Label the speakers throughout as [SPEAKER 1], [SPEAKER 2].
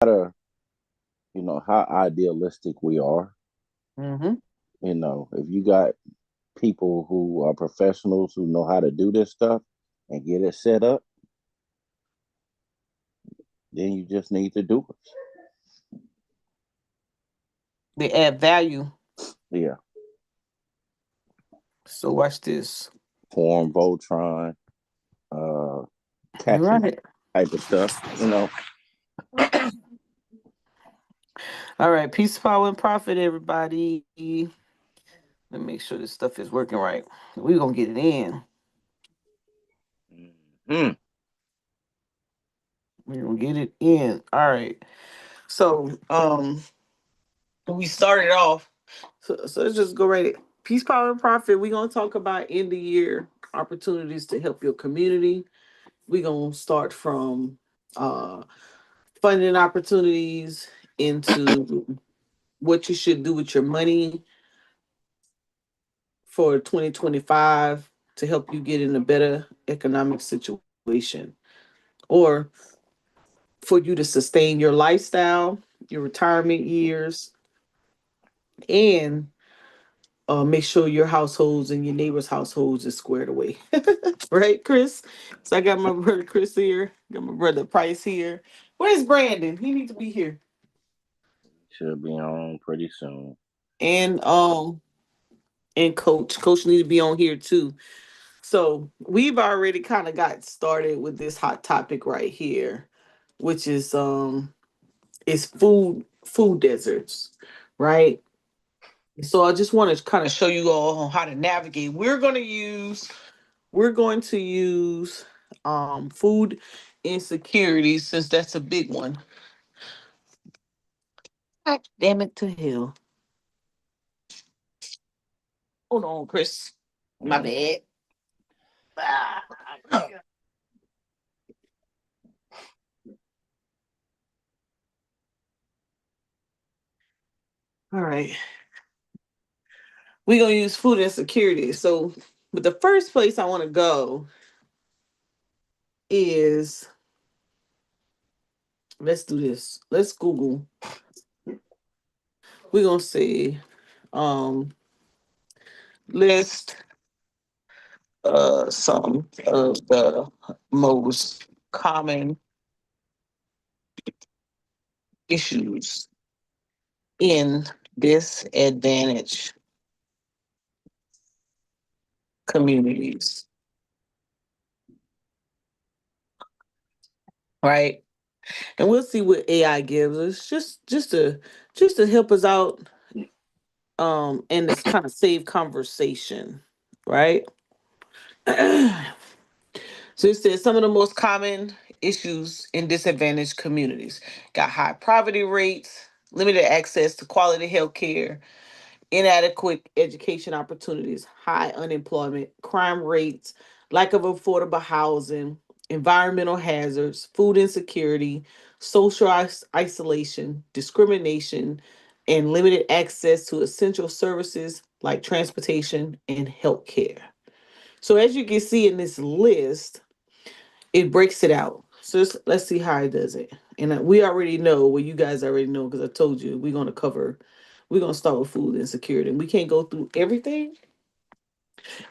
[SPEAKER 1] matter, how idealistic we are,
[SPEAKER 2] Mm-hmm.
[SPEAKER 1] if you got people who are professionals who know how to do this stuff and get it set up, then you just need to do
[SPEAKER 2] They add value.
[SPEAKER 1] it. Yeah.
[SPEAKER 2] So watch this.
[SPEAKER 1] Form, Voltron, uh,
[SPEAKER 2] You're
[SPEAKER 1] taxi
[SPEAKER 2] right.
[SPEAKER 1] type of stuff.
[SPEAKER 2] All right. Peace, power, and profit, everybody. Let me make sure this stuff is working right. We're gonna get it in.
[SPEAKER 1] Mm.
[SPEAKER 2] We're gonna get it in. All right. So we started off. So let's just go right in. Peace, power, and profit. We're gonna talk about end of year opportunities to help your community. We're gonna start from uh funding opportunities into what you should do with your money for 2025 to help you get in a better economic situation or for you to sustain your lifestyle, your retirement years, and make sure your households and your neighbors' households is squared away. Right, Chris? So I got my brother Chris here, got my brother Price here. Where's Brandon? He needs to be here.
[SPEAKER 1] Should be on pretty soon.
[SPEAKER 2] And Coach need to be on here too. So we've already kind of got started with this hot topic right here, which is food deserts, right? So I just want to kind of show you all how to navigate. We're going to use food insecurity since that's a big one. God damn it to hell. Hold on, Chris. My
[SPEAKER 1] Mm.
[SPEAKER 2] bad. Ah, all right. We're gonna use food insecurity. So but the first place I want to go is, let's do this. Let's Google. We're gonna say um list some of the most common issues in disadvantaged communities, right? And we'll see what AI gives us, just to help us out, and this kind of save conversation, right? So it says some of the most common issues in disadvantaged communities got high poverty rates, limited access to quality health care, inadequate education opportunities, high unemployment, crime rates, lack of affordable housing, environmental hazards, food insecurity, social isolation, discrimination, and limited access to essential services like transportation and health care. So, as you can see in this list, it breaks it out. So let's see how it does it. And we already know, well, you guys already know because I told you we're gonna start with food insecurity. And we can't go through everything,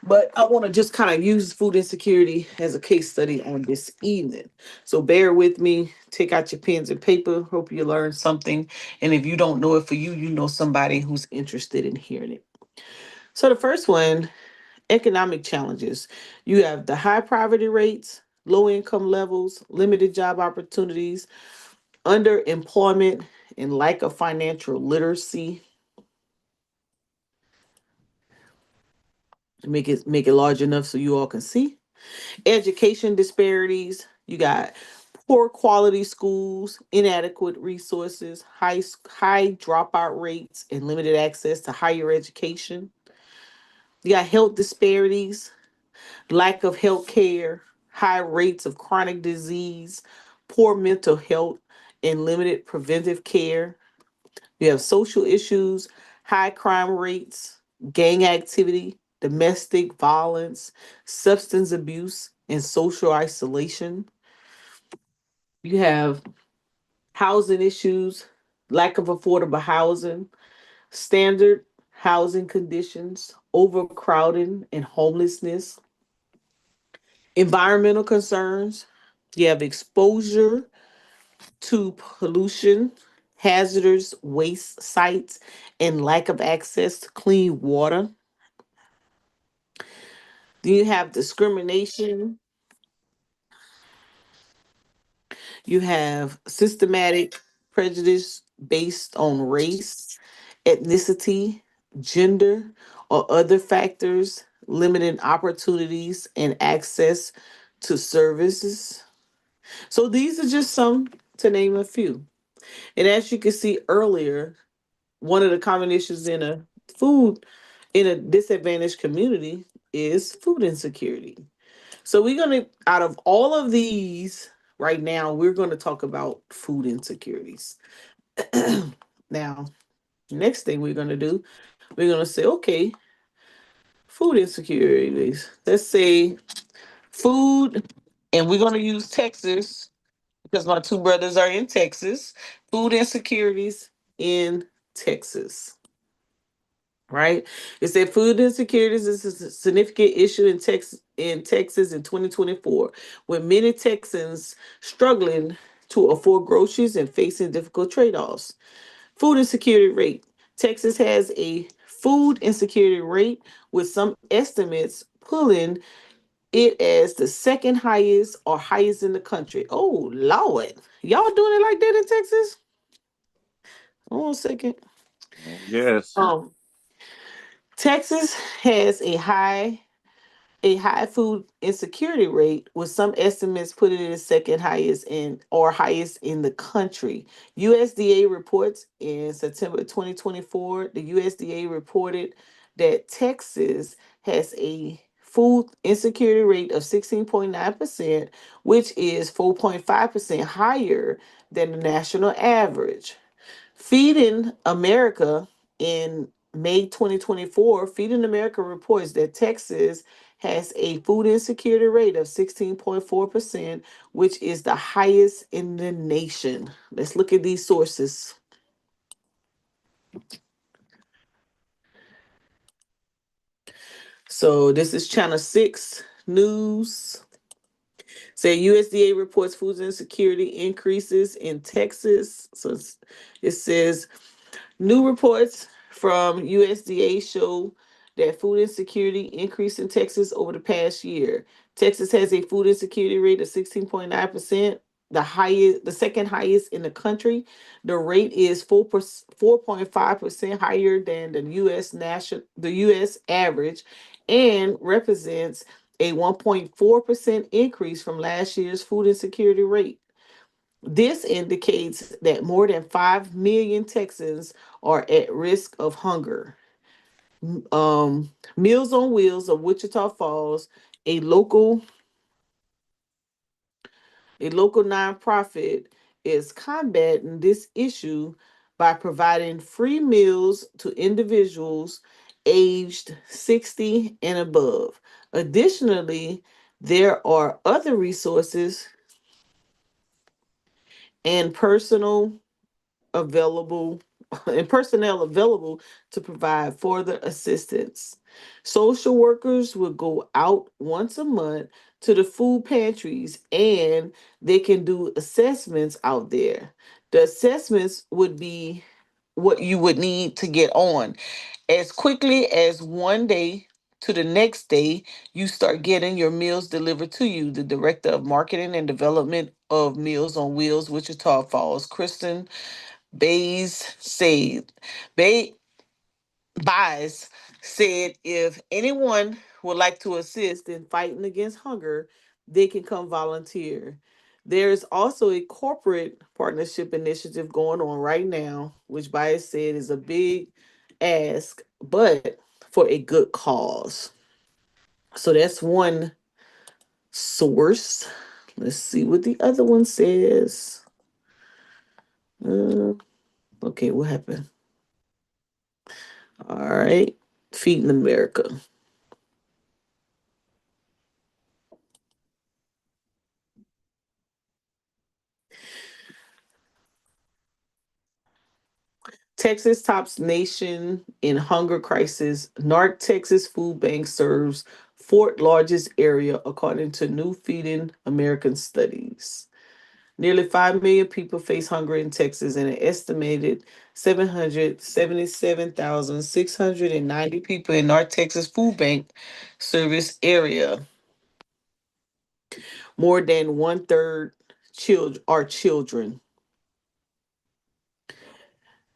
[SPEAKER 2] but I want to just kind of use food insecurity as a case study on this evening. So bear with me. Take out your pens and paper. Hope you learned something. And if you don't know it for you, you know somebody who's interested in hearing it. So the first one, economic challenges. You have the high poverty rates, low income levels, limited job opportunities, underemployment, and lack of financial literacy. Make it large enough so you all can see. Education disparities. You got poor quality schools, inadequate resources, high dropout rates, and limited access to higher education. You got health disparities, lack of health care, high rates of chronic disease, poor mental health, and limited preventive care. You have social issues, high crime rates, gang activity, domestic violence, substance abuse, and social isolation. You have housing issues, lack of affordable housing, standard housing conditions, overcrowding and homelessness, environmental concerns. You have exposure to pollution, hazardous waste sites, and lack of access to clean water. Then you have discrimination. You have systematic prejudice based on race, ethnicity, gender, or other factors limiting opportunities and access to services. So these are just some to name a few. And as you can see earlier, one of the common issues food in a disadvantaged community is food insecurity. So we're gonna, out of all of these, right now, we're gonna talk about food insecurities. Now, next thing we're gonna do, we're gonna say, okay, food insecurities. Let's say food, and we're gonna use Texas because my two brothers are in Texas. Food insecurities in Texas. Right? It said food insecurities is a significant issue in Texas in 2024, with many Texans struggling to afford groceries and facing difficult trade-offs. Food insecurity rate. Texas has a food insecurity rate with some estimates pulling it as the second highest or highest in the country. Oh Lord. Y'all doing it like that in Texas? Hold on a second.
[SPEAKER 1] Oh, yes.
[SPEAKER 2] Um, Texas has a high food insecurity rate, with some estimates putting it as second highest in the country. USDA reports in September 2024, the USDA reported that Texas has a food insecurity rate of 16.9%, which is 4.5% higher than the national average. Feeding America in May 2024, Feeding America reports that Texas has a food insecurity rate of 16.4%, which is the highest in the nation. Let's look at these sources. So this is Channel 6 News. Say USDA reports food insecurity increases in Texas. It says new reports from USDA show that food insecurity increased in Texas over the past year. Texas has a food insecurity rate of 16.9%, the second highest in the country. The rate is 4.5% higher than the US average, and represents a 1.4% increase from last year's food insecurity rate. This indicates that more than 5 million Texans are at risk of hunger. Meals on Wheels of Wichita Falls, a local a local nonprofit, is combating this issue by providing free meals to individuals aged 60 and above. Additionally, there are other resources and available personnel available to provide further assistance. Social workers will go out once a month to the food pantries, and they can do assessments out there. The assessments would be what you would need to get on. As quickly as one day to the next day, you start getting your meals delivered to you. The director of marketing and development of Meals on Wheels, Wichita Falls, Kristen Bays said, Bay Baez said, if anyone would like to assist in fighting against hunger, they can come volunteer. There's also a corporate partnership initiative going on right now, which Baez said is a big ask, but for a good cause. So that's one source. Let's see what the other one says. Uh, okay, what happened? All right. Feeding America. Texas tops nation in hunger crisis. North Texas Food Bank serves fourth largest area according to new Feeding American studies. Nearly 5 million people face hunger in Texas, and an estimated 777,690 people in North Texas Food Bank service area. More than one third children are children.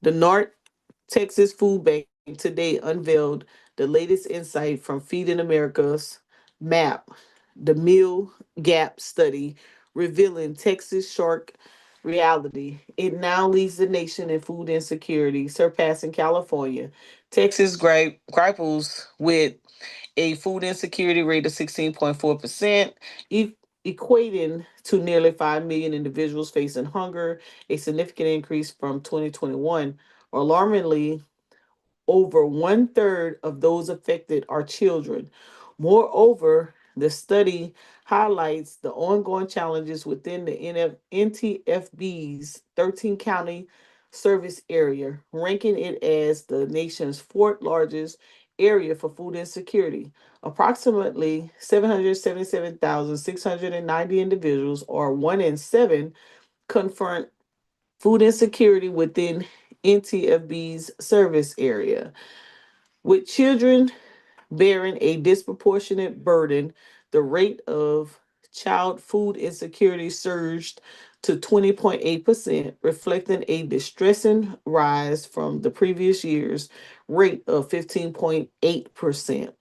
[SPEAKER 2] The North Texas Food Bank today unveiled the latest insight from Feeding America's MAP, the Meal Gap Study, revealing Texas shark reality. It now leads the nation in food insecurity, surpassing California. Texas grapples with a food insecurity rate of 16.4%, equating to nearly 5 million individuals facing hunger, a significant increase from 2021. Alarmingly, over one third of those affected are children. Moreover, the study highlights the ongoing challenges within the NTFB's 13 county service area, ranking it as the nation's fourth largest area for food insecurity. Approximately 777,690 individuals, or 1 in 7, confront food insecurity within NTFB's service area. With children bearing a disproportionate burden, the rate of child food insecurity surged to 20.8%, reflecting a distressing rise from the previous year's rate of 15.8%.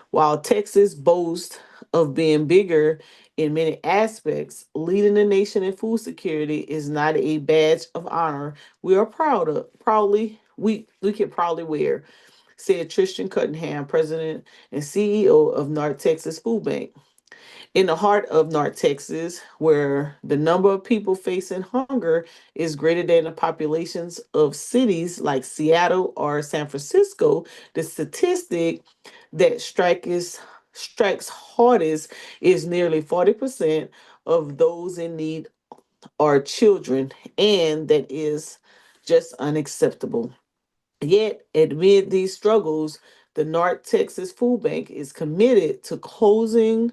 [SPEAKER 2] While Texas boasts of being bigger in many aspects, leading the nation in food security is not a badge of honor we are proudly we can proudly wear, said Tristan Cunningham, president and CEO of North Texas Food Bank. In the heart of North Texas, where the number of people facing hunger is greater than the populations of cities like Seattle or San Francisco, the statistic that strikes hardest is nearly 40% of those in need are children, and that is just unacceptable. Yet, amid these struggles, the North Texas Food Bank is committed to closing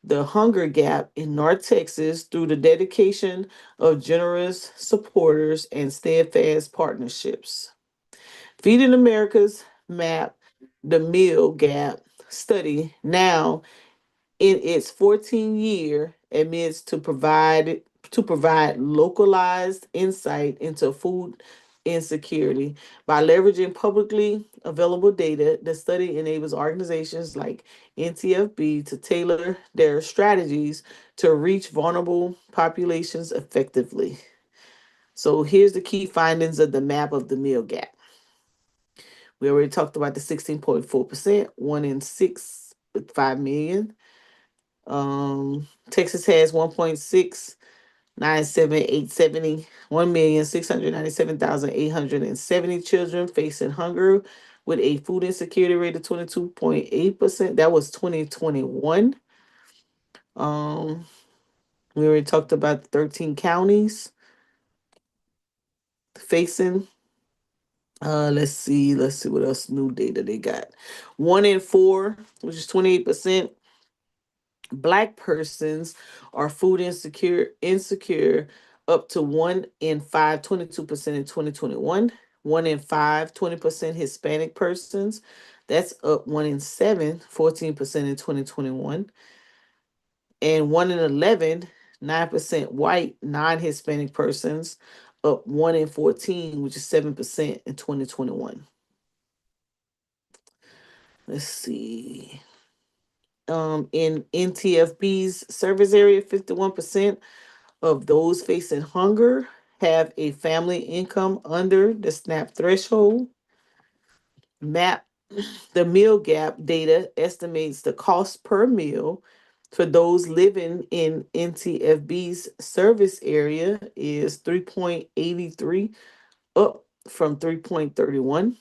[SPEAKER 2] the hunger gap in North Texas through the dedication of generous supporters and steadfast partnerships. Feeding America's MAP, the Meal Gap study, now in its 14th year, admits to provide localized insight into food insecurity. By leveraging publicly available data, the study enables organizations like NTFB to tailor their strategies to reach vulnerable populations effectively. So here's the key findings of the map of the meal gap. We already talked about the 16.4%, 1 in 6 with 5 million. Texas has 1.697870 1,697,870 children facing hunger with a food insecurity rate of 22.8%. That was 2021. Um, we already talked about the 13 counties facing. Let's see what else new data they got. 1 in 4, which is 28%, Black persons are food insecure up to 1 in 5, 22% in 2021. 1 in 5, 20% Hispanic persons. That's up 1 in 7, 14% in 2021. And 1 in 11, 9% white, non-Hispanic persons, up 1 in 14, which is 7% in 2021. Let's see. In NTFB's service area, 51% of those facing hunger have a family income under the SNAP threshold. MAP, the meal gap data estimates the cost per meal for those living in NTFB's service area is 3.83, up from 3.31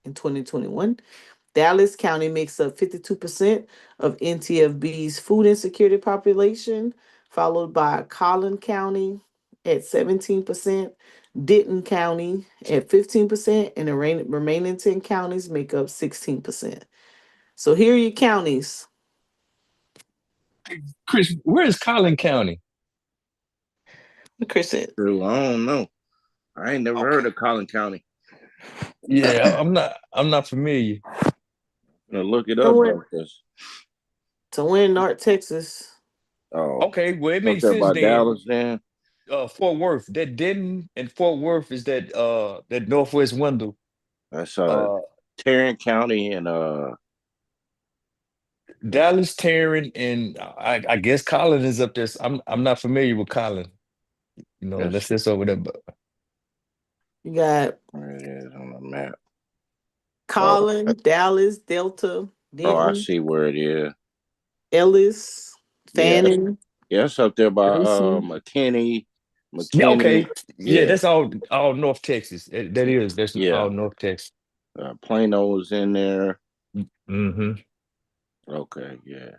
[SPEAKER 2] in 2021. Dallas County makes up 52% of NTFB's food insecurity population, followed by Collin County at 17%, Denton County at 15%, and the remaining 10 counties make up 16%. So here are your counties.
[SPEAKER 3] Chris, where is Collin County?
[SPEAKER 2] What Chris said.
[SPEAKER 1] True, I don't know. I ain't never
[SPEAKER 3] Okay.
[SPEAKER 1] heard of Collin County.
[SPEAKER 3] Yeah, I'm not familiar.
[SPEAKER 1] I'm gonna look it up
[SPEAKER 2] Somewhere,
[SPEAKER 1] though, cause
[SPEAKER 2] somewhere in North Texas.
[SPEAKER 1] oh,
[SPEAKER 3] Okay, well it
[SPEAKER 1] up
[SPEAKER 3] makes
[SPEAKER 1] there
[SPEAKER 3] sense
[SPEAKER 1] by
[SPEAKER 3] then.
[SPEAKER 1] Dallas, then
[SPEAKER 3] Fort Worth. That Denton and Fort Worth is that Northwest window.
[SPEAKER 1] that's
[SPEAKER 3] Uh
[SPEAKER 1] Tarrant County and
[SPEAKER 3] Dallas, Tarrant, and I guess Collin is up there. I'm not familiar with Collin.
[SPEAKER 1] that's
[SPEAKER 3] Unless it's over there. But
[SPEAKER 2] You got
[SPEAKER 1] where it is on the map. Oh,
[SPEAKER 2] Collin, Dallas, Delta,
[SPEAKER 1] oh, I
[SPEAKER 2] Denton,
[SPEAKER 1] see where it is.
[SPEAKER 2] Ellis,
[SPEAKER 1] Yeah,
[SPEAKER 2] Fannin,
[SPEAKER 1] yeah, it's up there by
[SPEAKER 2] Gracie.
[SPEAKER 1] McKinney,
[SPEAKER 3] yeah,
[SPEAKER 1] McKinney.
[SPEAKER 3] okay. Yeah,
[SPEAKER 1] Yeah,
[SPEAKER 3] that's all North Texas. That's
[SPEAKER 1] yeah.
[SPEAKER 3] all North Texas.
[SPEAKER 1] Plano was in there.
[SPEAKER 3] Mm-hmm.
[SPEAKER 1] Okay, yeah.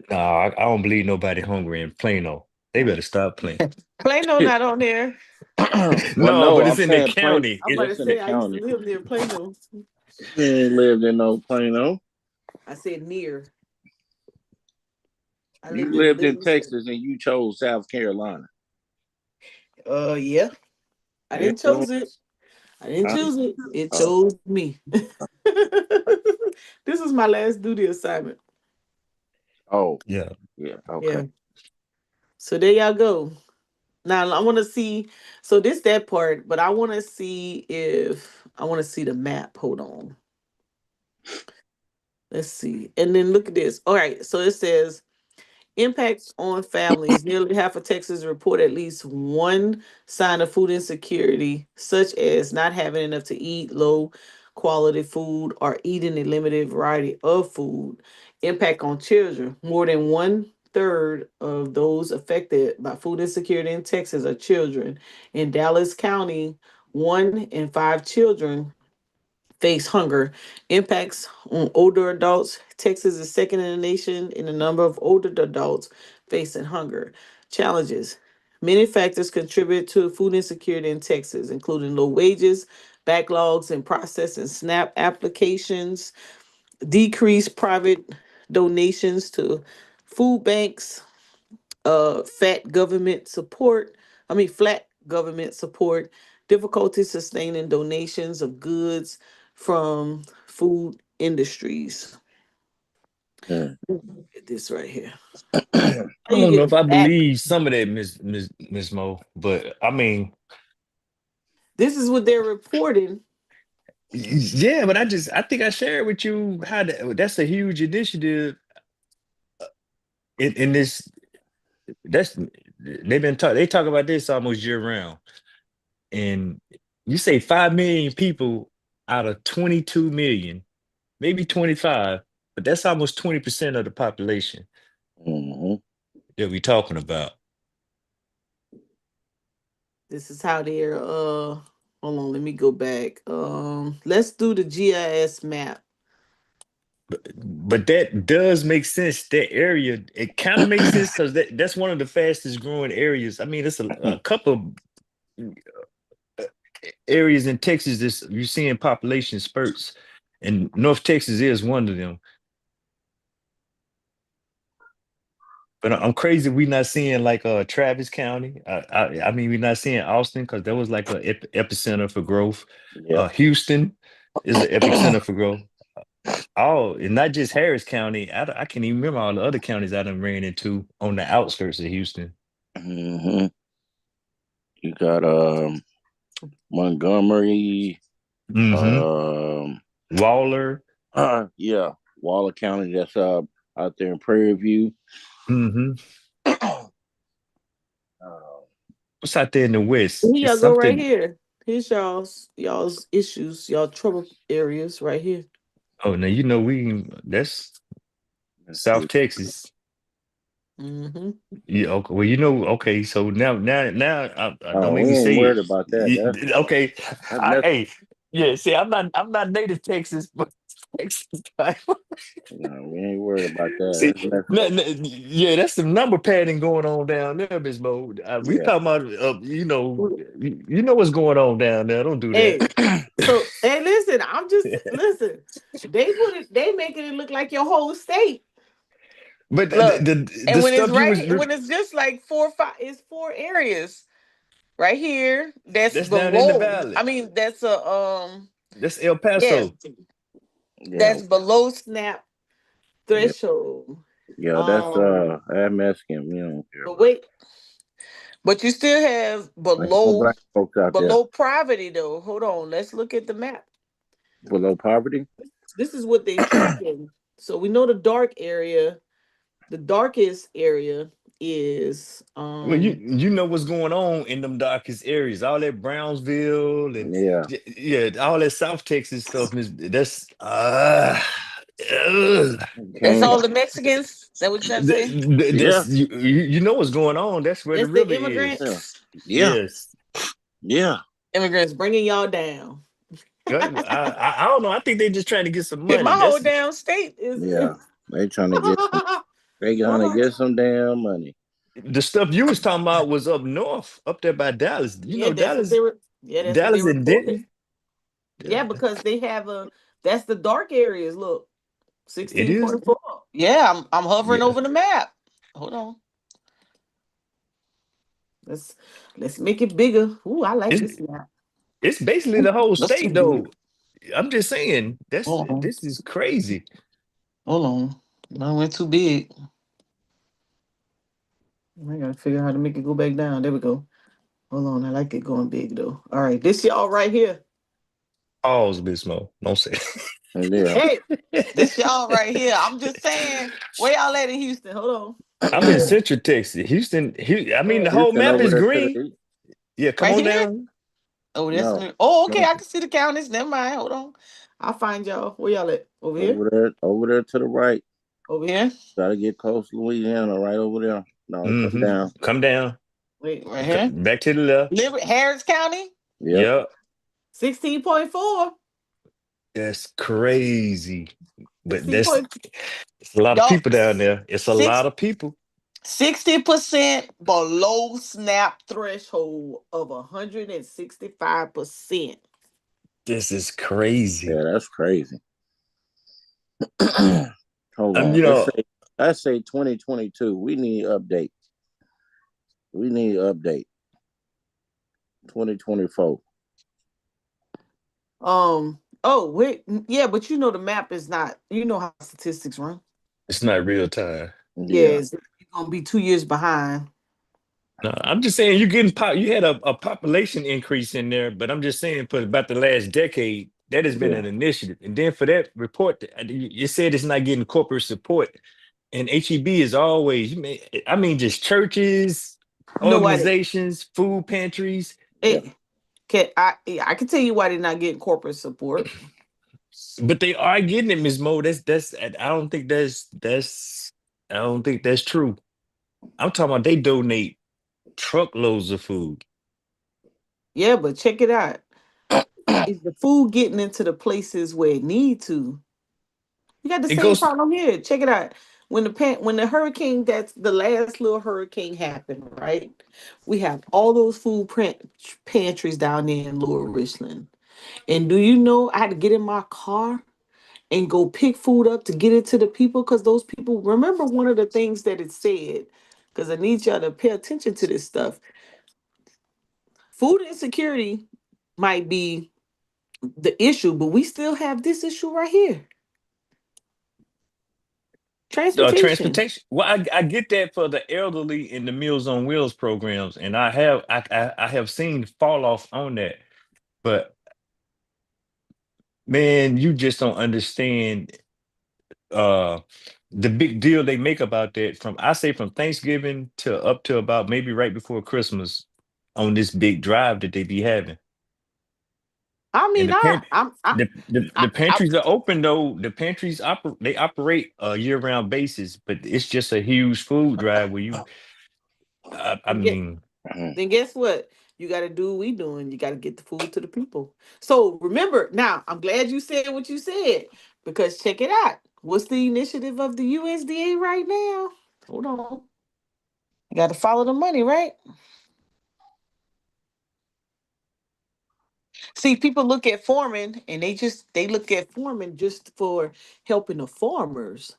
[SPEAKER 3] No, I don't believe nobody hungry in Plano. They better stop playing.
[SPEAKER 2] Plano not on there.
[SPEAKER 1] Well,
[SPEAKER 3] No,
[SPEAKER 1] no,
[SPEAKER 3] but
[SPEAKER 1] I'm
[SPEAKER 3] it's in the
[SPEAKER 1] saying Plano.
[SPEAKER 3] county.
[SPEAKER 2] I'm about to
[SPEAKER 1] It's in the
[SPEAKER 2] say I used to
[SPEAKER 1] county.
[SPEAKER 2] live near Plano.
[SPEAKER 1] You ain't lived in no Plano.
[SPEAKER 2] I said near. I
[SPEAKER 1] You
[SPEAKER 2] lived in
[SPEAKER 1] lived in
[SPEAKER 2] Livingston.
[SPEAKER 1] Texas and you chose South Carolina.
[SPEAKER 2] Yeah. I
[SPEAKER 1] Yeah.
[SPEAKER 2] didn't choose it. I didn't
[SPEAKER 1] I,
[SPEAKER 2] choose it. It
[SPEAKER 1] oh,
[SPEAKER 2] chose me. This is my last duty assignment.
[SPEAKER 1] oh,
[SPEAKER 3] Yeah.
[SPEAKER 1] yeah. Okay.
[SPEAKER 2] Yeah. So there y'all go. Now I want to see. So this that part, but I want to see if I want to see the map. Hold on. Let's see. And then look at this. All right. So it says impacts on families. Nearly half of Texas report at least one sign of food insecurity, such as not having enough to eat, low quality food, or eating a limited variety of food. Impact on children. More than one third of those affected by food insecurity in Texas are children. In Dallas County, 1 in 5 children face hunger. Impacts on older adults. Texas is second in the nation in the number of older adults facing hunger. Challenges. Many factors contribute to food insecurity in Texas, including low wages, backlogs in processing SNAP applications, decreased private donations to food banks, fat government support. Flat government support, difficulty sustaining donations of goods from food industries.
[SPEAKER 1] Mm.
[SPEAKER 2] This right here. How
[SPEAKER 3] I
[SPEAKER 2] you
[SPEAKER 3] don't know
[SPEAKER 2] get
[SPEAKER 3] if
[SPEAKER 2] a
[SPEAKER 3] I
[SPEAKER 2] back?
[SPEAKER 3] believe some of that, Miss Mo, but I mean,
[SPEAKER 2] This is what they're reporting.
[SPEAKER 3] yeah, but I think I shared with you how that's a huge initiative in this. That's they talk about this almost year round, and you say 5 million people out of 22 million, maybe 25, but that's almost 20% of the population
[SPEAKER 1] Hmm.
[SPEAKER 3] that we talking about.
[SPEAKER 2] This is how they're hold on, let me go back. Let's do the GIS map.
[SPEAKER 3] But that does make sense. That area, it kind of makes sense because that's one of the fastest growing areas. I mean, it's a couple of areas in Texas that you're seeing population spurts, and North Texas is one of them. But I'm crazy we not seeing like Travis County. I mean, we're not seeing Austin because that was like a epicenter for growth.
[SPEAKER 1] Yep.
[SPEAKER 3] Houston is an epicenter for growth. Oh, and not just Harris County. I can't even remember all the other counties I done ran into on the outskirts of Houston.
[SPEAKER 1] Hmm. You got Montgomery,
[SPEAKER 3] Mm-hmm.
[SPEAKER 1] um,
[SPEAKER 3] Waller.
[SPEAKER 1] yeah, Waller County. That's out there in Prairie View.
[SPEAKER 3] Mm-hmm.
[SPEAKER 1] uh,
[SPEAKER 3] What's out there in the West?
[SPEAKER 2] Here
[SPEAKER 3] It's
[SPEAKER 2] y'all go right
[SPEAKER 3] something.
[SPEAKER 2] here. Here's y'all's issues, y'all trouble areas right here.
[SPEAKER 3] Oh, now that's
[SPEAKER 1] let's
[SPEAKER 3] South
[SPEAKER 1] see.
[SPEAKER 3] Texas.
[SPEAKER 2] Mm-hmm.
[SPEAKER 3] Yeah, okay. Well, okay. So now, don't
[SPEAKER 1] Oh,
[SPEAKER 3] make
[SPEAKER 1] we
[SPEAKER 3] me
[SPEAKER 1] ain't
[SPEAKER 3] say
[SPEAKER 1] worried
[SPEAKER 3] it.
[SPEAKER 1] about that. That's
[SPEAKER 3] Okay,
[SPEAKER 1] that's
[SPEAKER 3] hey, yeah. See, I'm not native Texas, but
[SPEAKER 1] No, we ain't worried about that.
[SPEAKER 3] See,
[SPEAKER 1] That's next.
[SPEAKER 3] yeah, that's some number padding going on down there, Miss Mo. We
[SPEAKER 1] Yeah.
[SPEAKER 3] talking about, you know what's going on down there. Don't do that.
[SPEAKER 2] Hey, so hey, listen, I'm just listen. They put it, they making it look like your whole state.
[SPEAKER 3] But
[SPEAKER 2] Look,
[SPEAKER 3] the
[SPEAKER 2] and when it's
[SPEAKER 3] stuff you was
[SPEAKER 2] right, when it's just like four or five, it's four areas right here. That's
[SPEAKER 3] that's down in the
[SPEAKER 2] below. I
[SPEAKER 3] valley.
[SPEAKER 2] mean, that's a
[SPEAKER 3] That's El
[SPEAKER 2] yeah,
[SPEAKER 3] Paso.
[SPEAKER 1] Yeah.
[SPEAKER 2] that's below SNAP
[SPEAKER 1] Yeah.
[SPEAKER 2] threshold.
[SPEAKER 1] Yeah. That's
[SPEAKER 2] Um,
[SPEAKER 1] that Mexican. We don't care
[SPEAKER 2] but
[SPEAKER 1] about
[SPEAKER 2] wait, but you still have
[SPEAKER 1] that. Ain't no black folks out there
[SPEAKER 2] below poverty though. Hold on, let's look at the map.
[SPEAKER 1] below poverty.
[SPEAKER 2] This is what they tracking. So we know the dark area, the darkest area is
[SPEAKER 3] Well, you know what's going on in them darkest areas, all that Brownsville and
[SPEAKER 1] Yeah.
[SPEAKER 3] yeah, all that South Texas stuff is that's ugh.
[SPEAKER 2] that's
[SPEAKER 1] Okay.
[SPEAKER 2] all the Mexicans. That what you trying to say?
[SPEAKER 1] Yeah.
[SPEAKER 3] That's you know what's going on. That's where the
[SPEAKER 2] That's the
[SPEAKER 3] river is.
[SPEAKER 1] Yeah.
[SPEAKER 2] immigrants.
[SPEAKER 1] Yeah.
[SPEAKER 3] Yes.
[SPEAKER 1] Yeah.
[SPEAKER 2] Immigrants bringing y'all down.
[SPEAKER 3] I don't know. I think they're just trying to get some money.
[SPEAKER 2] My whole
[SPEAKER 3] That's
[SPEAKER 2] damn state is.
[SPEAKER 1] Yeah. They trying to get some. They gonna
[SPEAKER 2] Uh-huh.
[SPEAKER 1] get some damn money.
[SPEAKER 3] the stuff you was talking about was up north, up there by Dallas. You
[SPEAKER 2] Yeah,
[SPEAKER 3] know,
[SPEAKER 2] that's what they
[SPEAKER 3] Dallas,
[SPEAKER 2] were. Yeah, that's what they
[SPEAKER 3] Dallas and
[SPEAKER 2] reported.
[SPEAKER 3] Denton. Yeah,
[SPEAKER 2] Yeah, because they have a. That's the dark areas. Look,
[SPEAKER 3] it is.
[SPEAKER 2] 16.4. Yeah, I'm hovering
[SPEAKER 3] Yeah,
[SPEAKER 2] over the map. Hold on. Let's let's make it bigger. Ooh, I like
[SPEAKER 3] it's
[SPEAKER 2] this map.
[SPEAKER 3] it's basically the whole
[SPEAKER 2] That's too
[SPEAKER 3] state
[SPEAKER 2] big.
[SPEAKER 3] though. I'm just saying
[SPEAKER 2] Hold on.
[SPEAKER 3] this is crazy.
[SPEAKER 2] Hold on. No, it went too big. I gotta figure out how to make it go back down. There we go. Hold on. I like it going big though. All right. This y'all right here.
[SPEAKER 3] Pause, Bismo. Don't say.
[SPEAKER 1] Yeah.
[SPEAKER 2] Hey, this y'all right here. I'm just saying. Where y'all at in Houston? Hold
[SPEAKER 3] I'm in
[SPEAKER 2] on.
[SPEAKER 3] Central Texas, Houston. I mean, the whole
[SPEAKER 1] Houston
[SPEAKER 3] map
[SPEAKER 1] over
[SPEAKER 3] is
[SPEAKER 1] there to
[SPEAKER 3] green.
[SPEAKER 1] the east.
[SPEAKER 3] Yeah, come
[SPEAKER 2] Right
[SPEAKER 3] on
[SPEAKER 2] here?
[SPEAKER 3] down.
[SPEAKER 2] Oh, that's
[SPEAKER 1] No.
[SPEAKER 2] the. Oh, okay.
[SPEAKER 1] No.
[SPEAKER 2] I can see the counties. Never mind. Hold on. I'll find y'all. Where y'all at? Over here?
[SPEAKER 1] Over there to the right.
[SPEAKER 2] Over here?
[SPEAKER 1] Gotta get close to Louisiana, right over there. No, come
[SPEAKER 3] Mm-hmm.
[SPEAKER 1] down.
[SPEAKER 3] Come down.
[SPEAKER 2] Wait, right here?
[SPEAKER 3] Back to the left.
[SPEAKER 2] Harris County?
[SPEAKER 1] Yep.
[SPEAKER 3] Yep.
[SPEAKER 2] 16.4.
[SPEAKER 3] That's crazy. But
[SPEAKER 2] 16
[SPEAKER 3] that's
[SPEAKER 2] point.
[SPEAKER 3] it's a lot of
[SPEAKER 2] Y'all,
[SPEAKER 3] people down there. It's a
[SPEAKER 2] six,
[SPEAKER 3] lot of people.
[SPEAKER 2] 60% below SNAP threshold of 165%.
[SPEAKER 3] This is crazy.
[SPEAKER 1] Yeah, that's crazy. Hold
[SPEAKER 3] I'm,
[SPEAKER 1] on.
[SPEAKER 3] you know,
[SPEAKER 1] Let's say 2022. We need update. We need update. 2024.
[SPEAKER 2] Oh, wait. Yeah, but you know the map is not, you know how statistics run.
[SPEAKER 3] it's not real time.
[SPEAKER 1] Yeah.
[SPEAKER 2] Yes, you're gonna be 2 years behind.
[SPEAKER 3] No, I'm just saying you had a population increase in there, but I'm just saying for about the last decade, that has been
[SPEAKER 1] Yeah.
[SPEAKER 3] an initiative. And then for that report, you said it's not getting corporate support. And HEB is always, I mean, just churches,
[SPEAKER 2] You know why they
[SPEAKER 3] organizations, food pantries,
[SPEAKER 1] Yeah.
[SPEAKER 2] hey, I can tell you why they're not getting corporate support.
[SPEAKER 3] but they are getting it, Ms. Mo. I don't think I don't think that's true. I'm talking about they donate truckloads of food.
[SPEAKER 2] Yeah, but check it out. Is the food getting into the places where it need to? You got the
[SPEAKER 3] It
[SPEAKER 2] same
[SPEAKER 3] goes
[SPEAKER 2] problem here. Check it out. When the hurricane, that's the last little hurricane happened, right? We have all those pantries down there in Lower Richland. And do you know I had to get in my car and go pick food up to get it to the people because those people remember one of the things that it said, because I need y'all to pay attention to this stuff. Food insecurity might be the issue, but we still have this issue right here. Transportation.
[SPEAKER 3] transportation. Well, I get that for the elderly in the Meals on Wheels programs, and I have seen fall off on that. But man, you just don't understand uh the big deal they make about that from I say from Thanksgiving to up to about maybe right before Christmas on this big drive that they be having.
[SPEAKER 2] I
[SPEAKER 3] And
[SPEAKER 2] mean,
[SPEAKER 3] the
[SPEAKER 2] I
[SPEAKER 3] pantries are open though. The pantries operate a year-round basis, but it's just a huge food drive where I
[SPEAKER 2] then get
[SPEAKER 3] mean,
[SPEAKER 1] Mhm.
[SPEAKER 2] then guess what? You got to do what we doing. You got to get the food to the people. So remember, now I'm glad you said what you said because check it out. What's the initiative of the USDA right now? Hold on. You got to follow the money, right? See, people look at farming and they look at farming just for helping the farmers.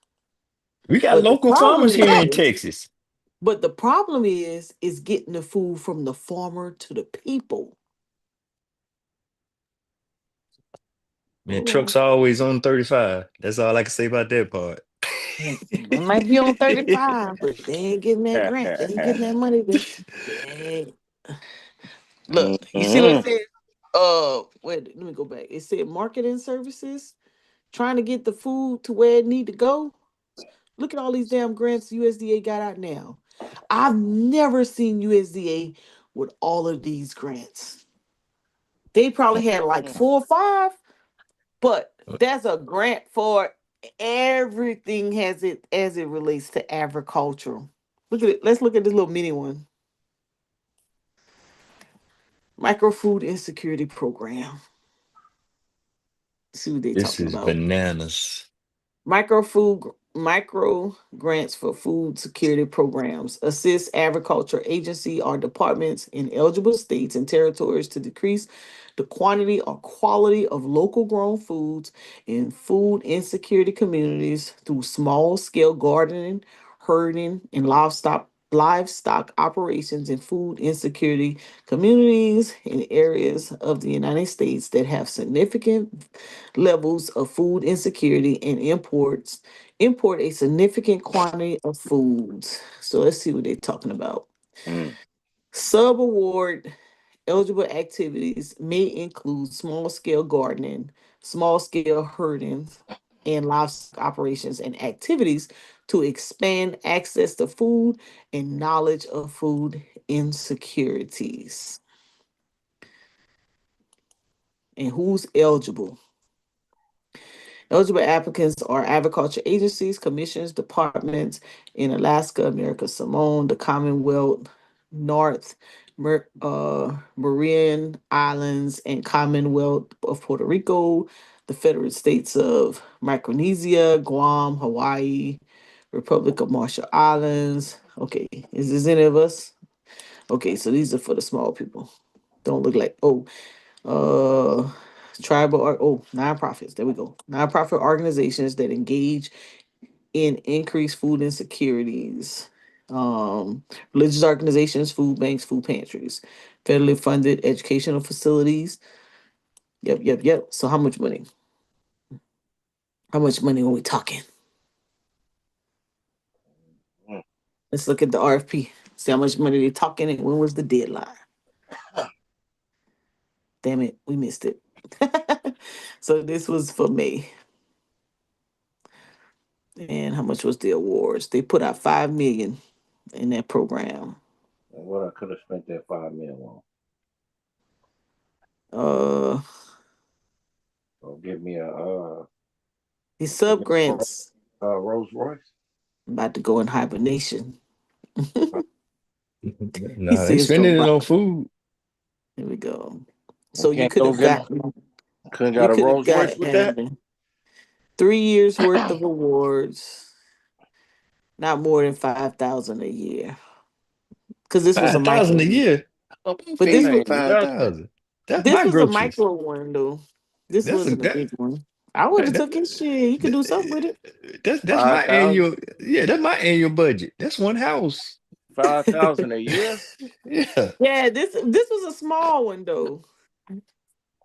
[SPEAKER 3] We got
[SPEAKER 2] But the
[SPEAKER 3] local
[SPEAKER 2] problem
[SPEAKER 3] farmers here in
[SPEAKER 2] is,
[SPEAKER 3] Texas.
[SPEAKER 2] but the problem is getting the food from the farmer to the people.
[SPEAKER 3] Man,
[SPEAKER 2] Hold
[SPEAKER 3] trucks
[SPEAKER 2] on.
[SPEAKER 3] are always on 35. That's all I can say about that part.
[SPEAKER 2] They might be on 35, but they ain't getting that grant. They ain't getting that money. They ain't. Look, you see what it
[SPEAKER 1] Mhm.
[SPEAKER 2] said? Wait, let me go back. It said marketing services, trying to get the food to where it need to go. Look at all these damn grants USDA got out now. I've never seen USDA with all of these grants. They probably had like four or five, but that's a grant for everything has it as it relates to agricultural. Look at it. Let's look at this little mini one. Micro food insecurity program. See what they
[SPEAKER 3] This
[SPEAKER 2] talking
[SPEAKER 3] is
[SPEAKER 2] about.
[SPEAKER 3] bananas.
[SPEAKER 2] Micro grants for food security programs assist agriculture agency or departments in eligible states and territories to decrease the quantity or quality of local grown foods in food insecurity communities through small scale gardening, herding, and livestock operations in food insecurity communities in areas of the United States that have significant levels of food insecurity and import a significant quantity of foods. So let's see what they're talking about.
[SPEAKER 1] Mm.
[SPEAKER 2] Subaward eligible activities may include small scale gardening, small scale herding, and livestock operations and activities to expand access to food and knowledge of food insecurities. And who's eligible? Eligible applicants are agriculture agencies, commissions, departments in Alaska, America Samoan, the Commonwealth, North Marian Islands, and Commonwealth of Puerto Rico, the Federal States of Micronesia, Guam, Hawaii, Republic of Marshall Islands. Okay, is this any of us? Okay, so these are for the small people. Don't look like, oh, uh tribal or nonprofits, there we go, nonprofit organizations that engage in increased food insecurities, religious organizations, food banks, food pantries, federally funded educational facilities. Yep. So how much money are we talking?
[SPEAKER 1] Mm.
[SPEAKER 2] Let's look at the RFP, see how much money they're talking and when was the deadline. Damn it, we missed it. So this was for May. And how much was the awards? They put out 5 million in that program.
[SPEAKER 1] And what I could have spent that 5 million on.
[SPEAKER 2] Uh,
[SPEAKER 1] So give me
[SPEAKER 2] the
[SPEAKER 1] give
[SPEAKER 2] sub
[SPEAKER 1] me
[SPEAKER 2] grants
[SPEAKER 1] a Rolls Royce.
[SPEAKER 2] about to go in hibernation. He
[SPEAKER 3] Nah, they
[SPEAKER 2] says
[SPEAKER 3] spending
[SPEAKER 2] don't
[SPEAKER 3] it
[SPEAKER 2] buy.
[SPEAKER 3] on food.
[SPEAKER 2] Here we go.
[SPEAKER 1] And
[SPEAKER 2] So you
[SPEAKER 1] can't
[SPEAKER 2] could
[SPEAKER 1] go
[SPEAKER 2] have
[SPEAKER 1] get
[SPEAKER 2] gotten
[SPEAKER 1] couldn't
[SPEAKER 2] you
[SPEAKER 1] got a
[SPEAKER 2] could have
[SPEAKER 1] Rolls Royce with that.
[SPEAKER 2] gotten 3 years worth of awards, not more than 5,000 a year. Because this was a
[SPEAKER 3] 5,000
[SPEAKER 2] micro.
[SPEAKER 3] a year. How about
[SPEAKER 2] But
[SPEAKER 1] That
[SPEAKER 2] this
[SPEAKER 3] paying
[SPEAKER 2] was
[SPEAKER 3] for
[SPEAKER 1] ain't nothing.
[SPEAKER 3] 5,000? That's
[SPEAKER 2] this
[SPEAKER 3] my
[SPEAKER 2] was a
[SPEAKER 3] groceries.
[SPEAKER 2] micro one though. This
[SPEAKER 3] That's a
[SPEAKER 2] wasn't a
[SPEAKER 3] that,
[SPEAKER 2] big one. I would
[SPEAKER 3] that,
[SPEAKER 2] have
[SPEAKER 3] that,
[SPEAKER 2] took his shit. You could do something with it.
[SPEAKER 3] that's my
[SPEAKER 1] 5,000.
[SPEAKER 3] annual. Yeah, that's my annual budget. That's one house.
[SPEAKER 1] 5,000 a year.
[SPEAKER 3] Yeah.
[SPEAKER 2] Yeah, this was a small one though.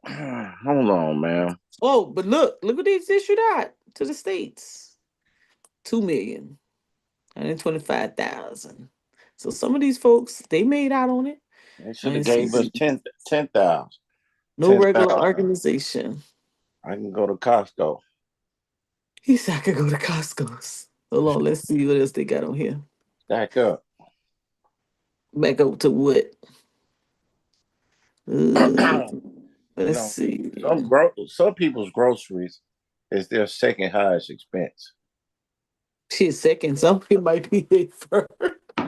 [SPEAKER 1] Hold on, man.
[SPEAKER 2] Oh, but look what they issued out to the states. 2,125,000. So some of these folks, they made out on it.
[SPEAKER 1] They should
[SPEAKER 2] I
[SPEAKER 1] have
[SPEAKER 2] ain't see
[SPEAKER 1] gave us 10,000.
[SPEAKER 2] no regular
[SPEAKER 1] 10,000.
[SPEAKER 2] organization.
[SPEAKER 1] I can go to Costco.
[SPEAKER 2] He said I could go to Costco's. Hold on, let's see what else they got on here.
[SPEAKER 1] Stack up.
[SPEAKER 2] Back up to what? Uh,
[SPEAKER 1] You
[SPEAKER 2] let's
[SPEAKER 1] know,
[SPEAKER 2] see.
[SPEAKER 1] some people's groceries is their second highest expense.
[SPEAKER 2] Shit, second. Some people might be there first.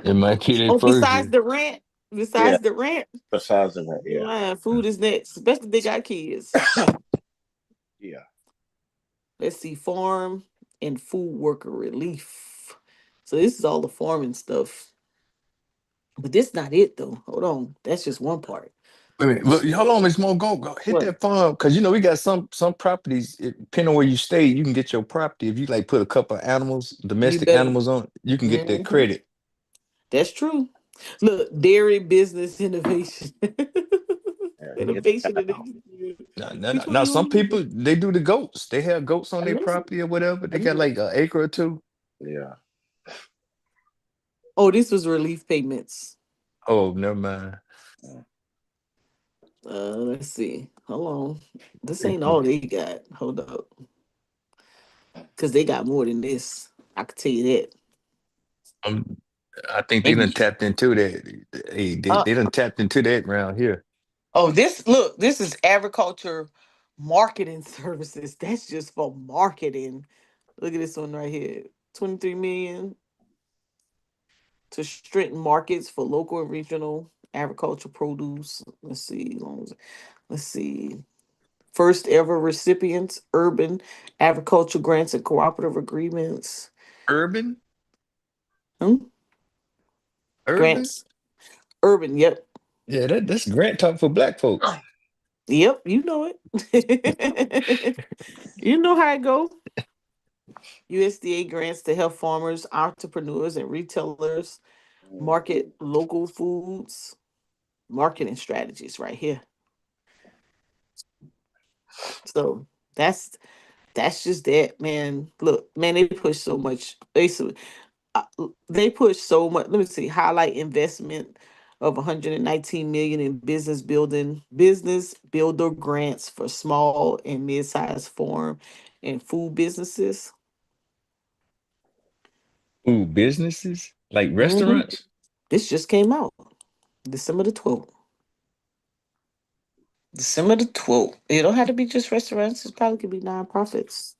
[SPEAKER 3] It might be their
[SPEAKER 2] Oh,
[SPEAKER 3] first.
[SPEAKER 2] besides the rent.
[SPEAKER 1] Yeah.
[SPEAKER 2] Besides the rent,
[SPEAKER 1] Besides that,
[SPEAKER 2] you lying. Food is next, especially if they got kids.
[SPEAKER 1] yeah. Yeah.
[SPEAKER 2] Let's see, farm and food worker relief. So this is all the farming stuff. But this not it though. Hold on. That's just one part.
[SPEAKER 3] Wait a minute, look, hold on, Miss Mo, go hit
[SPEAKER 2] What?
[SPEAKER 3] that farm because we got some properties. Depending on where you stay, you can get your property if you like put a couple of animals,
[SPEAKER 2] You
[SPEAKER 3] domestic
[SPEAKER 2] better.
[SPEAKER 3] animals on. You can get that
[SPEAKER 2] Mhm.
[SPEAKER 3] credit.
[SPEAKER 2] That's true. Look, dairy business innovation.
[SPEAKER 1] Yeah. Get
[SPEAKER 2] Innovation
[SPEAKER 1] that
[SPEAKER 2] in
[SPEAKER 1] out.
[SPEAKER 2] the
[SPEAKER 3] Now,
[SPEAKER 2] Which one
[SPEAKER 3] now,
[SPEAKER 2] you
[SPEAKER 3] some
[SPEAKER 2] want to
[SPEAKER 3] people
[SPEAKER 2] do?
[SPEAKER 3] they do the goats. They have goats on
[SPEAKER 2] I
[SPEAKER 3] their
[SPEAKER 2] know.
[SPEAKER 3] property or whatever.
[SPEAKER 2] I
[SPEAKER 3] They got
[SPEAKER 2] know.
[SPEAKER 3] like an acre or two.
[SPEAKER 1] Yeah.
[SPEAKER 2] Oh, this was relief payments.
[SPEAKER 3] Oh, never mind.
[SPEAKER 1] Yeah.
[SPEAKER 2] Let's see. Hold on. This ain't
[SPEAKER 3] Mm-mm.
[SPEAKER 2] all they got. Hold up. Because they got more than this. I can tell you that.
[SPEAKER 3] Um, I think they done
[SPEAKER 2] And
[SPEAKER 3] tapped into that. Hey,
[SPEAKER 2] uh,
[SPEAKER 3] they done tapped into that around here.
[SPEAKER 2] oh, this look, this is agriculture marketing services. That's just for marketing. Look at this one right here. 23 million to strengthen markets for local and regional agriculture produce. Let's see. Let's see. First ever recipients, urban agriculture grants and cooperative agreements.
[SPEAKER 3] Urban,
[SPEAKER 2] Hmm?
[SPEAKER 3] urban.
[SPEAKER 2] Grants. Urban, yep.
[SPEAKER 3] Yeah, that's grant talk for black folks.
[SPEAKER 2] Yep, you know it. You know how it go. USDA grants to help farmers, entrepreneurs, and retailers
[SPEAKER 1] Mhm.
[SPEAKER 2] market local foods. Marketing strategies right here. So that's that's just that, man. Look, man, they push so much. Uh, they push so much. Let me see. Highlight investment of 119 million in business builder grants for small and mid-sized farm and food businesses.
[SPEAKER 3] Ooh, businesses like
[SPEAKER 2] Mhm.
[SPEAKER 3] restaurants.
[SPEAKER 2] This just came out December the 12th. December the 12th. It don't have to be just restaurants. It probably could be nonprofits.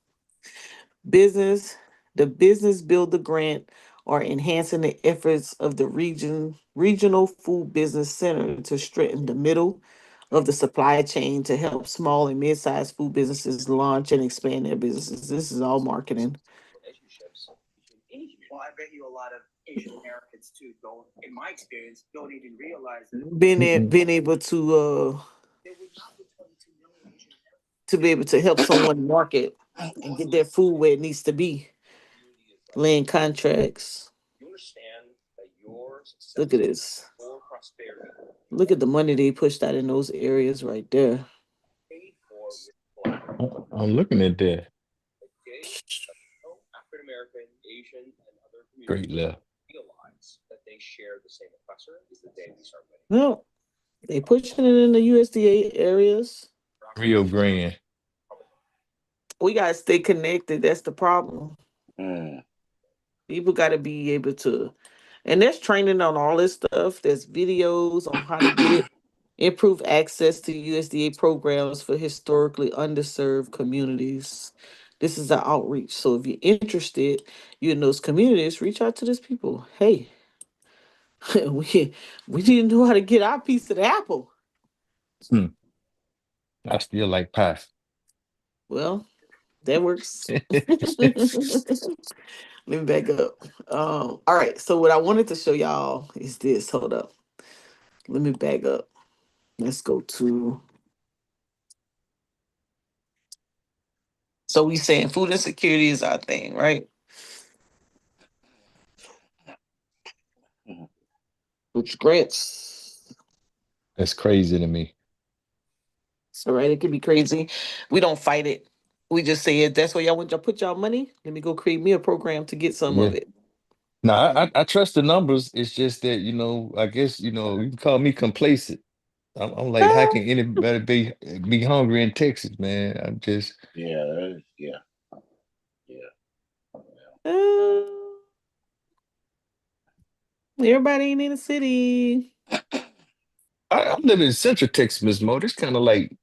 [SPEAKER 2] Business, the business builder grant are enhancing the efforts of the regional food business center to strengthen the middle of the supply chain to help small and mid-sized food businesses launch and expand their businesses. This is all marketing.
[SPEAKER 3] Mm-mm.
[SPEAKER 2] Being able to be able to help someone market and get their food where it needs to be. Land contracts. Look at this. Look at the money they pushed out in those areas right there.
[SPEAKER 3] I'm looking at that. Great left.
[SPEAKER 2] Well, they pushing it in the USDA areas.
[SPEAKER 3] Rio Grande.
[SPEAKER 2] We gotta stay connected. That's the problem.
[SPEAKER 1] Mm.
[SPEAKER 2] People gotta be able to, and there's training on all this stuff. There's videos on how to get it. Improve access to USDA programs for historically underserved communities. This is the outreach. So if you're interested, you in those communities, reach out to these people. Hey, we need to know how to get our piece of the apple.
[SPEAKER 3] Hmm. I still like pie.
[SPEAKER 2] Well, that works. Let me back up. All right. So what I wanted to show y'all is this. Hold up. Let me back up. Let's go to. So we saying food insecurity is our thing, right?
[SPEAKER 1] Mhm.
[SPEAKER 2] Which grants.
[SPEAKER 3] That's crazy to me.
[SPEAKER 2] All right, it can be crazy. We don't fight it. We just say it. That's where y'all want y'all put y'all money. Let me go create me a program to get some of
[SPEAKER 3] Yeah.
[SPEAKER 2] it.
[SPEAKER 3] No, I trust the numbers. It's just that, I guess, you can call me complacent. I'm like, how
[SPEAKER 2] Ah,
[SPEAKER 3] can anybody be hungry in Texas, man? I'm just
[SPEAKER 1] Yeah. Yeah. Yeah.
[SPEAKER 2] uh, everybody ain't in the city.
[SPEAKER 3] I live in Central Texas, Miss Mo. It's kind of like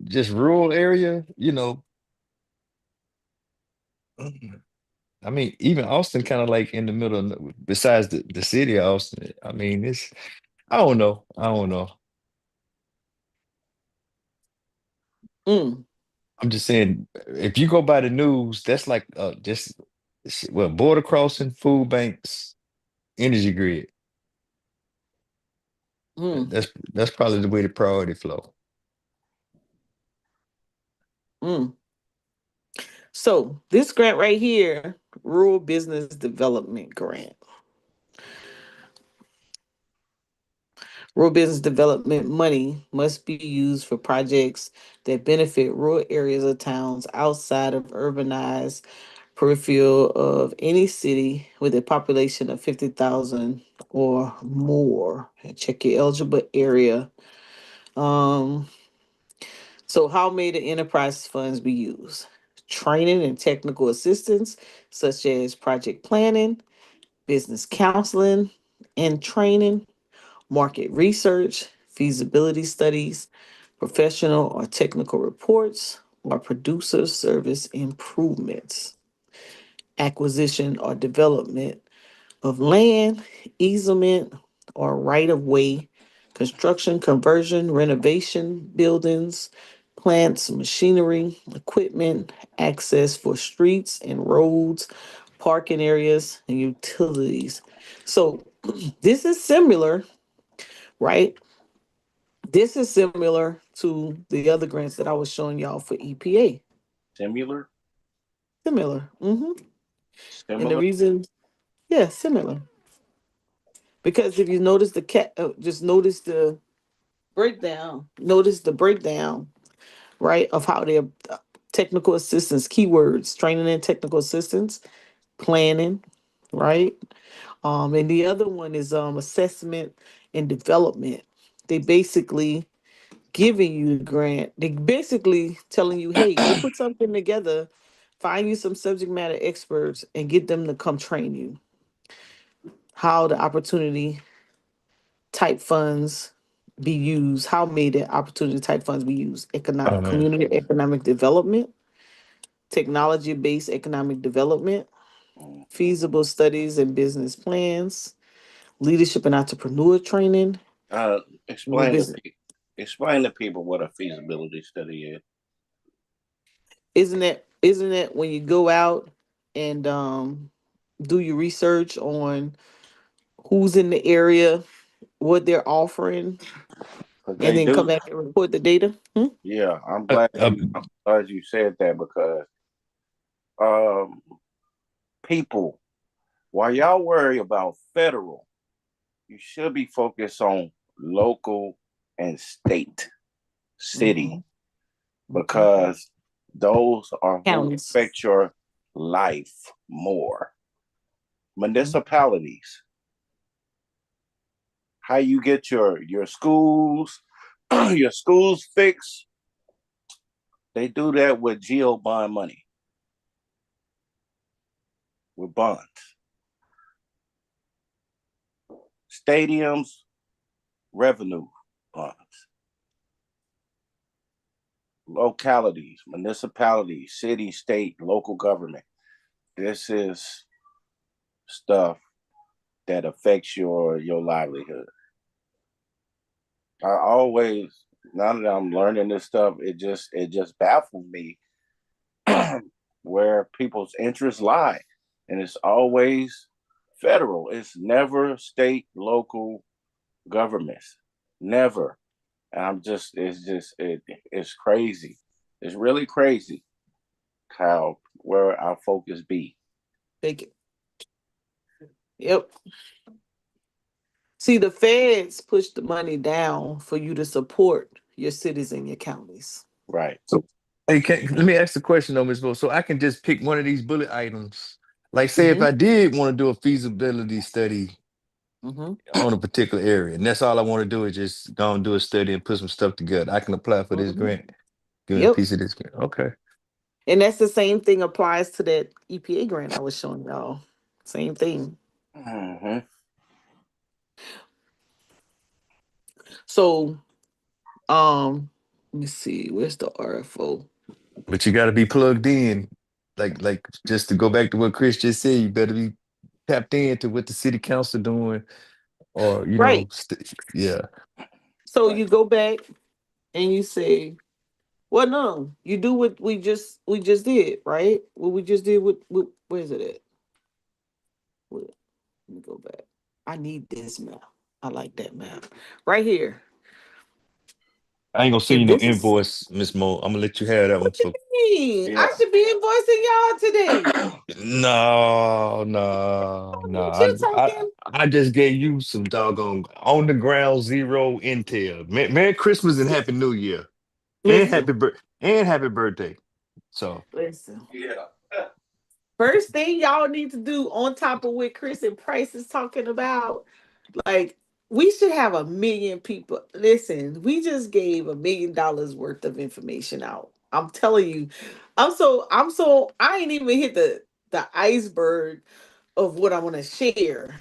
[SPEAKER 3] just rural area. Mm. I mean, even Austin kind of like in the middle, besides the city of Austin. I mean, it's I don't know. I don't know.
[SPEAKER 2] Mm,
[SPEAKER 3] I'm just saying, if you go by the news, that's like just well, border crossing, food banks, energy grid.
[SPEAKER 2] mm,
[SPEAKER 3] That's probably the way the priority flow.
[SPEAKER 2] mm. So this grant right here, Rural Business Development Grant. Rural business development money must be used for projects that benefit rural areas of towns outside of urbanized peripheral of any city with a population of 50,000 or more. And check your eligible area. Um, so how may the enterprise funds be used? Training and technical assistance, such as project planning, business counseling and training, market research, feasibility studies, professional or technical reports, or producer service improvements, acquisition or development of land, easement, or right of way, construction, conversion, renovation, buildings, plants, machinery, equipment, access for streets and roads, parking areas, and utilities. So this is similar, right? This is similar to the other grants that I was showing y'all for EPA.
[SPEAKER 1] Similar,
[SPEAKER 2] Similar. And the
[SPEAKER 1] similar.
[SPEAKER 2] reason, yeah, similar. Because if you notice the just notice the breakdown. Notice the breakdown, right, of how they're technical assistance, keywords, training and technical assistance, planning, right? And the other one is assessment and development. They basically giving you the grant. They basically telling you, hey, go put something together, find you some subject matter experts, and get them to come train you how the opportunity type funds be used, how may the opportunity type funds be used,
[SPEAKER 3] Oh
[SPEAKER 2] economic
[SPEAKER 3] man.
[SPEAKER 2] community economic development, technology based economic development,
[SPEAKER 1] Mhm.
[SPEAKER 2] feasible studies and business plans, leadership and entrepreneur training,
[SPEAKER 1] Uh,
[SPEAKER 2] new
[SPEAKER 1] explain to
[SPEAKER 2] business.
[SPEAKER 1] explain to people what a feasibility study is.
[SPEAKER 2] Isn't it when you go out and do your research on who's in the area, what they're offering,
[SPEAKER 1] Because
[SPEAKER 2] and
[SPEAKER 1] they
[SPEAKER 2] then come
[SPEAKER 1] do.
[SPEAKER 2] back and report the data? Hmm?
[SPEAKER 1] Yeah,
[SPEAKER 3] Uh, uh,
[SPEAKER 1] I'm glad you said that because um, people, while y'all worry about federal, you should be focused on local and state, city,
[SPEAKER 2] Mm-hmm. Mm-hmm.
[SPEAKER 1] because those are who
[SPEAKER 2] Counties.
[SPEAKER 1] affect your life more.
[SPEAKER 2] Mm-hmm.
[SPEAKER 1] Municipalities, how you get your schools, your schools fixed, they do that with geo bond money, with bonds. Stadiums, revenue bonds. Localities, municipalities, city, state, local government. This is stuff that affects your livelihood. I always, now that I'm learning this stuff, it just baffles me where people's interests lie, and it's always federal. It's never state, local governments, never. And it's crazy. It's really crazy how where our focus be.
[SPEAKER 2] Take it. Yep. See, the feds push the money down for you to support your cities and your counties.
[SPEAKER 1] Right.
[SPEAKER 3] so, hey, let me ask the question though, Ms. Bo. So I can just pick one of these bullet items. Like, say if
[SPEAKER 2] Mm-hmm.
[SPEAKER 3] I did want to do a feasibility study
[SPEAKER 2] Mm-hmm.
[SPEAKER 3] on a particular area, and that's all I want to do is just go and do a study and put some stuff together. I can apply for this
[SPEAKER 2] Mm-hmm.
[SPEAKER 3] grant, give me a
[SPEAKER 2] Yep.
[SPEAKER 3] piece of this grant. Okay.
[SPEAKER 2] And that's the same thing applies to that EPA grant I was showing y'all. Same thing.
[SPEAKER 1] Mm-hmm.
[SPEAKER 2] So, let me see, where's the RFO?
[SPEAKER 3] But you got to be plugged in. Like just to go back to what Chris just said, you better be tapped into what the city council doing or
[SPEAKER 2] Right.
[SPEAKER 3] yeah.
[SPEAKER 2] So
[SPEAKER 1] Right.
[SPEAKER 2] you go back and you say, well, no, you do what we just did, right? What we just did with where's it at? Let me go back. I need this map. I like that map. Right here.
[SPEAKER 3] I ain't gonna send
[SPEAKER 2] If
[SPEAKER 3] you no
[SPEAKER 2] this is
[SPEAKER 3] invoice, Miss Mo. I'm gonna let you have that one
[SPEAKER 2] what you
[SPEAKER 3] for.
[SPEAKER 2] mean, I
[SPEAKER 1] Yeah.
[SPEAKER 2] should be invoicing y'all today.
[SPEAKER 3] No, no, no.
[SPEAKER 2] What you talking?
[SPEAKER 3] I just gave you some doggone on the ground zero intel. Merry Christmas and Happy New Year and
[SPEAKER 2] Listen,
[SPEAKER 3] happy birthday. So
[SPEAKER 2] listen.
[SPEAKER 1] Yeah.
[SPEAKER 2] First thing y'all need to do on top of what Chris and Price is talking about, like we should have 1 million people. Listen, we just gave $1 million worth of information out. I'm telling you, I'm so I ain't even hit the iceberg of what I want to share.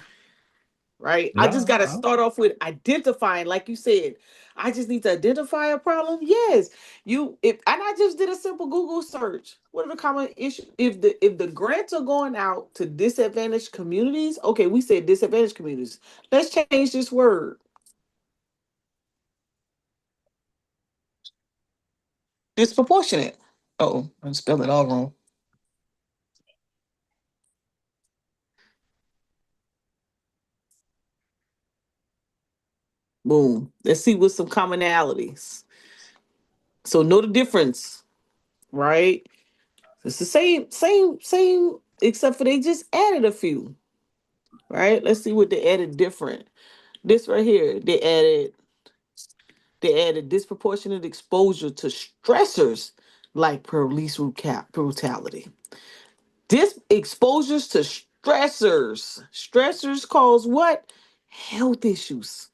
[SPEAKER 2] Right? I just got to
[SPEAKER 3] no,
[SPEAKER 2] start off with identifying, like you said. I just need to identify a problem. Yes, you. If and I just did a simple Google search. What are the common issues? If the grants are going out to disadvantaged communities, okay, we said disadvantaged communities. Let's change this word. Disproportionate. Oh, I spelled it all wrong. Boom. Let's see what's some commonalities. So know the difference, right? It's the same, except for they just added a few. Right? Let's see what they added different. This right here, they added disproportionate exposure to stressors like police brutality. This exposures to stressors. Stressors cause what? Health issues.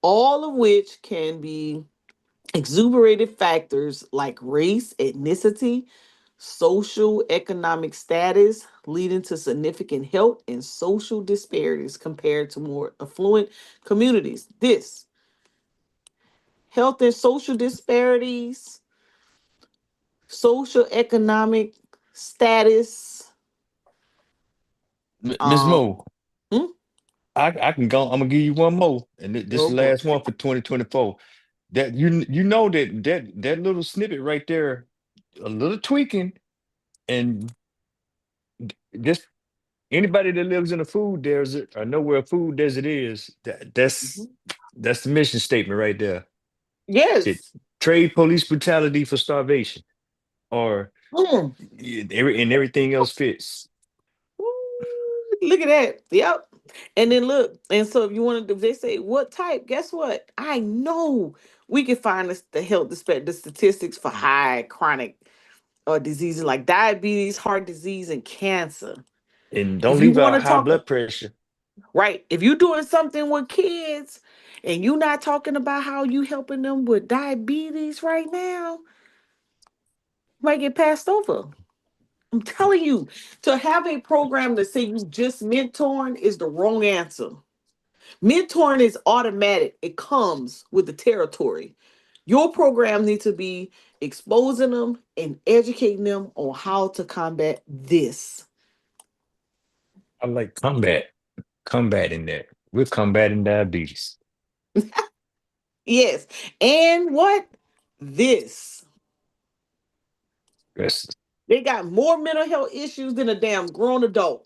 [SPEAKER 2] All of which can be exuberated factors like race, ethnicity, social economic status, leading to significant health and social disparities compared to more affluent communities. This health and social disparities, social economic status.
[SPEAKER 3] Miss
[SPEAKER 2] Um,
[SPEAKER 3] Mo.
[SPEAKER 2] hmm?
[SPEAKER 3] I can go. I'm gonna give you one more, and this is
[SPEAKER 2] Oh
[SPEAKER 3] the
[SPEAKER 2] boy.
[SPEAKER 3] last one for 2024. That you know that little snippet right there, a little tweaking, and just anybody that lives in a food desert or know where a food desert is,
[SPEAKER 2] Mhm.
[SPEAKER 3] that's the mission statement right there. Shit,
[SPEAKER 2] Yes.
[SPEAKER 3] trade police brutality for starvation, or
[SPEAKER 2] Mm.
[SPEAKER 3] and everything else fits.
[SPEAKER 2] Ooh, look at that. Yep. And then look, and so if you want to, if they say what type, guess what? I know we can find the health the statistics for high chronic diseases like diabetes, heart disease, and cancer.
[SPEAKER 3] And
[SPEAKER 2] If
[SPEAKER 3] don't
[SPEAKER 2] you
[SPEAKER 3] leave
[SPEAKER 2] want
[SPEAKER 3] out
[SPEAKER 2] to
[SPEAKER 3] high
[SPEAKER 2] talk,
[SPEAKER 3] blood pressure.
[SPEAKER 2] right, if you're doing something with kids and you're not talking about how you helping them with diabetes right now, you might get passed over. I'm telling you, to have a program to say you just mentoring is the wrong answer. Mentoring is automatic. It comes with the territory. Your program needs to be exposing them and educating them on how to combat this.
[SPEAKER 3] I like combating that. We're combating diabetes.
[SPEAKER 2] Yes. And what? This.
[SPEAKER 3] Yes.
[SPEAKER 2] They got more mental health issues than a damn grown adult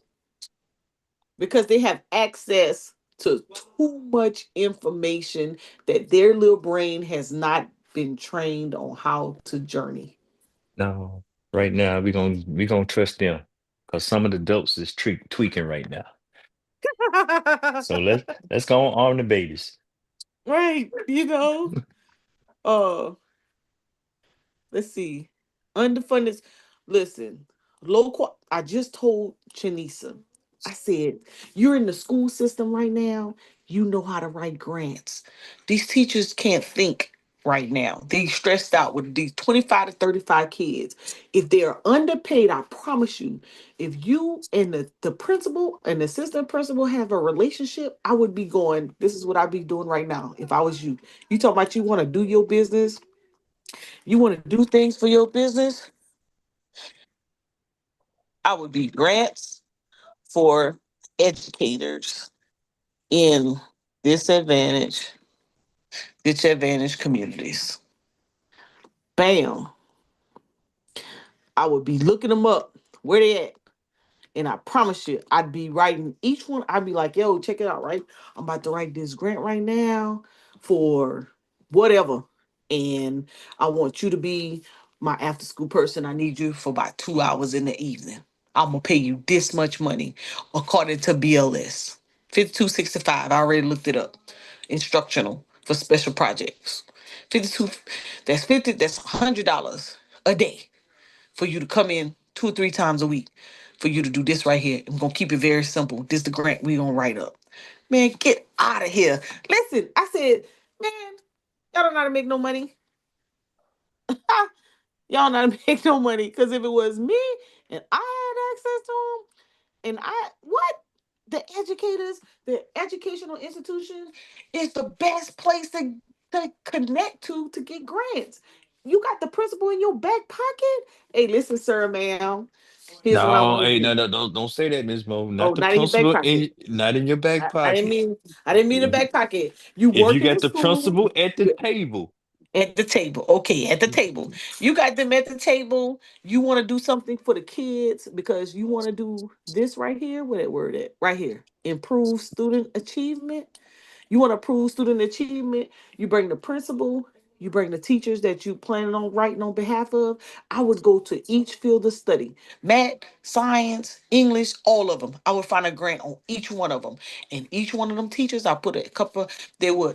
[SPEAKER 2] because they have access to too much information that their little brain has not been trained on how to journey.
[SPEAKER 3] No, right now we gonna trust them because some of the dopes is tweaking right now. So let's go on the babies.
[SPEAKER 2] Right. Uh let's see. Underfunded. Listen, I just told Chanisa, I said, you're in the school system right now. You know how to write grants. These teachers can't think right now. They stressed out with these 25 to 35 kids. If they're underpaid, I promise you, if you and the principal and the assistant principal have a relationship, I would be going, this is what I'd be doing right now if I was you. You talk about you want to do your business, you want to do things for your business, I would be grants for educators in disadvantaged disadvantaged communities. Bam. I would be looking them up. Where they at? And I promise you, I'd be writing each one. I'd be like, yo, check it out, right? I'm about to write this grant right now for whatever. And I want you to be my after school person. I need you for about 2 hours in the evening. I'm gonna pay you this much money according to BLS. 5265. I already looked it up. Instructional for special projects. 52, that's 50, that's $100 a day for you to come in 2 or 3 times a week for you to do this right here. I'm gonna keep it very simple. This the grant we gonna write up. Man, get out of here. Listen, I said, man, y'all don't know how to make no money. Y'all know how to make no money. Cause if it was me and I had access to them, and I what? The educators, the educational institution is the best place to connect to get grants. You got the principal in your back pocket. Hey, listen, sir, ma'am. Here's what I
[SPEAKER 3] No,
[SPEAKER 2] want to
[SPEAKER 3] hey,
[SPEAKER 2] do.
[SPEAKER 3] no, don't say that, Ms. Mo.
[SPEAKER 2] Oh,
[SPEAKER 3] Not the
[SPEAKER 2] not in your back
[SPEAKER 3] principal
[SPEAKER 2] pocket.
[SPEAKER 3] not in your back
[SPEAKER 2] I didn't
[SPEAKER 3] pocket.
[SPEAKER 2] mean I didn't mean the
[SPEAKER 3] If you,
[SPEAKER 2] back pocket. You
[SPEAKER 3] if
[SPEAKER 2] work
[SPEAKER 3] you
[SPEAKER 2] in the
[SPEAKER 3] got the
[SPEAKER 2] school.
[SPEAKER 3] principal at the table,
[SPEAKER 2] At the table. Okay, at the table. You got them at the table. You want to do something for the kids because you want to do this right here. Where that word at? Right here. Improve student achievement. You want to prove student achievement, you bring the principal, you bring the teachers that you planning on writing on behalf of. I would go to each field of study, math, science, English, all of them. I would find a grant on each one of them. And each one of them teachers, I put a couple,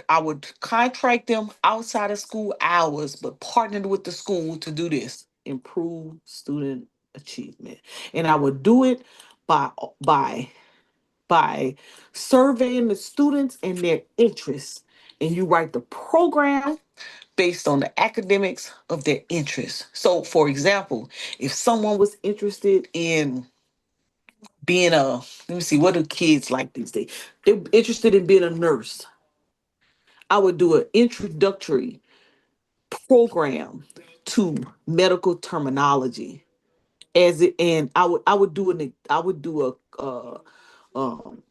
[SPEAKER 2] I would contract them outside of school hours, but partnered with the school to do this, improve student achievement. And I would do it by by by surveying the students and their interests. And you write the program based on the academics of their interests. So, for example, if someone was interested in being let me see, what do kids like these days? They're interested in being a nurse. I would do an introductory program to medical terminology as it, and I would do um,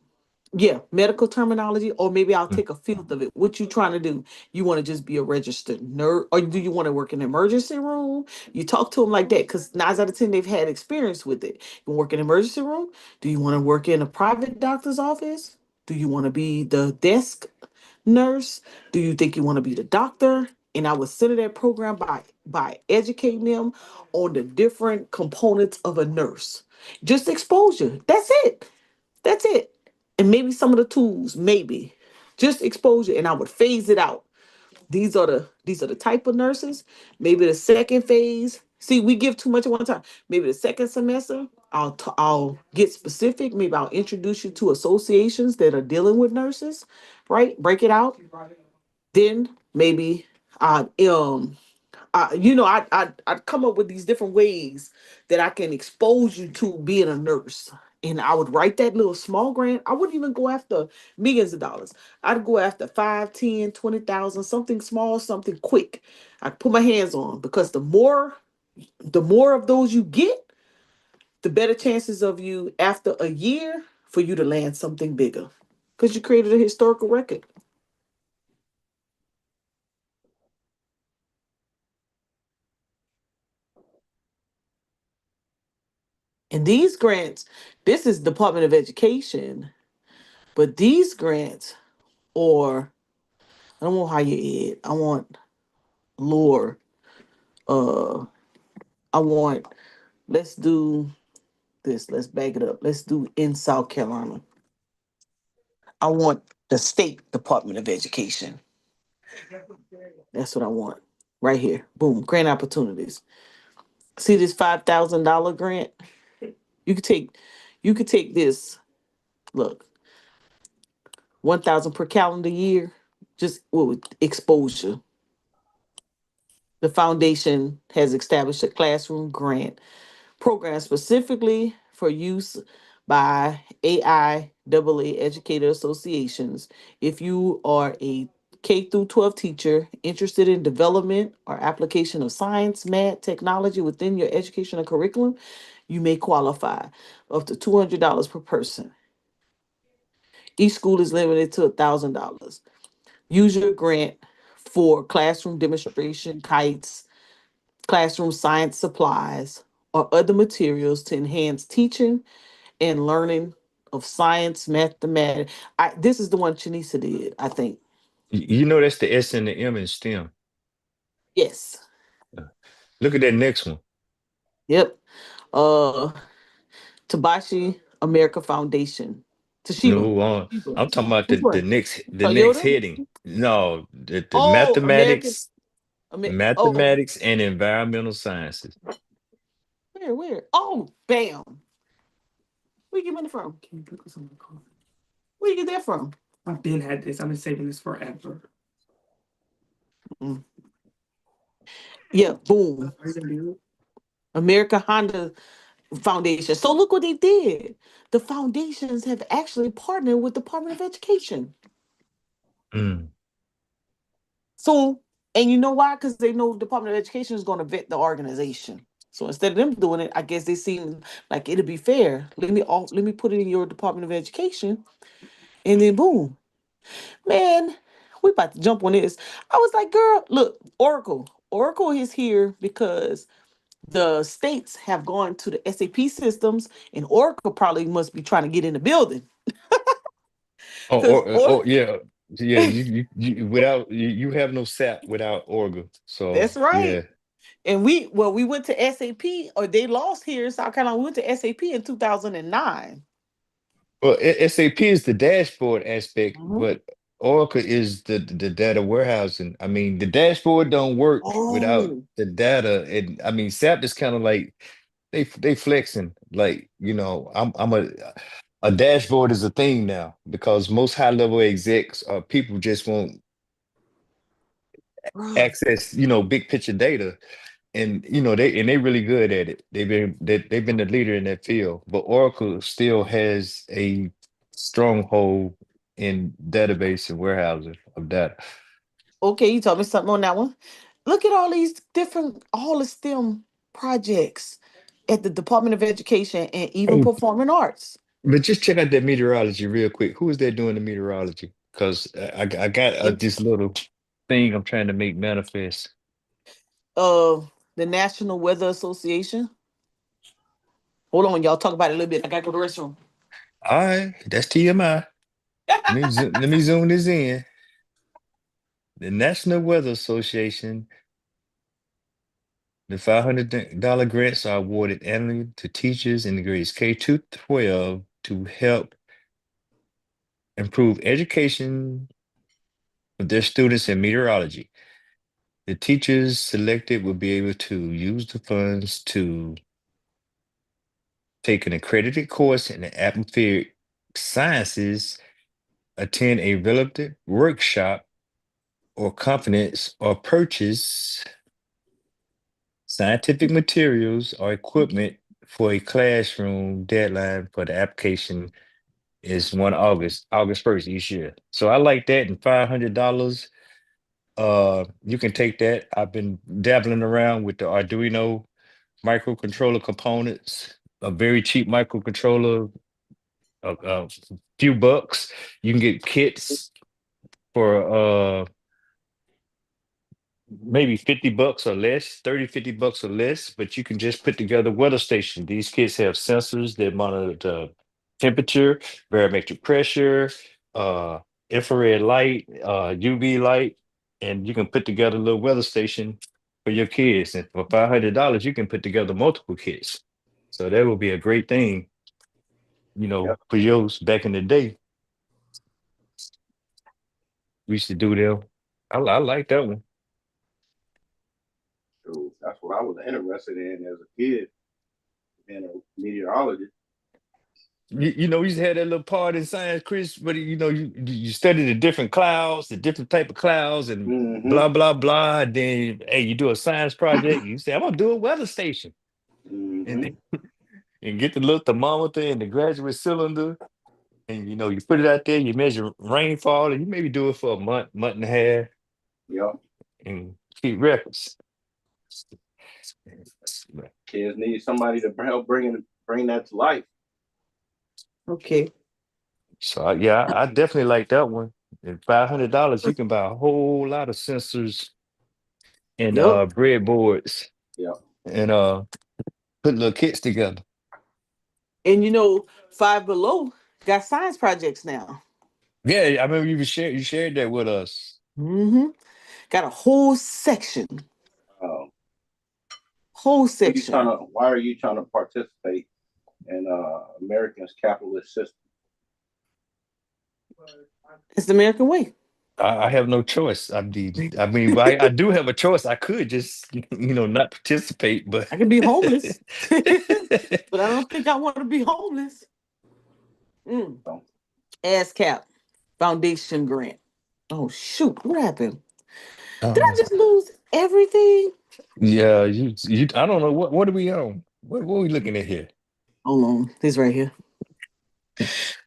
[SPEAKER 2] yeah, medical terminology, or maybe I'll take a field of it. What you trying to do? You want to just be a registered nurse, or do you want to work in an emergency room? You talk to them like that because 9 out of 10 they've had experience with it. You work in an emergency room? Do you want to work in a private doctor's office? Do you want to be the desk nurse? Do you think you want to be the doctor? And I would center that program by educating them on the different components of a nurse. Just exposure. That's it. That's it. And maybe some of the tools, maybe. Just exposure. And I would phase it out. These are the type of nurses. Maybe the second phase. See, we give too much at one time. Maybe the second semester, I'll get specific. Maybe I'll introduce you to associations that are dealing with nurses, right? Break it out. Then maybe I'd come up with these different ways that I can expose you to being a nurse. And I would write that little small grant. I wouldn't even go after millions of dollars. I'd go after 5, 10, 20,000, something small, something quick. I put my hands on because the more of those you get, the better chances of you after a year for you to land something bigger. Because you created a historical record. And these grants, this is Department of Education, but these grants, or I don't want higher ed. I want lower. Uh, I want. Let's do this. Let's back it up. Let's do in South Carolina. I want the state Department of Education. That's what I want. Right here. Boom. Grant opportunities. See this $5,000 grant? You could take. You could take this. Look, 1,000 per calendar year. Just with exposure. The foundation has established a classroom grant program specifically for use by AIAA educator associations. If you are a K through 12 teacher interested in development or application of science, math, technology within your educational curriculum, you may qualify up to $200 per person. Each school is limited to $1,000. Use your grant for classroom demonstration, kites, classroom science supplies, or other materials to enhance teaching and learning of science, mathematics. This is the one Chanisa did, I think.
[SPEAKER 3] You know that's the S and the M in STEM.
[SPEAKER 2] Yes.
[SPEAKER 3] Uh, Look at that next one.
[SPEAKER 2] Yep. Uh Tabashi America Foundation. Toshiba.
[SPEAKER 3] No,
[SPEAKER 2] Toshiba.
[SPEAKER 3] I'm talking about
[SPEAKER 2] Which
[SPEAKER 3] the
[SPEAKER 2] one?
[SPEAKER 3] next
[SPEAKER 2] Toyota?
[SPEAKER 3] heading. No, the
[SPEAKER 2] Oh, American. Oh,
[SPEAKER 3] mathematics and environmental sciences.
[SPEAKER 2] where? Oh, bam. Where you get money from? Can you put this on my card? Where you get that from? I've been had this. I've been saving this forever. Mm. Yeah, boom. America Honda Foundation. So look what they did. The foundations have actually partnered with the Department of Education.
[SPEAKER 3] Mm.
[SPEAKER 2] So, and you know why? Because they know the Department of Education is going to vet the organization. So instead of them doing it, I guess they seem like it'll be fair. Let me put it in your Department of Education, and then boom, man, we about to jump on this. I was like, girl, look, Oracle. Oracle is here because the states have gone to the SAP systems, and Oracle probably must be trying to get in the building
[SPEAKER 3] Oh,
[SPEAKER 2] because
[SPEAKER 3] yeah, yeah. You without you have no SAP without Orga. So
[SPEAKER 2] that's right.
[SPEAKER 3] yeah.
[SPEAKER 2] And we went to SAP, or they lost here in South Carolina. We went to SAP in 2009.
[SPEAKER 3] Well, SAP is the dashboard aspect,
[SPEAKER 2] Mhm.
[SPEAKER 3] but Oracle is the data warehousing. I mean, the dashboard don't work without
[SPEAKER 2] Oh,
[SPEAKER 3] the data, and I mean, SAP is kind of like they flexing. Like I'm a dashboard is a thing now because most high level execs or people just want
[SPEAKER 2] bruh.
[SPEAKER 3] access, big picture data. And they really good at it. They've been the leader in that field. But Oracle still has a stronghold in database and warehousing of data.
[SPEAKER 2] Okay, you told me something on that one. Look at all these different, all the STEM projects at the Department of Education and even
[SPEAKER 3] Oh,
[SPEAKER 2] performing arts.
[SPEAKER 3] but just check out that meteorology real quick. Who is that doing the meteorology? Because I got
[SPEAKER 2] And
[SPEAKER 3] this little thing I'm trying to make manifest.
[SPEAKER 2] uh, the National Weather Association. Hold on, y'all talk about it a little bit. I gotta go to the restroom.
[SPEAKER 3] All right, that's TMI. Let me zoom this in. The National Weather Association. The $500 grants are awarded annually to teachers in the grades K to 12 to help improve education of their students in meteorology. The teachers selected will be able to use the funds to take an accredited course in the atmospheric sciences, attend a relevant workshop or conference, or purchase scientific materials or equipment for a classroom. Deadline for the application is 1 August, August 1st each year. So I like that. And $500, you can take that. I've been dabbling around with the Arduino microcontroller components, a very cheap microcontroller, a few bucks. You can get kits for maybe 50 bucks or less, 30, 50 bucks or less, but you can just put together weather station. These kits have sensors that monitor the temperature, barometric pressure, uh, infrared light, UV light, and you can put together a little weather station for your kids. And for $500, you can put together multiple kits. So that would be a great thing,
[SPEAKER 1] Yep.
[SPEAKER 3] for yours back in the day. We used to do them. I like that one.
[SPEAKER 1] So that's what I was interested in as a kid, being a meteorologist.
[SPEAKER 3] We used to have that little part in science, Chris, but you study the different clouds, the different type of clouds, and
[SPEAKER 1] Mm-hmm.
[SPEAKER 3] blah blah blah. Then hey, you do a science project. You say, I'm gonna do a weather station,
[SPEAKER 1] Mm-hmm.
[SPEAKER 3] and and get the little thermometer and the graduate cylinder, and you put it out there. You measure rainfall, and you maybe do it for a month, month and a half,
[SPEAKER 1] Yep.
[SPEAKER 3] and keep records.
[SPEAKER 1] Kids need somebody to help bring that to life.
[SPEAKER 2] Okay.
[SPEAKER 3] So yeah, I definitely like that one. And $500, you can buy a whole lot of sensors and
[SPEAKER 2] Yep.
[SPEAKER 3] breadboards
[SPEAKER 1] Yep.
[SPEAKER 3] and put little kits together.
[SPEAKER 2] And you know, Five Below got science projects now.
[SPEAKER 3] Yeah, I remember you shared that with us.
[SPEAKER 2] Mm-hmm. Got a whole section.
[SPEAKER 1] Um,
[SPEAKER 2] Whole section.
[SPEAKER 1] why are you trying to participate in America's capitalist system?
[SPEAKER 2] It's the American way.
[SPEAKER 3] I have no choice. I mean, I do have a choice. I could just, not participate, but
[SPEAKER 2] I could be homeless, but I don't think I want to be homeless. Mm.
[SPEAKER 1] So,
[SPEAKER 2] ASCAP Foundation grant. Oh shoot! What happened? Did I
[SPEAKER 3] uh,
[SPEAKER 2] just lose everything?
[SPEAKER 3] yeah, I don't know what are we on? What are we looking at here?
[SPEAKER 2] Hold on, this right here.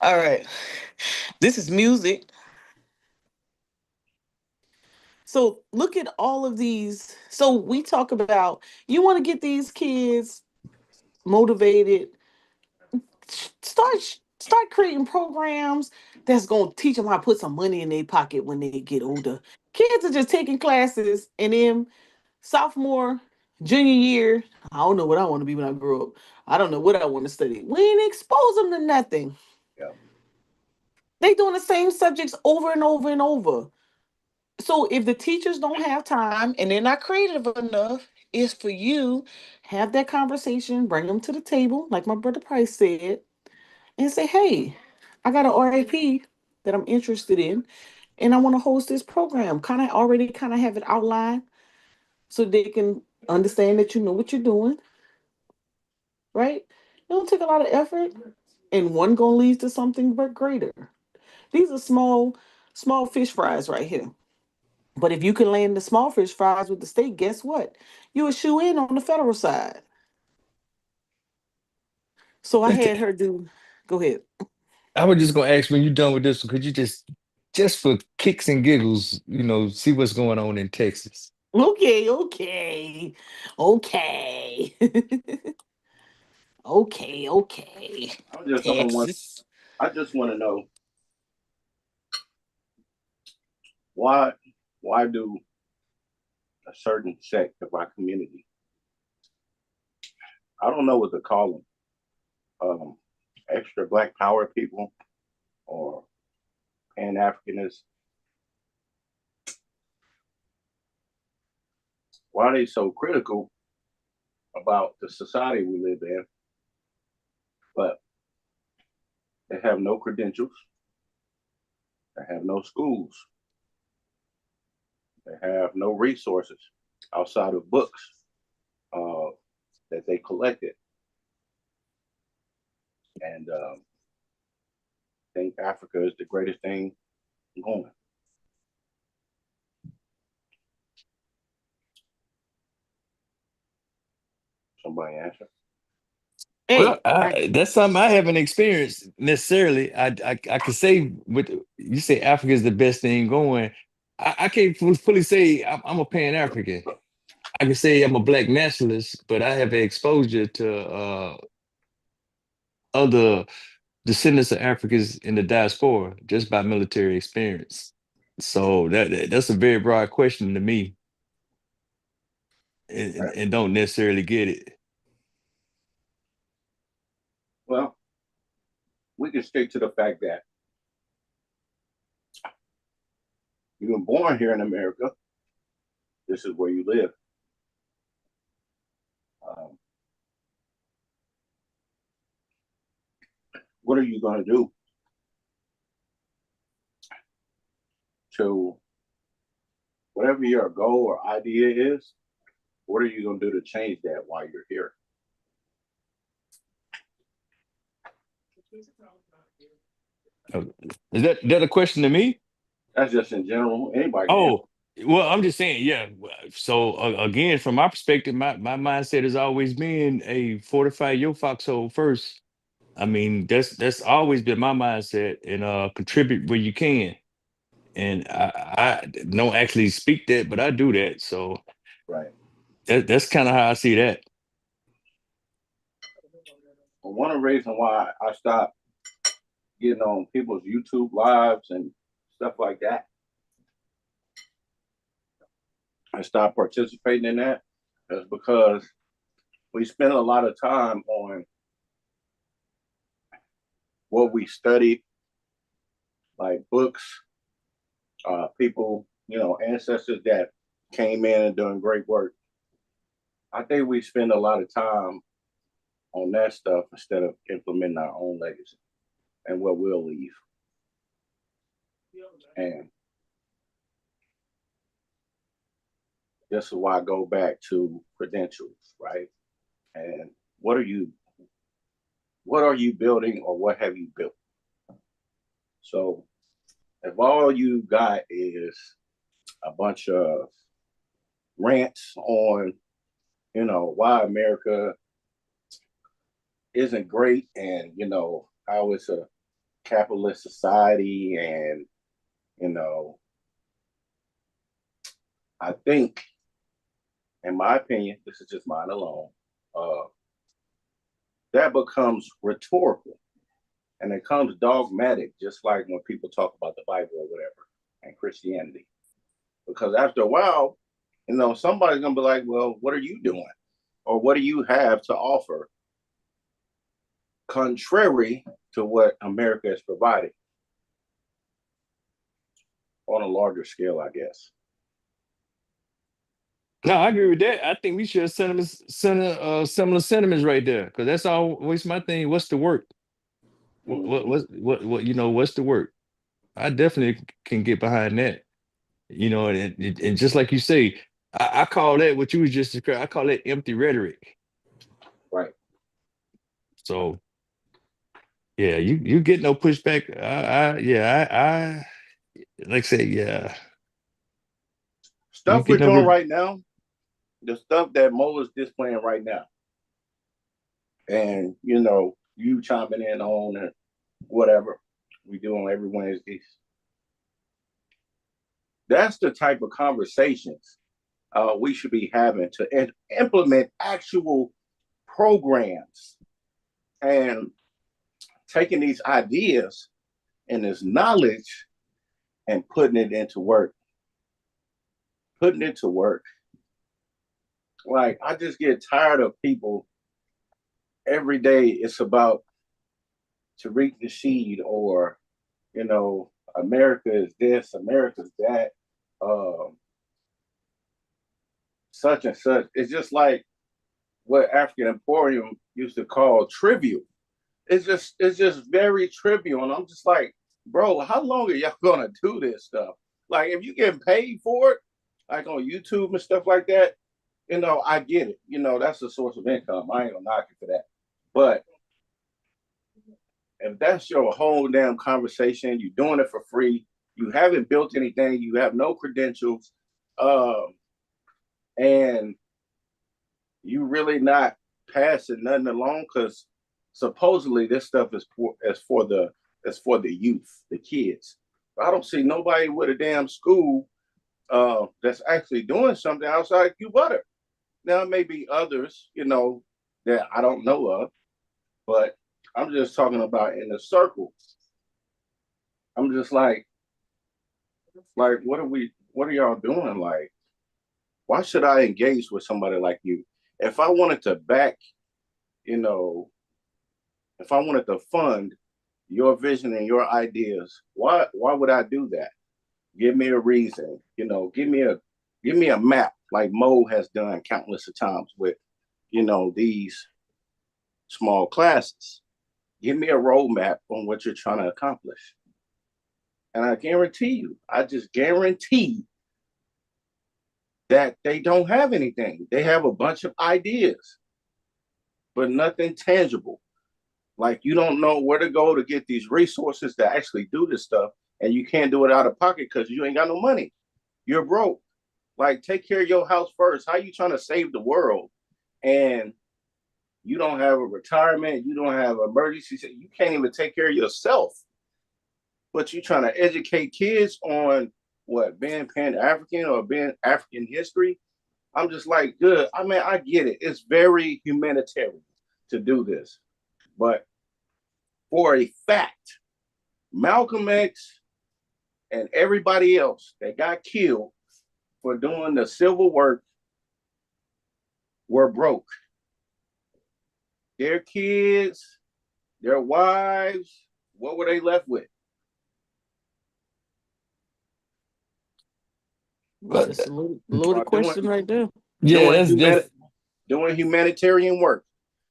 [SPEAKER 2] All right, this is music. So look at all of these. So we talk about you want to get these kids motivated. Start creating programs that's gonna teach them how to put some money in their pocket when they get older. Kids are just taking classes, and then sophomore, junior year, I don't know what I want to be when I grow up. I don't know what I want to study. We ain't expose them to nothing.
[SPEAKER 1] yeah.
[SPEAKER 2] They doing the same subjects over and over and over. So if the teachers don't have time and they're not creative enough, it's for you have that conversation, bring them to the table, like my brother Price said, and say, "Hey, I got an RAP that I'm interested in, and I want to host this program. Kind of have it outlined so they can understand that you know what you're doing, right? It don't take a lot of effort, and one gonna lead to something but greater. These are small fish fries right here. But if you can land the small fish fries with the state, guess what? You a shoe in on the federal side. So I had her do. Go ahead.
[SPEAKER 3] I was just gonna ask when you're done with this, could you just for kicks and giggles, see what's going on in Texas?
[SPEAKER 2] Okay, okay, okay, okay.
[SPEAKER 1] I just don't want.
[SPEAKER 2] Texas.
[SPEAKER 1] I just want to know why. Why do a certain sect of our community? I don't know what to call them. Extra Black Power people or Pan Africanists. Why are they so critical about the society we live in, but they have no credentials, they have no schools, they have no resources outside of books uh, that they collected, and think Africa is the greatest thing going. Somebody answer.
[SPEAKER 3] Well,
[SPEAKER 2] Hey,
[SPEAKER 3] that's something I haven't experienced necessarily. I could say with you say Africa is the best thing going. I can't fully say I'm a Pan African. I can say I'm a Black nationalist, but I have exposure to other descendants of Africans in the diaspora just by military experience. So that's a very broad question to me, and,
[SPEAKER 1] Right.
[SPEAKER 3] and don't necessarily get it.
[SPEAKER 1] Well, we can stick to the fact that you were born here in America. This is where you live. Um, what are you going to do to whatever your goal or idea is? What are you going to do to change that while you're here?
[SPEAKER 3] Uh, Is that a question to me?
[SPEAKER 1] That's just in general. Anybody can answer.
[SPEAKER 3] Oh, well, I'm just saying, yeah. So again, from my perspective, my mindset has always been a fortify your foxhole first. I mean, that's always been my mindset, and contribute where you can. And I don't actually speak that, but I do that. So
[SPEAKER 1] Right.
[SPEAKER 3] that's kind of how I see that.
[SPEAKER 1] Well, one of the reasons why I stopped getting on people's YouTube lives and stuff like that, and stop participating in that, is because we spend a lot of time on what we study, like books, people, ancestors that came in and doing great work. I think we spend a lot of time on that stuff instead of implementing our own legacy and what we'll leave. And this is why I go back to credentials, right? And what are you building, or what have you built? So if all you got is a bunch of rants on, why America isn't great, and how it's a capitalist society, and I think, in my opinion, this is just mine alone, that becomes rhetorical, and it becomes dogmatic, just like when people talk about the Bible or whatever and Christianity. Because after a while, somebody's gonna be like, well, what are you doing? Or what do you have to offer contrary to what America is providing? On a larger scale, I guess.
[SPEAKER 3] No, I agree with that. I think we should send similar sentiments right there, because that's always my thing. What's the work? What's the work? I definitely can get behind that. And just like you say, I call that what you was just describing. I call that empty rhetoric.
[SPEAKER 1] Right.
[SPEAKER 3] So yeah, you get no pushback. I like I say, yeah. You
[SPEAKER 1] Stuff we're
[SPEAKER 3] get no
[SPEAKER 1] doing right now, the stuff that Mo is displaying right now, and you chiming in on it, whatever we do on every Wednesdays. That's the type of conversations we should be having to implement actual programs, and taking these ideas and this knowledge and putting it into work. Putting it to work. Like, I just get tired of people every day. It's about to reap the seed, or America is this, America's that, such and such. It's just like what African Emporium used to call trivial. It's just very trivial, and I'm just like, bro, how long are y'all gonna do this stuff? Like, if you getting paid for it, like on YouTube and stuff like that, I get it. That's a source of income. I ain't gonna knock you for that. But if that's your whole damn conversation, you're doing it for free, you haven't built anything, you have no credentials, and you really not passing nothing along, because supposedly this stuff is for the youth, the kids. I don't see nobody with a damn school that's actually doing something outside Q Butter. Now, maybe others, that I don't know of, but I'm just talking about in the circle. I'm just like, what are y'all doing? Like, why should I engage with somebody like you? If I wanted to back, if I wanted to fund your vision and your ideas, why would I do that? Give me a reason, give me a map, like Mo has done countless of times with, these small classes. Give me a roadmap on what you're trying to accomplish. And I just guarantee that they don't have anything. They have a bunch of ideas, but nothing tangible. Like, you don't know where to go to get these resources to actually do this stuff, and you can't do it out of pocket because you ain't got no money. You're broke. Like, take care of your house first. How you trying to save the world, and you don't have a retirement, you don't have emergency, you can't even take care of yourself. But you trying to educate kids on what, being Pan-African or being African history. I'm just like, good. I mean, I get it. It's very humanitarian to do this. But for a fact, Malcolm X and everybody else that got killed for doing the civil work were broke. Their kids, their wives, what were they left with?
[SPEAKER 3] But
[SPEAKER 2] That's a loaded
[SPEAKER 1] Doing
[SPEAKER 2] question right there.
[SPEAKER 3] yeah,
[SPEAKER 1] doing
[SPEAKER 3] that's
[SPEAKER 1] doing humanitarian work.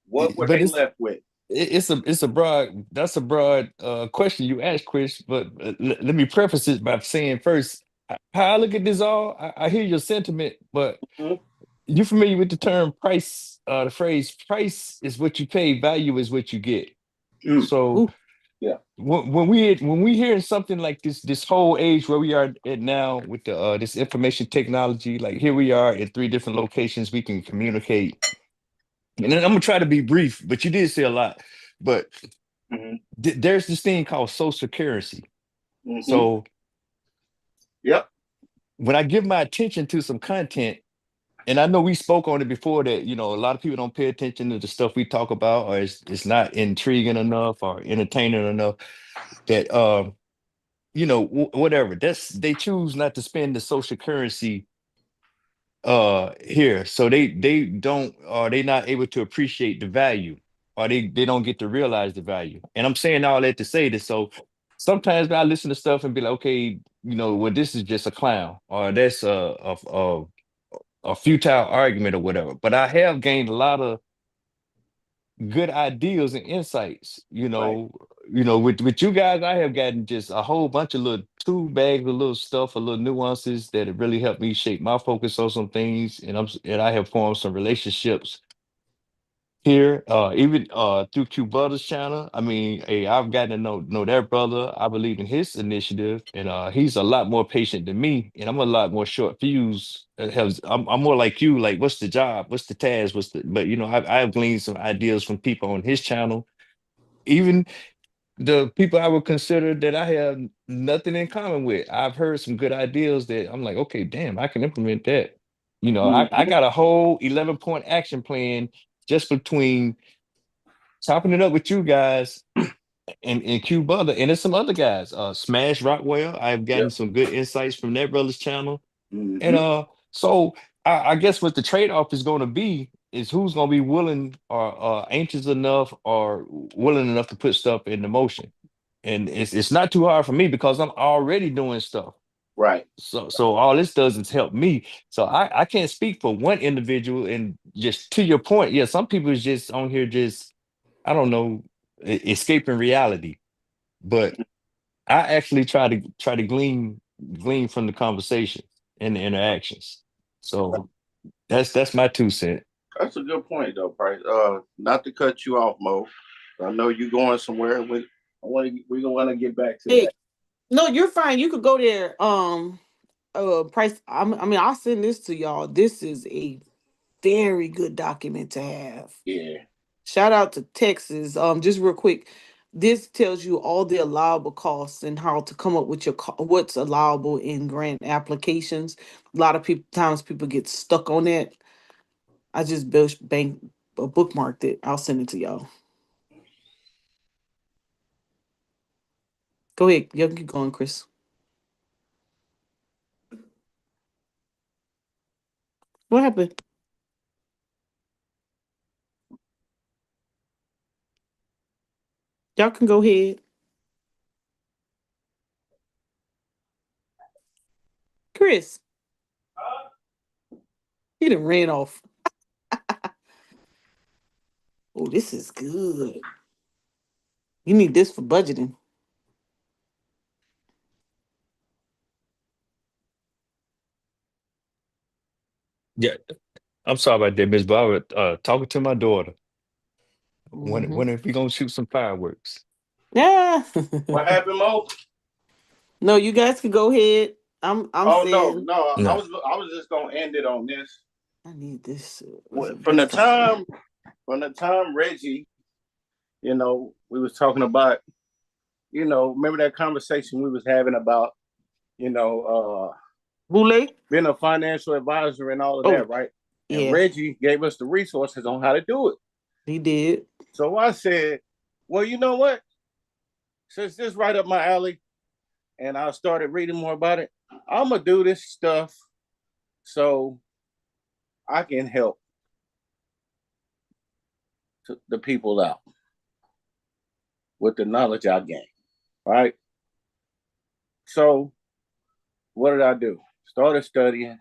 [SPEAKER 1] What were
[SPEAKER 3] but
[SPEAKER 1] they left with?
[SPEAKER 3] it's a broad that's a broad question you asked, Chris. But let me preface it by saying first, how I look at this all, I hear your sentiment, but
[SPEAKER 1] Mm-hmm.
[SPEAKER 3] you familiar with the term price? The phrase "price is what you pay, value is what you get."
[SPEAKER 1] Mm.
[SPEAKER 3] So
[SPEAKER 2] Ooh,
[SPEAKER 1] Yeah.
[SPEAKER 3] when we hearing something like this whole age where we are at now with the this information technology, like here we are at three different locations, we can communicate. And then I'm gonna try to be brief, but you did say a lot. But
[SPEAKER 1] Mm-hmm.
[SPEAKER 3] there's this thing called social currency.
[SPEAKER 1] Mm-hmm.
[SPEAKER 3] So
[SPEAKER 1] Yep.
[SPEAKER 3] when I give my attention to some content, and I know we spoke on it before that, a lot of people don't pay attention to the stuff we talk about, or it's not intriguing enough or entertaining enough that whatever. They choose not to spend the social currency here. So they don't, or they not able to appreciate the value, or they don't get to realize the value. And I'm saying all that to say this. So sometimes I listen to stuff and be like, okay, well, this is just a clown, or that's a futile argument or whatever. But I have gained a lot of good ideas and insights.
[SPEAKER 1] Right.
[SPEAKER 3] With you guys, I have gotten just a whole bunch of little two bags of little stuff, a little nuances that have really helped me shape my focus on some things, and I have formed some relationships here, even through Q Butter's channel. I mean, hey, I've gotten to know that brother. I believe in his initiative, and he's a lot more patient than me, and I'm a lot more short fuse. I'm more like you. Like, what's the job? What's the task? But I've gleaned some ideas from people on his channel, even the people I would consider that I have nothing in common with. I've heard some good ideas that I'm like, okay, damn, I can implement that. I
[SPEAKER 1] Mm-hmm.
[SPEAKER 3] got a whole 11-point action plan just between chopping it up with you guys and Q Butler, and there's some other guys. Smash Rockwell. I've gotten
[SPEAKER 1] Yep.
[SPEAKER 3] some good insights from that brother's channel. And
[SPEAKER 1] Mm-hmm.
[SPEAKER 3] so I guess what the trade-off is going to be is who's going to be willing or anxious enough or willing enough to put stuff into motion. And it's not too hard for me because I'm already doing stuff.
[SPEAKER 1] Right.
[SPEAKER 3] So all this does is help me. So I can't speak for one individual. And just to your point, yeah, some people is just on here just, I don't know, escaping reality. But I actually try to glean from the conversation and the interactions. So that's my 2 cents.
[SPEAKER 1] That's a good point, though, Price. Not to cut you off, Mo. I know you going somewhere. We want to get back to
[SPEAKER 2] hey,
[SPEAKER 1] that.
[SPEAKER 2] no, you're fine. You could go there. Price. I mean, I'll send this to y'all. This is a very good document to have.
[SPEAKER 1] Yeah.
[SPEAKER 2] Shout out to Texas. Just real quick, this tells you all the allowable costs and how to come up with what's allowable in grant applications. A lot of times people get stuck on that. I just bookmarked it. I'll send it to y'all. Go ahead. You keep going, Chris. What happened? Y'all can go ahead. Chris, he done ran off. Oh, this is good. You need this for budgeting.
[SPEAKER 3] Yeah, I'm sorry about that, Miss Barbara. Talking to my daughter.
[SPEAKER 2] Mm-hmm.
[SPEAKER 3] When are we gonna shoot some fireworks?
[SPEAKER 2] Yeah.
[SPEAKER 1] What happened, Mo?
[SPEAKER 2] No, you guys can go ahead. I'm
[SPEAKER 1] Oh no,
[SPEAKER 2] saying
[SPEAKER 1] no.
[SPEAKER 3] No.
[SPEAKER 1] I was just gonna end it on this.
[SPEAKER 2] I need this. What's the
[SPEAKER 1] From the
[SPEAKER 2] best time?
[SPEAKER 1] time Reggie, we was talking about, remember that conversation we was having about, you know,
[SPEAKER 2] Boule?
[SPEAKER 1] being a financial advisor and all of
[SPEAKER 2] Oh,
[SPEAKER 1] that, right? And
[SPEAKER 2] yeah,
[SPEAKER 1] Reggie gave us the resources on how to do it.
[SPEAKER 2] he did.
[SPEAKER 1] So I said, well, you know what? since this right up my alley, and I started reading more about it, I'm gonna do this stuff so I can help the people out with the knowledge I gain. Right. So what did I do? Started studying,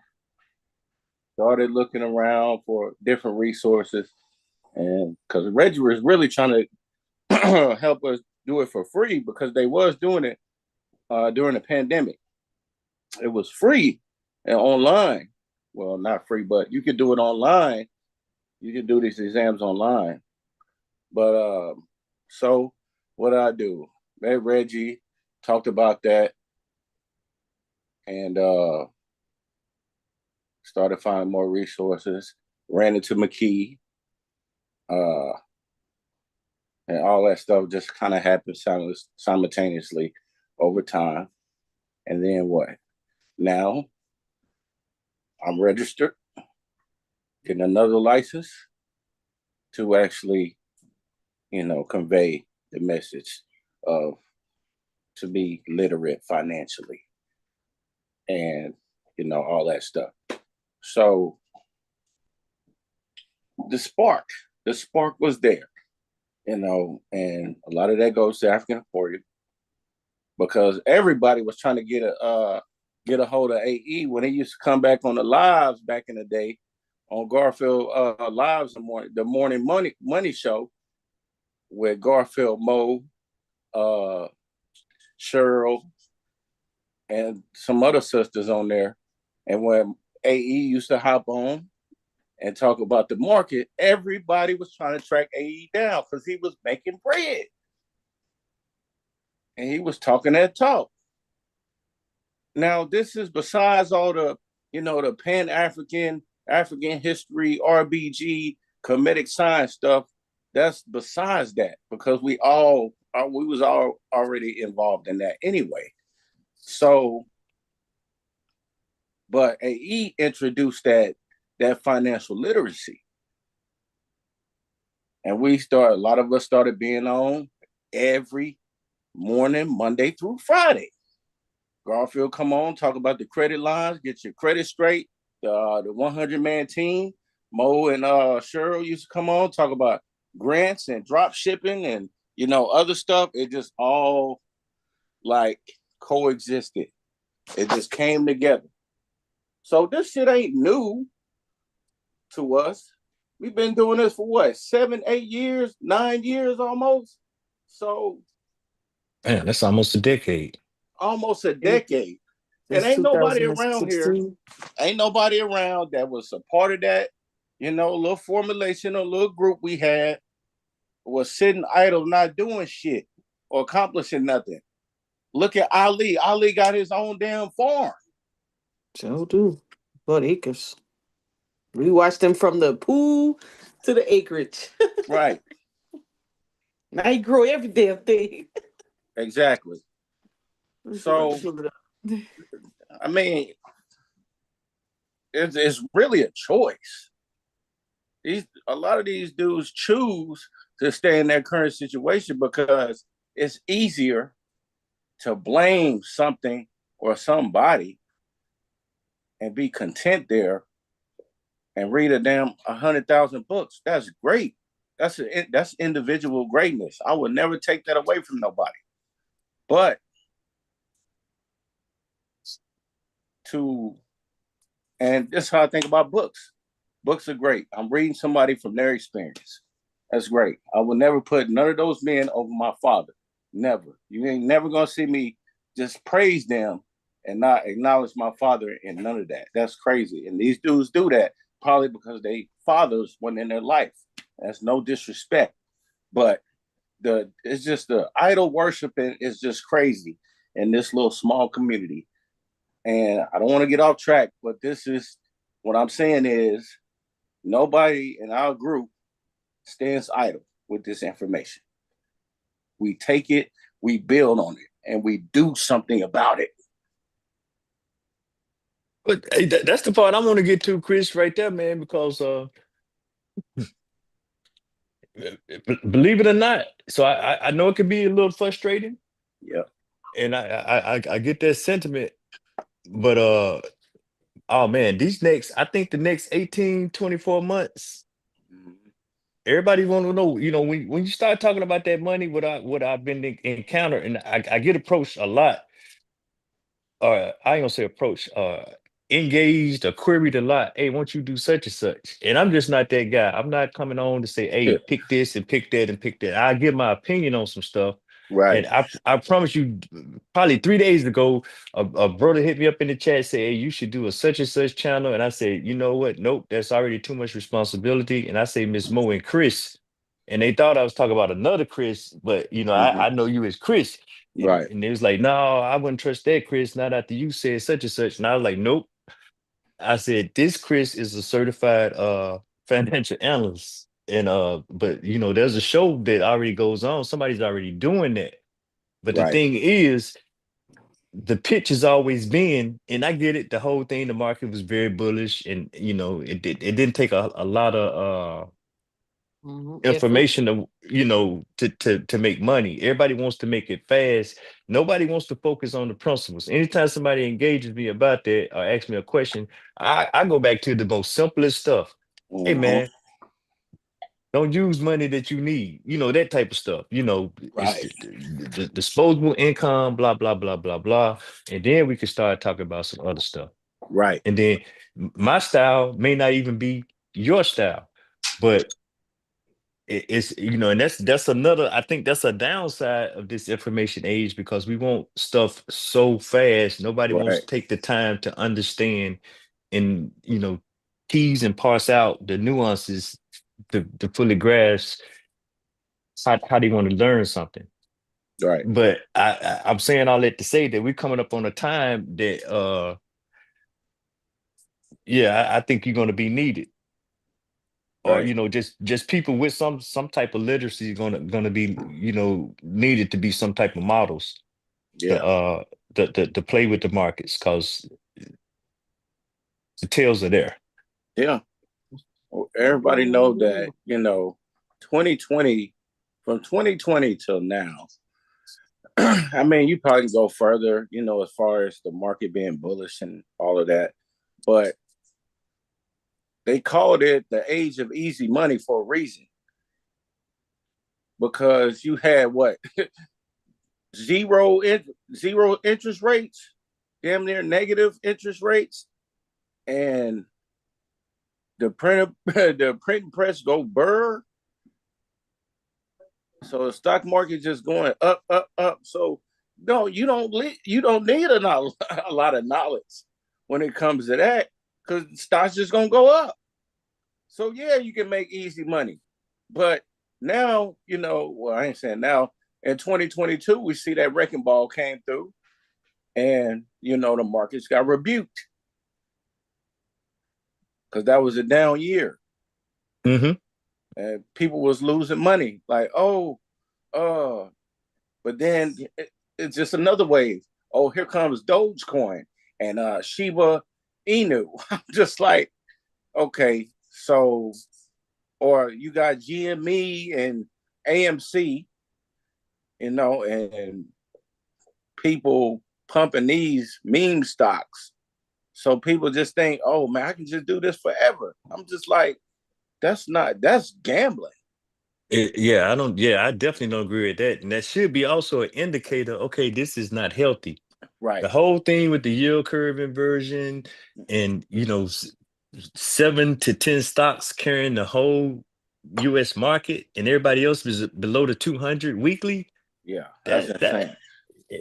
[SPEAKER 1] started looking around for different resources, and because Reggie was really trying to help us do it for free because they was doing it during the pandemic. It was free and online. Well, not free, but you could do it online. You can do these exams online. But so what did I do? Met Reggie, talked about that, and started finding more resources. Ran into McKee, uh, and all that stuff just kind of happened simultaneously over time. And then what? Now I'm registered, getting another license to actually, convey the message of to be literate financially and all that stuff. So the spark, the spark was there, and a lot of that goes to African Emporium because everybody was trying to get a hold of AE when he used to come back on the lives back in the day on Garfield Lives the morning money show with Garfield Mo, uh, Cheryl, and some other sisters on there. And when AE used to hop on and talk about the market, everybody was trying to track AE down because he was making bread. And he was talking that talk. Now, this is besides all the Pan-African, African history, RBG, comedic science stuff. That's besides that because we was all already involved in that anyway. So, but AE introduced that financial literacy, and a lot of us started being on every morning, Monday through Friday. Garfield come on, talk about the credit lines, get your credit straight. The 100-man team, Mo and Cheryl used to come on, talk about grants and drop shipping and other stuff. It just all like coexisted. It just came together. So this shit ain't new to us. We've been doing this for what, 7, 8 years, 9 years almost. So
[SPEAKER 3] Man, that's almost a decade.
[SPEAKER 1] almost a decade. And
[SPEAKER 2] Since
[SPEAKER 1] ain't nobody around here,
[SPEAKER 2] 2016.
[SPEAKER 1] ain't nobody around that was a part of that, little formulation, a little group we had was sitting idle, not doing shit or accomplishing nothing. Look at Ali. Ali got his own damn farm.
[SPEAKER 2] So do. But acres. We watched them from the pool to the acreage.
[SPEAKER 1] Right.
[SPEAKER 2] Now he grow every damn thing.
[SPEAKER 1] Exactly.
[SPEAKER 2] Let's see if I can
[SPEAKER 1] So,
[SPEAKER 2] pull it up.
[SPEAKER 1] I mean, it's really a choice. A lot of these dudes choose to stay in their current situation because it's easier to blame something or somebody and be content there and read a damn 100,000 books. That's great. That's individual greatness. I would never take that away from nobody. But to and this is how I think about books. Books are great. I'm reading somebody from their experience. That's great. I will never put none of those men over my father. Never. You ain't never gonna see me just praise them and not acknowledge my father in none of that. That's crazy. And these dudes do that probably because they fathers went in their life. That's no disrespect. But it's just the idol worshiping is just crazy in this little small community. And I don't want to get off track, but this is what I'm saying is nobody in our group stands idle with this information. We take it, we build on it, and we do something about it.
[SPEAKER 3] But hey, that's the part I want to get to, Chris, right there, man, because believe it or not, so I know it can be a little frustrating,
[SPEAKER 1] Yep.
[SPEAKER 3] And I get that sentiment, but oh man, I think the next 18, 24 months,
[SPEAKER 1] Mhm.
[SPEAKER 3] everybody want to know, when you start talking about that money, what I've been encountered, and I get approached a lot, I ain't gonna say approach, engaged or queried a lot. Hey, won't you do such and such? And I'm just not that guy. I'm not coming on to say,
[SPEAKER 1] Yeah.
[SPEAKER 3] hey, pick this and pick that and pick that. I give my opinion on some stuff.
[SPEAKER 1] Right.
[SPEAKER 3] And I promise you, probably 3 days ago, a brother hit me up in the chat, say, hey, you should do a such and such channel. And I said, you know what? Nope, that's already too much responsibility. And I say, Miss Mo and Chris. And they thought I was talking about another Chris, but I
[SPEAKER 1] Mhm.
[SPEAKER 3] know you as Chris. And,
[SPEAKER 1] Right.
[SPEAKER 3] and it was like, no, I wouldn't trust that Chris, not after you said such and such. And I was like, nope. I said, this Chris is a certified financial analyst. And but there's a show that already goes on. Somebody's already doing that. But the
[SPEAKER 1] Right.
[SPEAKER 3] thing is, the pitch has always been, and I get it, the whole thing, the market was very bullish, and it didn't take a lot of
[SPEAKER 2] Effort.
[SPEAKER 3] information to make money. Everybody wants to make it fast. Nobody wants to focus on the principles. Anytime somebody engages me about that or asks me a question, I go back to the most simplest stuff. Hey
[SPEAKER 1] Hmm.
[SPEAKER 3] man, don't use money that you need. That type of stuff. It's
[SPEAKER 1] Right.
[SPEAKER 3] the disposable income, blah, blah, blah, blah, blah. And then we can start talking about some other stuff.
[SPEAKER 1] Right.
[SPEAKER 3] And then my style may not even be your style, but and that's another, I think that's a downside of this information age, because we want stuff so fast. Nobody wants
[SPEAKER 1] Right.
[SPEAKER 3] to take the time to understand and tease and parse out the nuances to fully grasp how they want to learn something.
[SPEAKER 1] Right.
[SPEAKER 3] But I'm saying all that to say that we're coming up on a time that yeah, I think you're going to be needed, or
[SPEAKER 1] Right.
[SPEAKER 3] just people with some type of literacy gonna be needed to be some type of models to
[SPEAKER 1] Yeah.
[SPEAKER 3] to play with the markets, because the tails are there.
[SPEAKER 1] Yeah. Well, everybody know that, 2020, from 2020 till now, I mean, you probably can go further, as far as the market being bullish and all of that. But they called it the age of easy money for a reason, because you had what, zero zero interest rates, damn near negative interest rates, and the print the printing press go burr. So the stock market just going up, up, up. So no, you don't need a lot of knowledge when it comes to that, because the stock's just gonna go up. So yeah, you can make easy money, but now, well, I ain't saying now. In 2022, we see that wrecking ball came through, and the markets got rebuked because that was a down year,
[SPEAKER 3] Hmm.
[SPEAKER 1] and people was losing money. Like, oh, uh, but then it's just another wave. Oh, here comes Dogecoin and Shiba Inu. I'm just like, okay, so, or you got GME and AMC, and people pumping these meme stocks. So people just think, oh man, I can just do this forever. I'm just like, that's gambling.
[SPEAKER 3] Yeah, I definitely don't agree with that, and that should be also an indicator. Okay, this is not healthy. The
[SPEAKER 1] Right.
[SPEAKER 3] whole thing with the yield curve inversion, and 7 to 10 stocks carrying the whole U.S. market, and everybody else is below the 200 weekly.
[SPEAKER 1] Yeah, that's
[SPEAKER 3] That
[SPEAKER 1] insane.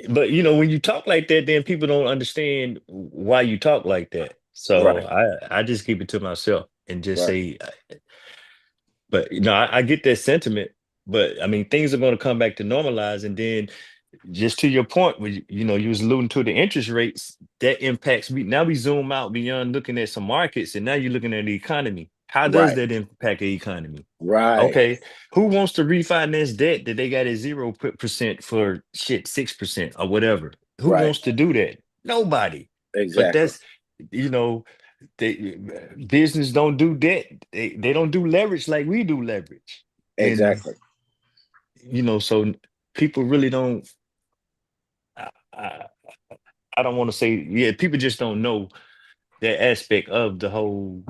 [SPEAKER 3] but when you talk like that, then people don't understand why you talk like that. So
[SPEAKER 1] Right.
[SPEAKER 3] I just keep it to myself and just
[SPEAKER 1] Right.
[SPEAKER 3] say, but I get that sentiment. But I mean, things are going to come back to normalize, and then just to your point, where you was alluding to the interest rates, that impacts me. Now we zoom out beyond looking at some markets, and now you're looking at the economy. How does
[SPEAKER 1] Right.
[SPEAKER 3] that impact the economy?
[SPEAKER 1] Right.
[SPEAKER 3] Okay, who wants to refinance debt that they got at 0% for shit 6% or whatever? Who
[SPEAKER 1] Right.
[SPEAKER 3] wants to do that? Nobody. But
[SPEAKER 1] Exactly.
[SPEAKER 3] that's you know they business don't do debt. They don't do leverage like we do leverage, and
[SPEAKER 1] Exactly.
[SPEAKER 3] so people really don't. I, I don't want to say, yeah, people just don't know that aspect of the whole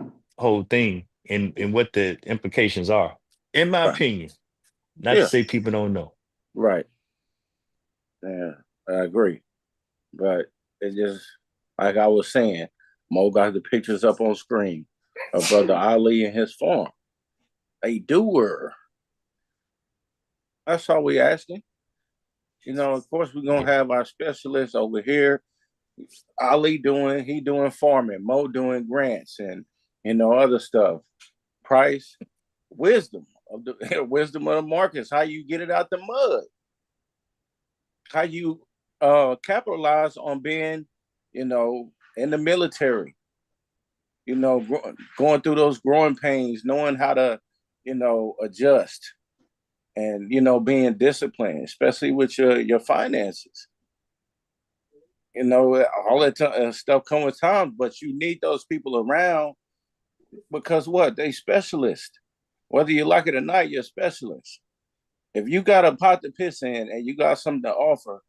[SPEAKER 3] thing and what the implications are. In my
[SPEAKER 1] Right.
[SPEAKER 3] opinion, not to
[SPEAKER 1] Yeah.
[SPEAKER 3] say people don't know.
[SPEAKER 1] Right. Yeah. I agree. But it just like I was saying, Mo got the pictures up on screen of Brother Ali and his farm. A doer. That's all we asking. Of course we're gonna
[SPEAKER 3] Yeah.
[SPEAKER 1] have our specialists over here. Ali doing farming, Mo doing grants and other stuff. Price, wisdom of the wisdom of the markets, how you get it out the mud, how you capitalize on being, in the military, going through those growing pains, knowing how to, adjust and being disciplined, especially with your finances. All that stuff comes with time, but you need those people around because what they specialists. Whether you like it or not, you're a specialist. If you got a pot to piss in and you got something to offer,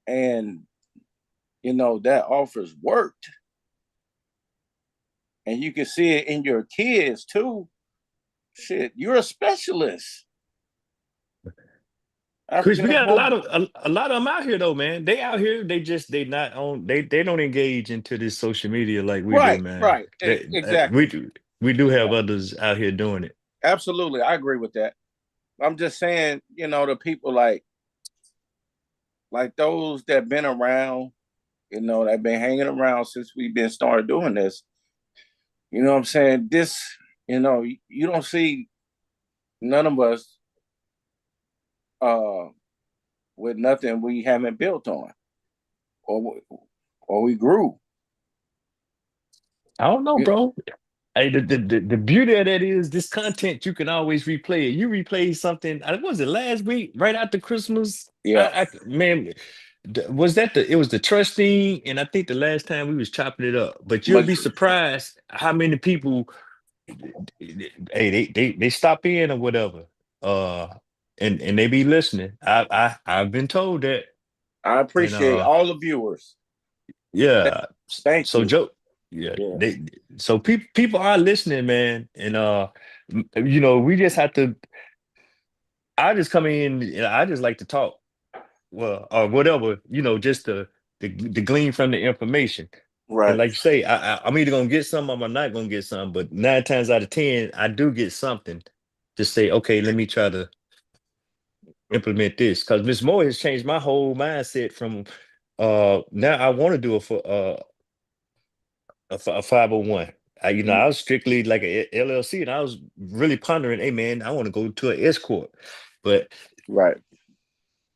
[SPEAKER 1] and that offer's worked, and you can see it in your kids too. Shit, you're a specialist.
[SPEAKER 3] Chris,
[SPEAKER 1] African
[SPEAKER 3] we got a lot
[SPEAKER 1] American.
[SPEAKER 3] of a lot of them out here though, man. They out here, they not on they don't engage into this social media like we do,
[SPEAKER 1] Right,
[SPEAKER 3] man.
[SPEAKER 1] right,
[SPEAKER 3] They,
[SPEAKER 1] exactly.
[SPEAKER 3] we do have
[SPEAKER 1] Yeah,
[SPEAKER 3] others out here doing it.
[SPEAKER 1] absolutely. I agree with that. I'm just saying, the people like those that been around, that been hanging around since we've been started doing this. You know what I'm saying? This, you don't see none of us uh with nothing we haven't built on or or we grew.
[SPEAKER 3] I don't know,
[SPEAKER 1] You-
[SPEAKER 3] bro. Hey, the beauty of that is this content you can always replay it. You replay something. Was it last week, right after Christmas?
[SPEAKER 1] Yeah,
[SPEAKER 3] Man, was that it was the trustee, and I think the last time we was chopping it up. But you'll
[SPEAKER 1] but
[SPEAKER 3] be surprised how many people, hey, they stop in or whatever, uh, and they be listening. I've been told that,
[SPEAKER 1] I
[SPEAKER 3] and
[SPEAKER 1] appreciate all the viewers.
[SPEAKER 3] yeah.
[SPEAKER 1] Thank
[SPEAKER 3] So
[SPEAKER 1] you.
[SPEAKER 3] Joe, yeah,
[SPEAKER 1] Yeah,
[SPEAKER 3] so people are listening, man, and we just have to. I just come in, and I just like to talk, well, or whatever, just to glean from the information. And
[SPEAKER 1] right.
[SPEAKER 3] like you say, I'm either gonna get some, or I'm not gonna get some. But 9 times out of 10, I do get something to say. Okay, let me try to implement this because Miss Moore has changed my whole mindset from now I want to do it for a 501. I was strictly like a LLC, and I was really pondering, hey man, I want to go to an S corp, but
[SPEAKER 1] Right.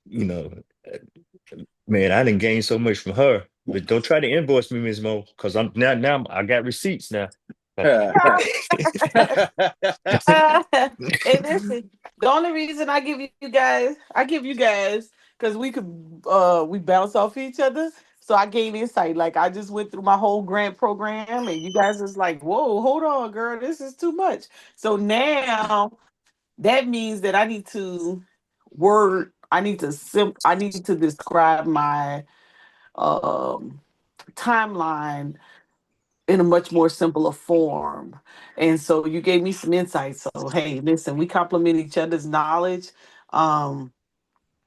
[SPEAKER 3] you know, uh, man, I didn't gain so much from her. But don't try to invoice me, Ms. Mo, because I'm now I got receipts now.
[SPEAKER 2] And listen, the only reason I give you guys, because we bounce off each other. So I gain insight. Like I just went through my whole grant program, and you guys is like, "Whoa, hold on, girl, this is too much." So now that means that I need to describe my um timeline in a much more simpler form. And so you gave me some insight. So hey, listen, we complement each other's knowledge. Um,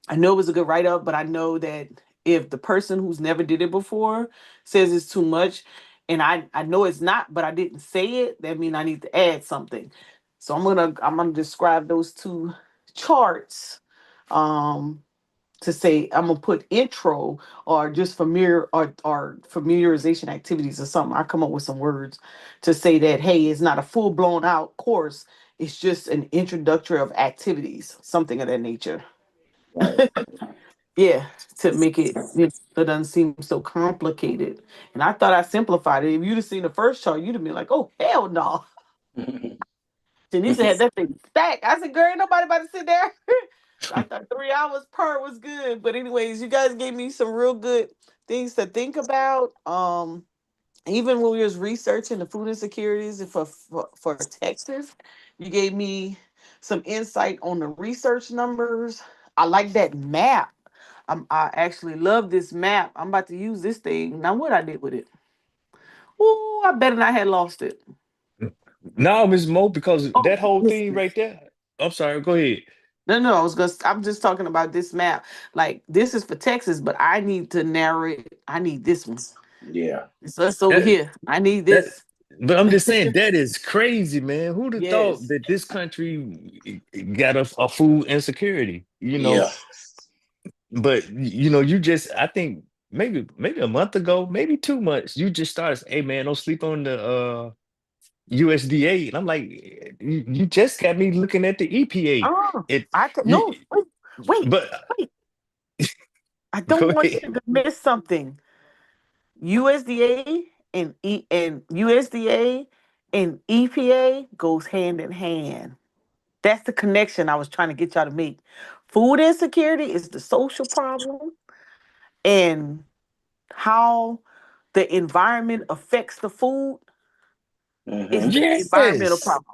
[SPEAKER 2] I know it was a good write up, but I know that if the person who's never did it before says it's too much, and I know it's not, but I didn't say it, that means I need to add something. So I'm gonna describe those two charts. Um, to say I'm gonna put intro or just or familiarization activities or something. I come up with some words to say that hey, it's not a full blown out course. It's just an introductory of activities, something of that nature.
[SPEAKER 1] Right.
[SPEAKER 2] Yeah, to make it doesn't seem so complicated. And I thought I simplified it. If you'd have seen the first chart, you'd have been like, oh hell no. Denise had that thing stacked. I said, girl, ain't nobody about to sit there. So I thought 3 hours per was good. But anyways, you guys gave me some real good things to think about. Even when we was researching the food insecurities for Texas, you gave me some insight on the research numbers. I like that map. I actually love this map. I'm about to use this thing. Now what I did with it. Ooh, I better not have lost it.
[SPEAKER 3] No, Miss Mo, because
[SPEAKER 2] Oh,
[SPEAKER 3] that whole
[SPEAKER 2] listen.
[SPEAKER 3] thing right there. I'm sorry, go ahead.
[SPEAKER 2] No, no, I'm just talking about this map. Like this is for Texas, but I need to narrow it. I need this one.
[SPEAKER 1] Yeah.
[SPEAKER 2] So it's over
[SPEAKER 3] That
[SPEAKER 2] here. I need
[SPEAKER 3] that
[SPEAKER 2] this.
[SPEAKER 3] but I'm just saying that is crazy, man. Who'd have thought
[SPEAKER 2] Yes.
[SPEAKER 3] that this country got a food insecurity?
[SPEAKER 1] Yeah.
[SPEAKER 3] But you just I think maybe a month ago, maybe 2 months, you just started, hey man, don't sleep on the USDA. And I'm like, you just got me looking at the EPA.
[SPEAKER 2] Oh,
[SPEAKER 3] It
[SPEAKER 2] I could
[SPEAKER 3] you,
[SPEAKER 2] no. Wait, wait,
[SPEAKER 3] but
[SPEAKER 2] wait. I
[SPEAKER 3] go
[SPEAKER 2] don't want
[SPEAKER 3] ahead.
[SPEAKER 2] you to miss something. USDA and USDA and EPA goes hand in hand. That's the connection I was trying to get y'all to make. Food insecurity is the social problem, and how the environment affects the food is
[SPEAKER 1] Mm-hmm.
[SPEAKER 2] the environmental
[SPEAKER 3] Yes.
[SPEAKER 2] problem.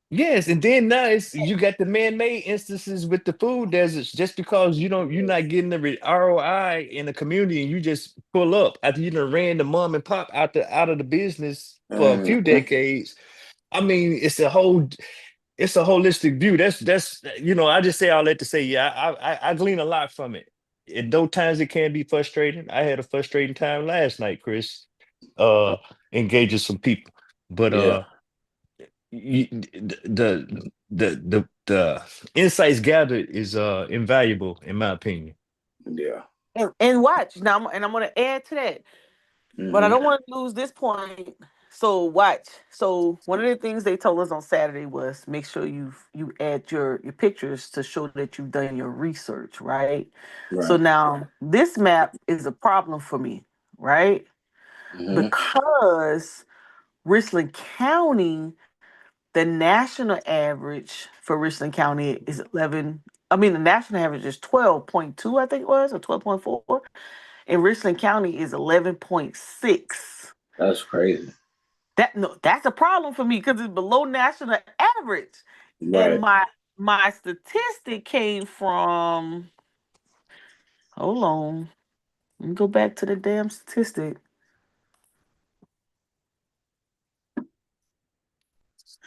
[SPEAKER 3] Yes, and then now it's you got the man-made instances with the food deserts just because you're not getting the ROI in the community and you just pull up after you done ran the mom and pop out of the business for a few
[SPEAKER 1] Mm-hmm.
[SPEAKER 3] decades. I mean, it's a holistic view. That's I just say all that to say, yeah, I glean a lot from it. At those times it can be frustrating. I had a frustrating time last night, Chris, uh, engaging some people. But
[SPEAKER 1] Yeah.
[SPEAKER 3] the insights gathered is invaluable in my opinion.
[SPEAKER 1] Yeah.
[SPEAKER 2] And watch now, and I'm going to add to that. But I
[SPEAKER 1] Mm-hmm.
[SPEAKER 2] don't want to lose this point. So watch. So one of the things they told us on Saturday was make sure you add your pictures to show that you've done your research, right? So
[SPEAKER 1] Right.
[SPEAKER 2] now this map is a problem for me, right?
[SPEAKER 1] Mm-hmm.
[SPEAKER 2] Because Richland County, the national average for Richland County is 11. I mean, the national average is 12.2, I think it was, or 12.4. And Richland County is 11.6.
[SPEAKER 1] That's crazy.
[SPEAKER 2] That no, that's a problem for me because it's below national average. And
[SPEAKER 1] Right.
[SPEAKER 2] my statistic came from, hold on. Let me go back to the damn statistic.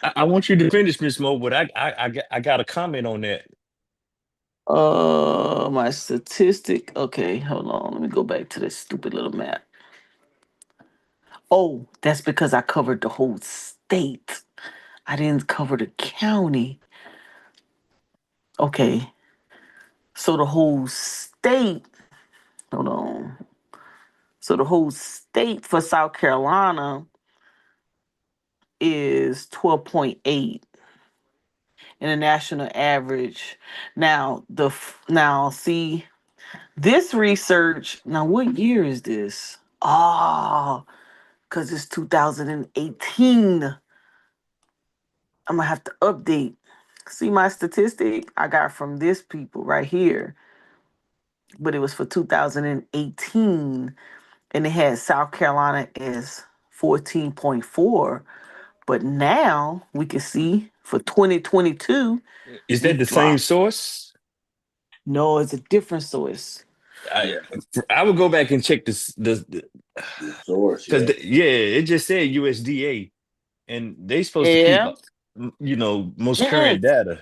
[SPEAKER 3] I want you to finish, Miss Mo, but I got a comment on that.
[SPEAKER 2] My statistic. Okay, hold on. Let me go back to this stupid little map. Oh, that's because I covered the whole state. I didn't cover the county. Okay, so the whole state. Hold on. So the whole state for South Carolina is 12.8 and the national average. Now see this research. Now what year is this? Oh, cuz it's 2018. I'm going to have to update. See my statistic I got from this people right here, but it was for 2018 and it had South Carolina as 14.4. But now we can see for 2022,
[SPEAKER 3] Is that
[SPEAKER 2] it
[SPEAKER 3] the same
[SPEAKER 2] dropped.
[SPEAKER 3] source?
[SPEAKER 2] No, it's a different source.
[SPEAKER 3] I
[SPEAKER 1] Yeah.
[SPEAKER 3] I would go back and check this the
[SPEAKER 1] The source.
[SPEAKER 3] because
[SPEAKER 1] Yeah.
[SPEAKER 3] yeah, it just said USDA and they supposed to keep
[SPEAKER 2] Yeah.
[SPEAKER 3] most current
[SPEAKER 2] Mm-mm.
[SPEAKER 3] data.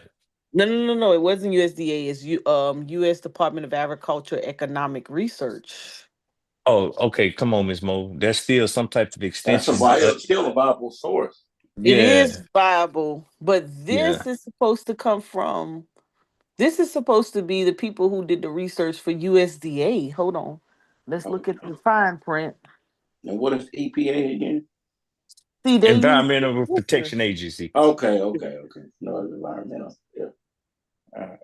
[SPEAKER 2] No, no, no, no. It wasn't USDA. It's U.S. Department of Agriculture Economic Research.
[SPEAKER 3] Oh, okay. Come on, Ms. Mo. That's still some type of
[SPEAKER 1] That's a
[SPEAKER 3] extension.
[SPEAKER 1] still a viable source.
[SPEAKER 2] It
[SPEAKER 3] Yeah,
[SPEAKER 2] is viable, but
[SPEAKER 3] yeah.
[SPEAKER 2] this is supposed to come from. This is supposed to be the people who did the research for USDA. Hold on. Let's look at
[SPEAKER 1] Okay.
[SPEAKER 2] the fine print.
[SPEAKER 1] And what is EPA again?
[SPEAKER 2] See, they use
[SPEAKER 3] Environmental
[SPEAKER 2] different.
[SPEAKER 3] Protection Agency.
[SPEAKER 1] Okay. Okay. Okay. No, it's environmental. Yeah. All right.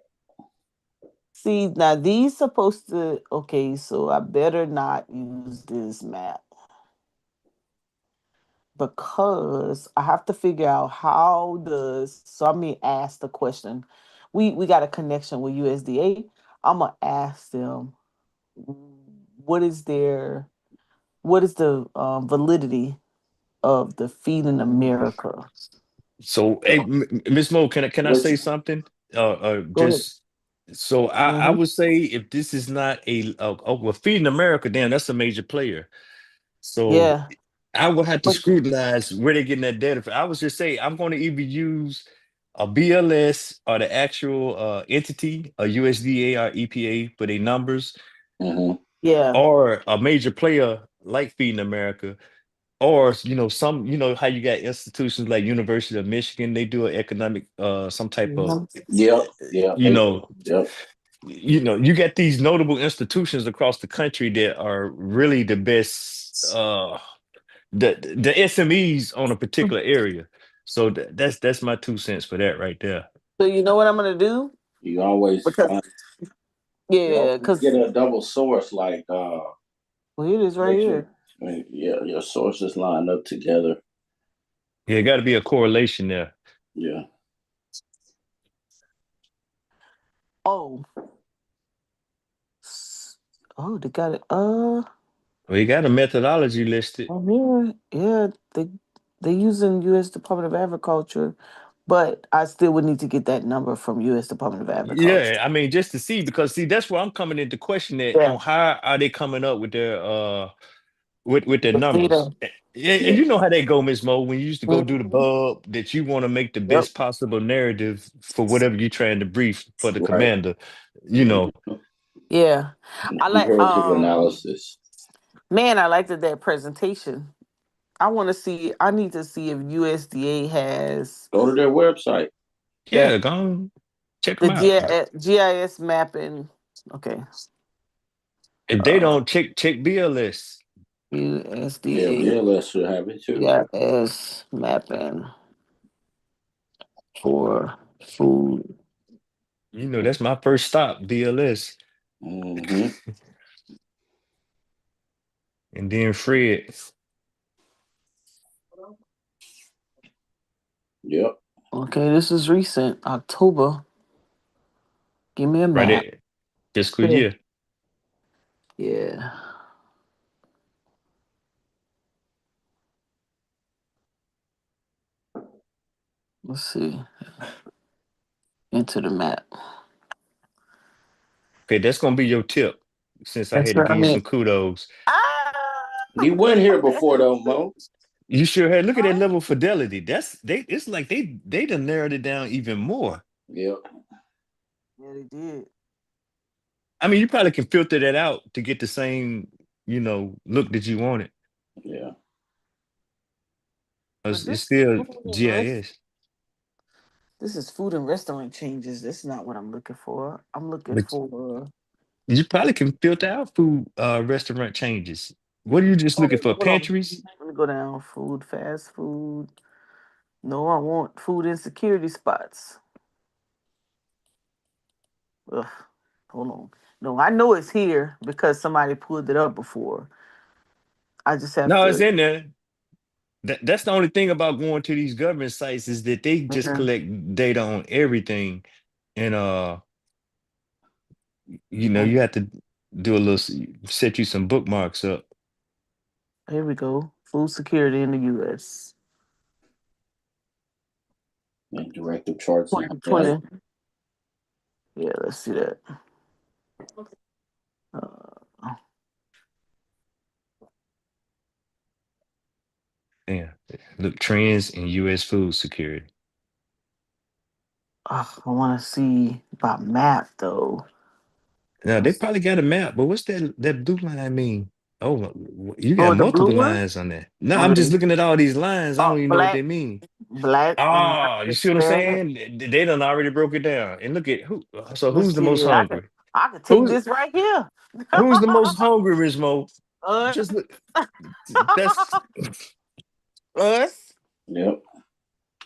[SPEAKER 2] See, now these supposed to, okay, so I better not use this map because I have to figure out how does, so I mean ask the question. We got a connection with USDA. I'm gonna ask them what is their what is the validity of the Feeding America.
[SPEAKER 3] So, hey, Ms. Mo, can I
[SPEAKER 1] Which
[SPEAKER 3] say something?
[SPEAKER 2] Go ahead.
[SPEAKER 3] Just So I
[SPEAKER 2] Hmm.
[SPEAKER 3] would say if this is not oh, well, Feeding America, damn, that's a major player. So
[SPEAKER 2] Yeah.
[SPEAKER 3] I will have to
[SPEAKER 2] But
[SPEAKER 3] scrutinize where they're getting that data from. I would just say I'm going to either use a BLS or the actual entity, a USDA or EPA for their numbers,
[SPEAKER 1] Hmm.
[SPEAKER 2] yeah.
[SPEAKER 3] or a major player like Feeding America, or some how you got institutions like University of Michigan, they do an economic some type of
[SPEAKER 2] Hmm.
[SPEAKER 1] Yep. Yep.
[SPEAKER 3] you
[SPEAKER 1] They
[SPEAKER 3] know
[SPEAKER 1] do. Yep.
[SPEAKER 3] you get these notable institutions across the country that are really the best the SMEs on a particular area. So that's my 2 cents for that right there.
[SPEAKER 2] So you know what I'm gonna do?
[SPEAKER 1] You always
[SPEAKER 2] Because
[SPEAKER 1] find. You
[SPEAKER 2] yeah,
[SPEAKER 1] always get
[SPEAKER 2] because
[SPEAKER 1] a double source, like
[SPEAKER 2] well, it is right
[SPEAKER 1] get your
[SPEAKER 2] here.
[SPEAKER 1] your sources lined up together.
[SPEAKER 3] Yeah, got to be a correlation there.
[SPEAKER 1] Yeah.
[SPEAKER 2] Oh, oh, they got it.
[SPEAKER 3] Well, you got a methodology listed.
[SPEAKER 2] Oh yeah, yeah. They using U.S. Department of Agriculture, but I still would need to get that number from U.S. Department of Agriculture.
[SPEAKER 3] Yeah, I mean, just to see, because see, that's where I'm coming into question that
[SPEAKER 2] Yeah,
[SPEAKER 3] on how are they coming up with their with their
[SPEAKER 2] the
[SPEAKER 3] numbers.
[SPEAKER 2] data.
[SPEAKER 3] Yeah, and
[SPEAKER 1] Yeah.
[SPEAKER 3] you know how they go, Miss Mo, when you used to go do the
[SPEAKER 2] Mhm.
[SPEAKER 3] bub, that you want to make the
[SPEAKER 2] Yep.
[SPEAKER 3] best possible narrative for whatever you're trying to brief for the
[SPEAKER 1] Right.
[SPEAKER 3] commander. You know,
[SPEAKER 2] Yeah, I like.
[SPEAKER 1] Comparative analysis.
[SPEAKER 2] Man, I liked that presentation. I want to see. I need to see if USDA has
[SPEAKER 1] Go to their website.
[SPEAKER 2] that
[SPEAKER 3] yeah, go on, check them
[SPEAKER 2] the
[SPEAKER 3] out.
[SPEAKER 2] GIS mapping. Okay,
[SPEAKER 3] If they
[SPEAKER 2] uh,
[SPEAKER 3] don't check BLS,
[SPEAKER 1] Yeah,
[SPEAKER 2] USDA
[SPEAKER 1] BLS should have it too.
[SPEAKER 2] GIS mapping for food.
[SPEAKER 3] that's my first stop, BLS,
[SPEAKER 1] Hmm.
[SPEAKER 3] and then Fred.
[SPEAKER 1] Yep.
[SPEAKER 2] Okay, this is recent, October. Give me a
[SPEAKER 3] Right
[SPEAKER 2] map.
[SPEAKER 3] at fiscal
[SPEAKER 2] Yeah.
[SPEAKER 3] year.
[SPEAKER 2] Yeah. Let's see. Enter the map.
[SPEAKER 3] Okay, that's gonna be your tip, since I
[SPEAKER 2] That's
[SPEAKER 3] had to
[SPEAKER 2] what I
[SPEAKER 3] give you
[SPEAKER 2] mean.
[SPEAKER 3] some kudos.
[SPEAKER 2] Ah!
[SPEAKER 1] You went here before though, Mo.
[SPEAKER 3] You sure had look at that level of fidelity. That's they. It's like they done narrowed it down even more.
[SPEAKER 1] Yep.
[SPEAKER 2] Yeah, they did.
[SPEAKER 3] I mean, you probably can filter that out to get the same, look that you wanted.
[SPEAKER 1] Yeah.
[SPEAKER 2] But
[SPEAKER 3] It's
[SPEAKER 2] this
[SPEAKER 3] still
[SPEAKER 2] food and rest.
[SPEAKER 3] GIS,
[SPEAKER 2] This is food and restaurant changes. This is not what I'm looking for. I'm looking
[SPEAKER 3] but
[SPEAKER 2] for.
[SPEAKER 3] you probably can filter out food restaurant changes. What are you just
[SPEAKER 2] Oh,
[SPEAKER 3] looking for?
[SPEAKER 2] hold on.
[SPEAKER 3] Pantries?
[SPEAKER 2] Let me go down. Food, fast food. No, I want food insecurity spots. Ugh. Hold on. No, I know it's here because somebody pulled it up before. I just have
[SPEAKER 3] No, it's
[SPEAKER 2] to.
[SPEAKER 3] in there. That's the only thing about going to these government sites is that they just
[SPEAKER 2] Mhm.
[SPEAKER 3] collect data on everything, and
[SPEAKER 2] Oh,
[SPEAKER 3] you have to do a little set you some bookmarks up.
[SPEAKER 2] here we go. Food security in the U.S.
[SPEAKER 1] And directive charts and highlight.
[SPEAKER 2] 2020. Yeah, let's see that. Uh,
[SPEAKER 3] Yeah, look, trends in U.S. food security.
[SPEAKER 2] I want to see about map though.
[SPEAKER 3] Now they
[SPEAKER 2] Let's-
[SPEAKER 3] probably got a map, but what's that blue line mean? Oh, you got
[SPEAKER 2] Oh, the blue
[SPEAKER 3] multiple
[SPEAKER 2] one.
[SPEAKER 3] lines on there. No, I'm just
[SPEAKER 2] Okay.
[SPEAKER 3] looking at all these lines. I don't
[SPEAKER 2] Oh,
[SPEAKER 3] even know what
[SPEAKER 2] black,
[SPEAKER 3] they mean.
[SPEAKER 2] black and
[SPEAKER 3] Oh, you see what I'm
[SPEAKER 2] Hispanic.
[SPEAKER 3] saying? They done already broke it down. And look at who. So
[SPEAKER 2] Let's
[SPEAKER 3] who's the most
[SPEAKER 2] see.
[SPEAKER 3] hungry?
[SPEAKER 2] I could take
[SPEAKER 3] Who
[SPEAKER 2] this right here.
[SPEAKER 3] who's the most hungry, Miss Mo? Just
[SPEAKER 2] Us,
[SPEAKER 3] look. That's
[SPEAKER 2] us,
[SPEAKER 1] Yep.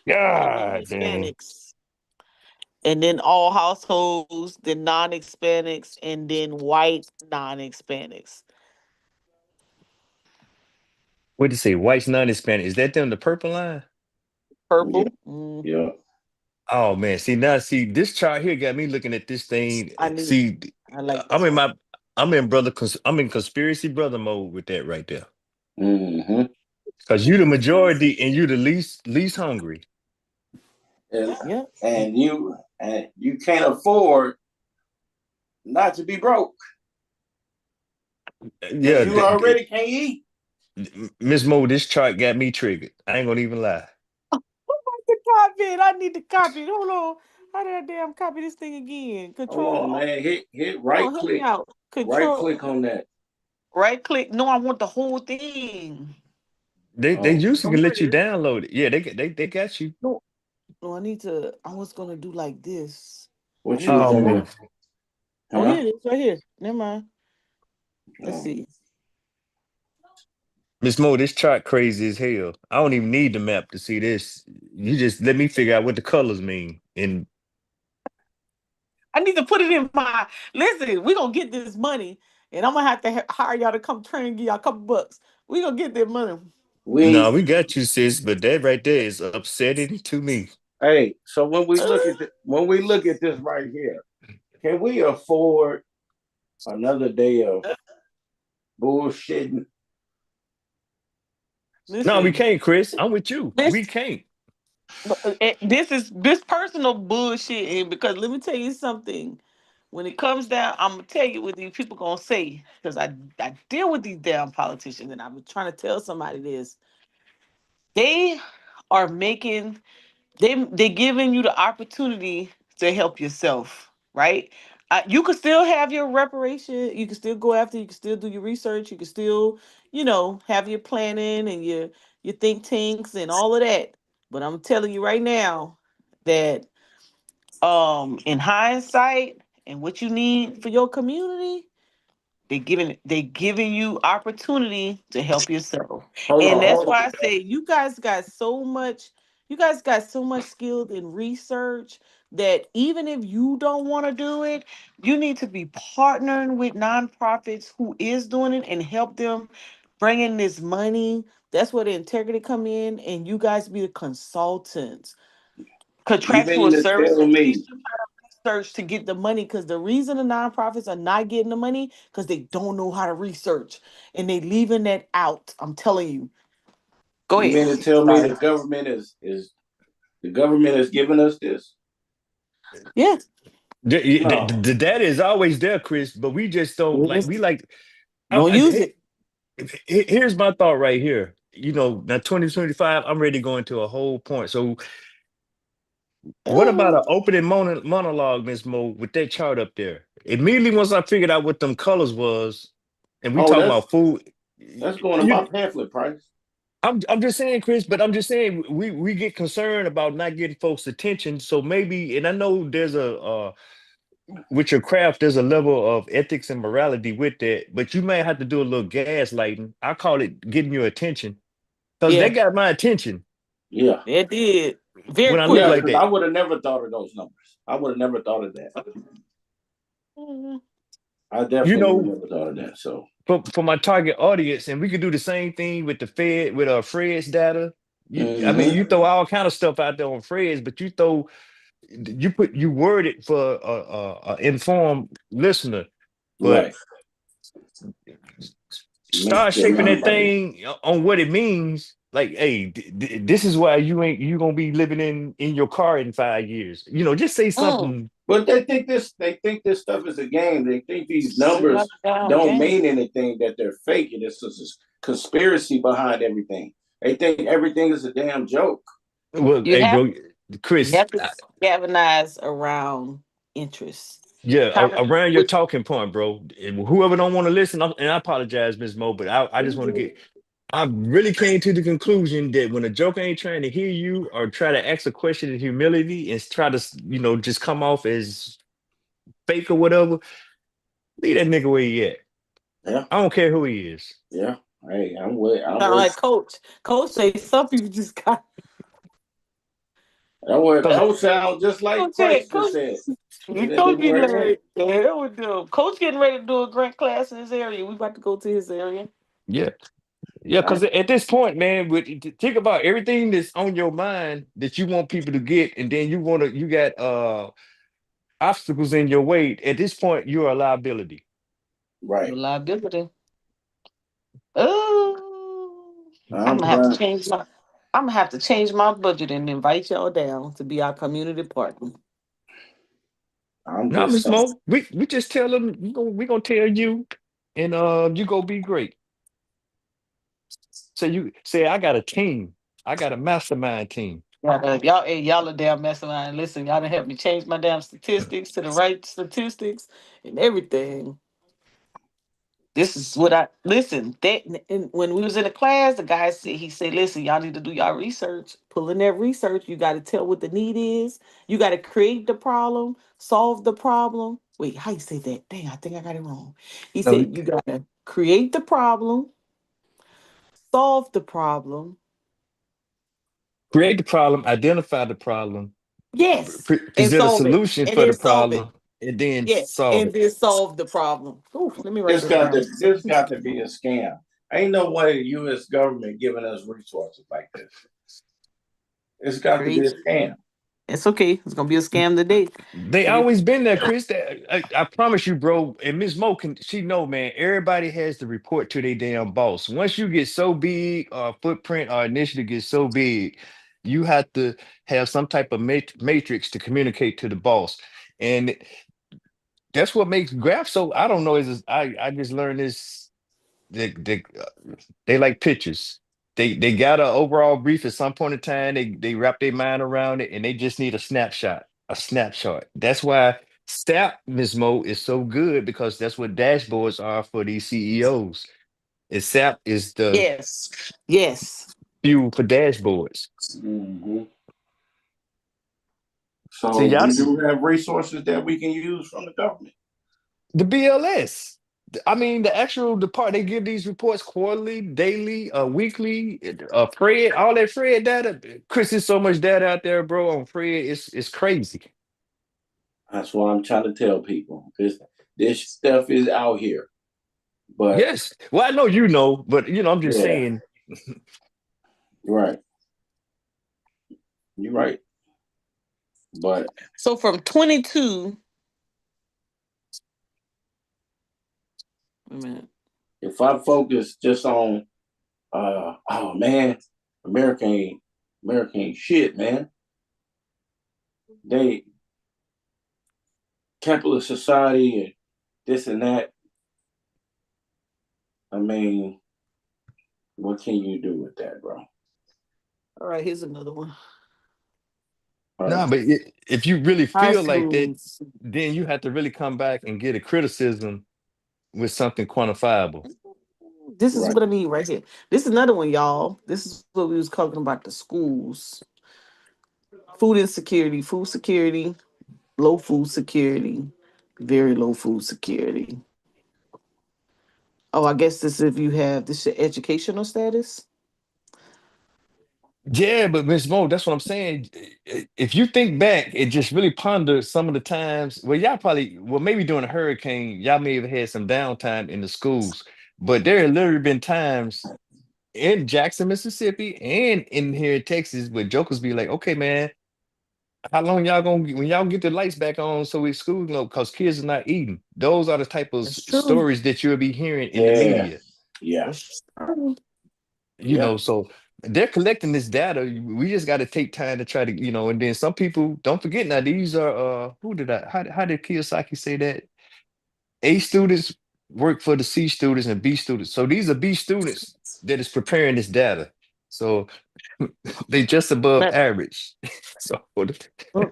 [SPEAKER 2] and then
[SPEAKER 3] God dang.
[SPEAKER 2] Hispanics, and then all households, then non-Hispanics, and then white non-Hispanics.
[SPEAKER 3] What did you say? White's non-Hispanic. Is that them the purple line?
[SPEAKER 1] Yep.
[SPEAKER 2] Purple. Mm,
[SPEAKER 1] Yep.
[SPEAKER 3] Oh man, see this chart here got me looking at this thing.
[SPEAKER 2] I need.
[SPEAKER 3] See,
[SPEAKER 2] I like
[SPEAKER 3] I'm
[SPEAKER 2] this
[SPEAKER 3] in
[SPEAKER 2] one.
[SPEAKER 3] my I'm in conspiracy brother mode with that right there.
[SPEAKER 1] Hmm.
[SPEAKER 3] Cause you the majority and you the least hungry.
[SPEAKER 1] And
[SPEAKER 2] Yep.
[SPEAKER 1] and you can't afford not to be broke, because
[SPEAKER 3] Yeah,
[SPEAKER 1] you already can't eat.
[SPEAKER 3] Miss Mo, this chart got me triggered. I ain't gonna even lie.
[SPEAKER 2] The copy it. I need to copy it. Hold on. How did I damn copy this thing again?
[SPEAKER 1] Hold
[SPEAKER 2] Control.
[SPEAKER 1] on, man. Hit
[SPEAKER 2] Hold
[SPEAKER 1] right
[SPEAKER 2] on, help me
[SPEAKER 1] click.
[SPEAKER 2] out.
[SPEAKER 1] Right
[SPEAKER 2] Control.
[SPEAKER 1] click on that.
[SPEAKER 2] Right click. No, I want the whole thing.
[SPEAKER 3] They
[SPEAKER 1] Oh,
[SPEAKER 3] usually
[SPEAKER 2] Oh,
[SPEAKER 3] can
[SPEAKER 2] here
[SPEAKER 3] let
[SPEAKER 2] it
[SPEAKER 3] you
[SPEAKER 2] is.
[SPEAKER 3] download it. Yeah, they got you.
[SPEAKER 2] No, no, I need to. I was gonna do like this. I
[SPEAKER 1] what
[SPEAKER 2] need
[SPEAKER 1] you
[SPEAKER 2] to
[SPEAKER 1] was
[SPEAKER 3] Um,
[SPEAKER 1] gonna?
[SPEAKER 2] copy. Oh, here
[SPEAKER 1] Huh?
[SPEAKER 2] it is, right here. Never mind. Let's
[SPEAKER 1] Oh.
[SPEAKER 2] see.
[SPEAKER 3] Miss Mo, this chart crazy as hell. I don't even need the map to see this. You just let me figure out what the colors mean. And
[SPEAKER 2] I need to put it in my. Listen, we gonna get this money, and I'm gonna have to hire y'all to come train and give y'all a couple bucks. We gonna get that money.
[SPEAKER 3] no,
[SPEAKER 1] We
[SPEAKER 3] we got you, sis. But that right there is upsetting to me.
[SPEAKER 1] hey. So when we
[SPEAKER 2] Uh,
[SPEAKER 1] look at this right here, can we afford another day of bullshitting?
[SPEAKER 3] No, we
[SPEAKER 2] listen,
[SPEAKER 3] can't, Chris. I'm with you.
[SPEAKER 2] this
[SPEAKER 3] We can't.
[SPEAKER 2] this is this personal bullshit. And because let me tell you something. When it comes down, I'm gonna tell you what these people gonna say because I deal with these damn politicians, and I'm trying to tell somebody this. They are making they giving you the opportunity to help yourself, right? You can still have your reparation. You can still go after. You can still do your research. You can still, have your planning and your think tanks and all of that. But I'm telling you right now that in hindsight and what you need for your community, they giving you opportunity to help yourself.
[SPEAKER 1] Hold
[SPEAKER 2] And
[SPEAKER 1] on,
[SPEAKER 2] that's
[SPEAKER 1] hold
[SPEAKER 2] why
[SPEAKER 1] on.
[SPEAKER 2] I say you guys got so much skilled in research that even if you don't want to do it, you need to be partnering with nonprofits who is doing it and help them bring in this money. That's where the integrity come in, and you guys be the consultants,
[SPEAKER 1] You
[SPEAKER 2] contractual
[SPEAKER 1] mean to tell
[SPEAKER 2] services, teach
[SPEAKER 1] me
[SPEAKER 2] them research to get the money, because the reason the nonprofits are not getting the money because they don't know how to research and they leaving that out. I'm telling you. Go
[SPEAKER 1] you
[SPEAKER 2] ahead.
[SPEAKER 1] mean to tell me
[SPEAKER 2] Sorry.
[SPEAKER 1] the government is giving us this?
[SPEAKER 2] Yes.
[SPEAKER 1] No.
[SPEAKER 3] The data is always there, Chris, but we just don't like.
[SPEAKER 2] Yes.
[SPEAKER 3] We like.
[SPEAKER 2] Don't use it.
[SPEAKER 3] Here's my thought right here. Now 2025, I'm ready to go into a whole point. So, what about an
[SPEAKER 2] Oh,
[SPEAKER 3] opening monologue, Miss Mo, with that chart up there? Immediately once I figured out what them colors was, and we
[SPEAKER 1] Oh,
[SPEAKER 3] talking about food,
[SPEAKER 1] that's going in my
[SPEAKER 3] you,
[SPEAKER 1] pamphlet price.
[SPEAKER 3] I'm just saying, Chris, but I'm just saying we get concerned about not getting folks' attention. So maybe, and I know there's with your craft, there's a level of ethics and morality with that, but you may have to do a little gaslighting. I call it getting your attention because they
[SPEAKER 2] yeah.
[SPEAKER 3] got my attention
[SPEAKER 1] Yeah.
[SPEAKER 2] It did very
[SPEAKER 3] when I look
[SPEAKER 1] Yeah,
[SPEAKER 2] quickly.
[SPEAKER 3] like
[SPEAKER 1] because I
[SPEAKER 3] that.
[SPEAKER 1] would have never thought of those numbers. I would have never thought of that.
[SPEAKER 2] Mhm.
[SPEAKER 1] I
[SPEAKER 3] You
[SPEAKER 1] definitely would
[SPEAKER 3] know,
[SPEAKER 1] have never thought of that. So
[SPEAKER 3] for my target audience, and we could do the same thing with the Fed with Fred's data. I mean,
[SPEAKER 1] hmm
[SPEAKER 3] you throw all kind of stuff out there on Fred's, but you word it for a informed listener, but
[SPEAKER 1] right. Make
[SPEAKER 3] start
[SPEAKER 1] sure
[SPEAKER 3] shaping that
[SPEAKER 1] nobody.
[SPEAKER 3] thing on what it means. Like, hey, this is why you gonna be living in your car in 5 years. Just say
[SPEAKER 2] Mm.
[SPEAKER 3] something.
[SPEAKER 1] But they think this stuff is a game. They think these
[SPEAKER 2] It's not
[SPEAKER 1] numbers
[SPEAKER 2] a damn
[SPEAKER 1] don't
[SPEAKER 2] game.
[SPEAKER 1] mean anything, that they're faking. It's just a conspiracy behind everything. They think everything is a damn joke.
[SPEAKER 3] Well,
[SPEAKER 2] You
[SPEAKER 3] hey,
[SPEAKER 2] have
[SPEAKER 3] bro,
[SPEAKER 2] you
[SPEAKER 3] Chris,
[SPEAKER 2] have to galvanize around interests.
[SPEAKER 3] yeah,
[SPEAKER 2] Conversation
[SPEAKER 3] around your
[SPEAKER 2] with
[SPEAKER 3] talking point, bro. And whoever don't want to listen, and I apologize, Miss Mo, but I just want to get. I really came to the conclusion that when a joker ain't trying to hear you or try to ask a question in humility and try to, just come off as fake or whatever, leave that nigga where he at.
[SPEAKER 1] Yeah,
[SPEAKER 3] I don't care who he is.
[SPEAKER 1] yeah. Hey, I'm with. I'm
[SPEAKER 2] sound
[SPEAKER 1] with.
[SPEAKER 2] like coach. Coach say some people just got
[SPEAKER 1] That what
[SPEAKER 3] Cause
[SPEAKER 1] Coach sound just like
[SPEAKER 2] coach said,
[SPEAKER 1] Price just
[SPEAKER 2] coach
[SPEAKER 1] said. Leave that
[SPEAKER 2] coach
[SPEAKER 1] nigga
[SPEAKER 2] getting
[SPEAKER 1] where he
[SPEAKER 2] ready. The hell with them. Coach getting ready to do a grant class in his area. We about to go to his area.
[SPEAKER 3] yeah, yeah.
[SPEAKER 1] at.
[SPEAKER 3] Cause at this point, man, think about everything that's on your mind that you want people to get, and then you got obstacles in your way. At this point, you're a liability.
[SPEAKER 1] Right.
[SPEAKER 2] Reliability. Oh, I'm
[SPEAKER 1] I'm
[SPEAKER 2] gonna have to
[SPEAKER 1] trying.
[SPEAKER 2] change my. I'm gonna have to change my budget and invite y'all down to be our community partner.
[SPEAKER 1] I'm
[SPEAKER 3] No,
[SPEAKER 1] just
[SPEAKER 3] Miss
[SPEAKER 1] saying.
[SPEAKER 3] Mo, we just tell them we gonna tell you, and you go be great. So you say I got a team, I got a mastermind team.
[SPEAKER 2] Y'all, hey, y'all are damn messing around. Listen, y'all done helped me change my damn statistics to the right statistics and everything. This is what I listen. That and when we was in the class, the guy said he said, "Listen, y'all need to do y'all research. Pull in that research. You got to tell what the need is. You got to create the problem, solve the problem. Wait, how you say that? Dang, I think I got it wrong. He
[SPEAKER 3] No,
[SPEAKER 2] said you got to create the problem, solve the problem.
[SPEAKER 3] create the problem, identify the problem,
[SPEAKER 2] Yes, and
[SPEAKER 3] present a
[SPEAKER 2] solve it,
[SPEAKER 3] solution
[SPEAKER 2] and
[SPEAKER 3] for
[SPEAKER 2] then
[SPEAKER 3] the
[SPEAKER 2] solve it.
[SPEAKER 3] problem, and then
[SPEAKER 2] Yeah,
[SPEAKER 3] solve
[SPEAKER 2] and
[SPEAKER 3] it.
[SPEAKER 2] then solve the problem. Ooh, let me write
[SPEAKER 1] This
[SPEAKER 2] this
[SPEAKER 1] got
[SPEAKER 2] down.
[SPEAKER 1] to this got to be a scam. Ain't no way the U.S. government giving us resources like this. It's got to be
[SPEAKER 2] Create.
[SPEAKER 1] a scam.
[SPEAKER 2] It's okay. It's gonna be a scam today.
[SPEAKER 3] They
[SPEAKER 2] And it,
[SPEAKER 3] always been there, Chris. I promise you, bro. And Miss Mo can she know, man. Everybody has to report to their damn boss. Once you get so big, or footprint or initiative gets so big, you have to have some type of matrix to communicate to the boss. And that's what makes graph so. I don't know. I just learned this. They like pictures. They got an overall brief at some point in time. They wrap their mind around it, and they just need a snapshot. A snapshot. That's why SAP, Ms. Mo, is so good because that's what dashboards are for these CEOs. And SAP is the
[SPEAKER 2] yes, yes.
[SPEAKER 3] fuel for dashboards.
[SPEAKER 1] Hmm.
[SPEAKER 3] So
[SPEAKER 1] So
[SPEAKER 3] y'all,
[SPEAKER 1] we do have resources that we can use from the government.
[SPEAKER 3] the BLS. I mean, the actual the part they give these reports quarterly, daily, weekly, Fred, all that Fred data. Chris, there's so much data out there, bro. On Fred, it's crazy.
[SPEAKER 1] That's what I'm trying to tell people. This stuff is out here, but
[SPEAKER 3] Yes. Well, I know you know, but I'm just
[SPEAKER 1] yeah,
[SPEAKER 3] saying.
[SPEAKER 1] you're right. You're right. But
[SPEAKER 2] So from 22, wait a minute.
[SPEAKER 1] if I focus just on, oh man, America ain't America ain't shit, man. They capitalist society and this and that. I mean, what can you do with that, bro?
[SPEAKER 2] All right, here's another one.
[SPEAKER 1] Right.
[SPEAKER 3] No, but if you really
[SPEAKER 2] High
[SPEAKER 3] feel like that,
[SPEAKER 2] schools.
[SPEAKER 3] then you have to really come back and get a criticism with something quantifiable.
[SPEAKER 2] This is
[SPEAKER 1] Right.
[SPEAKER 2] what I need right here. This is another one, y'all. This is what we was talking about the schools. Food insecurity, food security, low food security, very low food security. Oh, I guess this if you have this your educational status.
[SPEAKER 3] Yeah, but Miss Mo, that's what I'm saying. If you think back and just really ponder some of the times, well, y'all probably, well, maybe during a hurricane, y'all may have had some downtime in the schools, but there have literally been times in Jackson, Mississippi, and in here in Texas, where jokers be like, "Okay, man, how long y'all gonna when y'all get the lights back on so we school because kids are not eating." Those are the type of
[SPEAKER 2] That's true.
[SPEAKER 3] stories that you'll be hearing in the
[SPEAKER 1] Yeah.
[SPEAKER 3] media.
[SPEAKER 1] Yeah.
[SPEAKER 2] That's true.
[SPEAKER 1] Yeah.
[SPEAKER 3] So they're collecting this data. We just got to take time to try to, and then some people don't forget now. These are who did I how did Kiyosaki say that? A students work for the C students and B students. So these are B students that is preparing this data. So they just above
[SPEAKER 2] But
[SPEAKER 3] average. So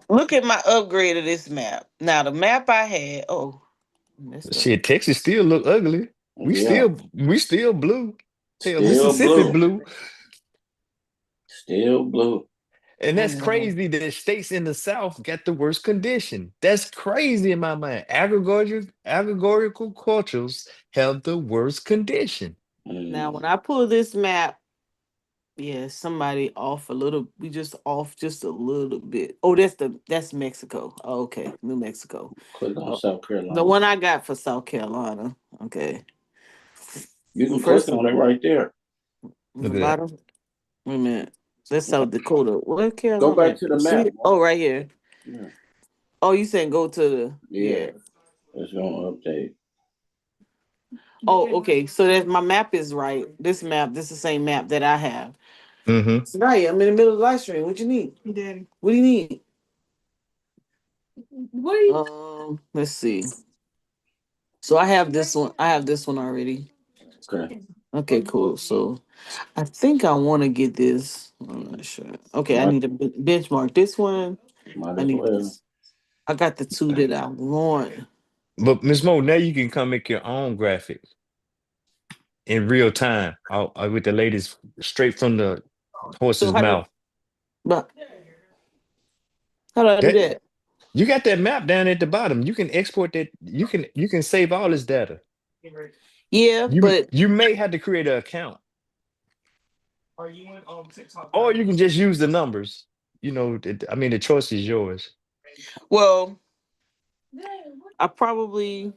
[SPEAKER 2] look at my upgrade of this map. Now the map I had. Oh, messed up.
[SPEAKER 3] shit, Texas still look ugly.
[SPEAKER 1] Yeah.
[SPEAKER 3] We still blue. Hell,
[SPEAKER 1] Still
[SPEAKER 3] Mississippi
[SPEAKER 1] blue.
[SPEAKER 3] blue.
[SPEAKER 1] Still blue.
[SPEAKER 3] And
[SPEAKER 2] I
[SPEAKER 3] that's
[SPEAKER 2] know.
[SPEAKER 3] crazy that states in the South got the worst condition. That's crazy in my mind. Agricultural cultures have the worst condition.
[SPEAKER 2] Now when
[SPEAKER 1] Mm.
[SPEAKER 2] I pull this map, yeah, somebody off a little. We just off just a little bit. Oh, that's Mexico. Oh, okay, New Mexico.
[SPEAKER 1] Click on
[SPEAKER 2] Oh,
[SPEAKER 1] South
[SPEAKER 2] the
[SPEAKER 1] Carolina.
[SPEAKER 2] one I got for South Carolina. Okay.
[SPEAKER 1] You
[SPEAKER 2] Well,
[SPEAKER 1] can click
[SPEAKER 2] first
[SPEAKER 1] on it right there.
[SPEAKER 2] in
[SPEAKER 3] Look
[SPEAKER 2] the
[SPEAKER 3] at that.
[SPEAKER 2] bottom. Wait a minute. That's South Dakota. Where
[SPEAKER 1] Go
[SPEAKER 2] Carolina
[SPEAKER 1] back
[SPEAKER 2] at?
[SPEAKER 1] to the
[SPEAKER 2] See?
[SPEAKER 1] map,
[SPEAKER 2] It?
[SPEAKER 1] bro.
[SPEAKER 2] Oh, right here.
[SPEAKER 1] Yeah.
[SPEAKER 2] Oh, you saying go to the
[SPEAKER 1] Yeah.
[SPEAKER 2] yeah.
[SPEAKER 1] It's gonna update.
[SPEAKER 2] Oh, okay. So that my map is right. This map, this is the same map that I have.
[SPEAKER 3] Hmm.
[SPEAKER 2] Right, I'm in the middle of the live stream. What you need? Daddy. What do you need? Let's see. So I have this one. I have this one already.
[SPEAKER 1] Okay.
[SPEAKER 2] Okay, cool. So I think I want to get this. I'm not sure. Okay, I
[SPEAKER 1] Might
[SPEAKER 2] need to benchmark this one.
[SPEAKER 1] might
[SPEAKER 2] I
[SPEAKER 1] as
[SPEAKER 2] need
[SPEAKER 1] well.
[SPEAKER 2] this. I got the two that I want.
[SPEAKER 3] But Miss Mo, now you can come make your own graphic in real time with the latest straight from the
[SPEAKER 2] So
[SPEAKER 3] horse's
[SPEAKER 2] how do?
[SPEAKER 3] mouth.
[SPEAKER 2] But how do I do
[SPEAKER 3] That
[SPEAKER 2] that?
[SPEAKER 3] you got that map down at the bottom. You can export that. You can save all this data.
[SPEAKER 2] Yeah, but
[SPEAKER 3] You may have to create an account, or you can just use the numbers. I mean, the choice is yours.
[SPEAKER 2] well, I probably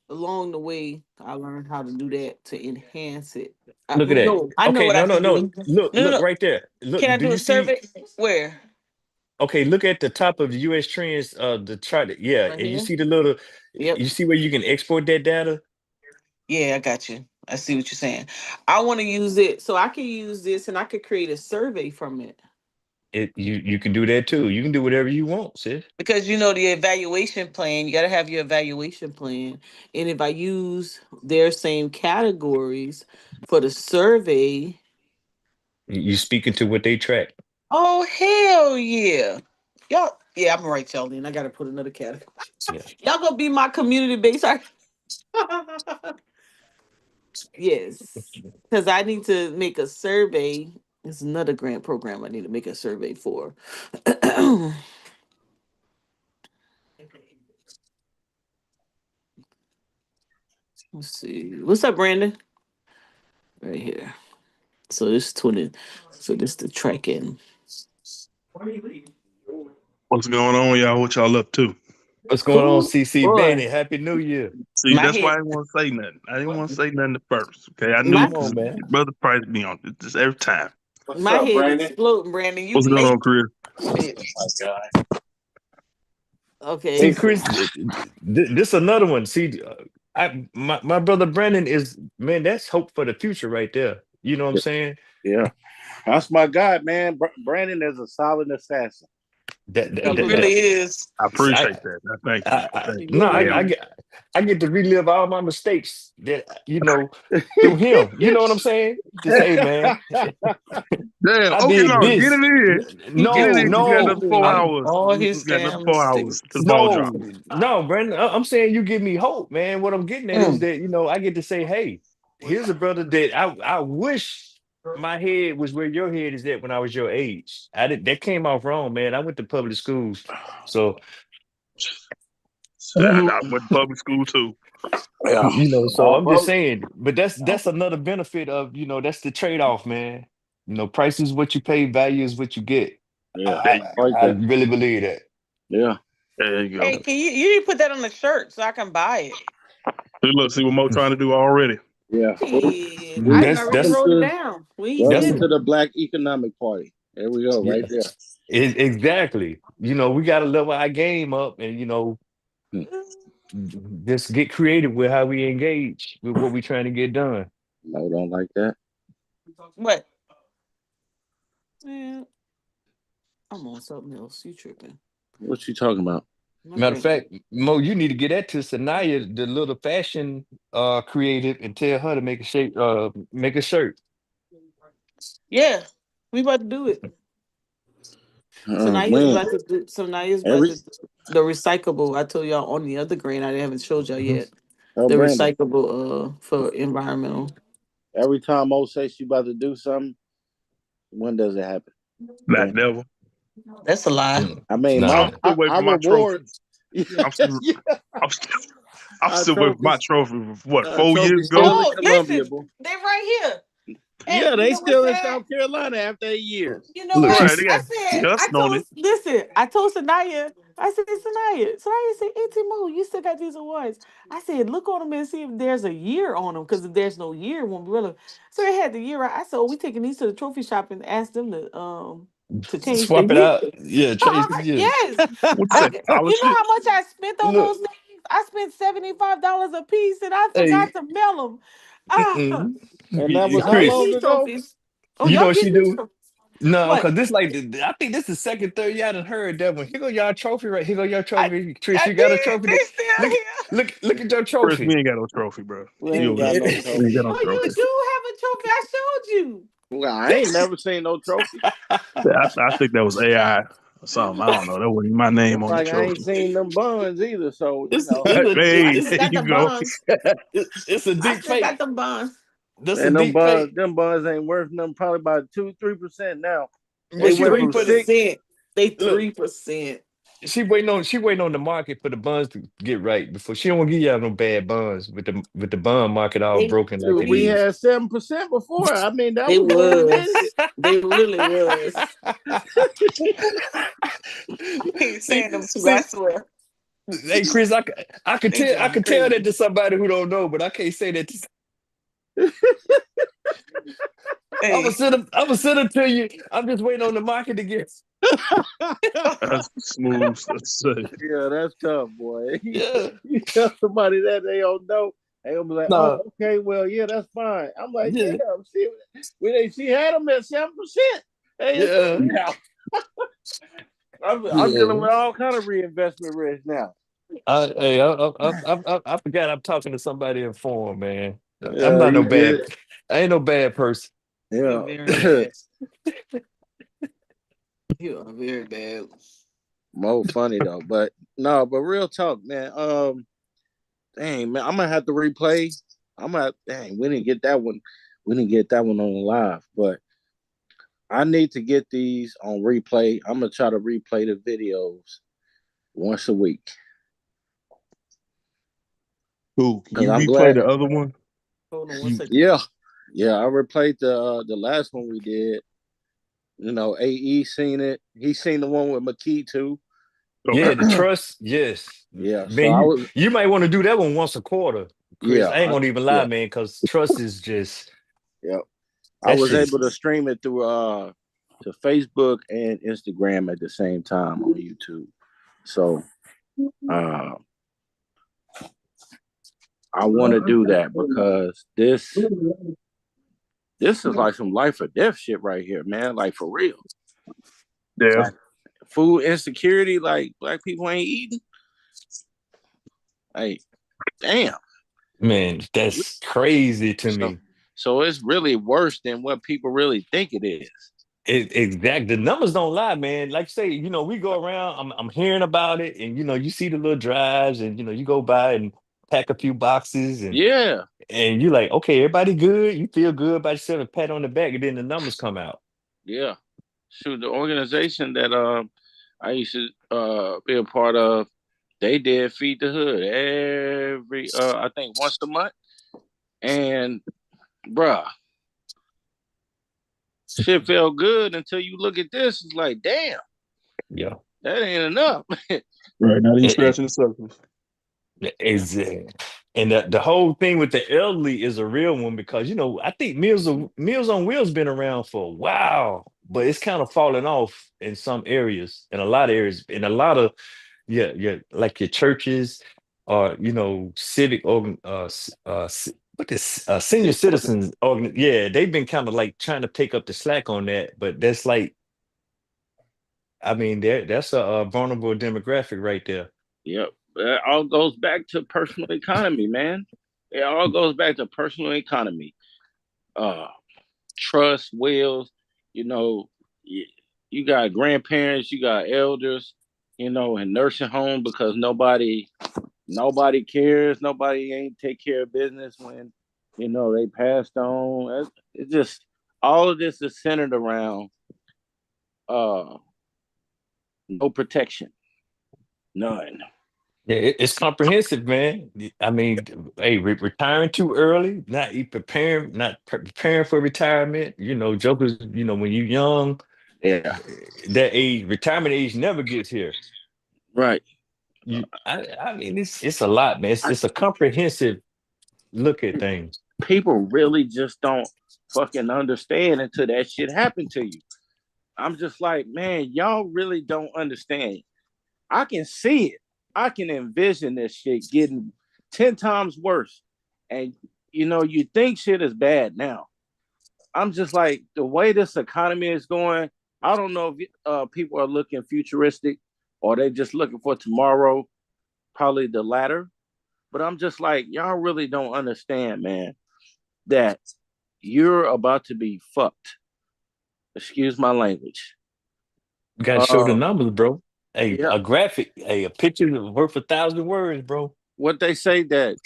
[SPEAKER 2] along the way I learned how to do that to enhance it.
[SPEAKER 3] Look at that.
[SPEAKER 2] No, I know
[SPEAKER 3] Okay,
[SPEAKER 2] what I
[SPEAKER 3] no, no,
[SPEAKER 2] can
[SPEAKER 3] no.
[SPEAKER 2] do.
[SPEAKER 3] Look,
[SPEAKER 2] No, no,
[SPEAKER 3] look
[SPEAKER 2] no.
[SPEAKER 3] right there. Look,
[SPEAKER 2] Can I
[SPEAKER 3] do
[SPEAKER 2] do a
[SPEAKER 3] you see?
[SPEAKER 2] survey? Where?
[SPEAKER 3] Okay, look at the top of the U.S. Trends, the chart. Yeah,
[SPEAKER 2] Right
[SPEAKER 3] and you
[SPEAKER 2] here.
[SPEAKER 3] see the little.
[SPEAKER 2] Yep.
[SPEAKER 3] You see where you can export that data.
[SPEAKER 2] Yeah, I got you. I see what you're saying. I want to use it so I can use this and I could create a survey from it.
[SPEAKER 3] You can do that too. You can do whatever you want, sis.
[SPEAKER 2] Because you know the evaluation plan, you got to have your evaluation plan. And if I use their same categories for the survey,
[SPEAKER 3] You speaking to what they track.
[SPEAKER 2] oh hell yeah. Y'all, yeah, I'm gonna write y'all in. I gotta put another category.
[SPEAKER 3] Yeah.
[SPEAKER 2] Y'all gonna be my community based. Yes. Because I need to make a survey. It's another grant program I need to make a survey for. Let's see. What's up, Brandon? Right here. So this 20. So this the tracking.
[SPEAKER 4] What's going on, y'all? What y'all up to?
[SPEAKER 3] What's going on,
[SPEAKER 2] Cool.
[SPEAKER 3] CC
[SPEAKER 2] Boy,
[SPEAKER 3] Benny? Happy New Year.
[SPEAKER 4] See,
[SPEAKER 2] my
[SPEAKER 4] that's why I
[SPEAKER 2] head,
[SPEAKER 4] didn't want to say nothing. I didn't want to say nothing at first. Okay, I knew
[SPEAKER 2] my
[SPEAKER 3] Come
[SPEAKER 4] because
[SPEAKER 3] on, man.
[SPEAKER 4] brother Price be on it just every time.
[SPEAKER 1] What's
[SPEAKER 2] my
[SPEAKER 1] up,
[SPEAKER 2] head
[SPEAKER 1] Brandon?
[SPEAKER 2] exploding, Brandon. You
[SPEAKER 4] What's going
[SPEAKER 2] late.
[SPEAKER 4] on, Chris?
[SPEAKER 2] Shit.
[SPEAKER 1] Oh my God.
[SPEAKER 2] Okay,
[SPEAKER 3] See,
[SPEAKER 2] so
[SPEAKER 3] Chris, this another one. See, my brother Brandon is man. That's hope for the future right there. You know what I'm saying?
[SPEAKER 1] Yeah. That's my guy, man. Brandon is a solid assassin.
[SPEAKER 3] That
[SPEAKER 2] it
[SPEAKER 3] that, that,
[SPEAKER 2] really
[SPEAKER 3] that
[SPEAKER 2] is.
[SPEAKER 4] I
[SPEAKER 3] I,
[SPEAKER 4] appreciate that. Thank you. Thank
[SPEAKER 3] no,
[SPEAKER 4] you.
[SPEAKER 2] Really
[SPEAKER 4] Damn.
[SPEAKER 3] I get to relive all my mistakes that through him. You know what I'm saying? To say, man,
[SPEAKER 4] Damn.
[SPEAKER 3] I
[SPEAKER 4] Okay,
[SPEAKER 3] did
[SPEAKER 4] no, get it
[SPEAKER 3] this.
[SPEAKER 4] in.
[SPEAKER 2] He
[SPEAKER 4] Get
[SPEAKER 2] just
[SPEAKER 4] it
[SPEAKER 3] No,
[SPEAKER 4] in because we got another
[SPEAKER 3] no,
[SPEAKER 4] four
[SPEAKER 2] deleted
[SPEAKER 3] I'm
[SPEAKER 4] hours.
[SPEAKER 2] all
[SPEAKER 4] We
[SPEAKER 2] his
[SPEAKER 4] got another
[SPEAKER 2] damn
[SPEAKER 4] 4 hours
[SPEAKER 2] mistakes.
[SPEAKER 4] to the ball
[SPEAKER 3] no,
[SPEAKER 4] drop.
[SPEAKER 3] no, Brandon. I'm saying you give me hope, man. What I'm getting at is
[SPEAKER 2] Mm.
[SPEAKER 3] that I get to say, hey, here's a brother that I wish my head was where your head is at when I was your age. I did that came off wrong, man. I went to public schools, so
[SPEAKER 4] And I went to public school too.
[SPEAKER 1] Yeah.
[SPEAKER 3] so
[SPEAKER 1] All
[SPEAKER 3] I'm just
[SPEAKER 1] public.
[SPEAKER 3] saying. But that's another benefit of that's the trade off, man. Price is what you pay, value is what you get.
[SPEAKER 1] Yeah.
[SPEAKER 4] There
[SPEAKER 3] I
[SPEAKER 4] you
[SPEAKER 1] I
[SPEAKER 4] go.
[SPEAKER 1] like
[SPEAKER 3] I
[SPEAKER 1] that.
[SPEAKER 3] really believe that.
[SPEAKER 1] Yeah.
[SPEAKER 4] There you go.
[SPEAKER 2] Hey, can you need to put that on the shirt so I can buy it?
[SPEAKER 4] See, look, see what Mo trying to do already.
[SPEAKER 1] Yeah.
[SPEAKER 2] Shit, I
[SPEAKER 1] We
[SPEAKER 2] didn't
[SPEAKER 3] That's
[SPEAKER 2] already
[SPEAKER 1] welcome
[SPEAKER 3] that's
[SPEAKER 2] wrote it
[SPEAKER 1] to
[SPEAKER 2] down. When he
[SPEAKER 3] that's
[SPEAKER 2] said
[SPEAKER 1] welcome
[SPEAKER 2] it.
[SPEAKER 1] to the Black Economic Party. There we go, right
[SPEAKER 3] yeah.
[SPEAKER 1] there.
[SPEAKER 3] Exactly. We got to level our game up and,
[SPEAKER 1] Hmm.
[SPEAKER 3] just get creative with how we engage with what we're trying to get done.
[SPEAKER 1] No, don't like that.
[SPEAKER 2] What? Man, I'm on something else. You tripping?
[SPEAKER 1] What you talking about?
[SPEAKER 2] My
[SPEAKER 3] Matter of
[SPEAKER 2] grandma.
[SPEAKER 3] fact, Mo, you need to get that to Sanaya, the little fashion creative, and tell her to make a shirt.
[SPEAKER 2] Yeah, we about to do it. So now he's
[SPEAKER 1] When
[SPEAKER 2] about to do. So now he's about
[SPEAKER 1] every
[SPEAKER 2] to do the recyclable. I told y'all on the other grain. I haven't showed y'all
[SPEAKER 3] Mhm.
[SPEAKER 2] yet. The
[SPEAKER 1] Brandon,
[SPEAKER 2] recyclable for environmental.
[SPEAKER 1] every time Mo says she about to do something, when does it happen?
[SPEAKER 4] Not
[SPEAKER 1] When?
[SPEAKER 4] never.
[SPEAKER 2] That's a lie.
[SPEAKER 3] Mm.
[SPEAKER 1] I mean,
[SPEAKER 4] I'm
[SPEAKER 3] Nah.
[SPEAKER 4] still waiting for
[SPEAKER 1] our
[SPEAKER 4] my trophy.
[SPEAKER 1] reward. Yeah,
[SPEAKER 4] I'm still,
[SPEAKER 1] yeah.
[SPEAKER 4] I'm still, I'm
[SPEAKER 1] Our
[SPEAKER 4] still waiting for my
[SPEAKER 1] trophies,
[SPEAKER 4] trophy. What, 4 years
[SPEAKER 1] trophies
[SPEAKER 4] ago?
[SPEAKER 1] still in
[SPEAKER 2] Oh,
[SPEAKER 1] Columbia,
[SPEAKER 2] listen,
[SPEAKER 1] boy.
[SPEAKER 2] they right here.
[SPEAKER 1] Yeah,
[SPEAKER 2] And you
[SPEAKER 1] they
[SPEAKER 2] know what's
[SPEAKER 1] still in
[SPEAKER 2] sad?
[SPEAKER 1] South Carolina after 8 years.
[SPEAKER 2] You know
[SPEAKER 3] Look,
[SPEAKER 2] what?
[SPEAKER 4] Right, they
[SPEAKER 3] she's
[SPEAKER 4] got
[SPEAKER 2] I said,
[SPEAKER 4] dust on it.
[SPEAKER 2] listen, I told Sanaya, I said, Sanaya said, Auntie Mo, you still got these awards. I said, look on them and see if there's a year on them, because if there's no year, it won't be relevant. So they had the year right. I said, oh, we taking these to the trophy shop and ask them to change the
[SPEAKER 3] swap it
[SPEAKER 2] year.
[SPEAKER 3] out. Yeah, Trace. Yeah.
[SPEAKER 2] Yes.
[SPEAKER 4] What's that?
[SPEAKER 2] You
[SPEAKER 4] Polish
[SPEAKER 2] know
[SPEAKER 4] it?
[SPEAKER 2] how much I spent on those
[SPEAKER 3] Look,
[SPEAKER 2] things? I spent $75 a piece and I
[SPEAKER 3] hey,
[SPEAKER 2] forgot to mail them. Ah,
[SPEAKER 3] mm-mm.
[SPEAKER 1] And that was
[SPEAKER 2] y'all
[SPEAKER 1] how
[SPEAKER 2] get
[SPEAKER 3] Chris,
[SPEAKER 1] long
[SPEAKER 2] these
[SPEAKER 1] ago?
[SPEAKER 2] trophies. Oh,
[SPEAKER 3] you know
[SPEAKER 2] y'all
[SPEAKER 3] what
[SPEAKER 2] get
[SPEAKER 3] she
[SPEAKER 2] these
[SPEAKER 3] do?
[SPEAKER 2] trophies.
[SPEAKER 3] No,
[SPEAKER 2] What?
[SPEAKER 3] because this like I think this is the second, third y'all done heard that one. Here go y'all trophy right. Here go your
[SPEAKER 2] I
[SPEAKER 3] trophy. Trish,
[SPEAKER 2] I
[SPEAKER 3] you got a
[SPEAKER 2] did.
[SPEAKER 3] trophy.
[SPEAKER 2] They still
[SPEAKER 3] Look,
[SPEAKER 2] here.
[SPEAKER 3] look at your
[SPEAKER 4] Chris, we
[SPEAKER 3] trophy.
[SPEAKER 4] ain't got no trophy, bro.
[SPEAKER 1] We
[SPEAKER 4] You
[SPEAKER 1] ain't
[SPEAKER 4] over
[SPEAKER 1] got
[SPEAKER 4] there?
[SPEAKER 1] no
[SPEAKER 4] We ain't
[SPEAKER 1] trophy.
[SPEAKER 4] got no
[SPEAKER 2] Oh, you
[SPEAKER 4] trophy.
[SPEAKER 2] do have a trophy. I showed you.
[SPEAKER 1] Well, I ain't never seen no trophy.
[SPEAKER 4] Yeah, I think that was AI or something. I don't know. That wasn't my name
[SPEAKER 1] Just
[SPEAKER 4] on the
[SPEAKER 1] like I ain't
[SPEAKER 4] trophy.
[SPEAKER 1] seen them buns either. So
[SPEAKER 3] It's it's a
[SPEAKER 4] Hey,
[SPEAKER 1] I
[SPEAKER 2] I
[SPEAKER 3] it's
[SPEAKER 2] still
[SPEAKER 4] there
[SPEAKER 2] got the
[SPEAKER 4] you go.
[SPEAKER 2] bonds.
[SPEAKER 3] it's a
[SPEAKER 2] I
[SPEAKER 3] deep
[SPEAKER 2] still got
[SPEAKER 3] fake.
[SPEAKER 2] the bonds.
[SPEAKER 3] That's a
[SPEAKER 1] and
[SPEAKER 3] deep fake.
[SPEAKER 1] them buns ain't worth nothing. Probably about 2-3% now. They
[SPEAKER 3] But she
[SPEAKER 1] went
[SPEAKER 2] Three
[SPEAKER 3] waiting
[SPEAKER 1] from
[SPEAKER 3] for the
[SPEAKER 1] six.
[SPEAKER 2] percent. They
[SPEAKER 3] look.
[SPEAKER 2] 3%.
[SPEAKER 3] She waiting on the market for the bonds to get right before she don't want to give y'all no bad bonds with the bond market all
[SPEAKER 2] They
[SPEAKER 3] broken like
[SPEAKER 1] Dude,
[SPEAKER 3] it
[SPEAKER 1] we
[SPEAKER 2] three.
[SPEAKER 3] is.
[SPEAKER 1] had 7% before. I mean, that
[SPEAKER 2] They
[SPEAKER 1] was when we did
[SPEAKER 2] was.
[SPEAKER 1] it.
[SPEAKER 2] They really was. I ain't
[SPEAKER 3] see,
[SPEAKER 2] saying them two. I
[SPEAKER 3] see,
[SPEAKER 2] swear.
[SPEAKER 3] hey Chris,
[SPEAKER 2] They
[SPEAKER 3] I
[SPEAKER 2] going
[SPEAKER 3] could tell that
[SPEAKER 2] crazy.
[SPEAKER 3] to somebody who don't know, but I can't say that to
[SPEAKER 2] Hey.
[SPEAKER 3] I'm gonna send them to you. I'm just waiting on the market to get
[SPEAKER 4] That's smooth. Let's say.
[SPEAKER 1] Yeah, that's tough, boy.
[SPEAKER 3] yeah.
[SPEAKER 1] You tell somebody that they don't know, they gonna be like, "Oh,
[SPEAKER 3] No,
[SPEAKER 1] okay, well, yeah, that's fine." I'm like,
[SPEAKER 3] yeah,
[SPEAKER 1] "Damn, she had them at 7%. Hey, it's
[SPEAKER 3] yeah,
[SPEAKER 1] three now." I'm dealing
[SPEAKER 3] yeah.
[SPEAKER 1] with all kind of reinvestment risk now.
[SPEAKER 3] Hey, I forgot I'm talking to somebody informed, man. I'm
[SPEAKER 1] Yeah,
[SPEAKER 3] not no
[SPEAKER 1] you
[SPEAKER 3] bad.
[SPEAKER 1] good?
[SPEAKER 3] I ain't no bad person.
[SPEAKER 2] You're
[SPEAKER 1] Yeah,
[SPEAKER 2] very bad. You are very bad.
[SPEAKER 1] more funny though. But no, but real talk, man. Dang, man, I'm gonna have to replay. Dang, we didn't get that one. We didn't get that one on the live, but I need to get these on replay. I'm gonna try to replay the videos once a week
[SPEAKER 4] Cool. Can
[SPEAKER 1] because
[SPEAKER 4] you
[SPEAKER 1] I'm
[SPEAKER 4] replay
[SPEAKER 1] glad.
[SPEAKER 4] the other one?
[SPEAKER 2] Hold on one
[SPEAKER 4] You
[SPEAKER 2] second.
[SPEAKER 1] Yeah, yeah, I replayed the last one we did. You know, AE seen it. He seen the one with McKee too.
[SPEAKER 3] Yeah,
[SPEAKER 4] okay?
[SPEAKER 3] the trust, yes.
[SPEAKER 1] Yeah, so
[SPEAKER 3] Man,
[SPEAKER 1] I was.
[SPEAKER 3] you might want to do that one once a quarter, Chris.
[SPEAKER 1] Yeah,
[SPEAKER 3] I ain't gonna even lie,
[SPEAKER 1] yeah,
[SPEAKER 3] man, because trust is just
[SPEAKER 1] yeah. I
[SPEAKER 3] that
[SPEAKER 1] was
[SPEAKER 3] shit
[SPEAKER 1] able
[SPEAKER 3] is
[SPEAKER 1] to stream it through to Facebook and Instagram at the same time on YouTube. So uh, I want to do that because this is like some life or death shit right here, man. Like for real.
[SPEAKER 4] Yeah.
[SPEAKER 1] Like food insecurity, like black people ain't eating. Like, damn.
[SPEAKER 3] man, that's crazy to
[SPEAKER 1] So
[SPEAKER 3] me.
[SPEAKER 1] so it's really worse than what people really think it is.
[SPEAKER 3] Exact. The numbers don't lie, man. Like you say, we go around. I'm hearing about it, and you see the little drives, and you go by and pack a few boxes,
[SPEAKER 1] Yeah,
[SPEAKER 3] and you like, okay, everybody good. You feel good about yourself, and pat on the back, and then the numbers come out.
[SPEAKER 1] yeah. Shoot, the organization that I used to be a part of, they did Feed the Hood every I think once a month. And bruh, shit felt good until you look at this. It's like, damn,
[SPEAKER 3] Yeah.
[SPEAKER 1] that ain't enough.
[SPEAKER 4] Right now, you
[SPEAKER 3] It, it,
[SPEAKER 4] scratching the surface.
[SPEAKER 3] Is and the whole thing with the elderly is a real one because I think Meals on Wheels been around for a while, but it's kind of falling off in some areas, in a lot of areas, in a lot of yeah, like your churches or civic organ what this senior citizens organ, yeah, they've been kind of like trying to take up the slack on that, but that's like, I mean, that's a vulnerable demographic right there.
[SPEAKER 1] Yep. It all goes back to personal economy, man. It all goes back to personal economy. Uh trust, wills, you know, you got grandparents, you got elders, in nursing home because nobody cares, nobody ain't take care of business when, they passed on. It's just all of this is centered around uh no protection. None.
[SPEAKER 3] Yeah, it's comprehensive, man. I mean, hey, retiring too early, not preparing for retirement. Jokers. When you young,
[SPEAKER 1] Yeah.
[SPEAKER 3] that age, retirement age never gets here.
[SPEAKER 1] Right.
[SPEAKER 3] I mean, it's a lot, man.
[SPEAKER 1] I,
[SPEAKER 3] It's a comprehensive look at things.
[SPEAKER 1] people really just don't fucking understand until that shit happened to you. I'm just like, man, y'all really don't understand. I can see it. I can envision this shit getting 10 times worse. And you think shit is bad now. I'm just like the way this economy is going. I don't know if people are looking futuristic or they just looking for tomorrow. Probably the latter. But I'm just like, y'all really don't understand, man, that you're about to be fucked. Excuse my language.
[SPEAKER 3] You gotta show the
[SPEAKER 1] Uh,
[SPEAKER 3] numbers, bro.
[SPEAKER 1] yeah.
[SPEAKER 3] A graphic, a picture is worth 1,000 words, bro.
[SPEAKER 1] What they say that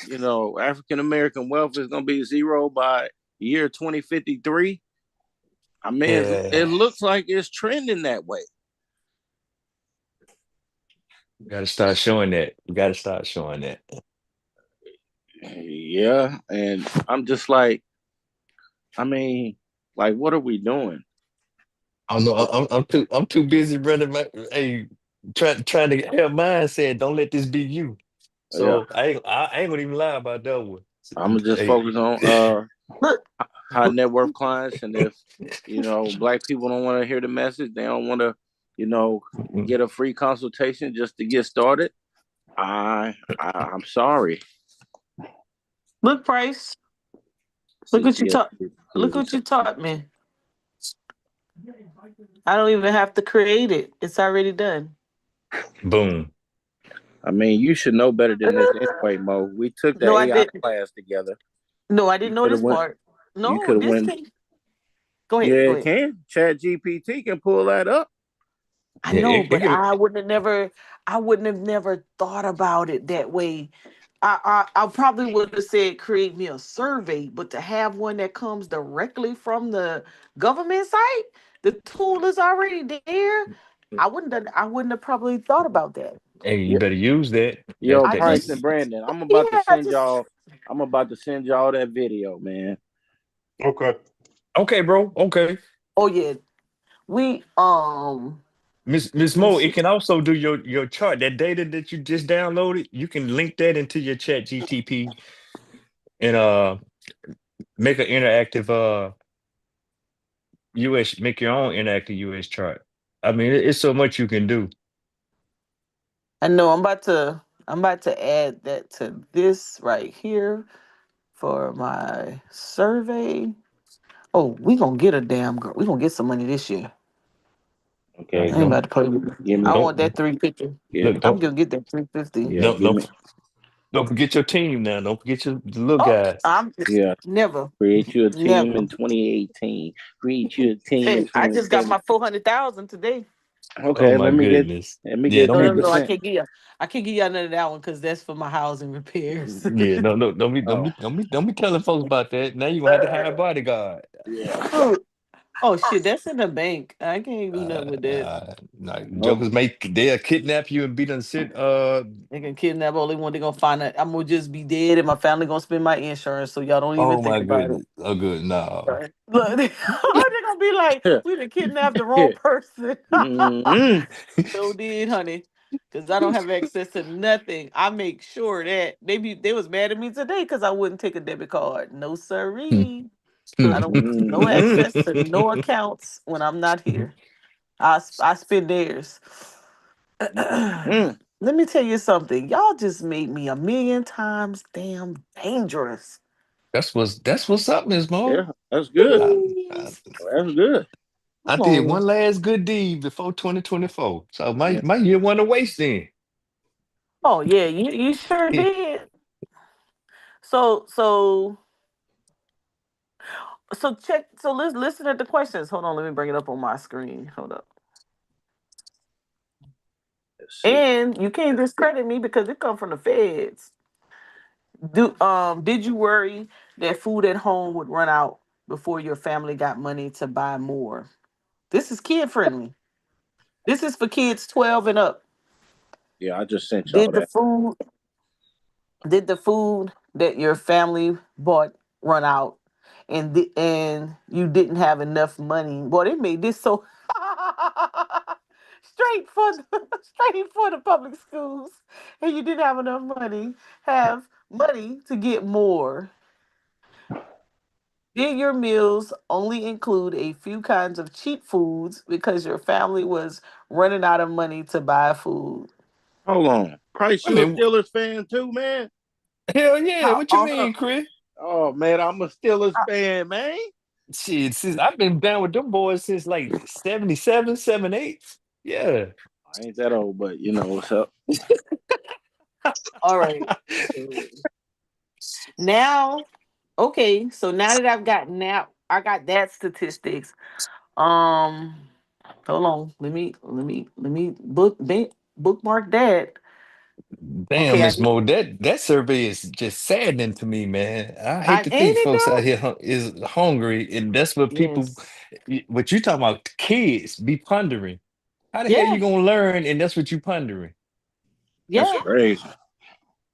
[SPEAKER 1] African American wealth is going to be zero by year 2053. I mean, it
[SPEAKER 3] Yeah,
[SPEAKER 1] looks like it's trending that way.
[SPEAKER 3] you gotta start showing that. You gotta start showing that.
[SPEAKER 1] Yeah, and I'm just like, I mean, like, what are we doing?
[SPEAKER 3] I don't know. I'm too busy running my trying to have mindset. Don't let this be you.
[SPEAKER 1] Yeah,
[SPEAKER 3] So I ain't gonna even lie about that one.
[SPEAKER 1] I'm gonna just
[SPEAKER 3] Hey,
[SPEAKER 1] focus on
[SPEAKER 2] Look,
[SPEAKER 1] high net worth clients, and if black people don't want to hear the message, they don't want to, you know, get a free consultation just to get started. I'm sorry.
[SPEAKER 2] look, Price. Look
[SPEAKER 1] See,
[SPEAKER 2] what you
[SPEAKER 1] yeah,
[SPEAKER 2] taught. Look what you taught me. I don't even have to create it. It's already done.
[SPEAKER 3] boom.
[SPEAKER 1] I mean, you should know better than this anyway, Mo. We took the
[SPEAKER 2] No, I
[SPEAKER 1] AI
[SPEAKER 2] didn't.
[SPEAKER 1] class together.
[SPEAKER 2] No, I
[SPEAKER 1] You
[SPEAKER 2] didn't know
[SPEAKER 1] could have
[SPEAKER 2] this
[SPEAKER 1] went.
[SPEAKER 2] part.
[SPEAKER 1] You
[SPEAKER 2] No,
[SPEAKER 1] could have
[SPEAKER 2] this
[SPEAKER 1] went.
[SPEAKER 2] can. Go
[SPEAKER 1] Yeah,
[SPEAKER 2] ahead. Go
[SPEAKER 1] it
[SPEAKER 2] ahead.
[SPEAKER 1] can. Chat GPT can pull that up.
[SPEAKER 2] I
[SPEAKER 3] Yeah,
[SPEAKER 2] know,
[SPEAKER 3] it
[SPEAKER 2] but
[SPEAKER 3] can.
[SPEAKER 2] I wouldn't have never thought about it that way. I probably would have said create me a survey, but to have one that comes directly from the government site, the tool is already there. I wouldn't have probably thought about that.
[SPEAKER 3] Hey, you
[SPEAKER 1] Yeah.
[SPEAKER 3] better use that.
[SPEAKER 1] Yo,
[SPEAKER 2] I
[SPEAKER 1] Price
[SPEAKER 2] just
[SPEAKER 1] and Brandon, I'm about to
[SPEAKER 2] yeah,
[SPEAKER 1] send
[SPEAKER 2] just
[SPEAKER 1] y'all. I'm about to send y'all that video, man.
[SPEAKER 4] Okay.
[SPEAKER 3] Okay, bro. Okay.
[SPEAKER 2] oh yeah. We
[SPEAKER 3] Miss
[SPEAKER 2] let me
[SPEAKER 3] Mo,
[SPEAKER 2] see.
[SPEAKER 3] it can also do your chart. That data that you just downloaded, you can link that into your chat GTP and make an interactive US, make your own interactive US chart. I mean, it's so much you can do.
[SPEAKER 2] I know I'm about to add that to this right here for my survey. Oh, we gonna get a damn girl. We gonna get some money this year.
[SPEAKER 1] Okay,
[SPEAKER 2] I ain't
[SPEAKER 1] go.
[SPEAKER 2] about to play with it.
[SPEAKER 1] Give
[SPEAKER 2] I
[SPEAKER 1] me.
[SPEAKER 2] want
[SPEAKER 3] Don't
[SPEAKER 2] that 350.
[SPEAKER 1] Yeah,
[SPEAKER 3] look,
[SPEAKER 2] I'm
[SPEAKER 3] don't
[SPEAKER 2] gonna get that 350.
[SPEAKER 1] yeah.
[SPEAKER 3] don't
[SPEAKER 1] Give me.
[SPEAKER 3] don't forget your team now. Don't forget your the little
[SPEAKER 2] Oh,
[SPEAKER 3] guys.
[SPEAKER 2] I'm
[SPEAKER 1] Yeah,
[SPEAKER 2] never,
[SPEAKER 1] create you a team
[SPEAKER 2] never.
[SPEAKER 1] in 2018. Create you a team in
[SPEAKER 2] Hey, I just got
[SPEAKER 1] 2017.
[SPEAKER 2] my 400,000 today.
[SPEAKER 3] Oh
[SPEAKER 1] Okay,
[SPEAKER 3] my goodness.
[SPEAKER 1] let me
[SPEAKER 3] Yeah,
[SPEAKER 1] get
[SPEAKER 3] don't
[SPEAKER 2] No,
[SPEAKER 3] be
[SPEAKER 2] no, no.
[SPEAKER 1] 10%.
[SPEAKER 2] I can't give you none of that one because that's for my housing repairs.
[SPEAKER 3] yeah, no, no,
[SPEAKER 1] Oh,
[SPEAKER 3] don't be telling folks about that. Now you're gonna have to hire a bodyguard.
[SPEAKER 1] yeah.
[SPEAKER 2] oh, oh shit, that's in the bank. I can't do nothing with that.
[SPEAKER 3] Like
[SPEAKER 1] Oh,
[SPEAKER 3] jokers they'll kidnap you and be done sit
[SPEAKER 2] They can kidnap only one. They gonna find out. I'm gonna just be dead, and my family gonna spend my insurance. So y'all don't even
[SPEAKER 3] oh
[SPEAKER 2] think
[SPEAKER 3] my
[SPEAKER 2] about it.
[SPEAKER 3] goodness. Oh good, no.
[SPEAKER 2] Right. Look, they're gonna be like, we done kidnapped the wrong person.
[SPEAKER 1] mm-hmm.
[SPEAKER 2] So did, honey. Cause I don't have access to nothing. I make sure that they was mad at me today because I wouldn't take a debit card. No siree. I don't no access to no accounts when I'm not here. I spend theirs.
[SPEAKER 1] Mm-hmm.
[SPEAKER 2] Let me tell you something. Y'all just made me a million times damn dangerous.
[SPEAKER 3] That's what's up, Miss Mo.
[SPEAKER 1] Yeah, that's good.
[SPEAKER 3] I, I,
[SPEAKER 2] Please.
[SPEAKER 1] That's good.
[SPEAKER 3] I
[SPEAKER 2] Hold
[SPEAKER 3] did
[SPEAKER 2] on.
[SPEAKER 3] one last good deed before 2024. So my
[SPEAKER 1] Yeah.
[SPEAKER 3] my year went to waste then.
[SPEAKER 2] Oh yeah, you sure did. So so so check. So let's listen at the questions. Hold on, let me bring it up on my screen. Hold up.
[SPEAKER 1] Let's see.
[SPEAKER 2] And you can't discredit me because it come from the feds. Did you worry that food at home would run out before your family got money to buy more? This is kid friendly. This is for kids 12 and up.
[SPEAKER 1] Yeah, I just sent y'all
[SPEAKER 2] Did the
[SPEAKER 1] that.
[SPEAKER 2] food did the food that your family bought run out and you didn't have enough money? Boy, they made this so straight for the public schools and you didn't have enough money, have money to get more. Did your meals only include a few kinds of cheap foods because your family was running out of money to buy food?
[SPEAKER 1] Hold on. Price,
[SPEAKER 3] I
[SPEAKER 1] you a
[SPEAKER 3] mean,
[SPEAKER 1] Steelers fan too, man?
[SPEAKER 3] hell yeah.
[SPEAKER 2] How
[SPEAKER 3] What you
[SPEAKER 2] often?
[SPEAKER 1] Oh,
[SPEAKER 3] mean, Chris?
[SPEAKER 1] oh man, I'm a Steelers fan, man.
[SPEAKER 3] Shit, since I've been down with them boys since like 77, 78. Yeah.
[SPEAKER 1] I ain't that old, but you know what's up.
[SPEAKER 2] All right. So now, okay. So now that I got that statistics. Um, hold on. Let me bookmark that.
[SPEAKER 3] Damn,
[SPEAKER 2] Okay, I
[SPEAKER 3] Miss
[SPEAKER 2] did.
[SPEAKER 3] Mo, that survey is just saddening to me, man. I hate
[SPEAKER 2] I
[SPEAKER 3] to think
[SPEAKER 2] ain't it
[SPEAKER 3] folks out
[SPEAKER 2] though?
[SPEAKER 3] here is hungry, and that's what people.
[SPEAKER 2] Yes.
[SPEAKER 3] What you talking about? Kids be pondering. How the hell
[SPEAKER 2] Yeah.
[SPEAKER 3] you gonna learn, and that's what you pondering?
[SPEAKER 1] That's
[SPEAKER 2] Yeah.
[SPEAKER 1] crazy.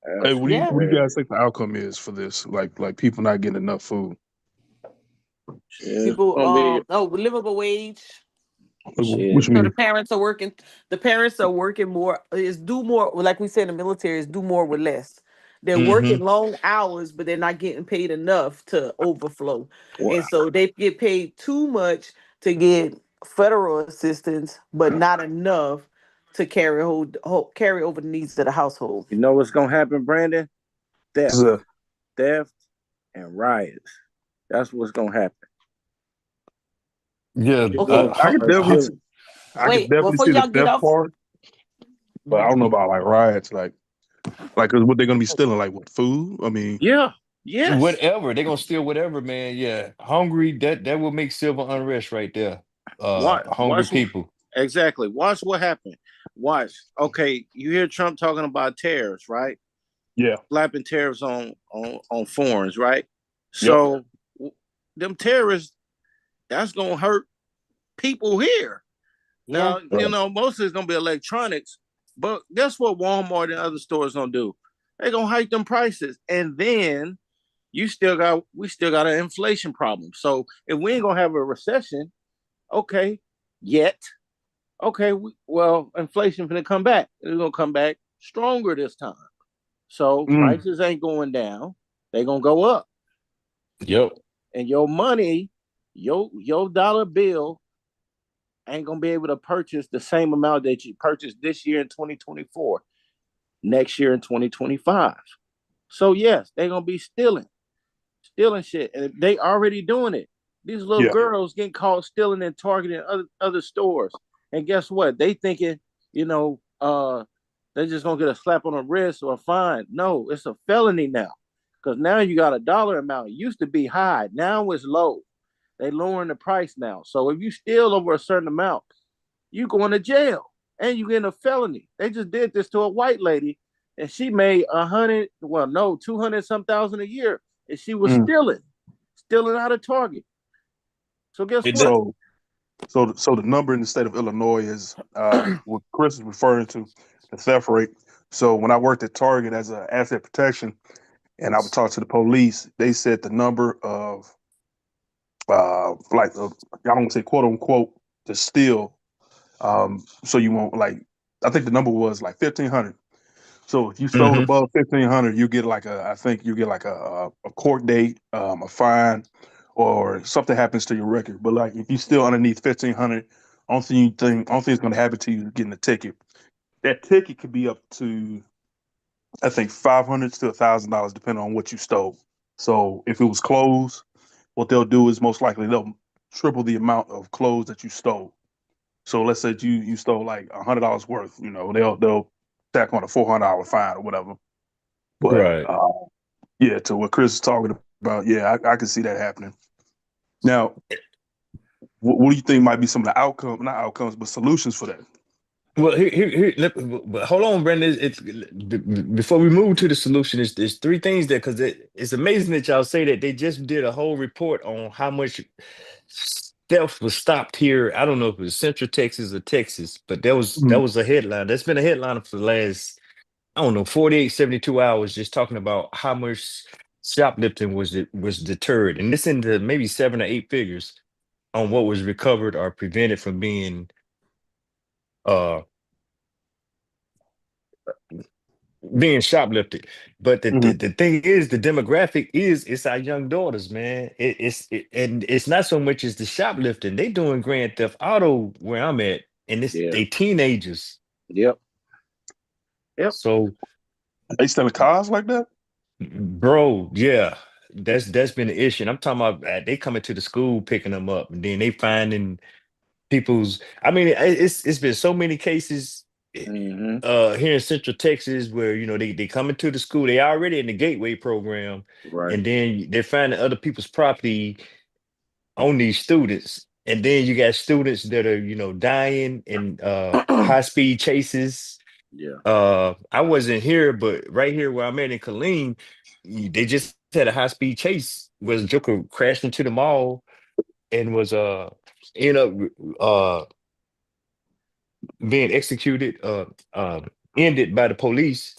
[SPEAKER 4] Hey,
[SPEAKER 1] That's
[SPEAKER 2] Yeah.
[SPEAKER 4] what do you
[SPEAKER 1] crazy.
[SPEAKER 4] guys think the outcome is for this? Like people not getting enough food.
[SPEAKER 1] Shit, it's
[SPEAKER 2] People.
[SPEAKER 1] gonna be
[SPEAKER 2] Oh, livable wage.
[SPEAKER 4] What
[SPEAKER 1] shit.
[SPEAKER 4] you
[SPEAKER 2] So the
[SPEAKER 4] mean?
[SPEAKER 2] parents are working. The parents are working more. Is do more. Like we say in the military, is do more with less. They're working
[SPEAKER 3] Mm-hmm.
[SPEAKER 2] long hours, but they're not getting paid enough to overflow, and
[SPEAKER 1] Well,
[SPEAKER 2] so they get paid too much to get federal assistance, but not enough to carry over the needs of the household.
[SPEAKER 1] you know what's gonna happen, Brandon? Theft,
[SPEAKER 4] So,
[SPEAKER 1] theft, and riots. That's what's gonna happen.
[SPEAKER 3] Yeah.
[SPEAKER 1] People
[SPEAKER 2] Okay,
[SPEAKER 1] gonna
[SPEAKER 4] I could
[SPEAKER 1] start
[SPEAKER 4] definitely,
[SPEAKER 1] stealing.
[SPEAKER 4] I could
[SPEAKER 2] wait.
[SPEAKER 4] definitely
[SPEAKER 2] Before
[SPEAKER 4] see the
[SPEAKER 2] y'all get
[SPEAKER 4] theft
[SPEAKER 2] off.
[SPEAKER 4] part, but I
[SPEAKER 2] Mhm.
[SPEAKER 4] don't know about like riots. Like, 'cause what they're gonna be stealing? Like what food? I mean,
[SPEAKER 1] Yeah. Yes.
[SPEAKER 3] Whatever they're gonna steal, whatever, man. Yeah, hungry. That will make civil unrest right there.
[SPEAKER 1] Watch.
[SPEAKER 3] Hungry
[SPEAKER 1] Watch.
[SPEAKER 3] people.
[SPEAKER 1] Exactly. Watch what happened. Watch. Okay, you hear Trump talking about tariffs, right?
[SPEAKER 4] yeah,
[SPEAKER 1] Slapping tariffs on foreigners, right?
[SPEAKER 4] yep,
[SPEAKER 1] So them terrorists, that's gonna hurt people here.
[SPEAKER 2] Yeah.
[SPEAKER 1] Now, you
[SPEAKER 4] right.
[SPEAKER 1] know, most of it's gonna be electronics, but guess what Walmart and other stores gonna do? They're gonna hike them prices. And then we still got an inflation problem. So if we ain't gonna have a recession, okay, yet, okay, well, inflation gonna come back. It's gonna come back stronger this time. So
[SPEAKER 4] Mm,
[SPEAKER 1] prices ain't going down, they're gonna go up.
[SPEAKER 3] Yep.
[SPEAKER 1] And your money, your dollar bill ain't gonna be able to purchase the same amount that you purchased this year in 2024, next year in 2025. So yes, they're gonna be stealing shit, and they already doing it. These little
[SPEAKER 4] yeah,
[SPEAKER 1] girls getting caught stealing in Target and other stores, and guess what? They thinking, you know, they're just gonna get a slap on the wrist or a fine. No, it's a felony now, because now you got a dollar amount. It used to be high, now it's low. They lowering the price now. So if you steal over a certain amount, you going to jail and you getting a felony. They just did this to a white lady, and she made 100, well, no, 200 some thousand a year, and she was
[SPEAKER 4] mm.
[SPEAKER 1] stealing out of Target. So guess
[SPEAKER 3] It
[SPEAKER 1] what?
[SPEAKER 3] does.
[SPEAKER 4] So the number in the state of Illinois is what Chris is referring to, the theft rate. So when I worked at Target as an asset protection, and I would talk to the police, they said the number of I don't want to say quote unquote to steal. So you won't like. I think the number was like 1,500. So if you sold
[SPEAKER 3] Hmm.
[SPEAKER 4] above 1,500, you get like I think you get like a court date, a fine, or something happens to your record. But like if you still underneath 1,500, only thing that's going to happen to you is getting a ticket. That ticket could be up to I think $500 to $1,000 depending on what you stole. So if it was clothes, what they'll do is most likely they'll triple the amount of clothes that you stole. So let's say you stole like $100 worth, they'll tack on a $400 fine or whatever. But
[SPEAKER 3] Right.
[SPEAKER 4] yeah, to what Chris is talking about, yeah, I can see that happening. Now, what do you think might be some of the not outcomes, but solutions for that?
[SPEAKER 3] Well, but hold on, Brandon. Before we move to the solution, it's three things there because it's amazing that y'all say that they just did a whole report on how much theft was stopped here. I don't know if it was Central Texas or Texas, but that
[SPEAKER 4] Mm,
[SPEAKER 3] was a headline. That's been a headline for the last, I don't know, 48, 72 hours, just talking about how much shoplifting was deterred, and this into maybe seven or eight figures on what was recovered or prevented from uh being shoplifted. But
[SPEAKER 4] mm,
[SPEAKER 3] the thing is, the demographic is it's our young daughters, man. And it's not so much as the shoplifting. They doing grand theft auto where I'm at, and it's
[SPEAKER 1] Yeah.
[SPEAKER 3] they teenagers.
[SPEAKER 1] Yep. Yep.
[SPEAKER 3] So,
[SPEAKER 4] they selling cars like that?
[SPEAKER 3] bro, yeah. that's been an issue. And I'm talking about they coming to the school picking them up, and then they finding people's. I mean, it's been so many cases
[SPEAKER 1] Mm-hmm.
[SPEAKER 3] here in Central Texas where they coming to the school. They already in the gateway program,
[SPEAKER 1] Right.
[SPEAKER 3] and then they're finding other people's property on these students. And then you got students that are, dying in high speed chases.
[SPEAKER 1] Yeah.
[SPEAKER 3] I wasn't here, but right here where I'm at in Killeen, they just had a high speed chase where Joker crashed into the mall and was end up being executed, ended by the police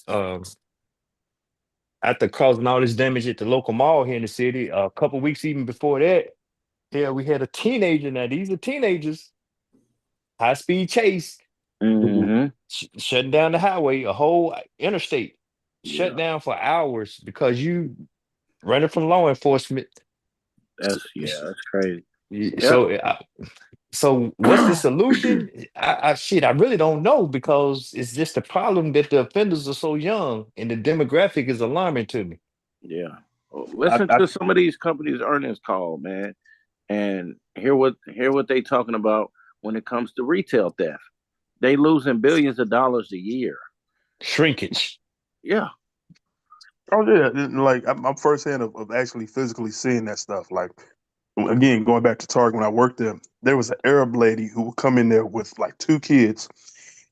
[SPEAKER 3] after causing all this damage at the local mall here in the city. A couple weeks even before that, yeah, we had a teenager. Now these are teenagers, high speed chase,
[SPEAKER 1] Mm-hmm.
[SPEAKER 3] shutting down the highway, a whole interstate shut
[SPEAKER 1] Yeah.
[SPEAKER 3] down for hours because you running from law enforcement. S-
[SPEAKER 1] That's crazy. Yep.
[SPEAKER 3] So, so what's the solution? I really don't know because it's just a problem that the offenders are so young and the demographic is alarming to me.
[SPEAKER 1] Yeah. Well,
[SPEAKER 4] I,
[SPEAKER 1] listen
[SPEAKER 4] I
[SPEAKER 1] to some of these companies' earnings call, man, and hear what they talking about when it comes to retail theft. They losing billions of dollars a year.
[SPEAKER 3] Shrinkage.
[SPEAKER 1] Yeah.
[SPEAKER 4] oh yeah, like I'm firsthand of actually physically seeing that stuff. Like again, going back to Target when I worked there was an Arab lady who would come in there with like two kids,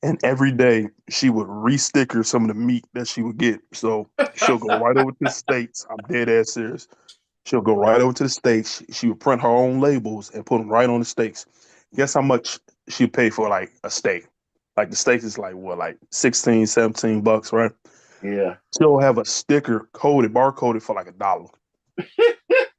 [SPEAKER 4] and every day she would re-sticker some of the meat that she would get. So she'll go right over to the States. I'm dead ass serious. She'll go right over to the States. She would print her own labels and put them right on the steaks. Guess how much she'd pay for like a steak? Like the steak is like what, like 16, 17 bucks, right?
[SPEAKER 1] Yeah.
[SPEAKER 4] She'll have a sticker coded, barcoded for like $1. And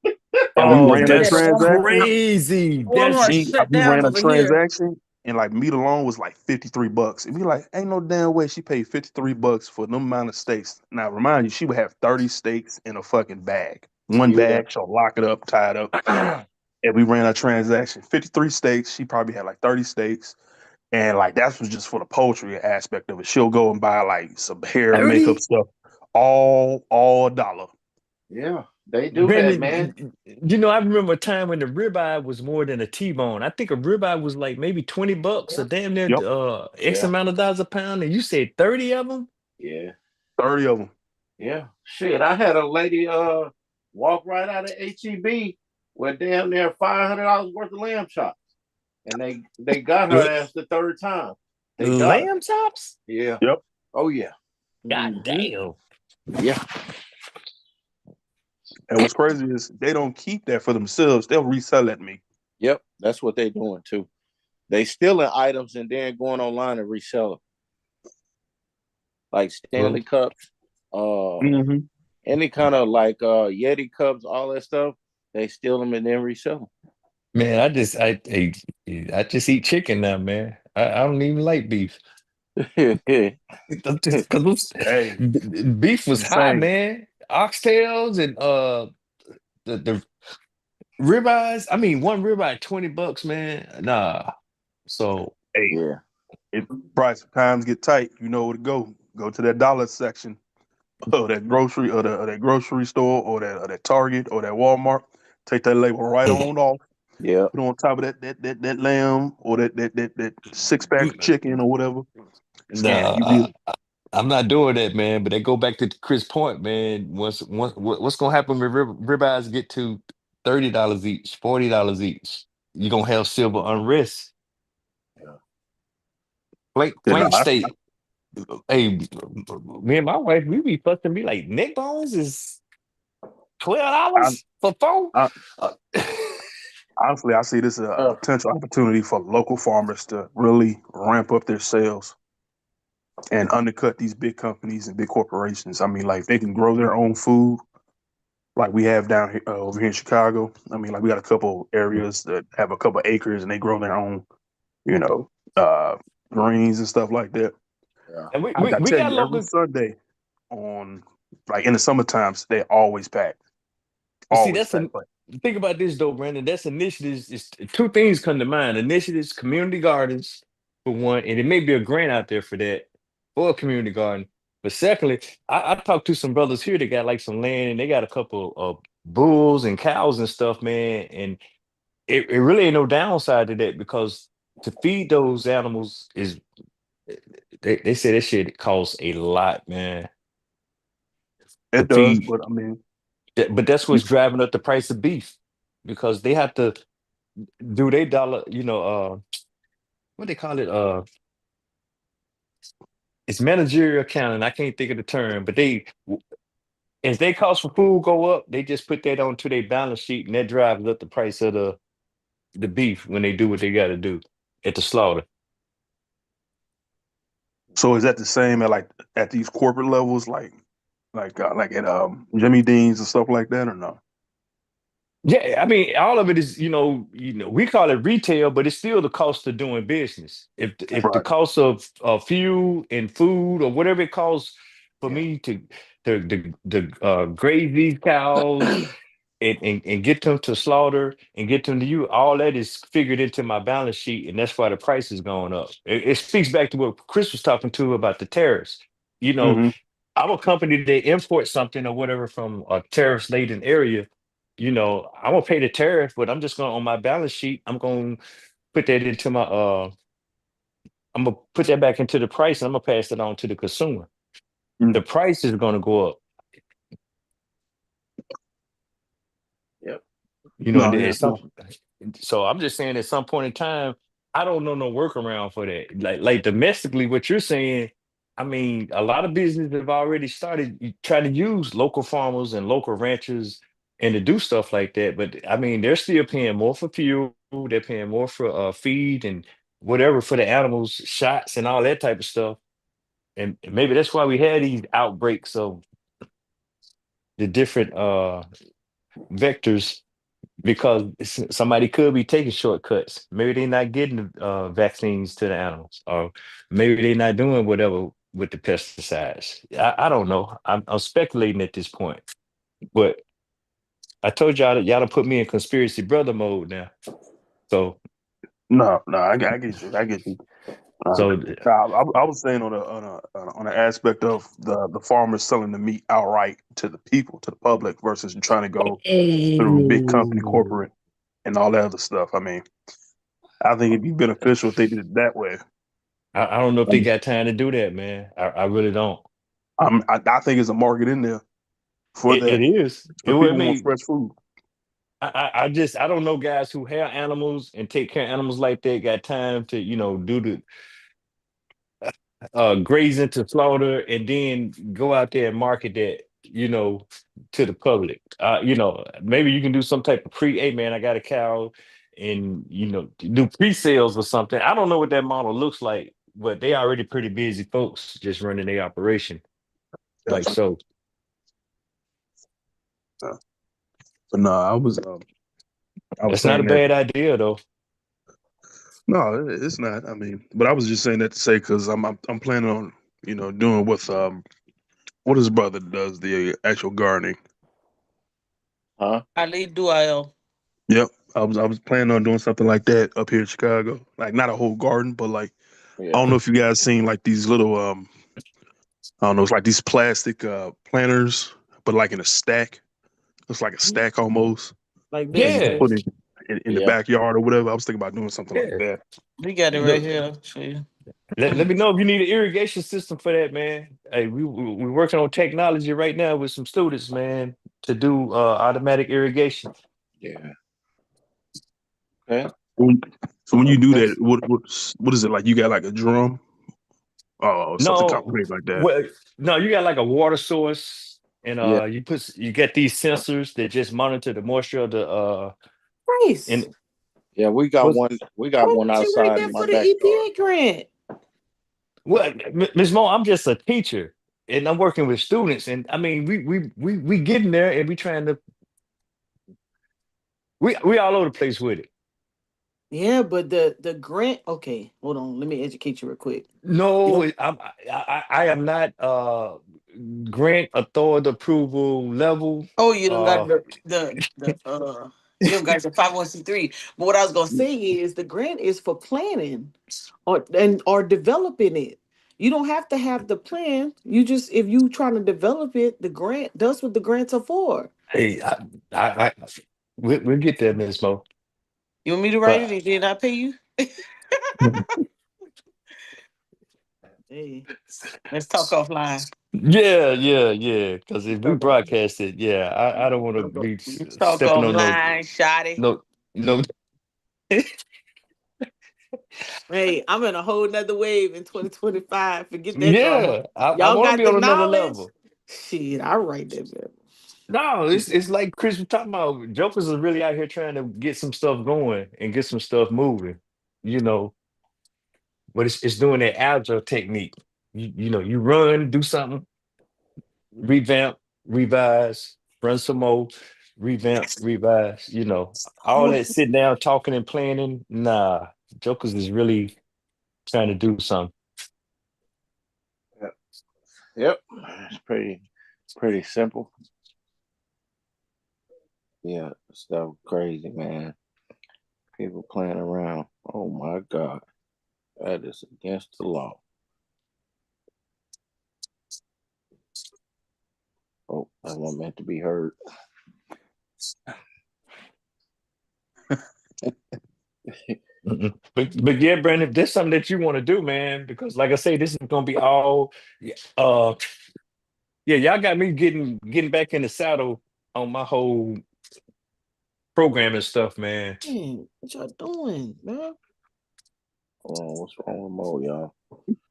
[SPEAKER 4] we
[SPEAKER 3] Oh,
[SPEAKER 2] They
[SPEAKER 4] ran
[SPEAKER 2] do
[SPEAKER 4] that
[SPEAKER 2] that at
[SPEAKER 3] that's
[SPEAKER 2] Walmart.
[SPEAKER 4] transaction.
[SPEAKER 3] crazy.
[SPEAKER 2] Walmart
[SPEAKER 3] That's
[SPEAKER 2] shut
[SPEAKER 4] We
[SPEAKER 2] down
[SPEAKER 4] ran a
[SPEAKER 2] over here.
[SPEAKER 4] transaction and like meat alone was like 53 bucks. And we like, ain't no damn way she paid 53 bucks for them amount of steaks. Now remind you, she would have 30 steaks in a fucking bag. One
[SPEAKER 1] Yeah.
[SPEAKER 4] bag, she'll lock it up, tie it up. And we ran a transaction. 53 steaks. She probably had like 30 steaks. And like that was just for the poultry aspect of it. She'll go and buy like some hair makeup
[SPEAKER 3] 30.
[SPEAKER 4] stuff. All $1.
[SPEAKER 1] Yeah. They do that, man.
[SPEAKER 3] Brandon, I remember a time when the ribeye was more than a T-bone. I think a ribeye was like maybe 20 bucks or damn near
[SPEAKER 4] Yep.
[SPEAKER 3] X
[SPEAKER 1] Yeah.
[SPEAKER 3] amount of dollars a pound. And you said 30 of them?
[SPEAKER 1] Yeah.
[SPEAKER 4] 30 of them.
[SPEAKER 1] Yeah. Shit. I had a lady walk right out of HEB with damn near $500 worth of lamb chops. And they got her
[SPEAKER 3] L-
[SPEAKER 1] ass the third time. They got her.
[SPEAKER 3] lamb chops?
[SPEAKER 1] Yeah.
[SPEAKER 4] Yep.
[SPEAKER 1] Oh yeah.
[SPEAKER 3] God
[SPEAKER 1] Mm-hmm.
[SPEAKER 3] damn.
[SPEAKER 1] Yeah.
[SPEAKER 4] And what's crazy is they don't keep that for themselves. They'll resell it to me.
[SPEAKER 1] Yep. That's what they doing too. They stealing items and then going online and resell them. Like
[SPEAKER 3] Well,
[SPEAKER 1] Stanley cups, uh,
[SPEAKER 4] Mm-hmm.
[SPEAKER 1] any kind of like Yeti cups, all that stuff. They steal them and then resell
[SPEAKER 3] man, I just eat chicken now, man. I don't even like beef.
[SPEAKER 1] them.
[SPEAKER 3] Because
[SPEAKER 4] Hey,
[SPEAKER 3] beef was high,
[SPEAKER 4] insane.
[SPEAKER 3] man. Oxtails and the ribeyes. I mean, one ribeye, 20 bucks, man. Nah. So
[SPEAKER 4] Hey,
[SPEAKER 1] Yeah.
[SPEAKER 4] if price times get tight, you know where to go. Go to that dollar section of that grocery or that grocery store or that Target or that Walmart. Take that label right
[SPEAKER 3] eh,
[SPEAKER 4] on off.
[SPEAKER 1] Yeah.
[SPEAKER 4] Put it on top of that lamb or that 6 pack of chicken or whatever.
[SPEAKER 3] nah,
[SPEAKER 4] And you be
[SPEAKER 3] I'm not doing that, man. But they go back to Chris' point, man. What's gonna happen when ribeyes get to $30 each, $40 each? You're gonna have civil unrest.
[SPEAKER 1] Yeah.
[SPEAKER 4] you know,
[SPEAKER 3] Flank steak. Hey, me and my wife, we be fucking me like neck bones is
[SPEAKER 4] I,
[SPEAKER 3] $12 for four.
[SPEAKER 4] I
[SPEAKER 3] Uh,
[SPEAKER 4] honestly I see this as a
[SPEAKER 1] Uh,
[SPEAKER 4] potential opportunity for local farmers to really ramp up their sales and undercut these big companies and big corporations. I mean, like they can grow their own food, like we have down here over here in Chicago. I mean, like we got a couple areas that have a couple acres and they grow their own, you know, uh, greens and stuff like that.
[SPEAKER 1] yeah.
[SPEAKER 3] and we,
[SPEAKER 4] I
[SPEAKER 3] we,
[SPEAKER 4] gotta
[SPEAKER 3] we
[SPEAKER 4] tell
[SPEAKER 3] got
[SPEAKER 4] you, every
[SPEAKER 3] local.
[SPEAKER 4] Sunday on like in the summer times, they always packed,
[SPEAKER 3] But see,
[SPEAKER 4] always packed.
[SPEAKER 3] think about this though, Brandon. That's initiatives. Is two things come to mind: initiatives, community gardens for one, and it may be a grant out there for that for a community garden. But secondly, I talked to some brothers here that got like some land, and they got a couple of bulls and cows and stuff, man. And it really ain't no downside to that because to feed those animals is they say that shit costs a lot, man, to
[SPEAKER 4] It does,
[SPEAKER 3] feed.
[SPEAKER 4] but I mean,
[SPEAKER 3] But that's what's driving up the price of beef because they have to do their dollar, what they call it? It's managerial accounting. I can't think of the term, but as their cost for food go up, they just put that onto their balance sheet, and that drives up the price of the beef when they do what they got to do at the slaughter.
[SPEAKER 4] so is that the same at like at these corporate levels, like at Jimmy Dean's and stuff like that, or no?
[SPEAKER 3] Yeah, I mean, all of it is, we call it retail, but it's still the cost of doing business. If the
[SPEAKER 4] Right.
[SPEAKER 3] cost of fuel and food or whatever it costs for
[SPEAKER 1] Yeah.
[SPEAKER 3] me to graze these cows and get them to slaughter and get them to you, all that is figured into my balance sheet, and that's why the price is going up. It speaks back to what Chris was talking to about the tariffs. You know,
[SPEAKER 4] Mm-hmm.
[SPEAKER 3] I'm a company that import something or whatever from a tariff laden area. I'm gonna pay the tariff, but I'm just gonna on my balance sheet, put that into my I'm gonna put that back into the price and I'm gonna pass it on to the consumer.
[SPEAKER 4] Mm.
[SPEAKER 3] The price is gonna go up,
[SPEAKER 1] Yep.
[SPEAKER 3] and
[SPEAKER 4] No, yeah,
[SPEAKER 3] at some
[SPEAKER 4] no.
[SPEAKER 3] so I'm just saying at some point in time, I don't know no workaround for that. Like domestically, what you're saying, I mean, a lot of businesses have already started trying to use local farmers and local ranchers and to do stuff like that. But I mean, they're still paying more for fuel, they're paying more for feed and whatever for the animals, shots and all that type of stuff. And maybe that's why we had these outbreaks of the different vectors because somebody could be taking shortcuts. Maybe they're not getting the vaccines to the animals, or maybe they're not doing whatever with the pesticides. I don't know. I'm speculating at this point, but I told y'all that y'all done put me in conspiracy brother mode now. So,
[SPEAKER 4] No, no, I get you. I get you. Uh,
[SPEAKER 3] so
[SPEAKER 4] I was saying on a aspect of the farmers selling the meat outright to the people, to the public, versus trying to go through big company,
[SPEAKER 3] oh,
[SPEAKER 4] corporate, and all that other stuff. I mean, I think it'd be beneficial if they did it that way.
[SPEAKER 3] I don't know if they
[SPEAKER 4] Um,
[SPEAKER 3] got time to do that, man. I really don't.
[SPEAKER 4] I think it's a market in there for
[SPEAKER 3] It
[SPEAKER 4] that.
[SPEAKER 3] is. It
[SPEAKER 4] The
[SPEAKER 3] would
[SPEAKER 4] people want
[SPEAKER 3] make
[SPEAKER 4] fresh food.
[SPEAKER 3] I don't know guys who have animals and take care of animals like that got time to do the graze into slaughter and then go out there and market that to the public. Maybe you can do some type of hey man, I got a cow, and do pre-sales or something. I don't know what that model looks like, but they already pretty busy folks just running their operation like
[SPEAKER 4] Gotcha.
[SPEAKER 3] so.
[SPEAKER 4] Uh, but no, I was
[SPEAKER 3] That's not a
[SPEAKER 4] saying that.
[SPEAKER 3] bad idea though.
[SPEAKER 4] No, it's not. I mean, but I was just saying that to say because I'm planning on doing what his brother does, the actual gardening.
[SPEAKER 1] Huh?
[SPEAKER 2] Ali Duayo.
[SPEAKER 4] Yep. I was planning on doing something like that up here in Chicago. Like not a whole garden, but like I
[SPEAKER 1] Yeah.
[SPEAKER 4] don't know if you guys seen like these little I don't know, it's like these plastic planters, but like in a stack. It's like a stack almost
[SPEAKER 2] Like
[SPEAKER 4] that you
[SPEAKER 2] this.
[SPEAKER 4] can
[SPEAKER 3] Yeah,
[SPEAKER 4] put in the
[SPEAKER 1] Yeah.
[SPEAKER 4] backyard or whatever. I was thinking about doing something like
[SPEAKER 3] yeah.
[SPEAKER 4] that.
[SPEAKER 2] We got it
[SPEAKER 1] Yeah.
[SPEAKER 2] right
[SPEAKER 3] Look,
[SPEAKER 2] here. Show you.
[SPEAKER 3] let me know if you need an irrigation system for that, man. Hey, we're working on technology right now with some students, man, to do automatic irrigation.
[SPEAKER 1] Yeah. Okay.
[SPEAKER 4] When- So when you do
[SPEAKER 1] Okay.
[SPEAKER 4] that, what is it like? You got like a drum? Oh, something
[SPEAKER 3] No,
[SPEAKER 4] complicated like that.
[SPEAKER 3] well, no, you got like a water source, and
[SPEAKER 1] Yeah.
[SPEAKER 3] you get these sensors that just monitor the moisture of the
[SPEAKER 2] Price.
[SPEAKER 3] and
[SPEAKER 1] Yeah. We got
[SPEAKER 3] was
[SPEAKER 1] one. We got
[SPEAKER 2] Why
[SPEAKER 1] one
[SPEAKER 2] didn't you write
[SPEAKER 1] outside in
[SPEAKER 2] that
[SPEAKER 1] my
[SPEAKER 2] for the
[SPEAKER 1] backyard.
[SPEAKER 2] EPA grant?
[SPEAKER 3] what Ms. Mo, I'm just a teacher and I'm working with students, and I mean we getting there and we trying to we all over the place with it.
[SPEAKER 2] Yeah, but the grant. Okay, hold on. Let me educate you real quick.
[SPEAKER 3] No,
[SPEAKER 2] Yep.
[SPEAKER 3] I am not grant authority approval level.
[SPEAKER 2] Oh, you don't got
[SPEAKER 3] Uh,
[SPEAKER 2] the you don't got the 501c3. But what I was gonna say is the grant is for planning or developing it. You don't have to have the plan. You just if you trying to develop it, the grant that's what the grants are for.
[SPEAKER 3] Hey, we'll get there, Miss Mo.
[SPEAKER 2] You want me to write it?
[SPEAKER 3] But
[SPEAKER 2] They did not pay you? Hey, let's talk offline.
[SPEAKER 3] yeah. Because
[SPEAKER 2] Let's
[SPEAKER 3] if we
[SPEAKER 2] talk offline.
[SPEAKER 3] broadcast it, yeah, I don't want to be
[SPEAKER 2] Let's talk
[SPEAKER 3] stepping on
[SPEAKER 2] offline, Shotty.
[SPEAKER 3] no.
[SPEAKER 2] Hey, I'm in a whole nother wave in 2025. Forget that drama.
[SPEAKER 3] Yeah, I
[SPEAKER 2] Y'all
[SPEAKER 3] want to
[SPEAKER 2] got
[SPEAKER 3] be
[SPEAKER 2] the
[SPEAKER 3] on another
[SPEAKER 2] knowledge?
[SPEAKER 3] level.
[SPEAKER 2] Shit, I write that.
[SPEAKER 3] No, it's like Chris was talking about. Jokers are really out here trying to get some stuff going and get some stuff moving, you know. But it's doing that agile technique. You run, do something, revamp, revise, run some more, revamp, revise. All that sitting down, talking and planning. Nah, Jokers is really trying to do something.
[SPEAKER 1] Yep. Yep. It's pretty simple. Yeah, stuff crazy, man. People playing around. Oh my God. That is against the law. Oh, that one meant to be heard.
[SPEAKER 3] But yeah, Brandon, if there's something that you want to do, man, because like I say, this is gonna be all yeah, yeah, y'all got me getting back in the saddle on my whole programming stuff, man.
[SPEAKER 2] Man, what y'all doing, man?
[SPEAKER 1] Oh, what's wrong with Mo, y'all?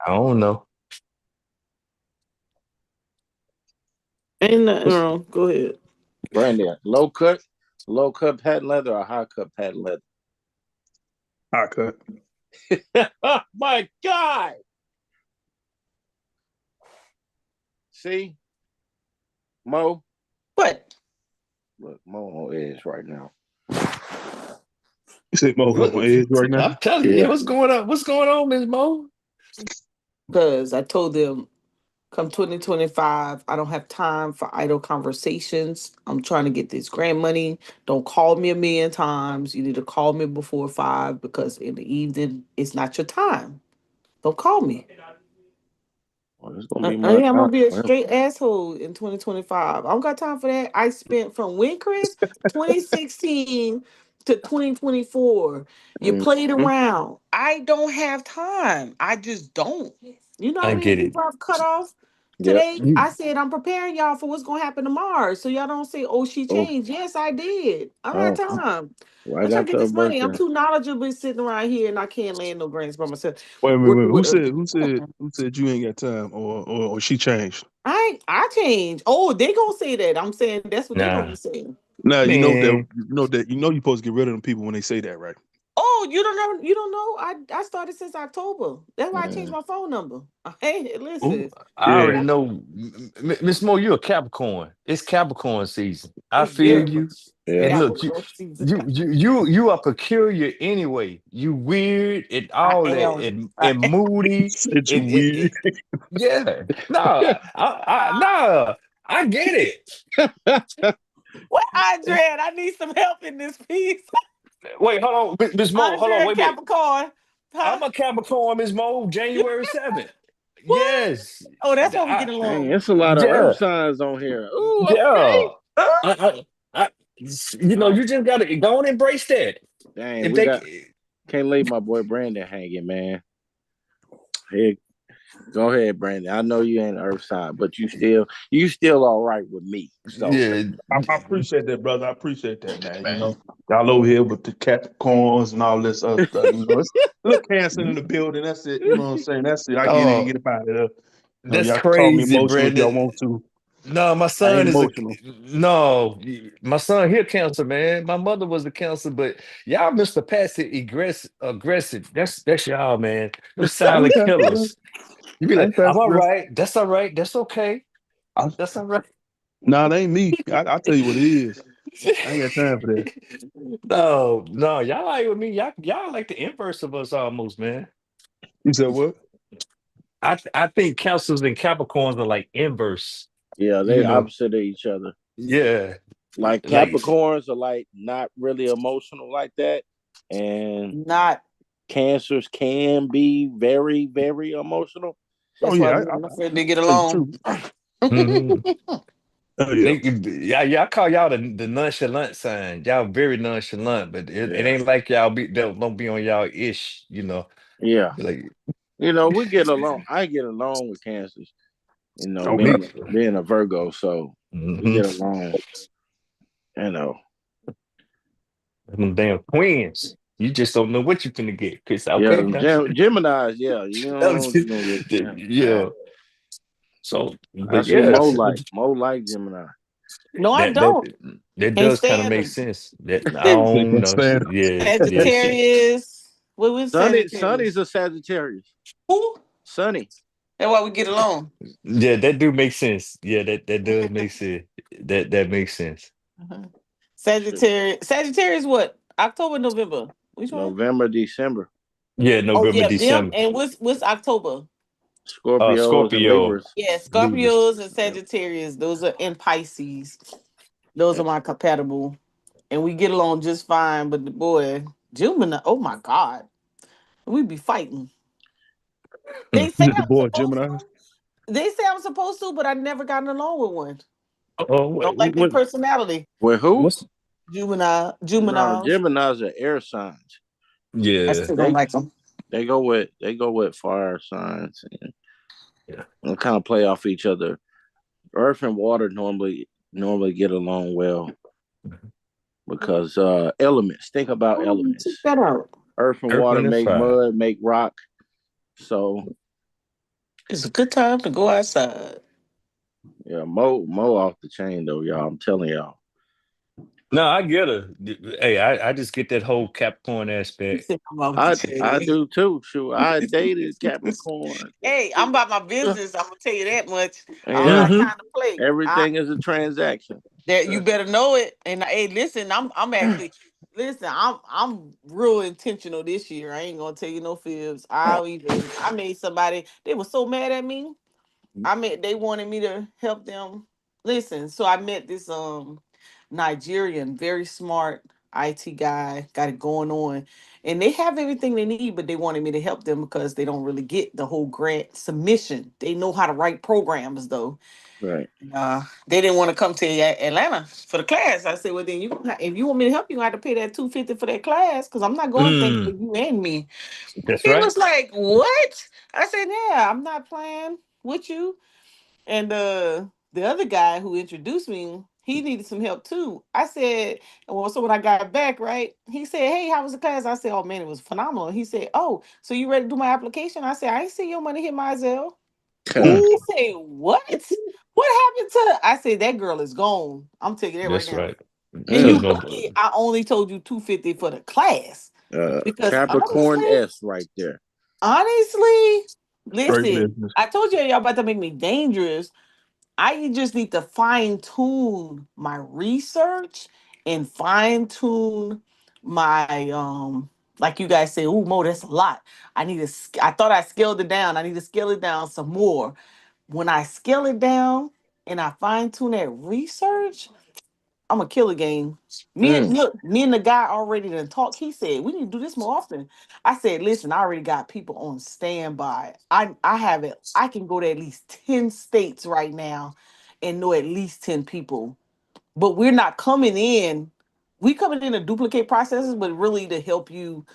[SPEAKER 3] I don't know.
[SPEAKER 2] Ain't nothing
[SPEAKER 3] What's
[SPEAKER 2] wrong. Go ahead.
[SPEAKER 1] Brandon, low cut patent leather or high cut patent leather?
[SPEAKER 4] High cut.
[SPEAKER 1] Oh my God. See, Mo.
[SPEAKER 2] What?
[SPEAKER 1] Look, Mo on edge right now.
[SPEAKER 4] You said Mo on
[SPEAKER 3] what,
[SPEAKER 4] edge right now.
[SPEAKER 3] I'm telling you, yeah,
[SPEAKER 1] Yeah.
[SPEAKER 3] what's going on? What's going on, Ms. Mo?
[SPEAKER 2] Because I told them, come 2025, I don't have time for idle conversations. I'm trying to get this grant money. Don't call me a million times. You need to call me before 5 because in the evening, it's not your time. Don't call me.
[SPEAKER 1] Well, it's gonna be my
[SPEAKER 2] Yeah, I'm
[SPEAKER 1] time.
[SPEAKER 2] gonna be a
[SPEAKER 1] Well,
[SPEAKER 2] straight asshole in 2025. I don't got time for that. I spent from when, Chris, 2016 to 2024. You played
[SPEAKER 1] mhm.
[SPEAKER 2] around. I don't have time. I just don't. You know how
[SPEAKER 3] I
[SPEAKER 2] many
[SPEAKER 3] get it.
[SPEAKER 2] people I've cut off
[SPEAKER 1] Yep.
[SPEAKER 2] today?
[SPEAKER 3] You,
[SPEAKER 2] I said I'm preparing y'all for what's gonna happen tomorrow. So y'all don't say, oh, she
[SPEAKER 1] Oh,
[SPEAKER 2] changed. Yes, I did. I don't
[SPEAKER 1] oh,
[SPEAKER 2] have time. I'm
[SPEAKER 1] right
[SPEAKER 2] trying to get
[SPEAKER 1] after her
[SPEAKER 2] this money. I'm
[SPEAKER 1] birthday.
[SPEAKER 2] too knowledgeable sitting around here and I can't land no grants by myself.
[SPEAKER 4] Wait.
[SPEAKER 2] Working
[SPEAKER 4] Who
[SPEAKER 2] with
[SPEAKER 4] said?
[SPEAKER 2] other
[SPEAKER 4] Who
[SPEAKER 2] people.
[SPEAKER 4] said? Who said you ain't got time, or she changed?
[SPEAKER 2] I changed. Oh, they gonna say that. I'm saying that's what they gonna
[SPEAKER 3] nah,
[SPEAKER 2] be saying.
[SPEAKER 4] Now
[SPEAKER 3] man.
[SPEAKER 4] you're supposed to get rid of them people when they say that, right?
[SPEAKER 2] Oh, you don't know? You don't know? I started since October. That's why I changed
[SPEAKER 1] Mm.
[SPEAKER 2] my phone number. Hey,
[SPEAKER 3] Ooh,
[SPEAKER 2] listen.
[SPEAKER 3] I
[SPEAKER 4] Yeah.
[SPEAKER 3] already know, Miss Mo. You're a Capricorn. It's Capricorn season. I
[SPEAKER 2] It's
[SPEAKER 3] feel
[SPEAKER 2] very
[SPEAKER 1] Yeah.
[SPEAKER 3] you.
[SPEAKER 2] much
[SPEAKER 3] And
[SPEAKER 1] Yeah.
[SPEAKER 3] look,
[SPEAKER 2] Capricorn season.
[SPEAKER 3] you are peculiar anyway. You weird and
[SPEAKER 2] I
[SPEAKER 3] all that,
[SPEAKER 2] am.
[SPEAKER 3] and moody.
[SPEAKER 4] Said you
[SPEAKER 3] And
[SPEAKER 4] weird.
[SPEAKER 3] yeah, no, no, I get it.
[SPEAKER 2] What, Andre? I need some help in this piece.
[SPEAKER 3] Wait, hold on, Miss Mo. Hold on,
[SPEAKER 2] Andre
[SPEAKER 3] wait a minute.
[SPEAKER 2] Capricorn. Huh?
[SPEAKER 3] I'm a Capricorn, Miss Mo. January 7th.
[SPEAKER 2] What?
[SPEAKER 3] Yes,
[SPEAKER 2] Oh, that's why we
[SPEAKER 3] I,
[SPEAKER 2] get
[SPEAKER 1] Dang,
[SPEAKER 2] along.
[SPEAKER 1] it's a lot of
[SPEAKER 3] yeah,
[SPEAKER 1] earth signs on here. Ooh, okay.
[SPEAKER 3] yeah. I,
[SPEAKER 1] Oh,
[SPEAKER 3] you just gotta go and embrace that.
[SPEAKER 1] dang,
[SPEAKER 3] If
[SPEAKER 1] we
[SPEAKER 3] they,
[SPEAKER 1] got can't leave my boy Brandon hanging, man. Hey, go ahead, Brandon. I know you ain't earth sign, but you still all right with me. So
[SPEAKER 3] yeah,
[SPEAKER 4] I appreciate that, brother. I appreciate that, man. Y'all over here with the Capricorns and all this other stuff. It's a little cancer in the building. That's it. You know what I'm saying? That's it. I get it and
[SPEAKER 3] oh,
[SPEAKER 4] get up out of there.
[SPEAKER 3] that's
[SPEAKER 4] Y'all can call me
[SPEAKER 3] crazy,
[SPEAKER 4] emotional if y'all
[SPEAKER 3] Brandon.
[SPEAKER 4] want to.
[SPEAKER 3] No, my
[SPEAKER 4] I
[SPEAKER 3] son
[SPEAKER 4] ain't
[SPEAKER 3] is a
[SPEAKER 4] emotional.
[SPEAKER 3] no. My son here cancer, man. My mother was a cancer, but y'all, Mr. Passive aggressive. That's y'all, man. Them
[SPEAKER 4] I ain't
[SPEAKER 3] silent
[SPEAKER 4] passive.
[SPEAKER 3] killers. You be
[SPEAKER 4] I
[SPEAKER 3] like,
[SPEAKER 4] ain't
[SPEAKER 3] I'm
[SPEAKER 4] passive
[SPEAKER 3] all
[SPEAKER 4] aggressive.
[SPEAKER 3] right. That's all right. That's okay.
[SPEAKER 4] I-
[SPEAKER 3] That's all right.
[SPEAKER 4] Nah, it ain't me. I tell you what it is. I ain't got time for that.
[SPEAKER 3] No, y'all like with me. Y'all like the inverse of us almost, man.
[SPEAKER 4] You said what?
[SPEAKER 3] I think Cancers and Capricorns are like inverse.
[SPEAKER 1] yeah,
[SPEAKER 3] You
[SPEAKER 1] they
[SPEAKER 3] know,
[SPEAKER 1] opposite of each other.
[SPEAKER 3] yeah,
[SPEAKER 1] Like
[SPEAKER 3] like
[SPEAKER 1] Capricorns are like not really emotional like that, and
[SPEAKER 2] Not.
[SPEAKER 1] Cancers can be very, very emotional.
[SPEAKER 4] Oh
[SPEAKER 2] That's why
[SPEAKER 4] yeah,
[SPEAKER 2] me and my friend didn't get
[SPEAKER 4] I tell you the
[SPEAKER 2] along.
[SPEAKER 4] truth.
[SPEAKER 3] mhm.
[SPEAKER 4] Oh yeah.
[SPEAKER 3] They, yeah, I call y'all the nonchalant sign. Y'all very nonchalant, but it
[SPEAKER 1] Yeah,
[SPEAKER 3] ain't like y'all don't be on y'all ish, you know.
[SPEAKER 1] yeah.
[SPEAKER 3] Like,
[SPEAKER 1] We get along. I get along with Kansas.
[SPEAKER 4] Okay.
[SPEAKER 1] Being a Virgo, so we
[SPEAKER 3] mm-hmm.
[SPEAKER 1] get along. You know,
[SPEAKER 3] Them damn twins. You just don't know what you're gonna get, Chris.
[SPEAKER 1] yeah,
[SPEAKER 3] Okay, now.
[SPEAKER 1] Gemini's. Yeah,
[SPEAKER 3] That was
[SPEAKER 1] you don't get
[SPEAKER 3] yeah. So, but
[SPEAKER 1] That's what
[SPEAKER 3] yeah,
[SPEAKER 1] Mo like. Mo like Gemini.
[SPEAKER 2] No, I
[SPEAKER 3] that that
[SPEAKER 2] don't.
[SPEAKER 3] that
[SPEAKER 2] Can't
[SPEAKER 3] does kind of
[SPEAKER 2] stand
[SPEAKER 3] make
[SPEAKER 2] them.
[SPEAKER 3] sense. That I
[SPEAKER 4] They
[SPEAKER 3] don't
[SPEAKER 4] can
[SPEAKER 3] know.
[SPEAKER 4] stand.
[SPEAKER 3] Yeah, yeah.
[SPEAKER 2] Sagittarius. What was
[SPEAKER 1] Sonny's
[SPEAKER 2] Sagittarius?
[SPEAKER 1] a Sagittarius.
[SPEAKER 2] Who?
[SPEAKER 1] Sonny.
[SPEAKER 2] That's why we get along.
[SPEAKER 3] Yeah, that do make sense. Yeah, that does make sense. That makes sense.
[SPEAKER 2] Uh-huh.
[SPEAKER 1] Shoot.
[SPEAKER 2] Sagittarius. Sagittarius what? October, November. Which one?
[SPEAKER 1] November, December.
[SPEAKER 3] Yeah,
[SPEAKER 2] Oh
[SPEAKER 3] November,
[SPEAKER 2] yeah, them.
[SPEAKER 3] December.
[SPEAKER 2] And what's October?
[SPEAKER 1] Scorpios and
[SPEAKER 3] Scorpio,
[SPEAKER 1] Libras.
[SPEAKER 2] Yeah,
[SPEAKER 3] Libras.
[SPEAKER 2] Scorpios and
[SPEAKER 1] Yeah.
[SPEAKER 2] Sagittarius. Those are in Pisces. Those
[SPEAKER 1] Yeah.
[SPEAKER 2] are my compatible. And we get along just fine. But the boy, Gemini, oh my God. We be fighting. They say
[SPEAKER 4] The
[SPEAKER 2] I'm
[SPEAKER 4] boy
[SPEAKER 2] supposed
[SPEAKER 4] Gemini.
[SPEAKER 2] to. They say I'm supposed to, but I never gotten along with one.
[SPEAKER 3] Oh,
[SPEAKER 2] Don't like their personality.
[SPEAKER 1] With who?
[SPEAKER 3] what's
[SPEAKER 2] Gemini,
[SPEAKER 1] No,
[SPEAKER 2] Geminis.
[SPEAKER 1] Gemini's are air signs.
[SPEAKER 2] I
[SPEAKER 3] yeah,
[SPEAKER 2] still don't
[SPEAKER 1] They
[SPEAKER 2] like them.
[SPEAKER 1] they go with fire signs
[SPEAKER 3] yeah.
[SPEAKER 1] and kind of play off each other. Earth and water normally get along well because elements. Think about
[SPEAKER 2] Check
[SPEAKER 1] elements.
[SPEAKER 2] that out.
[SPEAKER 1] Earth and
[SPEAKER 3] Earth,
[SPEAKER 1] water
[SPEAKER 3] Wind, and
[SPEAKER 1] make
[SPEAKER 3] Fire.
[SPEAKER 1] mud, make rock. So
[SPEAKER 2] It's a good time to go outside.
[SPEAKER 1] yeah, Mo off the chain though, y'all. I'm telling y'all.
[SPEAKER 3] No, I get her. Hey, I just get that whole Capricorn
[SPEAKER 2] You
[SPEAKER 3] aspect.
[SPEAKER 2] think I'm out the
[SPEAKER 1] I
[SPEAKER 2] chain.
[SPEAKER 1] do too. Sure, I dated Capricorn.
[SPEAKER 2] Hey, I'm about my business. I'm gonna tell you that much. I don't
[SPEAKER 1] Yeah,
[SPEAKER 2] got
[SPEAKER 3] Mm-hmm.
[SPEAKER 2] time to play.
[SPEAKER 1] everything is a transaction.
[SPEAKER 2] That you better know it. And hey, listen, I'm actually listen. I'm real intentional this year. I ain't gonna tell you no fibs. I made somebody. They were so mad at me. They wanted me to help them. Listen, so I met this Nigerian, very smart IT guy, got it going on. And they have everything they need, but they wanted me to help them because they don't really get the whole grant submission. They know how to write programs though.
[SPEAKER 1] Right.
[SPEAKER 2] They didn't want to come to Atlanta for the class. I said, well, then if you want me to help you, I have to pay that $250 for that class because I'm not going to think for
[SPEAKER 3] Mm,
[SPEAKER 2] you and me.
[SPEAKER 3] that's
[SPEAKER 2] He
[SPEAKER 3] right.
[SPEAKER 2] was like, what? I said, yeah, I'm not playing with you. And the other guy who introduced me, he needed some help too. I said, well, so when I got back, right, he said, hey, how was the class? I said, oh man, it was phenomenal. He said, oh, so you ready to do my application? I said, I ain't see your money hit my Zelle.
[SPEAKER 3] Mm,
[SPEAKER 2] He said, what? What happened to? I said, that girl is gone. I'm taking that right
[SPEAKER 3] that's
[SPEAKER 2] now.
[SPEAKER 3] right.
[SPEAKER 2] And
[SPEAKER 3] She was
[SPEAKER 2] you
[SPEAKER 1] Mm.
[SPEAKER 3] gonna.
[SPEAKER 2] lucky I only told you 250 for the class. Because
[SPEAKER 1] Capricorn S right there.
[SPEAKER 2] honestly,
[SPEAKER 4] Straight
[SPEAKER 2] listen,
[SPEAKER 4] business.
[SPEAKER 2] I told you y'all about to make me dangerous. I just need to fine tune my research and fine tune my like you guys say, oh Mo, that's a lot. I thought I scaled it down. I need to scale it down some more. When I scale it down and I fine tune that research, I'm a killer game.
[SPEAKER 1] Mm.
[SPEAKER 2] Me and the guy already done talk. He said we need to do this more often. I said, listen, I already got people on standby. I have it. I can go to at least 10 states right now and know at least 10 people. But we're not coming in. We coming in to duplicate processes, but really to help you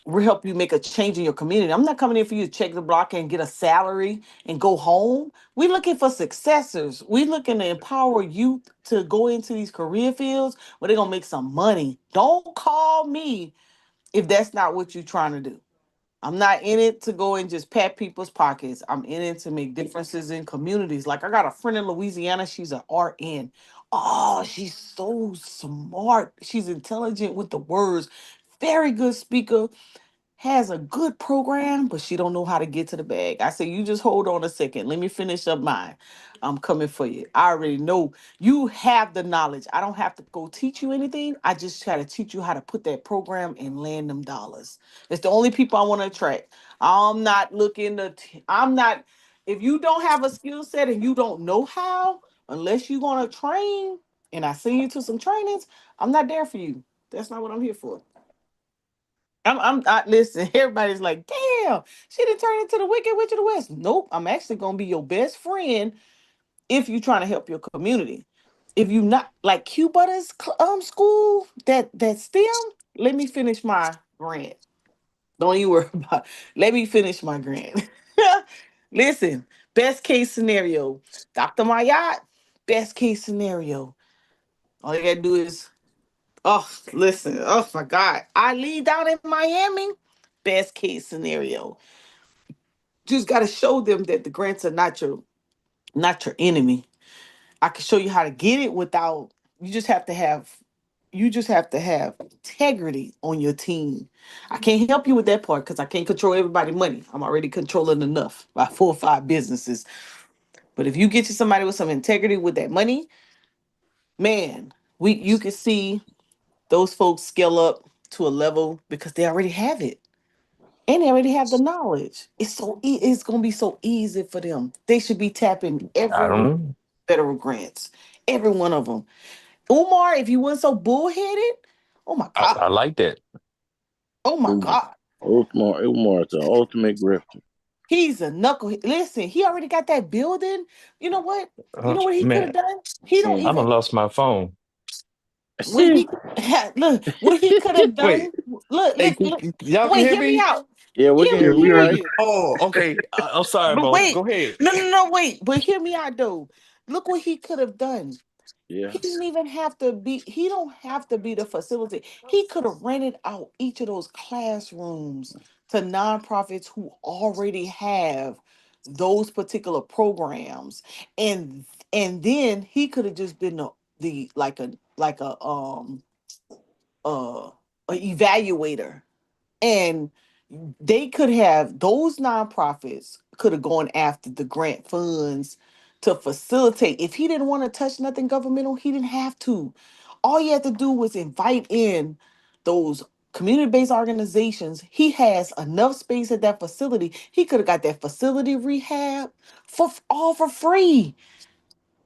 [SPEAKER 2] we'll help you make a change in your community. I'm not coming in for you to check the block and get a salary and go home. We're looking for successors. We're looking to empower youth to go into these career fields where they're gonna make some money. Don't call me if that's not what you're trying to do. I'm not in it to go and just pat people's pockets. I'm in it to make differences in communities. Like I got a friend in Louisiana, she's an RN. Oh, she's so smart. She's intelligent with the words. Very good speaker, has a good program, but she don't know how to get to the bag. I say, you just hold on a second. Let me finish up mine. I'm coming for you. I already know you have the knowledge. I don't have to go teach you anything. I just try to teach you how to put that program and land them dollars. It's the only people I want to attract. I'm not looking to, I'm not, if you don't have a skill set and you don't know how, unless you're going to train and I send you to some trainings, I'm not there for you. That's not what I'm here for. Listen, everybody's like, damn, she didn't turn into the Wicked Witch of the West. Nope, I'm actually gonna be your best friend if you're trying to help your community. if you not like Q Butters school, that STEM, let me finish my grant. Don't you worry about it. Let me finish my grant. Listen, best case scenario, Dr. Mayat, best case scenario. All you gotta do is, oh, listen, oh my God. I lead down in Miami, best case scenario. Just gotta show them that the grants are not your enemy. I can show you how to get it without you just have to have integrity on your team. I can't help you with that part because I can't control everybody's money. I'm already controlling enough by 4 or 5 businesses. But if you get you somebody with some integrity with that money, man, we you can see those folks scale up to a level because they already have it. And they already have the knowledge. It's gonna be so easy for them. They should be tapping
[SPEAKER 3] I
[SPEAKER 2] every
[SPEAKER 3] don't
[SPEAKER 2] one of
[SPEAKER 3] know.
[SPEAKER 2] federal grants, every one of them. Umar, if you weren't so bullheaded, oh my God,
[SPEAKER 3] I like that.
[SPEAKER 2] oh my
[SPEAKER 1] Umar,
[SPEAKER 2] God,
[SPEAKER 1] Umar's the ultimate grifter.
[SPEAKER 2] he's a knuckle. Listen, he already got that building. You know what? You know what he could
[SPEAKER 3] Man,
[SPEAKER 2] have done? He don't
[SPEAKER 3] I
[SPEAKER 1] And
[SPEAKER 3] done
[SPEAKER 2] even
[SPEAKER 3] lost my phone.
[SPEAKER 2] what
[SPEAKER 1] see,
[SPEAKER 2] he look what he could have done.
[SPEAKER 3] Wait, hey,
[SPEAKER 2] Look.
[SPEAKER 3] y'all can
[SPEAKER 2] Wait,
[SPEAKER 3] hear
[SPEAKER 2] hear me
[SPEAKER 3] me?
[SPEAKER 2] out.
[SPEAKER 1] yeah, we
[SPEAKER 2] Yeah,
[SPEAKER 1] can
[SPEAKER 2] we
[SPEAKER 1] hear
[SPEAKER 2] can
[SPEAKER 1] we
[SPEAKER 2] hear
[SPEAKER 1] right.
[SPEAKER 2] you.
[SPEAKER 3] Oh, okay. I'm sorry,
[SPEAKER 2] But
[SPEAKER 3] Mo.
[SPEAKER 2] wait,
[SPEAKER 3] Go ahead.
[SPEAKER 2] no, wait. But hear me out though. Look what he could have done.
[SPEAKER 1] Yeah,
[SPEAKER 2] He didn't even have to be, he don't have to be the facility. He could have rented out each of those classrooms to nonprofits who already have those particular programs. And then he could have just been the uh a evaluator, and they could have those nonprofits could have gone after the grant funds to facilitate. If he didn't want to touch nothing governmental, he didn't have to. All you had to do was invite in those community-based organizations. He has enough space at that facility. He could have got that facility rehab all for free.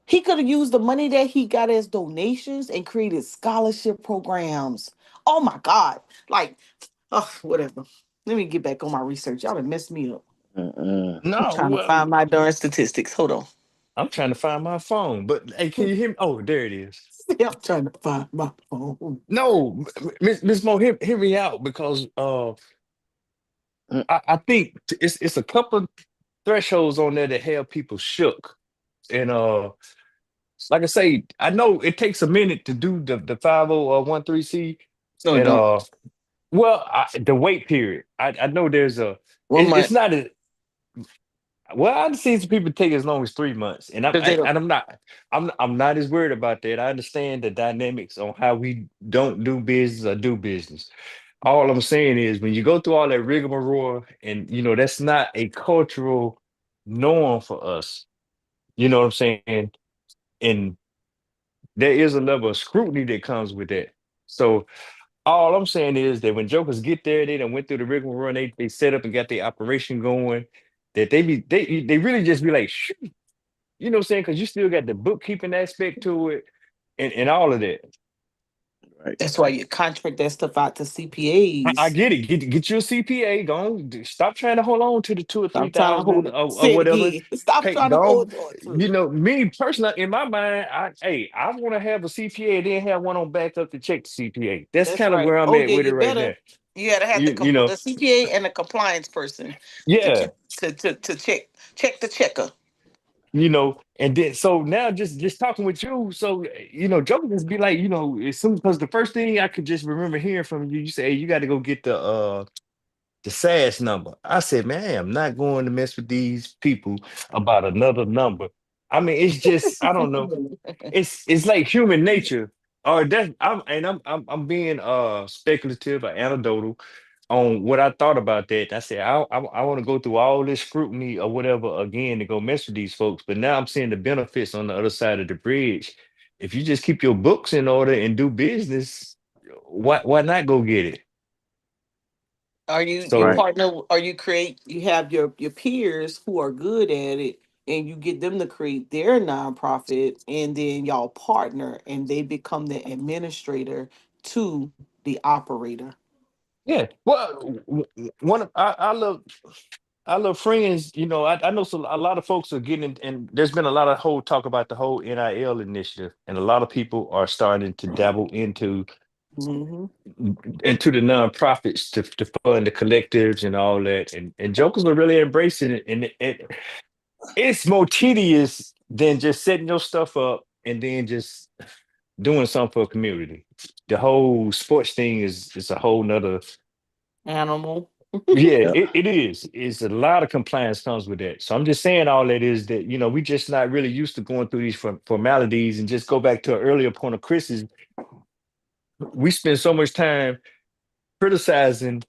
[SPEAKER 2] He could have used the money that he got as donations and created scholarship programs. Oh my God. Like, oh, whatever. Let me get back on my research. Y'all done messed me up.
[SPEAKER 1] uh-uh.
[SPEAKER 2] I'm
[SPEAKER 3] No,
[SPEAKER 2] trying to
[SPEAKER 3] well,
[SPEAKER 2] find my darn statistics. Hold on.
[SPEAKER 3] I'm trying to find my phone. But hey, can you hear me? Oh, there it is.
[SPEAKER 2] I'm trying to find my phone.
[SPEAKER 3] No, Miss Mo, hear me out because
[SPEAKER 1] Mm,
[SPEAKER 3] I think it's a couple thresholds on there that have people shook. And like I say, I know it takes a minute to do the 5013C.
[SPEAKER 2] No, it
[SPEAKER 3] And
[SPEAKER 2] don't.
[SPEAKER 3] well, the wait period. I know there's
[SPEAKER 2] One
[SPEAKER 3] it's
[SPEAKER 2] month.
[SPEAKER 3] not a well, I've seen some people take as long as 3 months, and
[SPEAKER 2] Because they don't.
[SPEAKER 3] I'm not as worried about that. I understand the dynamics on how we don't do business or do business. All I'm saying is when you go through all that rigmarole, and that's not a cultural norm for us. You know what I'm saying? And there is a level of scrutiny that comes with that. So all I'm saying is that when jokers get there, they done went through the rigmarole, and they set up and got their operation going. That they really just be like, shoot, you know what I'm saying? Because you still got the bookkeeping aspect to it, and all of that.
[SPEAKER 1] right.
[SPEAKER 2] That's why you contract that stuff out to
[SPEAKER 3] I
[SPEAKER 2] CPAs.
[SPEAKER 3] get it. Get you a CPA. Go on. Stop trying to hold on to the two or three
[SPEAKER 2] Stop trying to
[SPEAKER 3] thousand
[SPEAKER 2] hold it.
[SPEAKER 3] or
[SPEAKER 2] Say it
[SPEAKER 3] whatever.
[SPEAKER 2] again. Stop
[SPEAKER 3] Pay,
[SPEAKER 2] trying to
[SPEAKER 3] go
[SPEAKER 2] hold on to
[SPEAKER 3] You
[SPEAKER 2] it.
[SPEAKER 3] know, me personally, in my mind, I want to have a CPA and then have one on backup to check the CPA. That's
[SPEAKER 2] That's
[SPEAKER 3] kind of
[SPEAKER 2] right.
[SPEAKER 3] where I'm
[SPEAKER 2] Oh
[SPEAKER 3] at
[SPEAKER 2] yeah,
[SPEAKER 3] with it
[SPEAKER 2] you
[SPEAKER 3] right
[SPEAKER 2] better.
[SPEAKER 3] now.
[SPEAKER 2] You gotta have
[SPEAKER 3] You know,
[SPEAKER 2] the CPA and the compliance person to
[SPEAKER 3] yeah.
[SPEAKER 2] check to check the checker.
[SPEAKER 3] And then so now just talking with you, so Joker just be like, it's soon because the first thing I could just remember hearing from you, you say, hey, you got to go get the SAS number. I said, man, I am not going to mess with these people about another number. I mean, it's just, I don't know. It's like human nature. Or that I'm being speculative or anecdotal on what I thought about that. I said I want to go through all this scrutiny or whatever again to go mess with these folks. But now I'm seeing the benefits on the other side of the bridge. If you just keep your books in order and do business, why not go get it?
[SPEAKER 2] Are you
[SPEAKER 1] Right.
[SPEAKER 3] So
[SPEAKER 2] partner or you have your peers who are good at it, and you get them to create their nonprofit, and then y'all partner and they become the administrator to the operator.
[SPEAKER 3] yeah, well, one of I love. I love friends. I know a lot of folks are getting, and there's been a lot of whole talk about the whole NIL initiative, and a lot of people are starting to dabble
[SPEAKER 2] Hmm.
[SPEAKER 3] into the nonprofits to fund the collectives and all that, and jokers are really embracing it, and it's more tedious than just setting your stuff up and then just doing something for a community. The whole sports thing is a whole nother.
[SPEAKER 2] Animal.
[SPEAKER 3] Yeah,
[SPEAKER 1] Yep.
[SPEAKER 3] it is. It's a lot of compliance comes with that. So I'm just saying all that is that, we just not really used to going through these formalities, and just go back to an earlier point of Chris's. We spend so much time criticizing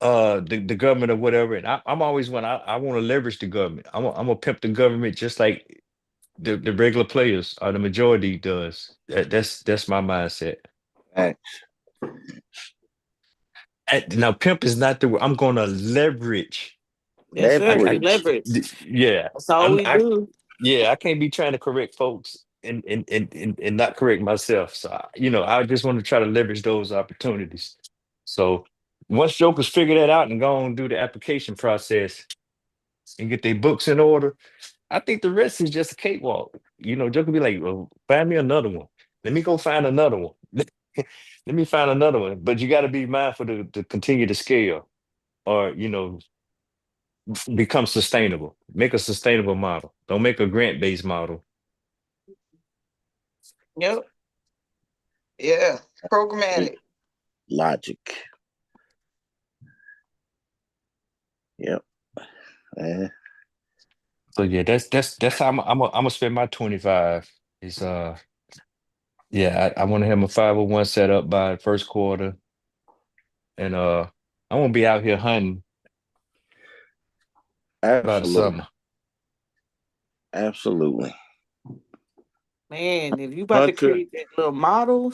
[SPEAKER 3] the government or whatever. And I'm always I want to leverage the government. I'm gonna pimp the government just like the regular players or the majority does. That's my mindset.
[SPEAKER 1] Facts.
[SPEAKER 3] Now, pimp is not the word. I'm gonna leverage.
[SPEAKER 2] Yes, sir. We
[SPEAKER 1] Leverage.
[SPEAKER 2] leverage.
[SPEAKER 3] Yeah.
[SPEAKER 2] That's all
[SPEAKER 3] I'm
[SPEAKER 2] we
[SPEAKER 3] I
[SPEAKER 2] do.
[SPEAKER 3] Yeah, I can't be trying to correct folks and not correct myself. So I just want to try to leverage those opportunities. So once jokers figure that out and go and do the application process and get their books in order, I think the rest is just a cakewalk. Joker be like, well, find me another one. Let me go find another one. Let me find another one. But you got to be mindful to continue to scale, or become sustainable. Make a sustainable model. Don't make a grant-based model.
[SPEAKER 2] Yep. Yeah. Programmatic.
[SPEAKER 1] Logic. Yep. Eh,
[SPEAKER 3] So yeah, that's how I'm gonna spend my 25. Is Yeah, I want to have my 501 set up by the first quarter, and I won't be out here hunting by the
[SPEAKER 1] absolutely.
[SPEAKER 3] summer.
[SPEAKER 1] Absolutely.
[SPEAKER 2] Man, if you about to
[SPEAKER 1] Hunter.
[SPEAKER 2] create that little model,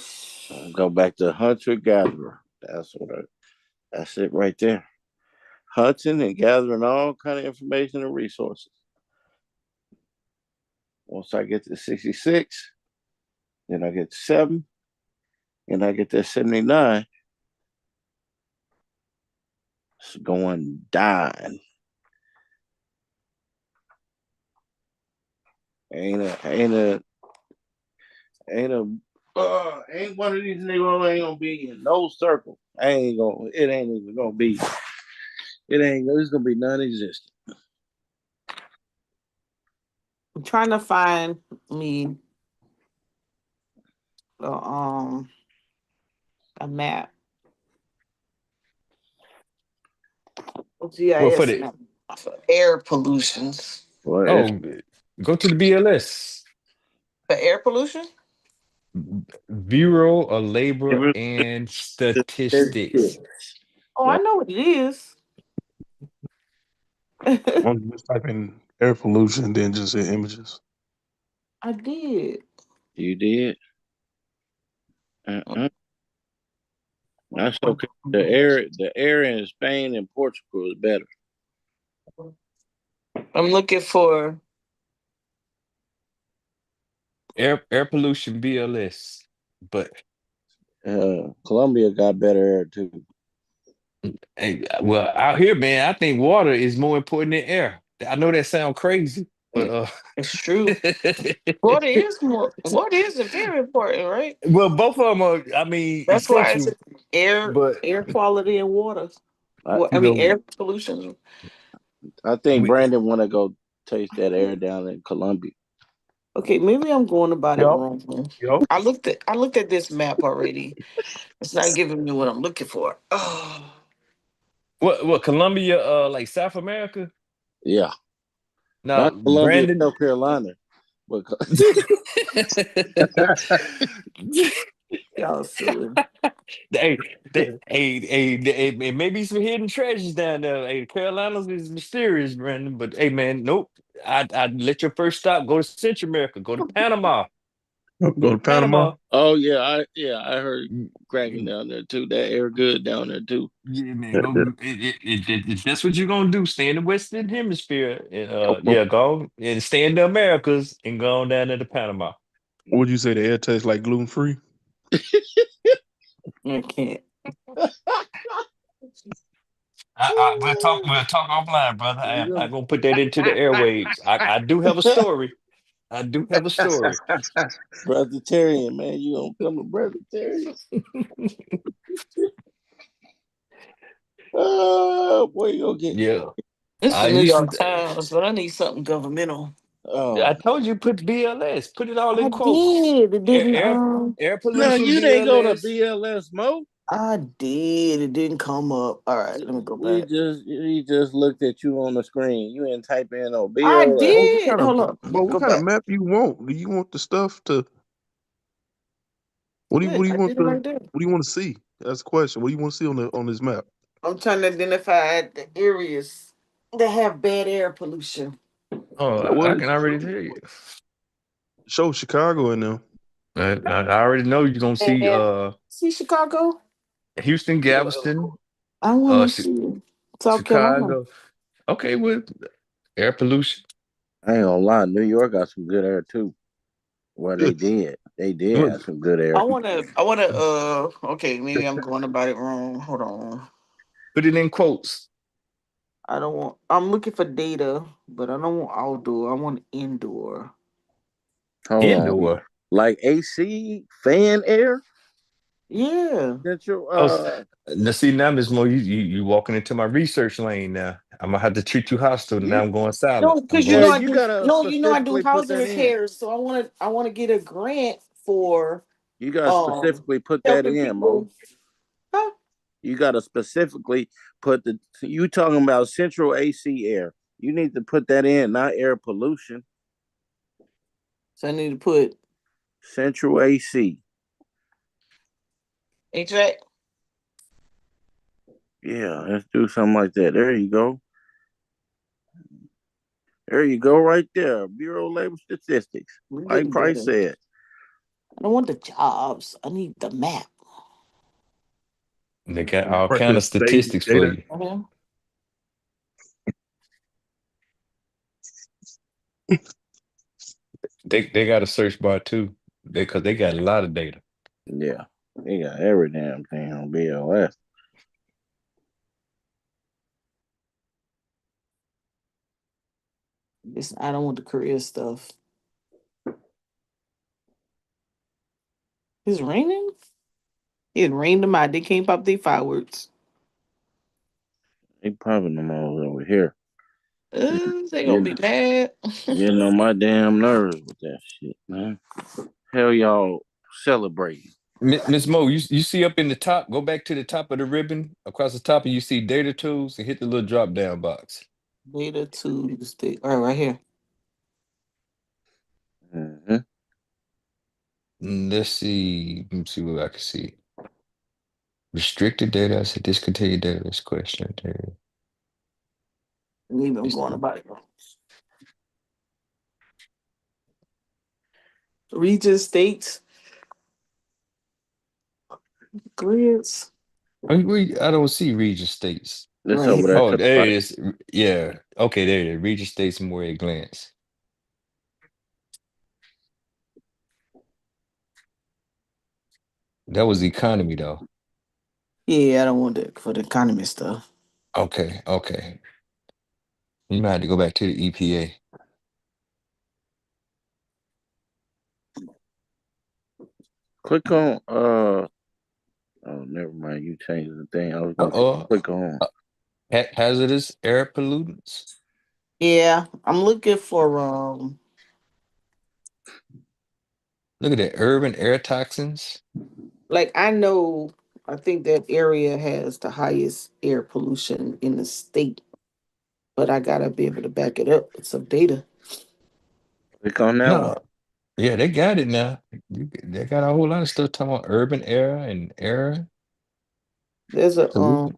[SPEAKER 1] Go back to hunter gatherer. That's it right there. Hunting and gathering all kind of information and resources. Once I get to 66, then I get to 7, and I get to 79. It's going down. Ain't a ain't a ain't a ain't one of these niggas ain't gonna be in no circle. It ain't even gonna be it's gonna be non-existent.
[SPEAKER 2] I'm trying to find me uh, um a map, a
[SPEAKER 3] Well, for
[SPEAKER 2] GIS
[SPEAKER 3] the
[SPEAKER 2] map for air pollutions.
[SPEAKER 1] Well, it's
[SPEAKER 3] oh, go to the BLS,
[SPEAKER 2] For air pollution?
[SPEAKER 3] Bureau of Labor and Statistics.
[SPEAKER 2] Oh, I know what it is.
[SPEAKER 4] Why don't you just type in air pollution, then just hit images.
[SPEAKER 2] I did.
[SPEAKER 1] you did. Uh-uh. That's okay. The air in Spain and Portugal is better.
[SPEAKER 2] I'm looking for.
[SPEAKER 3] Air pollution BLS. But
[SPEAKER 1] Colombia got better air too.
[SPEAKER 3] hey, well, out here, man, I think water is more important than air. I know that sounds crazy, but
[SPEAKER 2] It, it's true. Water is very important, right?
[SPEAKER 3] well, both of them are, I mean,
[SPEAKER 2] That's why it's
[SPEAKER 3] essential.
[SPEAKER 2] air
[SPEAKER 3] But
[SPEAKER 2] air quality and water.
[SPEAKER 1] I,
[SPEAKER 2] Well, I
[SPEAKER 3] you
[SPEAKER 2] mean
[SPEAKER 3] know,
[SPEAKER 2] air pollution.
[SPEAKER 1] I think
[SPEAKER 3] we
[SPEAKER 1] Brandon want to go taste that air down in Colombia.
[SPEAKER 2] Okay, maybe I'm going about it
[SPEAKER 4] Yup.
[SPEAKER 2] wrong.
[SPEAKER 4] Yup.
[SPEAKER 2] I looked at this map already. It's not giving me what I'm looking for. Oh,
[SPEAKER 3] what Colombia, like South America.
[SPEAKER 1] Yeah,
[SPEAKER 3] Now,
[SPEAKER 1] not Columbia,
[SPEAKER 3] Brandon.
[SPEAKER 1] South Carolina, but
[SPEAKER 2] y'all silly.
[SPEAKER 3] Hey, hey, maybe some hidden treasures down there. Hey, the Carolinas is mysterious, Brandon. But hey, man, nope. I'd let your first stop go to Central America, go to Panama.
[SPEAKER 4] Go
[SPEAKER 3] Go
[SPEAKER 4] to
[SPEAKER 3] to
[SPEAKER 4] Panama.
[SPEAKER 3] Panama.
[SPEAKER 1] oh yeah, I heard
[SPEAKER 3] Mm,
[SPEAKER 1] cracking
[SPEAKER 3] mm,
[SPEAKER 1] down there too. That air good down there too.
[SPEAKER 3] Yeah, man, go. If that's what you're gonna do, stay in the Western Hemisphere, and
[SPEAKER 4] What
[SPEAKER 3] yeah, go and stay in the Americas and go on down to Panama.
[SPEAKER 4] would you say the air tastes like gluten free?
[SPEAKER 2] I can't.
[SPEAKER 3] We'll talk offline, brother. I'm not gonna put that into the airwaves. I do have a story. I do have a story.
[SPEAKER 1] Brother Terry, man, you don't come to Brother Terry. Oh boy, you gonna get
[SPEAKER 3] Yeah.
[SPEAKER 2] It's
[SPEAKER 3] I
[SPEAKER 2] the New
[SPEAKER 3] used
[SPEAKER 2] York
[SPEAKER 3] to
[SPEAKER 2] Times, but I need something governmental.
[SPEAKER 3] I
[SPEAKER 1] oh.
[SPEAKER 3] told you put BLS, put it all
[SPEAKER 2] I
[SPEAKER 3] in quotes.
[SPEAKER 2] did. It
[SPEAKER 3] Air
[SPEAKER 2] didn't.
[SPEAKER 3] air
[SPEAKER 1] No,
[SPEAKER 3] pollution,
[SPEAKER 1] you didn't go to
[SPEAKER 3] BLS.
[SPEAKER 1] BLS Mo.
[SPEAKER 2] I did. It didn't come up. All right, let me go
[SPEAKER 1] You
[SPEAKER 2] back.
[SPEAKER 1] just he just looked at you on the screen. You didn't type in no
[SPEAKER 2] I
[SPEAKER 4] Well,
[SPEAKER 1] BLS.
[SPEAKER 4] what
[SPEAKER 2] did.
[SPEAKER 4] kind of
[SPEAKER 2] Hold up.
[SPEAKER 4] well, what
[SPEAKER 2] Go
[SPEAKER 4] kind of
[SPEAKER 2] back.
[SPEAKER 4] map you want? Do you want the stuff to what
[SPEAKER 2] Look,
[SPEAKER 4] do you
[SPEAKER 2] I
[SPEAKER 4] want
[SPEAKER 2] did it right there.
[SPEAKER 4] what do you want to see? That's the question. What do you want to see on this map?
[SPEAKER 2] I'm trying to identify the areas that have bad air pollution.
[SPEAKER 3] Oh, I
[SPEAKER 4] Well,
[SPEAKER 3] can already tell you.
[SPEAKER 4] show Chicago in there.
[SPEAKER 3] I already know you're gonna see
[SPEAKER 2] And see Chicago.
[SPEAKER 3] Houston, Galveston,
[SPEAKER 2] I want to
[SPEAKER 3] Chi
[SPEAKER 2] see South Carolina.
[SPEAKER 3] Chicago. Okay, with air pollution.
[SPEAKER 1] I ain't gonna lie, New York got some good air too. Well, they did. They did
[SPEAKER 3] Look,
[SPEAKER 1] have some good
[SPEAKER 2] I
[SPEAKER 1] air.
[SPEAKER 2] wanna. I wanna. Okay, maybe I'm going about it wrong. Hold on.
[SPEAKER 3] put it in quotes.
[SPEAKER 2] I don't want. I'm looking for data, but I don't want outdoor. I want indoor.
[SPEAKER 1] Hold on,
[SPEAKER 3] Indoor.
[SPEAKER 1] like AC fan air.
[SPEAKER 2] Yeah.
[SPEAKER 1] Central.
[SPEAKER 3] Oh, now see now, Miss Mo, you walking into my research lane now. I'm gonna have to treat you hostile. Now
[SPEAKER 1] You
[SPEAKER 3] I'm going silent.
[SPEAKER 2] No,
[SPEAKER 3] I'm
[SPEAKER 2] because you
[SPEAKER 3] going.
[SPEAKER 2] know
[SPEAKER 1] yeah,
[SPEAKER 2] I
[SPEAKER 1] you
[SPEAKER 2] do.
[SPEAKER 1] gotta
[SPEAKER 2] No, you know I do
[SPEAKER 1] specifically put
[SPEAKER 2] housing
[SPEAKER 1] that in.
[SPEAKER 2] repairs, so I want to. I want to get a grant for
[SPEAKER 1] You gotta
[SPEAKER 2] um
[SPEAKER 1] specifically put that
[SPEAKER 2] helping
[SPEAKER 1] in, Mo.
[SPEAKER 2] people. Huh?
[SPEAKER 1] You gotta specifically put the. You talking about central AC air? You need to put that in, not air pollution.
[SPEAKER 2] So I need to put
[SPEAKER 1] Central AC.
[SPEAKER 2] HVAC.
[SPEAKER 1] Yeah, let's do something like that. There you go. There you go, right there. Bureau of Labor Statistics.
[SPEAKER 2] We're
[SPEAKER 1] Like
[SPEAKER 2] getting
[SPEAKER 1] Price
[SPEAKER 2] better.
[SPEAKER 1] said.
[SPEAKER 2] I don't want the jobs. I need the map.
[SPEAKER 3] They got all
[SPEAKER 4] Right
[SPEAKER 3] kind
[SPEAKER 4] there,
[SPEAKER 3] of statistics for
[SPEAKER 4] data.
[SPEAKER 3] you.
[SPEAKER 2] Okay.
[SPEAKER 3] They got a search bar too. Because they got a lot of data.
[SPEAKER 1] Yeah, they got every damn thing on BLS.
[SPEAKER 2] Listen, I don't want the career stuff. It's raining. It rained them out. They can't pop their fireworks.
[SPEAKER 1] They popping them all over here.
[SPEAKER 2] They gonna be
[SPEAKER 1] Getting,
[SPEAKER 2] mad.
[SPEAKER 1] getting on my damn nerves with that shit, man. Hell, y'all celebrating.
[SPEAKER 3] Miss Mo, you see up in the top, go back to the top of the ribbon across the top, and you see data tools and hit the little drop down box.
[SPEAKER 2] Data Tuesday. All right, right here.
[SPEAKER 1] Mm-hmm.
[SPEAKER 3] Let's see. Let me see what I can see. Restricted data. I said discontinued data. This question.
[SPEAKER 2] Maybe I'm
[SPEAKER 3] It's-
[SPEAKER 2] going about it wrong. Region states grids.
[SPEAKER 3] I don't see region states.
[SPEAKER 1] This
[SPEAKER 2] Right
[SPEAKER 1] over there
[SPEAKER 2] here.
[SPEAKER 3] Oh,
[SPEAKER 1] to the
[SPEAKER 3] there it
[SPEAKER 1] right.
[SPEAKER 3] is. Yeah. Okay, there it is. Region states more at a glance. That was the economy, though.
[SPEAKER 2] Yeah, I don't want that for the economy stuff.
[SPEAKER 3] Okay, okay. You might have to go back to the EPA.
[SPEAKER 1] Click on oh, never mind. You changed the thing. I was gonna say
[SPEAKER 3] Uh-oh.
[SPEAKER 1] click on.
[SPEAKER 3] Uh, hazardous air pollutants.
[SPEAKER 2] Yeah, I'm looking for
[SPEAKER 3] Look at that. Urban air toxins.
[SPEAKER 2] like I know I think that area has the highest air pollution in the state, but I gotta be able to back it up with some data.
[SPEAKER 1] Click on that one.
[SPEAKER 3] No. Yeah, they got it now. They got a whole lot of stuff talking about urban air and air
[SPEAKER 2] There's a
[SPEAKER 3] pollution.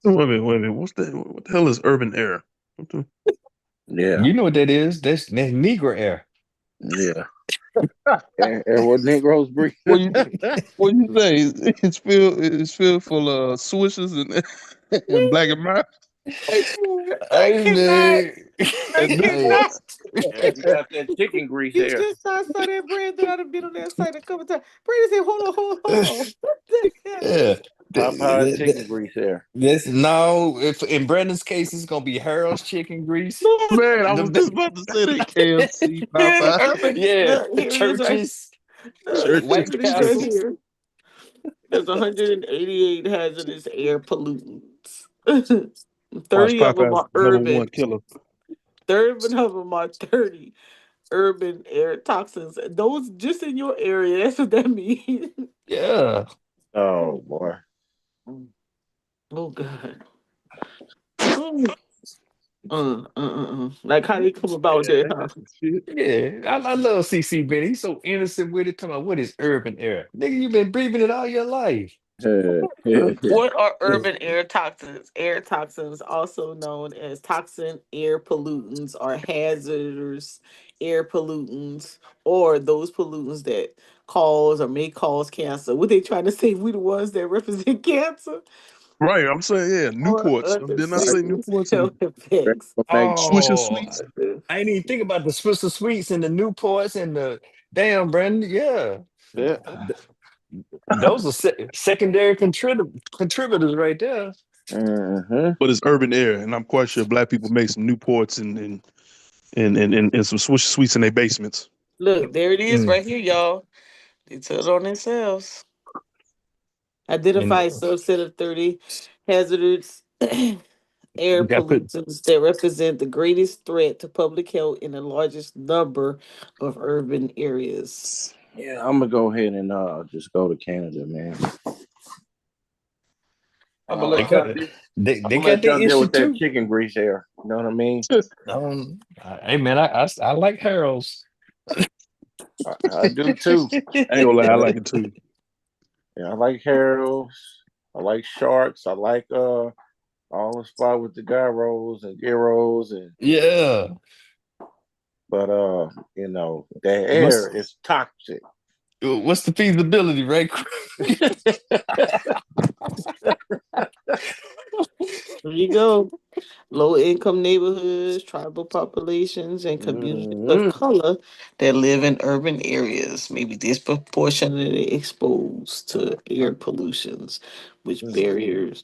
[SPEAKER 4] Wait a minute. What the hell is urban air? What the-
[SPEAKER 1] Yeah,
[SPEAKER 3] You know what that is? That's Negro air.
[SPEAKER 1] yeah. And what Negroes breathe.
[SPEAKER 4] What you what you say? It's filled full of swishes and and black and mild.
[SPEAKER 2] I
[SPEAKER 3] Hey,
[SPEAKER 2] cannot.
[SPEAKER 3] man.
[SPEAKER 2] I
[SPEAKER 4] And
[SPEAKER 3] Hey,
[SPEAKER 2] cannot.
[SPEAKER 4] Newports.
[SPEAKER 1] Yeah, you got that chicken grease
[SPEAKER 2] You
[SPEAKER 1] there.
[SPEAKER 2] just saw that brand that I've been on that site a couple times. Brandon said, hold on, hold on, hold on. What the hell
[SPEAKER 3] yeah.
[SPEAKER 2] is
[SPEAKER 1] Popeye
[SPEAKER 3] Th-
[SPEAKER 1] chicken
[SPEAKER 3] th-
[SPEAKER 1] grease there.
[SPEAKER 3] This no, if in Brandon's case, it's gonna be Harold's chicken grease.
[SPEAKER 4] Man, I was
[SPEAKER 3] The,
[SPEAKER 4] just about to say that KFC, Popeye,
[SPEAKER 2] Urban,
[SPEAKER 3] yeah,
[SPEAKER 2] look, here it is, right?
[SPEAKER 3] churches,
[SPEAKER 4] churches.
[SPEAKER 3] White
[SPEAKER 2] Here it is right
[SPEAKER 3] Castles.
[SPEAKER 2] here. There's 188 hazardous air pollutants.
[SPEAKER 4] Watch
[SPEAKER 2] 30 of them
[SPEAKER 4] Popeye's
[SPEAKER 2] are
[SPEAKER 4] number
[SPEAKER 2] urban.
[SPEAKER 4] one killer.
[SPEAKER 2] 30 of them are 30 urban air toxins. Those just in your area. That's what that means.
[SPEAKER 3] Yeah,
[SPEAKER 1] Oh boy.
[SPEAKER 2] Oh God. Mm. Like how they come about
[SPEAKER 4] Yeah,
[SPEAKER 2] that,
[SPEAKER 4] ain't
[SPEAKER 2] huh?
[SPEAKER 4] that some shit?
[SPEAKER 3] yeah. I love CC Benny. He's so innocent with it. Talking about what is urban air, nigga. You've been breathing it all your life.
[SPEAKER 2] What are
[SPEAKER 3] Yeah.
[SPEAKER 2] urban air toxins? Air toxins, also known as toxin air pollutants, are hazardous air pollutants, or those pollutants that cause or may cause cancer. What they trying to say? We the ones that represent cancer
[SPEAKER 4] Right, I'm saying, yeah,
[SPEAKER 2] or
[SPEAKER 4] Newports.
[SPEAKER 2] other
[SPEAKER 4] Didn't I say
[SPEAKER 2] serious
[SPEAKER 4] Newports and
[SPEAKER 2] health effects.
[SPEAKER 1] Make
[SPEAKER 4] Swisher
[SPEAKER 3] Oh,
[SPEAKER 4] Sweets?
[SPEAKER 3] I didn't even think about the Swisher Sweets and the Newports and the damn Brandon. Yeah,
[SPEAKER 1] yeah.
[SPEAKER 3] Th- those are secondary contributors right there.
[SPEAKER 1] Mm-hmm.
[SPEAKER 4] But it's urban air, and I'm quite sure black people make some Newports and some Swisher Sweets in their basements.
[SPEAKER 2] Look, there it is
[SPEAKER 3] Mm.
[SPEAKER 2] right here, y'all. They took it on themselves.
[SPEAKER 3] And
[SPEAKER 2] Identify a subset of 30 hazardous air
[SPEAKER 3] you got put.
[SPEAKER 2] pollutants that represent the greatest threat to public health in the largest number of urban areas.
[SPEAKER 1] Yeah, I'm gonna go ahead and just go to Canada, man. I'm gonna
[SPEAKER 3] They
[SPEAKER 1] let
[SPEAKER 3] got
[SPEAKER 1] y'all deal. I'm
[SPEAKER 3] they
[SPEAKER 1] gonna
[SPEAKER 3] got
[SPEAKER 1] let
[SPEAKER 3] their
[SPEAKER 1] y'all deal
[SPEAKER 3] issue
[SPEAKER 1] with that
[SPEAKER 3] too.
[SPEAKER 1] chicken grease there. You know what I mean?
[SPEAKER 3] Hey man, I like Harold's.
[SPEAKER 1] I do too.
[SPEAKER 4] I ain't gonna lie, I
[SPEAKER 1] Yeah,
[SPEAKER 4] like it too.
[SPEAKER 1] yeah, I like Harold's. I like sharks. I like all the spot with the gyros and gyros and
[SPEAKER 3] Yeah.
[SPEAKER 1] but the air
[SPEAKER 3] What's
[SPEAKER 1] is toxic.
[SPEAKER 3] what's the feasibility, right?
[SPEAKER 2] There you go. Low income neighborhoods, tribal populations, and communities of
[SPEAKER 1] Mhm.
[SPEAKER 2] color that live in urban areas may be disproportionately exposed to air pollutions, which barriers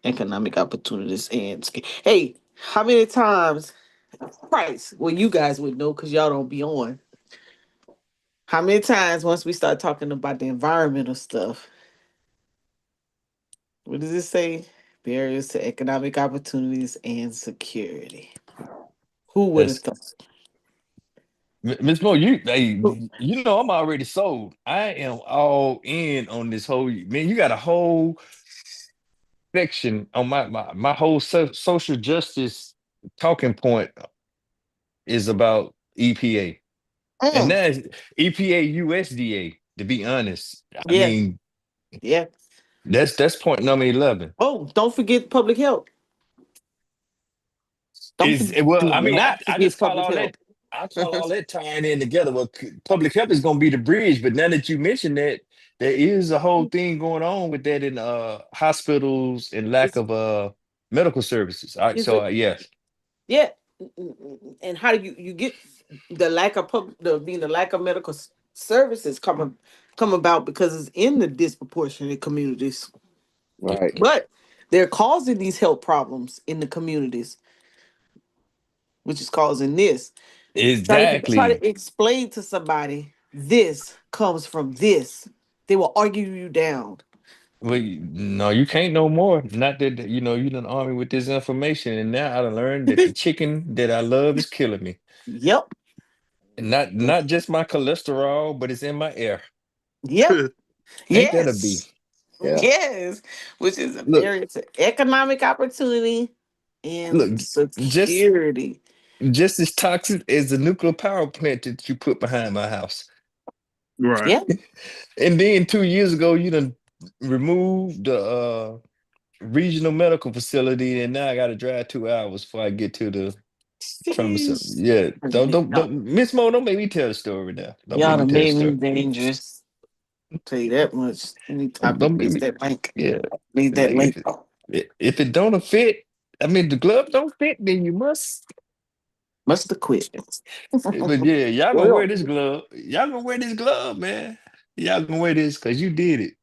[SPEAKER 2] economic opportunities and hey, how many times price? Well, you guys would know because y'all don't be on. How many times once we start talking about the environmental stuff, what does it say? Barriers to economic opportunities and security. Who would have
[SPEAKER 3] That's
[SPEAKER 2] thought?
[SPEAKER 3] Miss Mo, you know I'm already sold. I am all in on this whole man. You got a whole section on my whole social justice talking point is about EPA. And
[SPEAKER 2] Mm,
[SPEAKER 3] that's EPA USDA, to be honest. I
[SPEAKER 2] yeah,
[SPEAKER 3] mean,
[SPEAKER 2] yeah.
[SPEAKER 3] that's point number 11.
[SPEAKER 2] Oh, don't forget public health.
[SPEAKER 3] Well,
[SPEAKER 2] Do
[SPEAKER 3] I mean,
[SPEAKER 2] not
[SPEAKER 3] I just
[SPEAKER 2] forget
[SPEAKER 3] call
[SPEAKER 2] public
[SPEAKER 3] all
[SPEAKER 2] health.
[SPEAKER 3] that I call all that tying in together. Well, public health is gonna be the bridge, but now that you mentioned that, there is a whole thing going on with that in hospitals and lack
[SPEAKER 2] It's,
[SPEAKER 3] of medical services. All right,
[SPEAKER 2] it's
[SPEAKER 3] so
[SPEAKER 2] a,
[SPEAKER 3] yes,
[SPEAKER 2] yeah. And how do you get the lack of the lack of medical services come about because it's in the disproportionate communities,
[SPEAKER 1] Right.
[SPEAKER 2] but they're causing these health problems in the communities, which is causing this. Try
[SPEAKER 3] exactly.
[SPEAKER 2] to explain to somebody this comes from this. They will argue you down.
[SPEAKER 3] Well, no, you can't no more. Not that you done armed me with this information, and now I done learned that the chicken that I love is killing me.
[SPEAKER 2] Yep.
[SPEAKER 3] And not just my cholesterol, but it's in my air.
[SPEAKER 2] Yep.
[SPEAKER 3] Ain't that a bee?
[SPEAKER 2] Yes.
[SPEAKER 1] Yeah.
[SPEAKER 2] Yes. Which is a
[SPEAKER 3] Look,
[SPEAKER 2] barrier to economic opportunity and
[SPEAKER 3] look, just
[SPEAKER 2] security.
[SPEAKER 3] just as toxic as the nuclear power plant that you put behind my house.
[SPEAKER 4] Right.
[SPEAKER 2] Yeah.
[SPEAKER 3] And then 2 years ago, you done removed the regional medical facility, and now I got to drive 2 hours before I get to the trauma center. Yeah, don't Miss Mo, don't make me tell the story now. Don't make
[SPEAKER 2] Y'all
[SPEAKER 3] me
[SPEAKER 2] done
[SPEAKER 3] tell the
[SPEAKER 2] made me
[SPEAKER 3] story.
[SPEAKER 2] dangerous. Tell you that much. Let me copy
[SPEAKER 3] Don't make
[SPEAKER 2] paste
[SPEAKER 3] me.
[SPEAKER 2] that link.
[SPEAKER 3] Yeah,
[SPEAKER 2] Leave that
[SPEAKER 3] like
[SPEAKER 2] link.
[SPEAKER 3] if it don't fit, I mean the glove don't fit, then you must.
[SPEAKER 2] Must have quit.
[SPEAKER 3] But yeah, y'all gonna wear
[SPEAKER 1] Well,
[SPEAKER 3] this glove. Y'all gonna wear this glove, man. Y'all gonna wear this because you did it.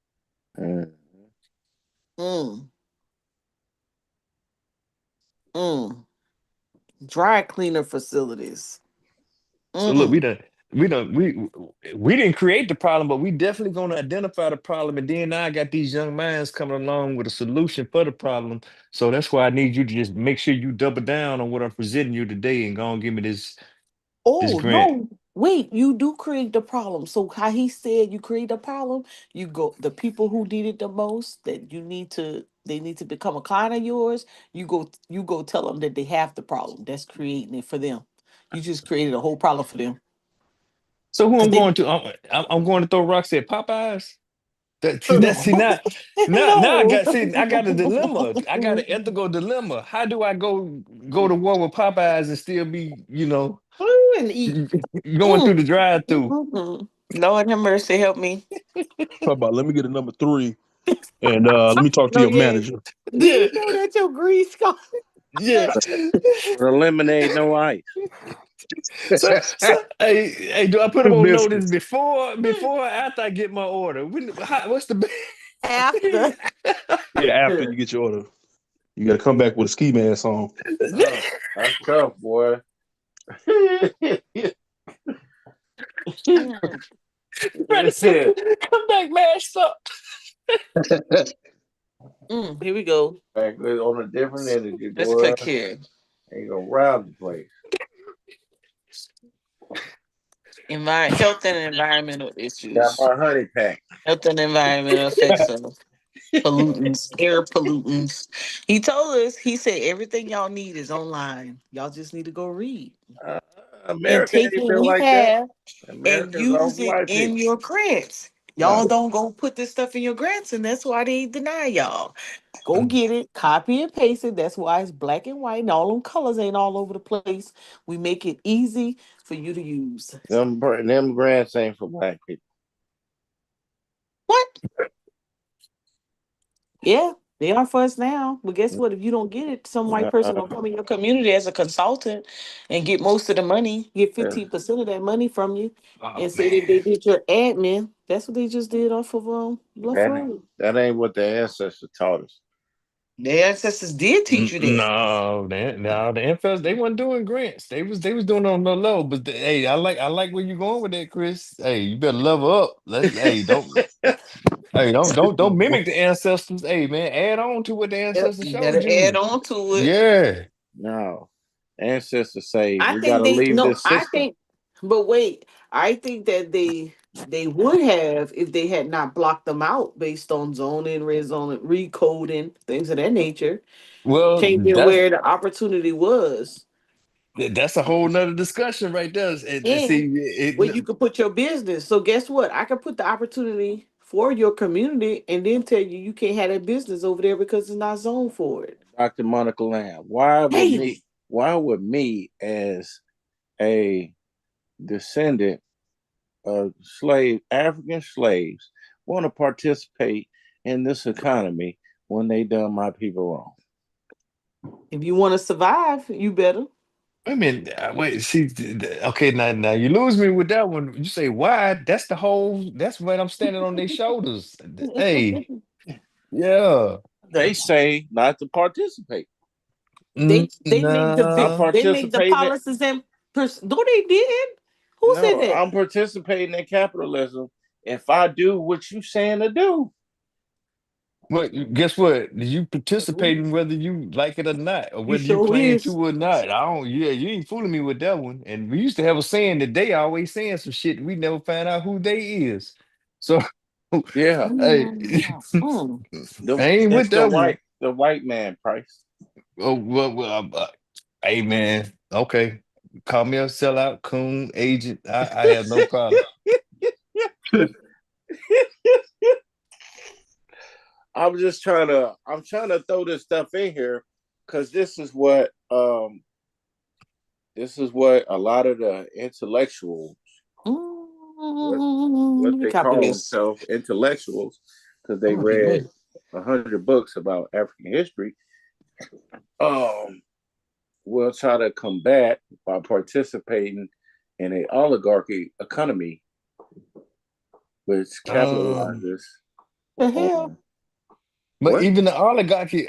[SPEAKER 1] mm,
[SPEAKER 2] Mm, mm. Dry cleaner facilities.
[SPEAKER 3] So look,
[SPEAKER 2] Mm.
[SPEAKER 3] we didn't create the problem, but we definitely gonna identify the problem. And then now I got these young minds coming along with a solution for the problem. So that's why I need you to just make sure you double down on what I'm presenting you today and go and give me this
[SPEAKER 2] Oh
[SPEAKER 3] grant.
[SPEAKER 2] no! Wait, you do create the problem. So how he said you create a problem, you go the people who need it the most that they need to become a client of yours. You go tell them that they have the problem. That's creating it for them. You just created a whole problem for them
[SPEAKER 3] So who
[SPEAKER 2] because
[SPEAKER 3] I'm
[SPEAKER 2] they
[SPEAKER 3] going to? I'm going to throw rocks at Popeyes. See
[SPEAKER 2] no
[SPEAKER 3] now
[SPEAKER 2] no.
[SPEAKER 3] I got a dilemma. I got an ethical dilemma. How do I go to war with Popeyes and still be,
[SPEAKER 2] And eat.
[SPEAKER 3] going through
[SPEAKER 2] Mm.
[SPEAKER 3] the drive-through?
[SPEAKER 2] Mm-mm. Lord have mercy, help me.
[SPEAKER 4] How about let me get a number three and let me talk to
[SPEAKER 2] No,
[SPEAKER 4] your
[SPEAKER 2] yeah.
[SPEAKER 4] manager.
[SPEAKER 2] Do
[SPEAKER 3] Yeah,
[SPEAKER 2] you know that your grease go?
[SPEAKER 3] yeah.
[SPEAKER 1] Or lemonade, no ice.
[SPEAKER 3] Hey, do I put them
[SPEAKER 4] Two
[SPEAKER 3] on notice
[SPEAKER 4] biscuits.
[SPEAKER 3] before or after I get my order? What's the
[SPEAKER 2] After.
[SPEAKER 4] Yeah, after you get your order, you got to come back with a ski mask on.
[SPEAKER 1] Oh, that's tough, boy.
[SPEAKER 2] Mm.
[SPEAKER 3] Ready, come back, mashed up.
[SPEAKER 2] Here we go.
[SPEAKER 1] Back on a different energy,
[SPEAKER 2] Let's
[SPEAKER 1] boy.
[SPEAKER 2] click here.
[SPEAKER 1] Ain't gonna rob the place.
[SPEAKER 2] Health and environmental
[SPEAKER 1] Got
[SPEAKER 2] issues.
[SPEAKER 1] my honey pack.
[SPEAKER 2] Health and environmental effects of pollutants, air pollutants. He told us, he said everything y'all need is online. Y'all just need to go read
[SPEAKER 1] Uh,
[SPEAKER 2] and
[SPEAKER 1] America
[SPEAKER 2] take
[SPEAKER 1] ain't
[SPEAKER 2] what
[SPEAKER 1] been
[SPEAKER 2] we
[SPEAKER 1] like that.
[SPEAKER 2] have and
[SPEAKER 1] America's all
[SPEAKER 2] use it
[SPEAKER 1] white
[SPEAKER 2] in
[SPEAKER 1] people.
[SPEAKER 2] your grants.
[SPEAKER 1] No,
[SPEAKER 2] Y'all don't go put this stuff in your grants, and that's why they deny y'all. Go
[SPEAKER 3] Mm.
[SPEAKER 2] get it, copy and paste it. That's why it's black and white, and all them colors ain't all over the place. We make it easy for you to use.
[SPEAKER 1] them grants ain't for black people.
[SPEAKER 2] What? Yeah, they are for us now. But guess what? If you don't get it, some white person
[SPEAKER 1] Uh,
[SPEAKER 2] will come in your community as a consultant and get most of the money, get
[SPEAKER 1] uh,
[SPEAKER 2] 15% of that money from you,
[SPEAKER 3] Oh
[SPEAKER 2] and say that
[SPEAKER 3] man.
[SPEAKER 2] they did your admin. That's what they just did off of Bluff
[SPEAKER 1] that
[SPEAKER 2] Road.
[SPEAKER 1] that ain't what the ancestors taught us.
[SPEAKER 2] Their ancestors did teach you that.
[SPEAKER 3] No, the infants they weren't doing grants. They was doing it on the low. But hey, I like where you going with that, Chris. Hey, you better level up. Don't mimic the ancestors. Hey man, add on to what the
[SPEAKER 2] Yep,
[SPEAKER 3] ancestors
[SPEAKER 2] you
[SPEAKER 3] showed
[SPEAKER 2] better add
[SPEAKER 3] you.
[SPEAKER 2] on to it.
[SPEAKER 3] Yeah.
[SPEAKER 1] No, ancestors say
[SPEAKER 2] I
[SPEAKER 1] we
[SPEAKER 2] think
[SPEAKER 1] gotta
[SPEAKER 2] they
[SPEAKER 1] leave
[SPEAKER 2] no,
[SPEAKER 1] this
[SPEAKER 2] I
[SPEAKER 1] system.
[SPEAKER 2] think but wait, I think that they would have if they had not blocked them out based on zoning, rezoning, recoding, things of that nature,
[SPEAKER 3] Well,
[SPEAKER 2] changing where the opportunity was.
[SPEAKER 3] that's a whole nother discussion right there.
[SPEAKER 2] And
[SPEAKER 3] See,
[SPEAKER 2] where you could put your business. So guess what? I could put the opportunity for your community and then tell you you can't have that business over there because it's not zoned for it.
[SPEAKER 1] Dr. Monica Lamb, why would
[SPEAKER 2] Hey,
[SPEAKER 1] me? Why would me as a descendant of African slaves want to participate in this economy when they done my people wrong?
[SPEAKER 2] if you want to survive, you better.
[SPEAKER 3] I mean, wait, see, okay, now you lose me with that one. You say why? That's when I'm standing on their shoulders. Hey, yeah.
[SPEAKER 1] They say not to participate. I'm
[SPEAKER 3] Nah.
[SPEAKER 2] They make the
[SPEAKER 1] participating.
[SPEAKER 2] policies and no they didn't. Who said
[SPEAKER 1] No,
[SPEAKER 2] that?
[SPEAKER 1] I'm participating in capitalism if I do what you saying to do.
[SPEAKER 3] Well, guess what? You participating whether you like it or not, or
[SPEAKER 2] You
[SPEAKER 3] whether you
[SPEAKER 2] sure
[SPEAKER 3] plan
[SPEAKER 2] is.
[SPEAKER 3] to or not. I don't. Yeah, you ain't fooling me with that one. And we used to have a saying that they always saying some shit. We never find out who they is. So,
[SPEAKER 1] Yeah,
[SPEAKER 3] hey,
[SPEAKER 2] Mm.
[SPEAKER 3] I
[SPEAKER 1] the
[SPEAKER 3] ain't
[SPEAKER 1] it's
[SPEAKER 3] with that one.
[SPEAKER 1] the white man price.
[SPEAKER 3] Oh hey man, okay. Call me a sellout, coon, agent. I have no problem.
[SPEAKER 1] I'm trying to throw this stuff in here because this is what a lot of the intellectuals, what
[SPEAKER 2] Let me
[SPEAKER 1] they
[SPEAKER 2] copy
[SPEAKER 1] call
[SPEAKER 2] this.
[SPEAKER 1] themselves intellectuals, because they
[SPEAKER 2] I'm gonna get
[SPEAKER 1] read
[SPEAKER 2] me.
[SPEAKER 1] 100 books about African history, um, will try to combat by participating in a oligarchy economy, which
[SPEAKER 3] Um,
[SPEAKER 1] capitalizes
[SPEAKER 2] The hell?
[SPEAKER 1] on
[SPEAKER 3] But
[SPEAKER 1] What?
[SPEAKER 3] even the oligarchy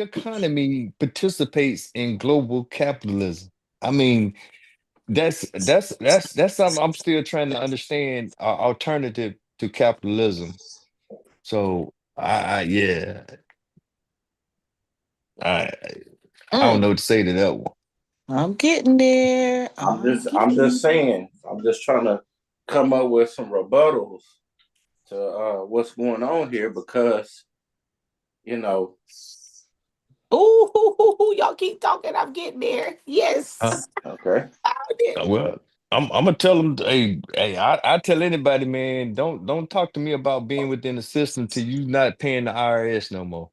[SPEAKER 3] economy participates in global capitalism. I mean, that's something I'm still trying to understand. Alternative to capitalism. So yeah, I I don't
[SPEAKER 2] Mm,
[SPEAKER 3] know what to say to that one.
[SPEAKER 2] I'm getting there. I'm
[SPEAKER 1] I'm
[SPEAKER 2] getting
[SPEAKER 1] just saying. I'm just trying to come up with some rebuttals to what's going on here because you know.
[SPEAKER 2] Ooh, y'all keep talking. I'm getting there.
[SPEAKER 3] Uh,
[SPEAKER 2] Yes.
[SPEAKER 1] Okay.
[SPEAKER 2] I'm there.
[SPEAKER 3] well, I'm gonna tell them. Hey, I tell anybody, man, don't talk to me about being within the system till you not paying the IRS no more.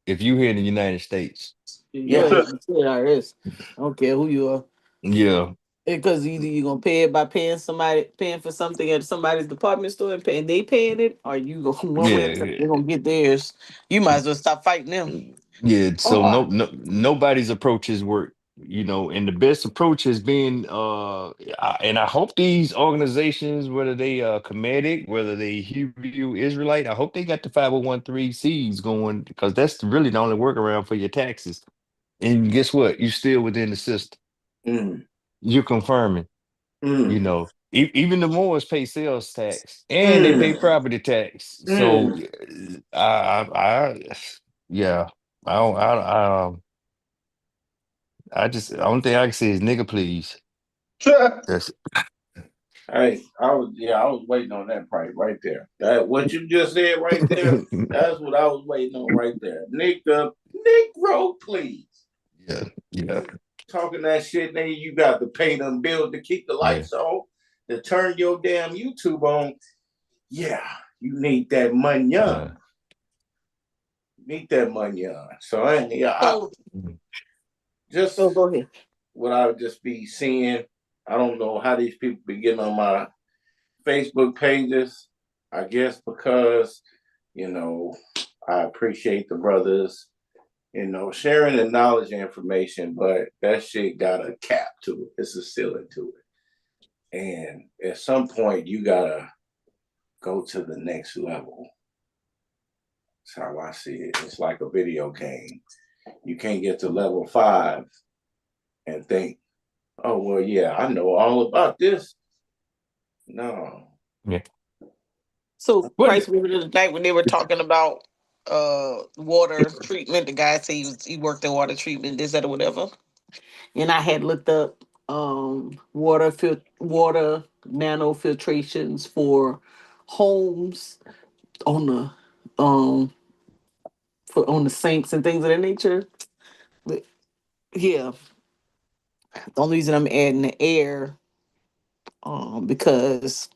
[SPEAKER 3] If you here in the United States,
[SPEAKER 2] You
[SPEAKER 1] Yeah.
[SPEAKER 2] ain't say IRS. I don't care who you are.
[SPEAKER 3] yeah,
[SPEAKER 2] Because either you're gonna pay it by paying for something at somebody's department store and they paying it, or you go one way or the other,
[SPEAKER 3] yeah.
[SPEAKER 2] they're gonna get theirs. You might as well stop fighting them.
[SPEAKER 3] Yeah, so
[SPEAKER 2] Oh,
[SPEAKER 3] nobody's approaches work, and the best approach has been and I hope these organizations, whether they Kemetic, whether they Hebrew Israelite, I hope they got the 501(c)(3)s going because that's really the only workaround for your taxes. And guess what? You're still within the system.
[SPEAKER 1] Mm,
[SPEAKER 3] You're confirming,
[SPEAKER 1] mm,
[SPEAKER 3] even the Moors pay sales tax and they pay
[SPEAKER 1] mm,
[SPEAKER 3] property tax. So
[SPEAKER 1] mm.
[SPEAKER 3] yeah, I don't, I just the only thing I can say is nigga, please. That's
[SPEAKER 1] Hey, I was waiting on that part right there. That what you just said right there, that's what I was waiting on right there. Nick the Negro, please.
[SPEAKER 3] yeah, yeah,
[SPEAKER 1] Talking that shit, then you got to pay them bills to keep the
[SPEAKER 3] yeah,
[SPEAKER 1] lights on, to turn your damn YouTube on. Yeah, you need that money
[SPEAKER 3] yeah.
[SPEAKER 1] on. Need that money on. So I
[SPEAKER 2] so
[SPEAKER 3] Mm.
[SPEAKER 1] just
[SPEAKER 2] so go ahead.
[SPEAKER 1] what I would just be seeing. I don't know how these people be getting on my Facebook pages. I guess because, you know, I appreciate the brothers, sharing the knowledge and information, but that shit got a cap to it. It's a ceiling to it. And at some point, you gotta go to the next level. That's how I see it. It's like a video game. You can't get to level 5 and think, oh, well, yeah, I know all about this. No.
[SPEAKER 3] Yeah.
[SPEAKER 2] So
[SPEAKER 3] What?
[SPEAKER 2] Christ, remember the night when they were talking about water treatment. The guy said he worked in water treatment, this, that, or whatever. And I had looked up water nanofiltrations for homes on the um on the sinks and things of that nature. But yeah, the only reason I'm adding the air because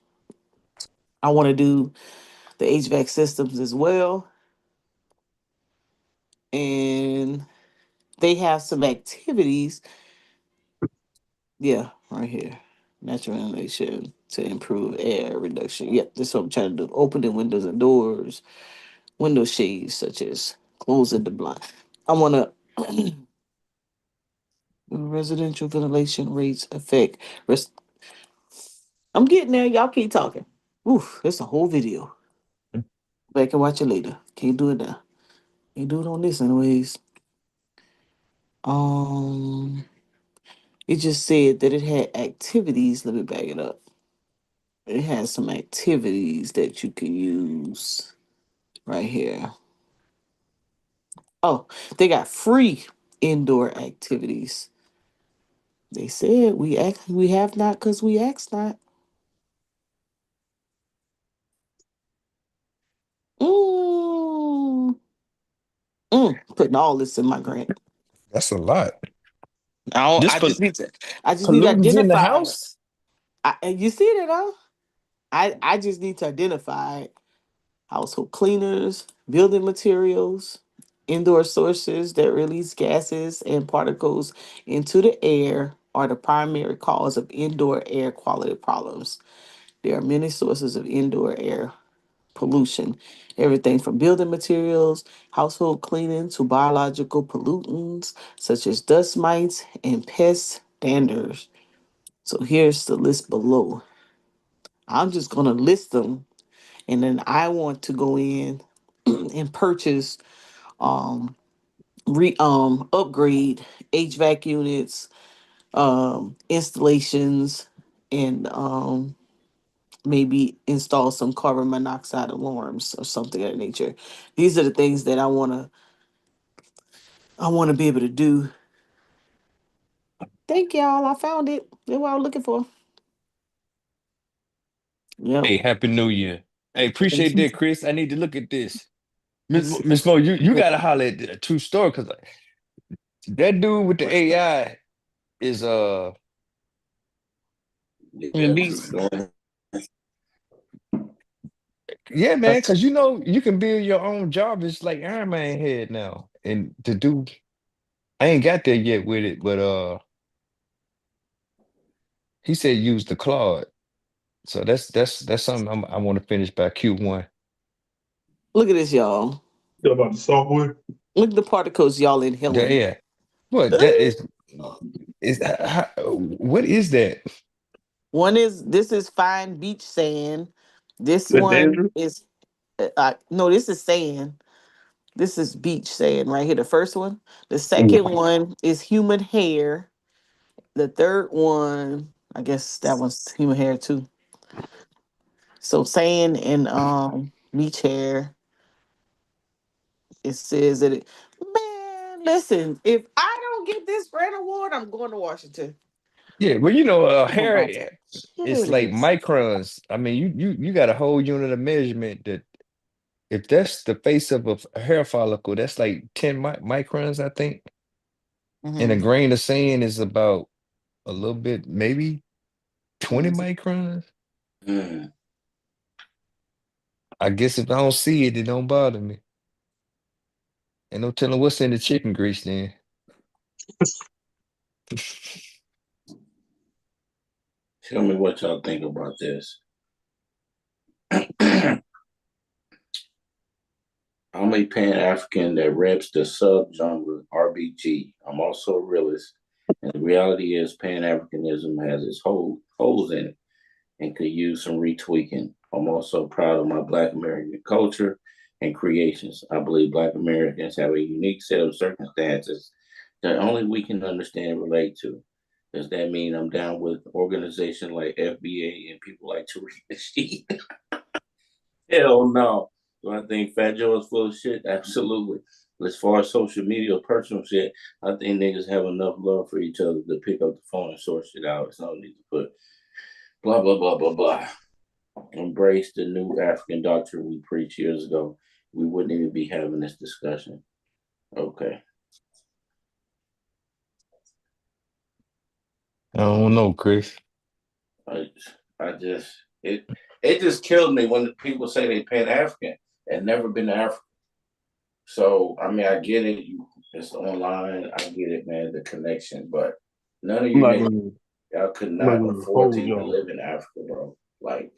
[SPEAKER 2] I want to do the HVAC systems as well, and they have some activities. Yeah, right here, natural ventilation to improve air reduction. Yep, that's what I'm trying to do. Opening windows and doors, window shades such as closing the blind. I want to residential ventilation rates affect. I'm getting there. Y'all keep talking. Oof, it's a whole video. Back and watch it later. Can't do it now. Can't do it on this anyways. Um, it just said that it had activities. Let me back it up. It has some activities that you can use right here. Oh, they got free indoor activities. They said we have not because we asked not. Mm, putting all this in my grant.
[SPEAKER 3] That's a lot.
[SPEAKER 2] I
[SPEAKER 3] This
[SPEAKER 2] I just need to
[SPEAKER 3] pollutants in the
[SPEAKER 2] identify it.
[SPEAKER 3] house.
[SPEAKER 2] And you see that, huh? I just need to identify household cleaners, building materials, indoor sources that release gases and particles into the air are the primary cause of indoor air quality problems. There are many sources of indoor air pollution, everything from building materials, household cleaning to biological pollutants such as dust mites and pest standards. So here's the list below. I'm just going to list them and then I want to go in and purchase um upgrade HVAC units, installations, and maybe install some carbon monoxide alarms or something of that nature. These are the things that I want to be able to do. Thank y'all. I found it. That's what I was looking for. Yep.
[SPEAKER 3] Hey, Happy New Year. Hey, appreciate that, Chris. I need to look at this. Miss Mo, you gotta holler at a true story because that dude with the AI is
[SPEAKER 2] And
[SPEAKER 1] Yeah,
[SPEAKER 2] beats.
[SPEAKER 3] yeah, man, because you know you can build your own job. It's like Iron Man head now. And to do I ain't got there yet with it, but he said use the Claude. So that's something I want to finish by Q1.
[SPEAKER 2] Look at this, y'all.
[SPEAKER 4] About the software.
[SPEAKER 2] Look at the particles y'all
[SPEAKER 3] Yeah,
[SPEAKER 2] inhaling.
[SPEAKER 3] yeah. What that is what is that?
[SPEAKER 2] One is this is fine beach sand. This
[SPEAKER 4] That
[SPEAKER 2] one
[SPEAKER 4] dangerous?
[SPEAKER 2] is no, this is sand. This is beach sand right here. The first one. The
[SPEAKER 4] Mm.
[SPEAKER 2] second one is human hair. The third one, I guess that one's human hair too. So sand and beach hair. It says that man, listen, if I don't get this grant award, I'm going to Washington.
[SPEAKER 3] Yeah, well,
[SPEAKER 2] I'm
[SPEAKER 3] hair
[SPEAKER 2] about to kill
[SPEAKER 3] it's like
[SPEAKER 2] this.
[SPEAKER 3] microns. I mean, you got a whole unit of measurement that if that's the face of a hair follicle, that's like 10 microns, I think. And a
[SPEAKER 2] Hmm.
[SPEAKER 3] grain of sand is about a little bit, maybe 20 microns.
[SPEAKER 1] Mm.
[SPEAKER 3] I guess if I don't see it, it don't bother me. Ain't no telling what's in the chicken grease then.
[SPEAKER 1] Tell me what y'all think about this. I'm a Pan African that reps the subgenre RBG. I'm also a realist, and the reality is Pan Africanism has its holes in it and could use some retweaking. I'm also proud of my Black American culture and creations. I believe Black Americans have a unique set of circumstances that only we can understand and relate to. Does that mean I'm down with organizations like FBA and people like Tariq Nasheed? Hell no. Do I think Fat Joe is full of shit? Absolutely. As far as social media or personal shit, I think niggas have enough love for each other to pick up the phone and sort shit out. It's no need to put blah blah blah blah blah. Embrace the new African doctrine we preached years ago. We wouldn't even be having this discussion. Okay.
[SPEAKER 3] I don't know, Chris.
[SPEAKER 1] I, I just it just killed me when people say they Pan African and never been to Africa. So I mean, I get it. It's online. I get it, man. The connection, but none of
[SPEAKER 4] I'm
[SPEAKER 1] you
[SPEAKER 4] not
[SPEAKER 1] niggas,
[SPEAKER 4] gonna,
[SPEAKER 1] y'all could
[SPEAKER 4] I'm not
[SPEAKER 1] not
[SPEAKER 4] gonna
[SPEAKER 1] afford to
[SPEAKER 4] hold
[SPEAKER 1] even
[SPEAKER 4] y'all.
[SPEAKER 1] live in Africa, bro. Like,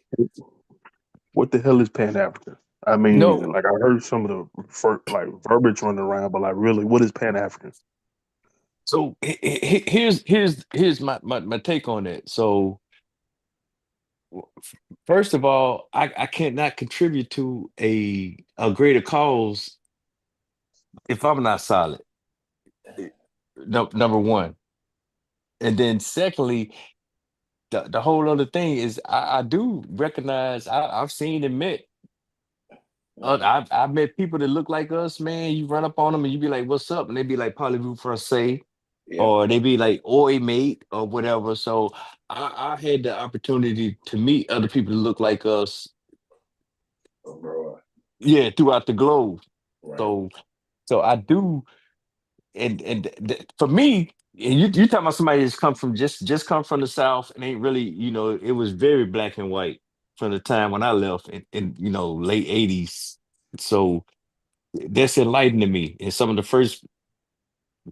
[SPEAKER 4] What the hell is Pan African? I mean,
[SPEAKER 3] No.
[SPEAKER 4] like I heard some of the like verbiage running around, but like really, what is Pan African?
[SPEAKER 3] So here's my take on that. So first of all, I cannot contribute to a greater cause if I'm not solid. Eh, No, number one. And then secondly, the whole other thing is I do recognize I've seen and met I've met people that look like us, man. You run up on them and you be like, "What's up?" And they be like, "Parlez-vous français?"
[SPEAKER 1] yeah,
[SPEAKER 3] Or they be like, "Oi, mate," or whatever. So I had the opportunity to meet other people that look like us,
[SPEAKER 1] bro.
[SPEAKER 3] yeah, throughout the globe.
[SPEAKER 1] Right.
[SPEAKER 3] So so I do, and for me, and you talking about somebody that's come from just come from the South and ain't really, it was very black and white from the time when I left in late '80s. So that's enlightening to me. And some of the first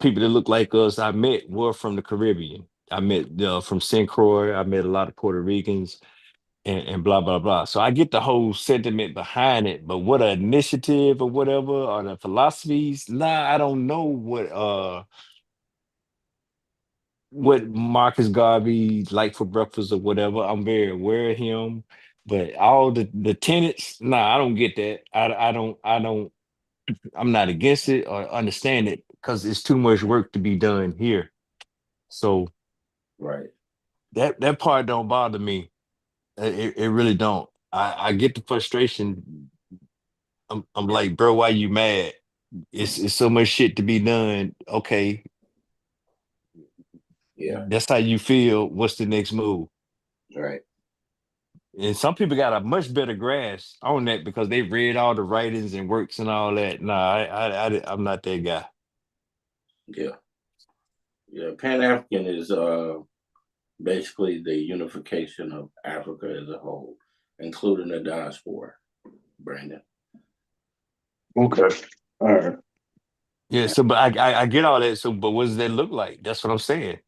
[SPEAKER 3] people that look like us I met were from the Caribbean. I met from St. Croix. I met a lot of Puerto Ricans and blah blah blah. So I get the whole sentiment behind it, but what an initiative or whatever or the philosophies, nah, I don't know what Marcus Garvey like for breakfast or whatever. I'm very aware of him, But all the tenants, nah, I don't get that. I don't. I'm not against it or understand it because it's too much work to be done here. So
[SPEAKER 1] Right.
[SPEAKER 3] that part don't bother me. It really don't. I get the frustration. I'm like, bro, why you mad? It's so much shit to be done. Okay,
[SPEAKER 1] Yeah.
[SPEAKER 3] that's how you feel. What's the next move?
[SPEAKER 1] Right.
[SPEAKER 3] And some people got a much better grasp on that because they read all the writings and works and all that. Nah, I'm not that guy.
[SPEAKER 1] Yeah. Yeah. Pan African is basically the unification of Africa as a whole, including the diaspora. Brandon.
[SPEAKER 4] Okay. All right.
[SPEAKER 3] Yeah, so but I get all that. So, but what does that look like? That's what I'm saying.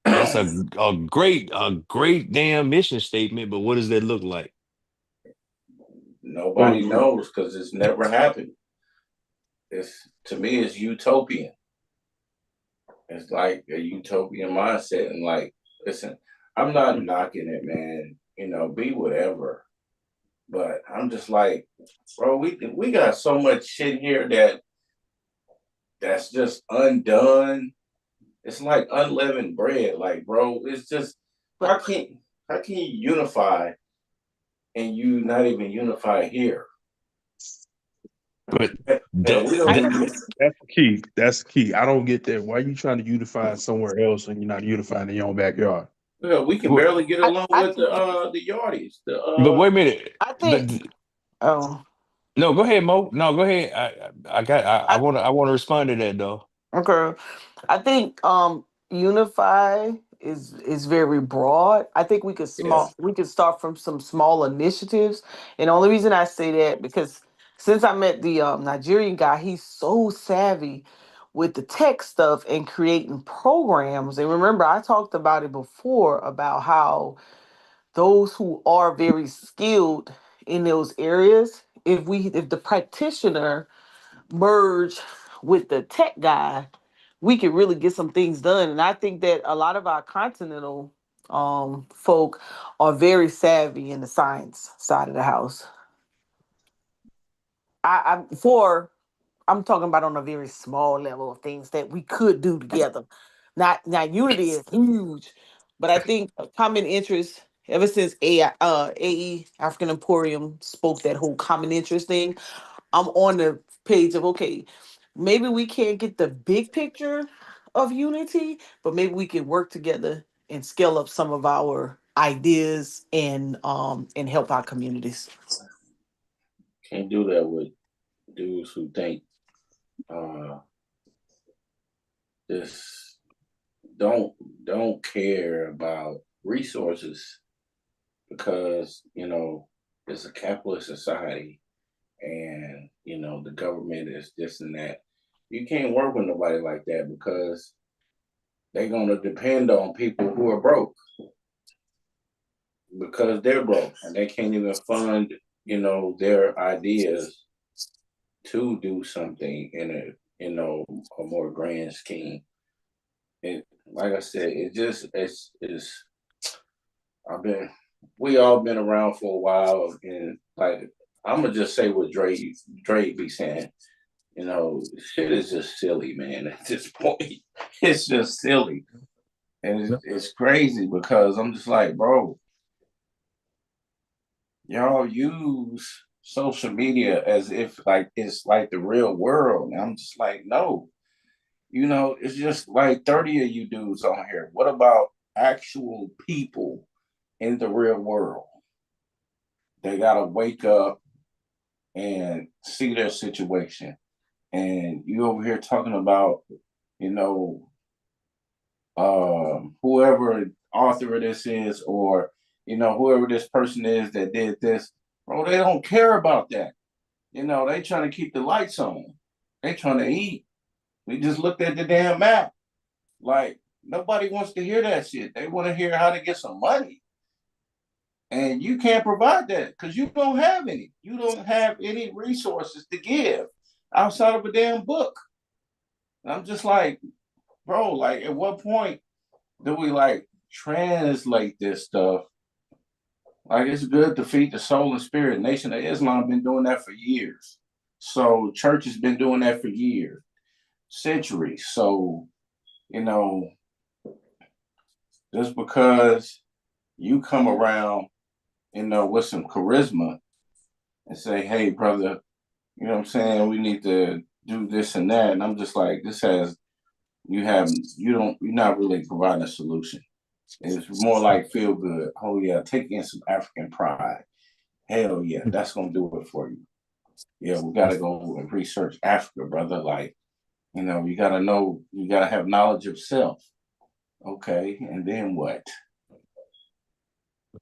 [SPEAKER 3] That's a great damn mission statement. But what does that look like?
[SPEAKER 1] Nobody knows because it's never happened. It's to me, it's utopian. It's like a utopian mindset, and like, listen, I'm not knocking it, man. Be whatever. But I'm just like, bro, we got so much shit here that's just undone. It's like unleavened bread. Like, bro, it's just how
[SPEAKER 2] But
[SPEAKER 1] can how can you unify and you not even unify here?
[SPEAKER 3] But
[SPEAKER 1] Hell,
[SPEAKER 3] that
[SPEAKER 1] we don't
[SPEAKER 2] I
[SPEAKER 1] even
[SPEAKER 4] That's the key. That's the key. I don't get that. Why are you trying to unify somewhere else and you're not unifying in your own backyard?
[SPEAKER 1] hell, we can
[SPEAKER 3] but
[SPEAKER 1] barely get along
[SPEAKER 2] I
[SPEAKER 1] with the Yardies.
[SPEAKER 3] wait a minute.
[SPEAKER 2] I
[SPEAKER 3] But
[SPEAKER 2] think oh
[SPEAKER 3] no, go ahead, Mo. No, go ahead. I
[SPEAKER 2] I
[SPEAKER 3] want to respond to that though.
[SPEAKER 2] okay. I think unify is very broad. I think
[SPEAKER 1] Yeah,
[SPEAKER 2] we could start from some small initiatives. And the only reason I say that because since I met the Nigerian guy, he's so savvy with the tech stuff and creating programs. And remember, I talked about it before about how those who are very skilled in those areas, if the practitioner merge with the tech guy, we could really get some things done. And I think that a lot of our continental folk are very savvy in the science side of the house. I'm talking about on a very small level of things that we could do together. Not unity is huge, but I think a common interest ever since AE African Emporium spoke that whole common interest thing. I'm on the page of okay, maybe we can't get the big picture of unity, but maybe we can work together and scale up some of our ideas and help our communities.
[SPEAKER 1] can't do that with dudes who think uh this don't don't care about resources because it's a capitalist society and the government is this and that. You can't work with nobody like that because they're gonna depend on people who are broke because they're broke and they can't even fund their ideas to do something in a more grand scheme. And like I said, it's I've been we all been around for a while and like I'm gonna just say what Dre be saying. Shit is just silly, man. At this point, it's just silly, and it's crazy because I'm just like, bro, y'all use social media as if like it's like the real world. And I'm just like, no, it's just like 30 of you dudes on here. What about actual people in the real world? They gotta wake up and see their situation. And you over here talking about, you know, whoever author of this is, or whoever this person is that did this, bro. They don't care about that. They trying to keep the lights on. They trying to eat. We just looked at the damn map. Like nobody wants to hear that shit. They want to hear how to get some money, and you can't provide that because you don't have any. You don't have any resources to give outside of a damn book. And I'm just like, bro. Like, at what point do we like translate this stuff Like it's good to feed the soul and spirit. Nation of Islam been doing that for years. So church has been doing that for years, centuries. So, you know, just because you come around, with some charisma and say, hey, brother, you know what I'm saying? We need to do this and that. And I'm just like, you're not really providing a solution. It's more like feel good. Oh yeah, take in some African pride. Hell yeah, that's gonna do it for you. Yeah, we gotta go and research Africa, brother. Like, you gotta know, you gotta have knowledge of self. Okay, and then what?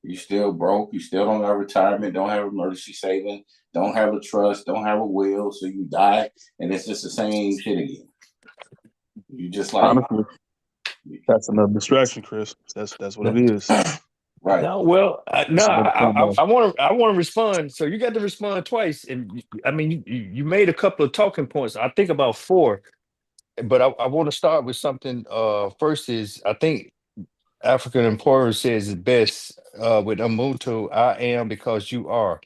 [SPEAKER 1] You still broke, you still don't have retirement, don't have emergency saving, don't have a trust, don't have a will, so you die and it's just the same shit again. You just like
[SPEAKER 4] Honestly, that's another distraction, Chris. That's what it is.
[SPEAKER 1] right.
[SPEAKER 3] No, well, no,
[SPEAKER 4] That's another form of
[SPEAKER 3] I want to respond. So you got to respond twice, and I mean, you made a couple of talking points. I think about four, but I want to start with something. First is I think African Empower says it best with Ubuntu. I am because you are.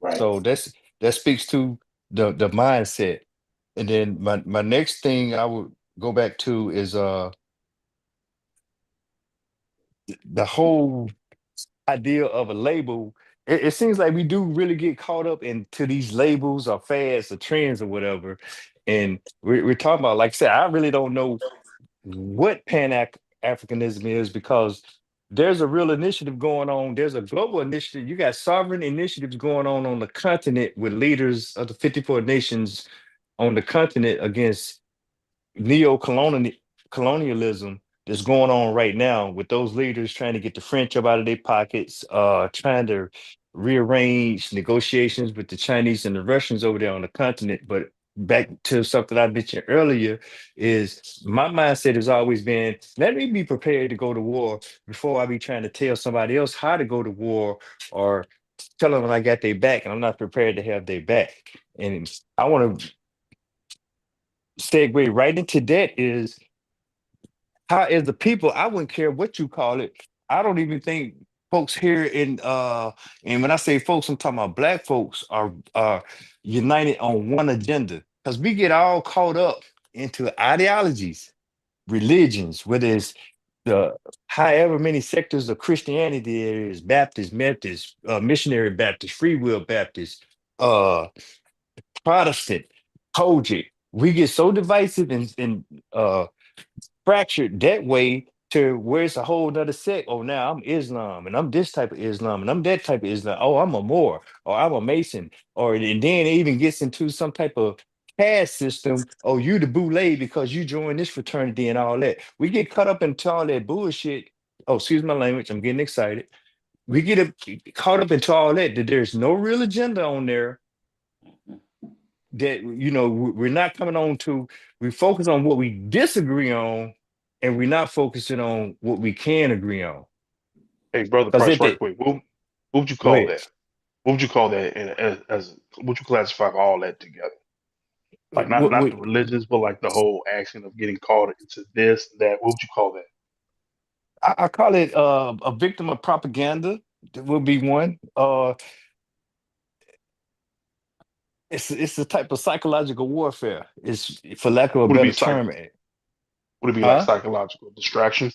[SPEAKER 1] Right.
[SPEAKER 3] So that speaks to the mindset. And then my next thing I would go back to is the whole idea of a label. It seems like we do really get caught up into these labels or fads or trends or whatever. And we're talking about, like I said, I really don't know what Africanism is because there's a real initiative going on. There's a global initiative. You got sovereign initiatives going on the continent with leaders of the 54 nations on the continent against neo-colonialism that's going on right now with those leaders trying to get the French up out of their pockets, trying to rearrange negotiations with the Chinese and the Russians over there on the continent. But back to something I mentioned earlier, is my mindset has always been, let me be prepared to go to war before I be trying to tell somebody else how to go to war or tell them I got their back and I'm not prepared to have their back. And I want to segue right into that is how as the people, I wouldn't care what you call it. I don't even think folks here and when I say folks, I'm talking about black folks are united on one agenda. Because we get all caught up into ideologies, religions, whether it's the however many sectors of Christianity there is, Baptist, Methodist, missionary Baptist, free will Baptist, uh Protestant, Kojic. We get so divisive and fractured that way to where it's a whole nother sect. Oh, now I'm Islam and I'm this type of Islam and I'm that type of Islam. Oh, I'm a Moor or I'm a Mason. Or and then it even gets into some type of caste system. Oh, you the boule because you joined this fraternity and all that. We get caught up into all that bullshit. Oh, excuse my language. I'm getting excited. We get caught up into all that there's no real agenda on there that we're not coming on to. We focus on what we disagree on and we're not focusing on what we can agree on
[SPEAKER 4] Hey, brother
[SPEAKER 3] because
[SPEAKER 4] Price,
[SPEAKER 3] it
[SPEAKER 4] right
[SPEAKER 3] did.
[SPEAKER 4] quick. What would you
[SPEAKER 3] Go
[SPEAKER 4] call
[SPEAKER 3] ahead.
[SPEAKER 4] that? What would you call that? As what would you classify all that together? Like not the religions, but like the whole action of getting caught into this, that. What would you call that?
[SPEAKER 3] I call it a victim of propaganda. That would be one. It's a type of psychological warfare. It's for lack of a
[SPEAKER 4] Would it be
[SPEAKER 3] better term.
[SPEAKER 4] would it be like
[SPEAKER 3] Huh?
[SPEAKER 4] psychological distractions?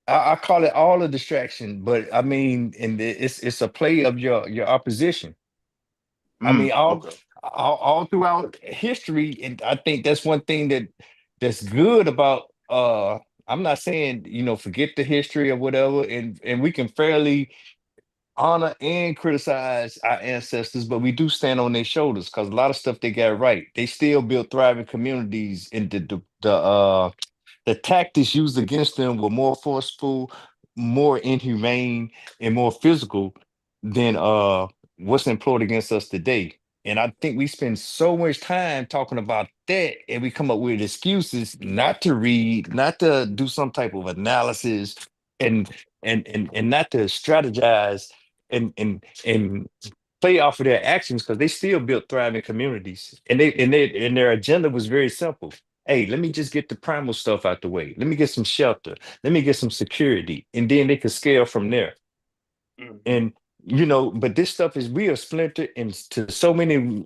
[SPEAKER 3] I call it all a distraction, but I mean, it's a play of your opposition. I mean,
[SPEAKER 4] Okay.
[SPEAKER 3] all throughout history, and I think that's one thing that's good about. I'm not saying forget the history or whatever, and we can fairly honor and criticize our ancestors, but we do stand on their shoulders because a lot of stuff they got right. They still built thriving communities, and the tactics used against them were more forceful, more inhumane, and more physical than what's employed against us today. And I think we spend so much time talking about that, and we come up with excuses not to read, not to do some type of analysis, and and not to strategize and play off of their actions because they still built thriving communities, and their agenda was very simple. Hey, let me just get the primal stuff out the way. Let me get some shelter. Let me get some security. And then they could scale from there.
[SPEAKER 4] Hmm.
[SPEAKER 3] And but this stuff is we are splintered into so many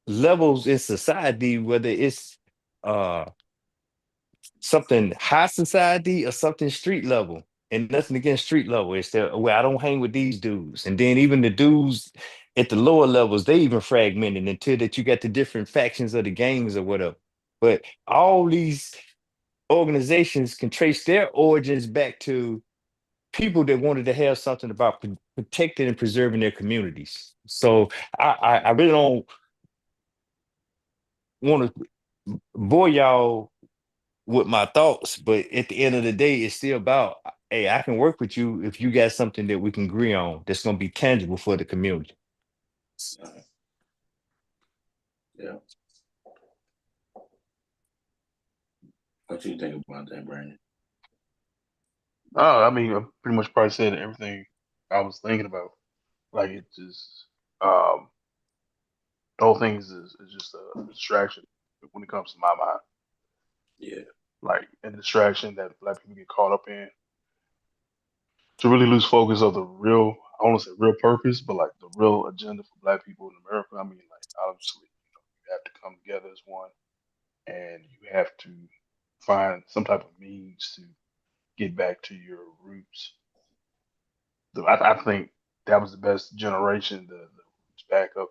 [SPEAKER 3] levels in society, whether it's uh something high society or something street level. And nothing against street level. It's that where I don't hang with these dudes. And then even the dudes at the lower levels, they even fragmented until that you got the different factions of the gangs or whatever. But all these organizations can trace their origins back to people that wanted to have something about protecting and preserving their communities. So I really don't want to bore y'all with my thoughts, but at the end of the day, it's still about, hey, I can work with you if you got something that we can agree on that's going to be tangible for the community.
[SPEAKER 1] Yeah. What you think about that, Brandon?
[SPEAKER 4] I mean, I pretty much probably said everything I was thinking about. Like it just, um, the whole thing is just a distraction when it comes to my mind.
[SPEAKER 1] Yeah.
[SPEAKER 4] Like a distraction that black people get caught up in to really lose focus of the real, I want to say real purpose, but like the real agenda for black people in America. I mean, like obviously, you have to come together as one, and you have to find some type of means to get back to your roots. I think that was the best generation, the roots back up,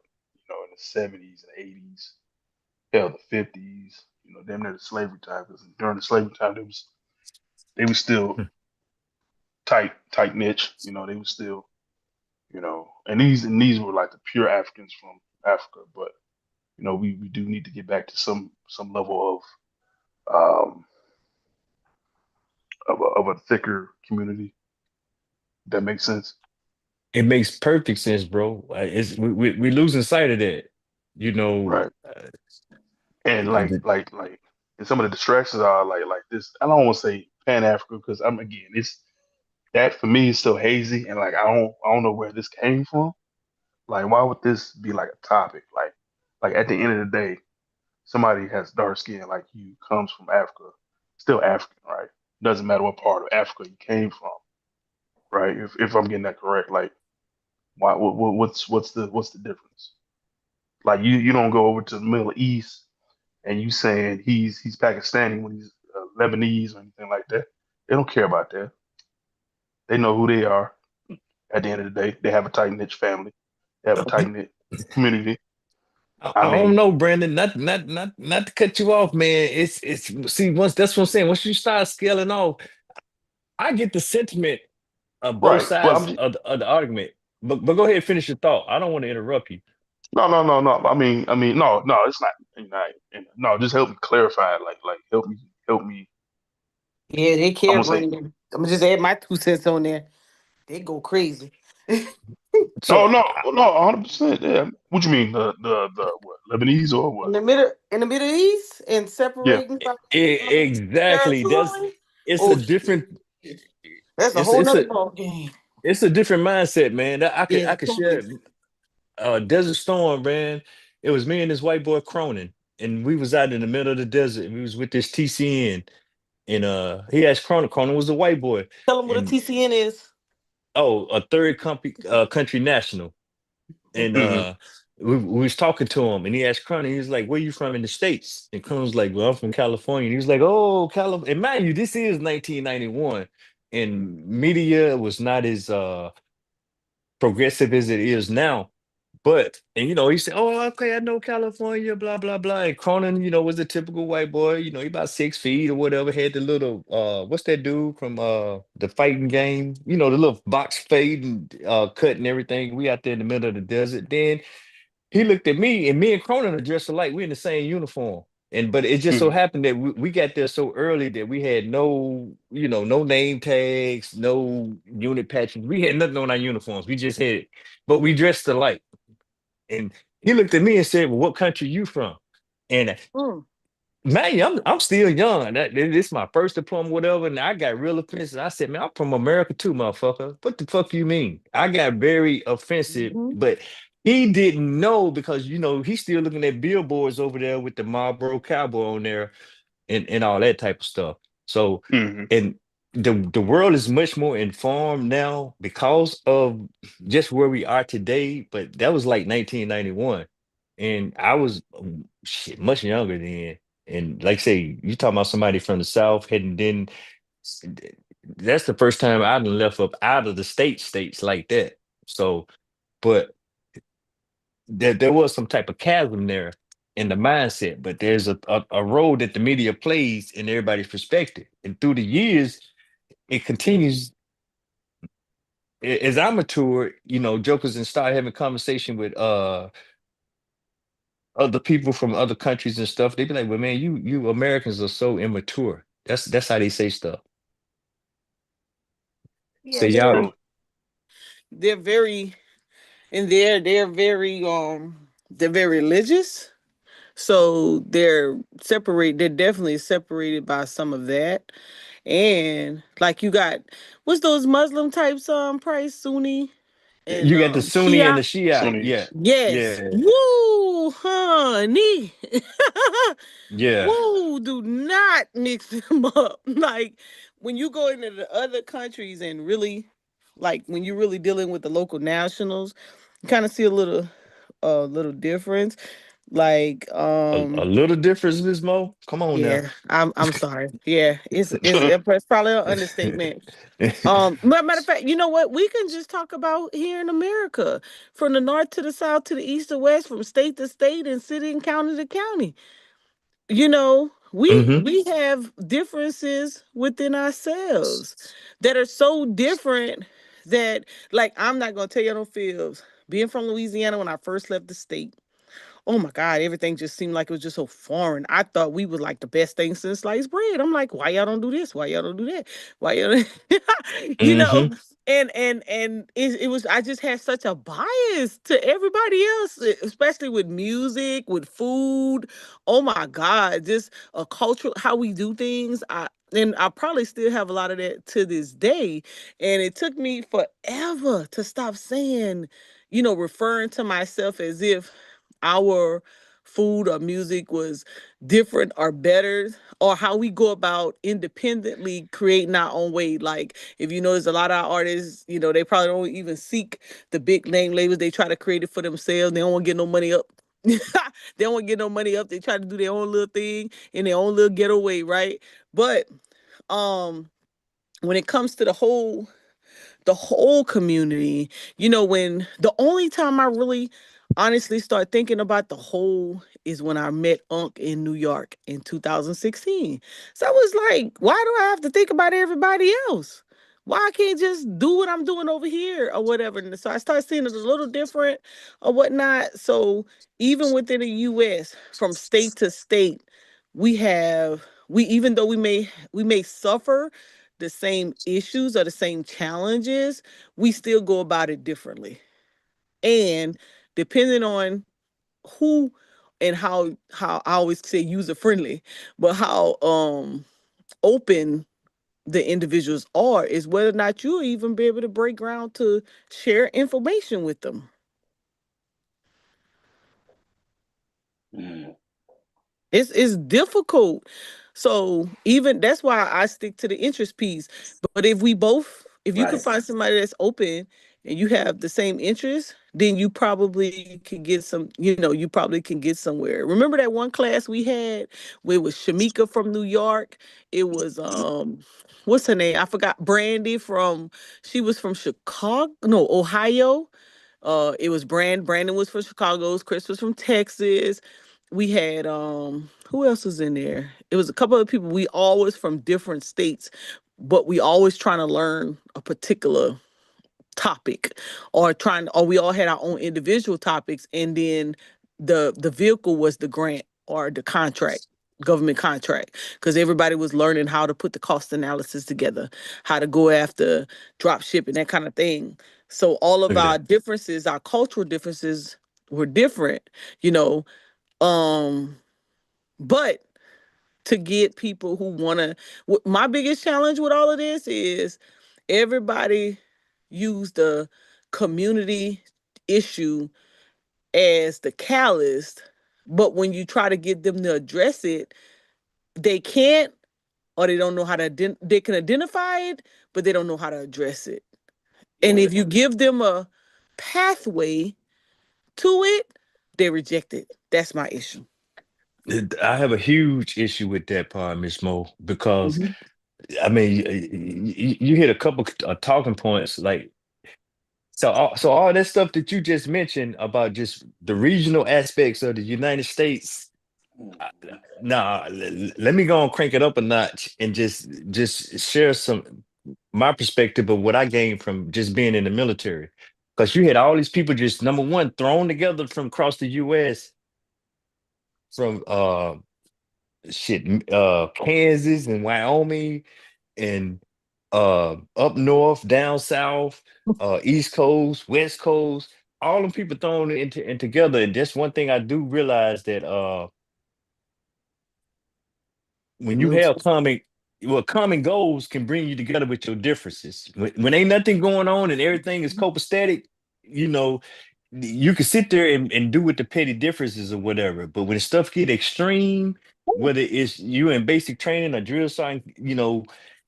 [SPEAKER 4] in the '70s and '80s, hell, the '50s, damn near the slavery time. Because during the slavery time, they was still tight niche. They was still, and these were like the pure Africans from Africa. But we do need to get back to some level um of a thicker community. That makes sense.
[SPEAKER 3] It makes perfect sense, bro. It's we losing sight of that. You know,
[SPEAKER 4] Right. And like
[SPEAKER 3] the,
[SPEAKER 4] like like and some of the distractions are like this. I don't want to say Pan Africa because I'm again it's that for me is still hazy and like I don't know where this came from. Like why would this be like a topic? Like at the end of the day, somebody has dark skin like you comes from Africa, still African, right? Doesn't matter what part of Africa you came from, right? If I'm getting that correct, like why what's the difference? Like you don't go over to the Middle East and you saying he's Pakistani when he's Lebanese or anything like that. They don't care about that. They know who they are. At the end of the day, they have a tight knit family. They have a tight knit community. I
[SPEAKER 3] I don't
[SPEAKER 4] mean,
[SPEAKER 3] know, Brandon. Not to cut you off, man. It's see once that's what I'm saying. Once you start scaling off, I get the sentiment of both
[SPEAKER 4] right? But
[SPEAKER 3] sides of the argument. But go ahead and finish your thought. I don't want to interrupt you.
[SPEAKER 4] no. I mean, no. It's not. No, just help me clarify. Like help me.
[SPEAKER 2] Yeah, they
[SPEAKER 4] I'm
[SPEAKER 2] care,
[SPEAKER 4] gonna say
[SPEAKER 2] Brandon. I'm gonna just add my 2 cents on there. They go crazy.
[SPEAKER 3] So
[SPEAKER 4] no, no, no. 100%. Yeah. What you mean the what Lebanese or what?
[SPEAKER 2] In the Middle East, and
[SPEAKER 4] Yeah.
[SPEAKER 2] separating from
[SPEAKER 3] exactly.
[SPEAKER 2] territory.
[SPEAKER 3] It's a
[SPEAKER 2] Oh,
[SPEAKER 3] different
[SPEAKER 2] that's a
[SPEAKER 3] it's
[SPEAKER 2] whole
[SPEAKER 3] it's
[SPEAKER 2] nother
[SPEAKER 3] a
[SPEAKER 2] ball game.
[SPEAKER 3] it's a different mindset, man. I could
[SPEAKER 2] Yeah,
[SPEAKER 3] I could share
[SPEAKER 2] totally.
[SPEAKER 3] Desert Storm, man. It was me and this white boy Cronin, and we was out in the middle of the desert, and we was with this TCN, and he asked Cronin was a white boy,
[SPEAKER 2] Tell them what a
[SPEAKER 3] and
[SPEAKER 2] TCN is.
[SPEAKER 3] oh, a third country national, and
[SPEAKER 4] Hmm.
[SPEAKER 3] we was talking to him, and he asked Cronin, he was like, "Where you from in the States?" And Cronin was like, "Well, I'm from California." And he was like, "Oh, California." And mind you, this is 1991, and media was not as progressive as it is now. But and he said, "Oh, okay, I know California, blah blah blah." And Cronin, was a typical white boy. He about 6 feet or whatever. Had the little what's that dude from the fighting game? The little box fade and cut and everything. We out there in the middle of the desert. Then he looked at me, and me and Cronin are dressed alike. We in the same uniform. But it just so
[SPEAKER 4] Hmm.
[SPEAKER 3] happened that we got there so early that we had no name tags, no unit patches. We had nothing on our uniforms. We just had, but we dressed alike. And he looked at me and said, "Well, what country you from?" And
[SPEAKER 2] Mm.
[SPEAKER 3] man, I'm still young. This is my first diploma, whatever. And I got real offensive. I said, "Man, I'm from America too, motherfucker. What the fuck you mean?" I got very offensive,
[SPEAKER 2] Hmm.
[SPEAKER 3] but he didn't know because he's still looking at billboards over there with the Marlboro Cowboy on there and all that type of stuff. So,
[SPEAKER 4] Hmm.
[SPEAKER 3] and the world is much more informed now because of just where we are today, but that was like 1991. And I was shit, much younger then. And like I say, you talking about somebody from the South heading then s- th- that's the first time I done left up out of the states like that. So, but there was some type of chasm there in the mindset, but there's a role that the media plays in everybody's perspective. And through the years, it continues as I mature, jokers and start having conversation with other people from other countries and stuff, they be like, well, man, you Americans are so immature. That's how they say stuff.
[SPEAKER 2] Yeah,
[SPEAKER 3] Say y'all.
[SPEAKER 2] they're very and they're very religious. So they're definitely separated by some of that. And like you got what's those Muslim types price Sunni and
[SPEAKER 3] You got the Sunni and
[SPEAKER 2] Shia?
[SPEAKER 3] the Shiite. Yeah.
[SPEAKER 4] Sunnis.
[SPEAKER 2] Yes.
[SPEAKER 3] Yeah.
[SPEAKER 2] Woo, honey.
[SPEAKER 3] Yeah.
[SPEAKER 2] Woo, do not mix them up. Like when you go into the other countries and really like when you're really dealing with the local nationals, you kind of see a little difference. Like
[SPEAKER 3] A little difference, Miss Mo. Come on now.
[SPEAKER 2] yeah, I'm sorry. Yeah, it's probably an understatement. Matter of fact, you know what? We can just talk about here in America, from the north to the south to the east to west, from state to state, and city and county to county. We
[SPEAKER 3] Hmm.
[SPEAKER 2] we have differences within ourselves that are so different that, like, I'm not gonna tell you no fibs. Being from Louisiana, when I first left the state, oh my God, everything just seemed like it was just so foreign. I thought we was like the best thing since sliced bread. I'm like, why y'all don't do this? Why y'all don't do that? Why y'all don't-" you know?
[SPEAKER 3] Hmm.
[SPEAKER 2] And it was I just had such a bias to everybody else, especially with music, with food. Oh my God, just a cultural how we do things. I probably still have a lot of that to this day. And it took me forever to stop saying, referring to myself as if our food or music was different or better, or how we go about independently creating our own way. Like if you notice, a lot of our artists, they probably don't even seek the big name labels. They try to create it for themselves. They don't want to get no money up. They don't want to get no money up. They try to do their own little thing in their own little getaway, right? But um when it comes to the whole community, when the only time I really honestly start thinking about the whole is when I met Unc in New York in 2016. So I was like, why do I have to think about everybody else? Why I can't just do what I'm doing over here or whatever? And so I started seeing it a little different or whatnot. So even within the US, from state to state, we even though we may suffer the same issues or the same challenges, we still go about it differently. And depending on who and how I always say user friendly, but how open the individuals are is whether or not you'll even be able to break ground to share information with them.
[SPEAKER 1] Mm.
[SPEAKER 2] It's difficult. So even that's why I stick to the interest piece. But if you could
[SPEAKER 1] Right.
[SPEAKER 2] find somebody that's open and you have the same interest, then you probably can get you probably can get somewhere. Remember that one class we had where it was Shamika from New York? It was what's her name? I forgot. Brandy from she was from Chicago, no, Ohio. It was Brandon was from Chicago, Chris was from Texas. We had who else was in there? It was a couple of people. We always from different states, but we always trying to learn a particular topic, or we all had our own individual topics, and then the vehicle was the grant or the contract, government contract, because everybody was learning how to put the cost analysis together, how to go after drop shipping, that kind of thing. So all of
[SPEAKER 3] Look at
[SPEAKER 2] our
[SPEAKER 3] that.
[SPEAKER 2] differences, our cultural differences were different, you know. um but to get people who want to, my biggest challenge with all of this is everybody use the community issue as the catalyst, but when you try to get them to address it, they can't, or they don't know how to they can identify it, but they don't know how to address it. And
[SPEAKER 1] Right.
[SPEAKER 2] if you give them a pathway to it, they reject it. That's my issue.
[SPEAKER 3] I have a huge issue with that part, Miss Mo, because
[SPEAKER 2] Mhm.
[SPEAKER 3] I mean, you hit a couple talking points, like so all that stuff that you just mentioned about just the regional aspects of the United States. uh,
[SPEAKER 1] Mhm.
[SPEAKER 3] Nah, let me go and crank it up a notch and just share some my perspective of what I gained from just being in the military. Because you had all these people just number one thrown together from across the U.S. from Kansas and Wyoming and up north, down south, East Coast, West Coast, all them people thrown into and together. And that's one thing I do realize that
[SPEAKER 2] The
[SPEAKER 3] when you have
[SPEAKER 2] military.
[SPEAKER 3] common goals can bring you together with your differences. When ain't nothing going on and everything is copacetic, you know, you can sit there and do with the petty differences or whatever. But when stuff get extreme, whether it's you in basic training or drill sergeant,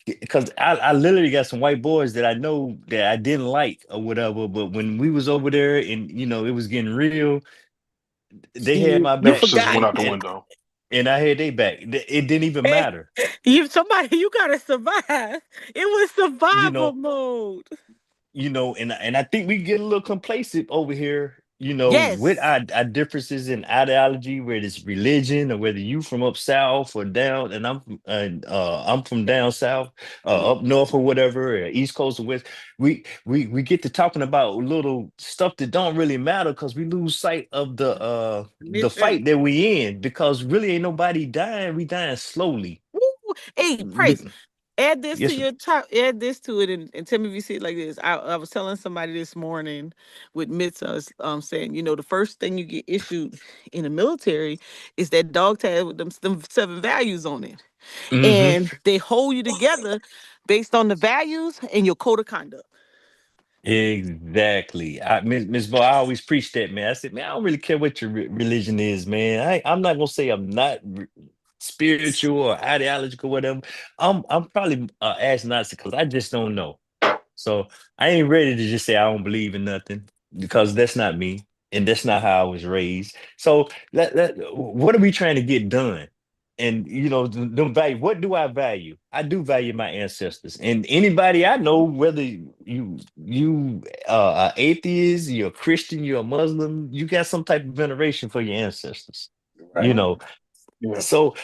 [SPEAKER 3] because I literally got some white boys that I know that I didn't like or whatever. But when we was over there and it was getting real, they had my
[SPEAKER 2] You
[SPEAKER 3] back
[SPEAKER 4] Differences
[SPEAKER 2] forgot.
[SPEAKER 4] went out the
[SPEAKER 3] and
[SPEAKER 4] window.
[SPEAKER 3] and I had their back. It didn't even
[SPEAKER 2] Hey,
[SPEAKER 3] matter.
[SPEAKER 2] you gotta survive. It was
[SPEAKER 3] You
[SPEAKER 2] survival
[SPEAKER 3] know,
[SPEAKER 2] mode.
[SPEAKER 3] and I think we get a little complacent over here, with
[SPEAKER 2] Yes.
[SPEAKER 3] our differences in ideology, whether it's religion or whether you from up south or down, and I'm from down south, up north or whatever, or east coast or west. We get to talking about little stuff that don't really matter because we lose sight of the fight that we in because really ain't nobody dying. We dying slowly.
[SPEAKER 2] Woo. Hey, Price,
[SPEAKER 3] Be-
[SPEAKER 2] add this to
[SPEAKER 3] yes,
[SPEAKER 2] your top. Add this to it, and tell me if you see it like this. I was telling somebody this morning with mitzvahs, saying, the first thing you get issued in the military is that dog tag with them 7 values on it,
[SPEAKER 3] hmm
[SPEAKER 2] and they hold you together based on the values and your code of conduct.
[SPEAKER 3] Exactly. Miss Bo, I always preach that, man. I said, man, I don't really care what your religion is, man. I'm not gonna say I'm not spiritual or ideological, whatever. I'm probably agnostic because I just don't know. So I ain't ready to just say I don't believe in nothing because that's not me and that's not how I was raised. So what are we trying to get done? And the value. What do I value? I do value my ancestors, and anybody I know, whether you are atheist, you're a Christian, you're a Muslim, you got some type of veneration for your ancestors. You
[SPEAKER 1] Right.
[SPEAKER 3] know,
[SPEAKER 4] Yeah.
[SPEAKER 3] so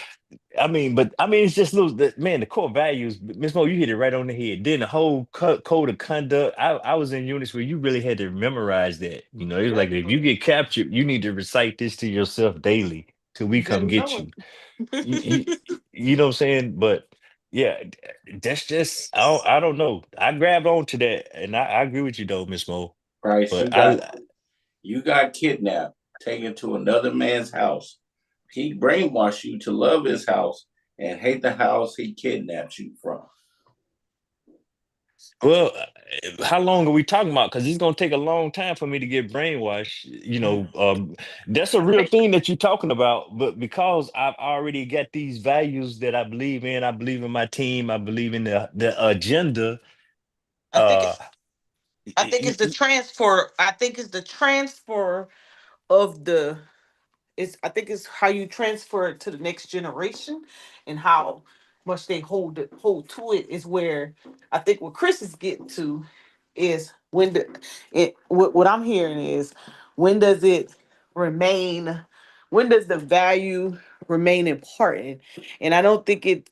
[SPEAKER 3] but it's just little man, the core values, Miss Mo, you hit it right on the head. Then the whole code of conduct. I was in units where you really had to memorize that. It was
[SPEAKER 2] Yeah,
[SPEAKER 3] like if you get captured, you need to recite this to yourself daily till we
[SPEAKER 2] you
[SPEAKER 3] come
[SPEAKER 2] better
[SPEAKER 3] get
[SPEAKER 2] know
[SPEAKER 3] you. You, you,
[SPEAKER 2] it.
[SPEAKER 3] you know what I'm saying? But yeah, that's just I don't know. I grabbed onto that, and I agree with you though, Miss Mo.
[SPEAKER 1] Price,
[SPEAKER 3] But I
[SPEAKER 1] you got kidnapped, taken to another man's house. He brainwashed you to love his house and hate the house he kidnapped you from.
[SPEAKER 3] Well, how long are we talking about? Because it's gonna take a long time for me to get brainwashed. That's a real thing that you're talking about. But because I've already got these values that I believe in my team, I believe in the agenda.
[SPEAKER 2] I think
[SPEAKER 3] Uh,
[SPEAKER 2] it's I think it's the transfer. I think it's the transfer of the it's I think it's how you transfer it to the next generation and how much they hold to it is where I think what Chris is getting to is what I'm hearing is when does it remain when does the value remain important? And I don't think it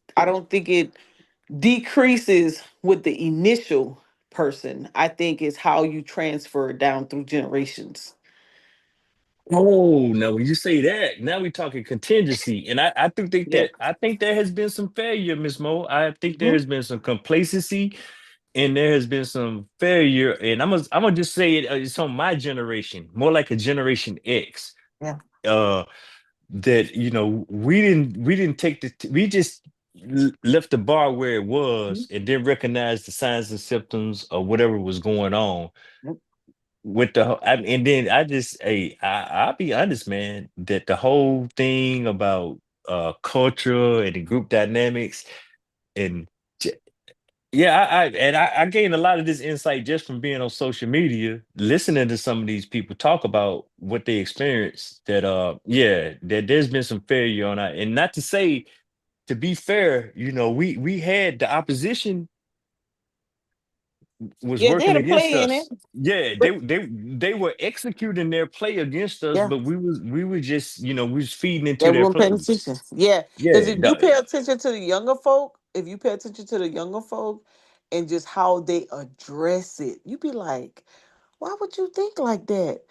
[SPEAKER 2] decreases with the initial person. I think it's how you transfer it down through generations.
[SPEAKER 3] oh, now when you say that, now we're talking contingency, and I do think
[SPEAKER 2] Yeah.
[SPEAKER 3] that there has been some failure, Miss Mo. I think there
[SPEAKER 2] Mhm.
[SPEAKER 3] has been some complacency and there has been some failure. And I'm gonna just say it. It's on my generation, more like a Generation X.
[SPEAKER 2] Yeah.
[SPEAKER 3] Uh, that we didn't take we just left the bar where it
[SPEAKER 2] Mhm.
[SPEAKER 3] was and then recognize the signs and symptoms of whatever was going on
[SPEAKER 2] Yep.
[SPEAKER 3] with and then I just I'll be honest, man, that the whole thing about culture and the group dynamics And j- yeah, I gained a lot of this insight just from being on social media, listening to some of these people talk about what they experienced. That yeah, that there's been some failure on that, and not to say, to be fair, we had the opposition was
[SPEAKER 2] Yeah, they
[SPEAKER 3] working
[SPEAKER 2] had a
[SPEAKER 3] against
[SPEAKER 2] play in it.
[SPEAKER 3] us. Yeah,
[SPEAKER 2] But
[SPEAKER 3] they were executing their play against us,
[SPEAKER 2] yeah,
[SPEAKER 3] but we were just, we was feeding into
[SPEAKER 2] that
[SPEAKER 3] their
[SPEAKER 2] wasn't paying
[SPEAKER 3] plays.
[SPEAKER 2] attention. Yeah, because
[SPEAKER 3] Yeah,
[SPEAKER 2] if you pay attention to the younger folk, if you pay attention to the younger folk and just how they address it, you be like, why would you think like that?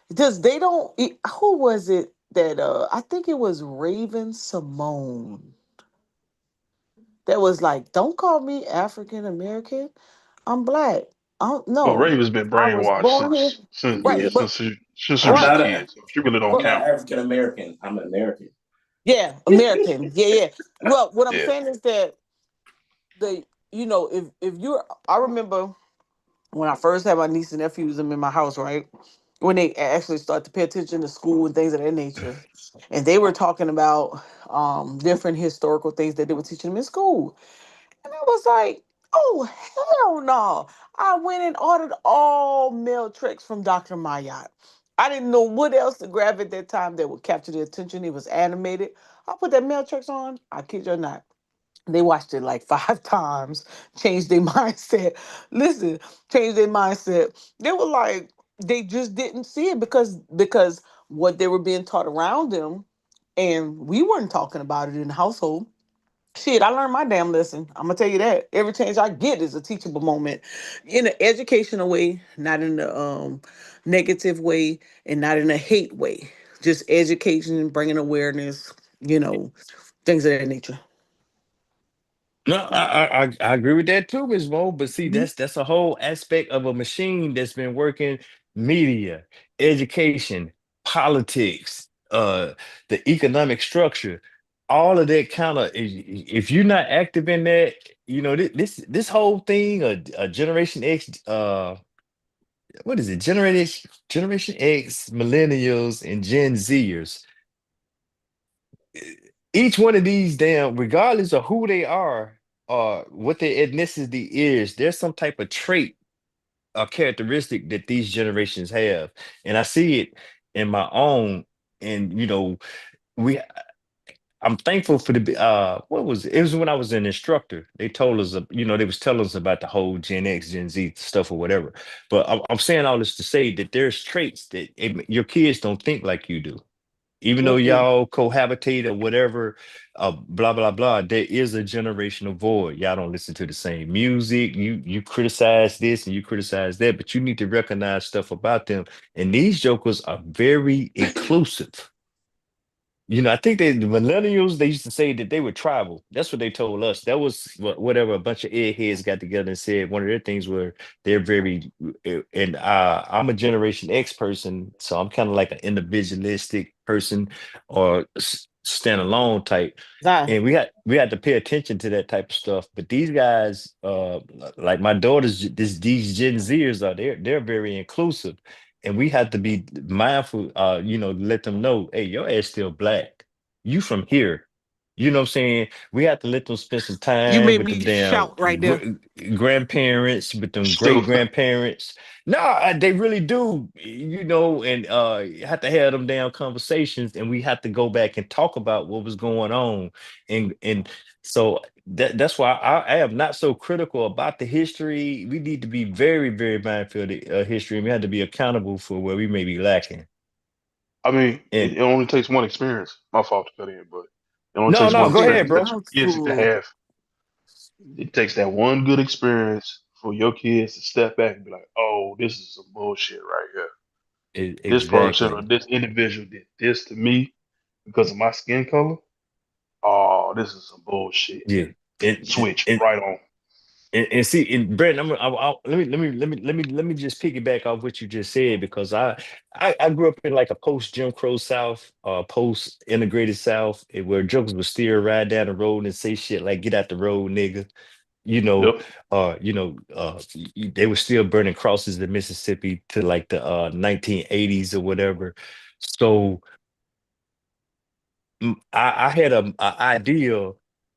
[SPEAKER 2] Because they don't. Who was it that? I think it was Raven Simone that was like, "Don't call me African American. I'm black. I don't
[SPEAKER 4] Well,
[SPEAKER 2] know.
[SPEAKER 4] Raven's been
[SPEAKER 2] I was
[SPEAKER 4] brainwashed
[SPEAKER 2] born here."
[SPEAKER 4] since
[SPEAKER 2] Right,
[SPEAKER 1] Yeah,
[SPEAKER 4] she
[SPEAKER 1] I'm
[SPEAKER 4] was a
[SPEAKER 2] right.
[SPEAKER 1] not
[SPEAKER 4] kid,
[SPEAKER 1] a
[SPEAKER 4] so she really don't
[SPEAKER 1] I'm
[SPEAKER 2] But
[SPEAKER 1] not
[SPEAKER 4] count.
[SPEAKER 1] African American. I'm an American.
[SPEAKER 2] yeah, American. Yeah, yeah. Well, what I'm
[SPEAKER 4] Yeah.
[SPEAKER 2] saying is that the if you're, I remember when I first had my niece and nephews them in my house, right? When they actually start to pay attention to school and things of that nature. And they were talking about different historical things that they were teaching them in school. And I was like, oh hell no. I went and ordered all male tricks from Dr. Mayat. I didn't know what else to grab at that time that would capture their attention. It was animated. I put that male tricks on. I kid you not. They watched it like 5 times, changed their mindset. Listen, changed their mindset. They were like, they just didn't see it because what they were being taught around them, and we weren't talking about it in the household. Shit, I learned my damn lesson. I'm gonna tell you that. Every chance I get is a teachable moment, in an educational way, not in a negative way, and not in a hate way. Just education, bringing awareness, things of that nature.
[SPEAKER 3] no, I agree with that too, Ms. Mo. But see,
[SPEAKER 2] Mhm.
[SPEAKER 3] that's a whole aspect of a machine that's been working media, education, politics, the economic structure, all of that kind of. If you're not active in that, this whole thing, a Generation X, what is it? Generation X, Millennials, and Gen Zers. Each one of these damn, regardless of who they are or what their ethnicity is, there's some type of trait or characteristic that these generations have. And I see it in my own. And we I'm thankful for the what was it? It was when I was an instructor. They told us, they was telling us about the whole Gen X, Gen Z stuff or whatever. But I'm saying all this to say that there's traits that your kids don't think like you do, even though
[SPEAKER 2] Mm-mm.
[SPEAKER 3] y'all cohabitate or whatever, blah blah blah, there is a generational void. Y'all don't listen to the same music. You criticize this and you criticize that, but you need to recognize stuff about them. And these jokers are very inclusive. I think the millennials, they used to say that they were tribal. That's what they told us. That was whatever a bunch of eggheads got together and said. One of their things were they're very, and I'm a Generation X person, so I'm kind of like an individualistic person or standalone type.
[SPEAKER 2] Nah,
[SPEAKER 3] And we had to pay attention to that type of stuff. But these guys, like my daughters, these Gen Zers are they're very inclusive, and we have to be mindful, let them know, hey, your ass still black. You from here. You know what I'm saying? We have to let them spend some
[SPEAKER 2] you
[SPEAKER 3] time
[SPEAKER 2] made
[SPEAKER 3] with them
[SPEAKER 2] me
[SPEAKER 3] damn
[SPEAKER 2] shout right there.
[SPEAKER 3] grandparents, with them great
[SPEAKER 4] Still,
[SPEAKER 3] grandparents. No, they really do, and you have to have them damn conversations, and we have to go back and talk about what was going on. And so that's why I am not so critical about the history. We need to be very, very mindful of the history, and we have to be accountable for where we may be lacking.
[SPEAKER 4] I mean,
[SPEAKER 3] And
[SPEAKER 4] it only takes one experience. My fault to cut in, but it only
[SPEAKER 3] no,
[SPEAKER 4] takes
[SPEAKER 3] no,
[SPEAKER 4] one
[SPEAKER 3] go
[SPEAKER 2] You're
[SPEAKER 3] ahead,
[SPEAKER 4] experience that
[SPEAKER 3] bro.
[SPEAKER 4] your
[SPEAKER 2] about
[SPEAKER 4] kids to
[SPEAKER 2] to.
[SPEAKER 4] have. It takes that one good experience for your kids to step back and be like, "Oh, this is some bullshit right here. This person or
[SPEAKER 3] Exactly.
[SPEAKER 4] this individual did this to me because of my skin color. Oh, this is some bullshit."
[SPEAKER 3] Yeah. And,
[SPEAKER 4] Switch
[SPEAKER 3] and
[SPEAKER 4] right on.
[SPEAKER 3] and see, and Brent, let me just piggyback off what you just said, because I grew up in like a post Jim Crow South, post integrated South, where jokers would still ride down the road and say shit like "Get out the road, nigga." You know,
[SPEAKER 4] Yep.
[SPEAKER 3] they were still burning crosses in Mississippi to like the 1980s or whatever. So I had a idea.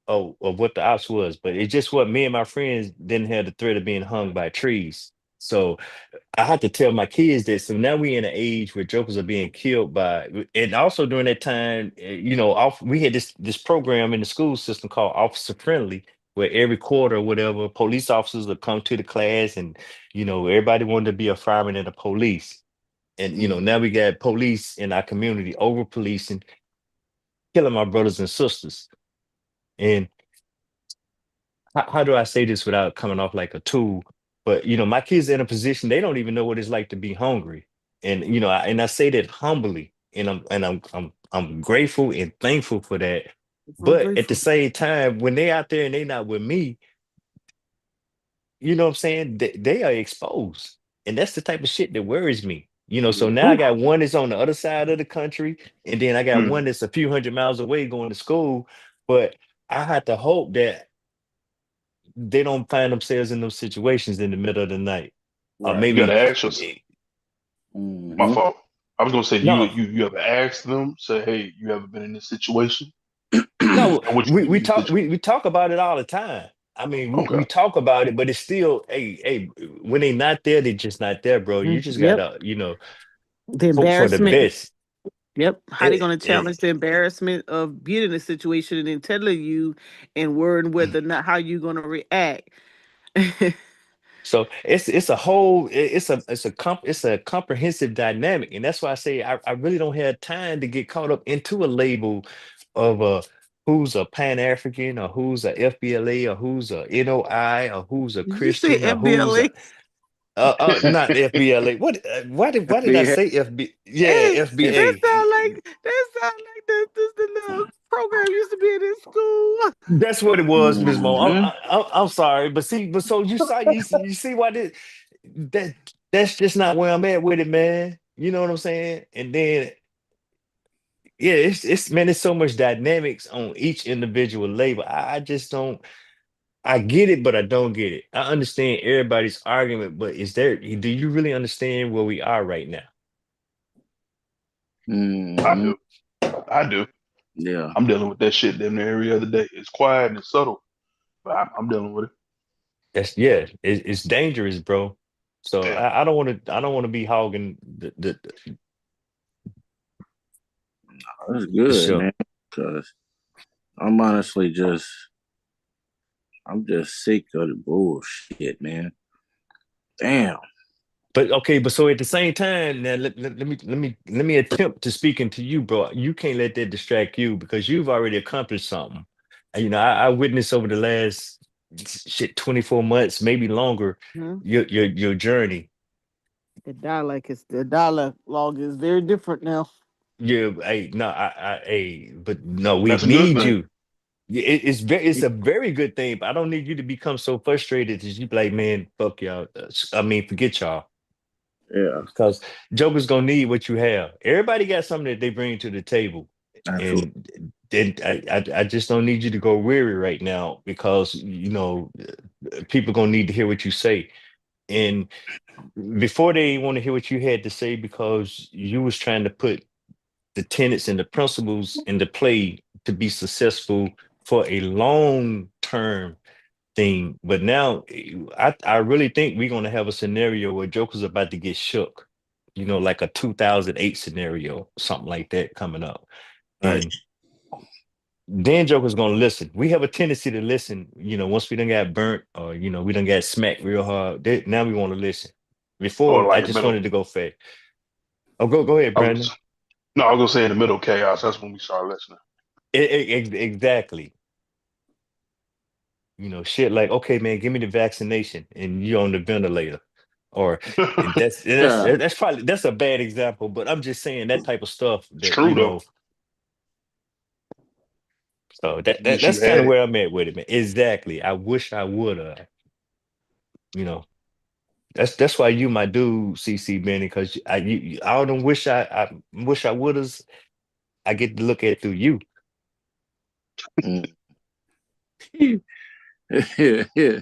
[SPEAKER 3] of what the ops was, but it's just what me and my friends didn't have the threat of being hung by trees. So I had to tell my kids that. So now we in an age where jokers are being killed by, and also during that time, we had this program in the school system called Officer Friendly, where every quarter or whatever, police officers would come to the class, and everybody wanted to be a fireman and a police. And now we got police in our community over policing, killing my brothers and sisters. And how do I say this without coming off like a tool? But my kids are in a position they don't even know what it's like to be hungry, and I say that humbly, and I'm grateful and thankful for that.
[SPEAKER 2] I'm
[SPEAKER 3] But at the
[SPEAKER 2] grateful.
[SPEAKER 3] same time, when they out there and they not with me, you know what I'm saying? They are exposed, and that's the type of shit that worries me. So
[SPEAKER 4] Yeah.
[SPEAKER 3] now I got one that's on the other side of the country, and then I got
[SPEAKER 4] Mm.
[SPEAKER 3] one that's a few hundred miles away going to school. But I had to hope that they don't find themselves in those situations in the middle of the night. Or
[SPEAKER 1] Right.
[SPEAKER 4] You got
[SPEAKER 3] maybe
[SPEAKER 4] to ask yourself.
[SPEAKER 3] eh,
[SPEAKER 4] My
[SPEAKER 1] Mm-hmm.
[SPEAKER 4] fault. I was gonna say,
[SPEAKER 3] no,
[SPEAKER 4] you ever asked them, say, hey, you ever been in this situation?
[SPEAKER 3] no,
[SPEAKER 4] And what you
[SPEAKER 3] we,
[SPEAKER 4] do in
[SPEAKER 3] we
[SPEAKER 4] this
[SPEAKER 3] talk
[SPEAKER 4] situation?
[SPEAKER 3] we talk about it all the time. I mean, we
[SPEAKER 4] Okay.
[SPEAKER 3] talk about it, but it's still, hey, when they not there, they just not there, bro. You
[SPEAKER 2] Mhm.
[SPEAKER 3] just
[SPEAKER 2] Yep.
[SPEAKER 3] gotta,
[SPEAKER 2] The
[SPEAKER 3] hope for the
[SPEAKER 2] embarrassment.
[SPEAKER 3] best.
[SPEAKER 2] Yep. How they
[SPEAKER 3] It,
[SPEAKER 2] gonna challenge
[SPEAKER 3] it,
[SPEAKER 2] the embarrassment of being in a situation and then telling you and worrying whether or not how you gonna react.
[SPEAKER 3] so it's a whole it's a comprehensive dynamic, and that's why I say I really don't have time to get caught up into a label of who's a Pan African or who's a FBLA or who's a NOI or who's a
[SPEAKER 2] Did you say
[SPEAKER 3] Christian or who's a
[SPEAKER 2] FBLA?
[SPEAKER 3] not FBLA. What why did I
[SPEAKER 1] FBI.
[SPEAKER 3] say FB? Yeah,
[SPEAKER 2] Hey, that sound
[SPEAKER 3] FBA.
[SPEAKER 2] like the little program used to be in this school.
[SPEAKER 3] That's what it was, Ms. Mo.
[SPEAKER 1] Mm-hmm.
[SPEAKER 3] I'm sorry, but see, but so you see why that that's just not where I'm at with it, man. You know what I'm saying? And then yeah, it's man, it's so much dynamics on each individual label. I just don't. I get it, but I don't get it. I understand everybody's argument, but do you really understand where we are right now?
[SPEAKER 4] I
[SPEAKER 1] Mm-hmm.
[SPEAKER 4] do. I do.
[SPEAKER 1] Yeah.
[SPEAKER 4] I'm dealing with that shit damn near every other day. It's quiet and it's subtle, but I'm dealing with it.
[SPEAKER 3] That's yeah, it's dangerous, bro. So
[SPEAKER 4] Yeah.
[SPEAKER 3] I don't want to be hogging
[SPEAKER 1] That's
[SPEAKER 3] the
[SPEAKER 1] good,
[SPEAKER 3] show.
[SPEAKER 1] man. Cause I'm honestly I'm just sick of the bullshit, man. Damn.
[SPEAKER 3] But okay, but so at the same time, now let me attempt to speak into you, bro. You can't let that distract you because you've already accomplished something. And, I witnessed over the last shit 24 months, maybe longer,
[SPEAKER 2] Mhm.
[SPEAKER 3] your journey.
[SPEAKER 2] The dialogue is very different now.
[SPEAKER 3] Yeah, hey, no, hey, but no, we
[SPEAKER 4] That's a good
[SPEAKER 3] need
[SPEAKER 4] thing.
[SPEAKER 3] you. It's a very good thing, but I don't need you to become so frustrated that you be like, man, fuck y'all. I mean, forget y'all.
[SPEAKER 1] Yeah.
[SPEAKER 3] Because Joker's gonna need what you have. Everybody got something that they bring to the table,
[SPEAKER 1] Absolutely.
[SPEAKER 3] and then I just don't need you to go weary right now because people gonna need to hear what you say. And before they want to hear what you had to say because you was trying to put the tenets and the principles into play to be successful for a long term thing. But now I really think we're gonna have a scenario where Joker's about to get shook, like a 2008 scenario, something like that coming up.
[SPEAKER 1] Right.
[SPEAKER 3] And then Joker's gonna listen. We have a tendency to listen, once we done got burnt or we done got smacked real hard. Now we want to listen.
[SPEAKER 4] Or
[SPEAKER 3] Before I
[SPEAKER 4] like
[SPEAKER 3] just wanted to go fast. Oh, go ahead,
[SPEAKER 4] I
[SPEAKER 3] Brandon.
[SPEAKER 4] was, no, I was gonna say in the middle of chaos. That's when we start listening.
[SPEAKER 3] Exactly. Shit like, okay, man, give me the vaccination and you're on the ventilator. Or that's that's
[SPEAKER 1] Yeah.
[SPEAKER 3] that's probably that's a bad example, but I'm just saying that type of stuff
[SPEAKER 4] It's
[SPEAKER 3] that,
[SPEAKER 4] true though.
[SPEAKER 3] so that,
[SPEAKER 4] You
[SPEAKER 3] that
[SPEAKER 4] wish you
[SPEAKER 3] that's
[SPEAKER 4] had
[SPEAKER 3] kind of
[SPEAKER 4] it.
[SPEAKER 3] where I'm at with it, man. Exactly. I wish I would have, you know. That's why you my dude, CC Benny, because I don't wish I would have. I get to look at it through you.
[SPEAKER 1] Mm. Yeah. Yeah.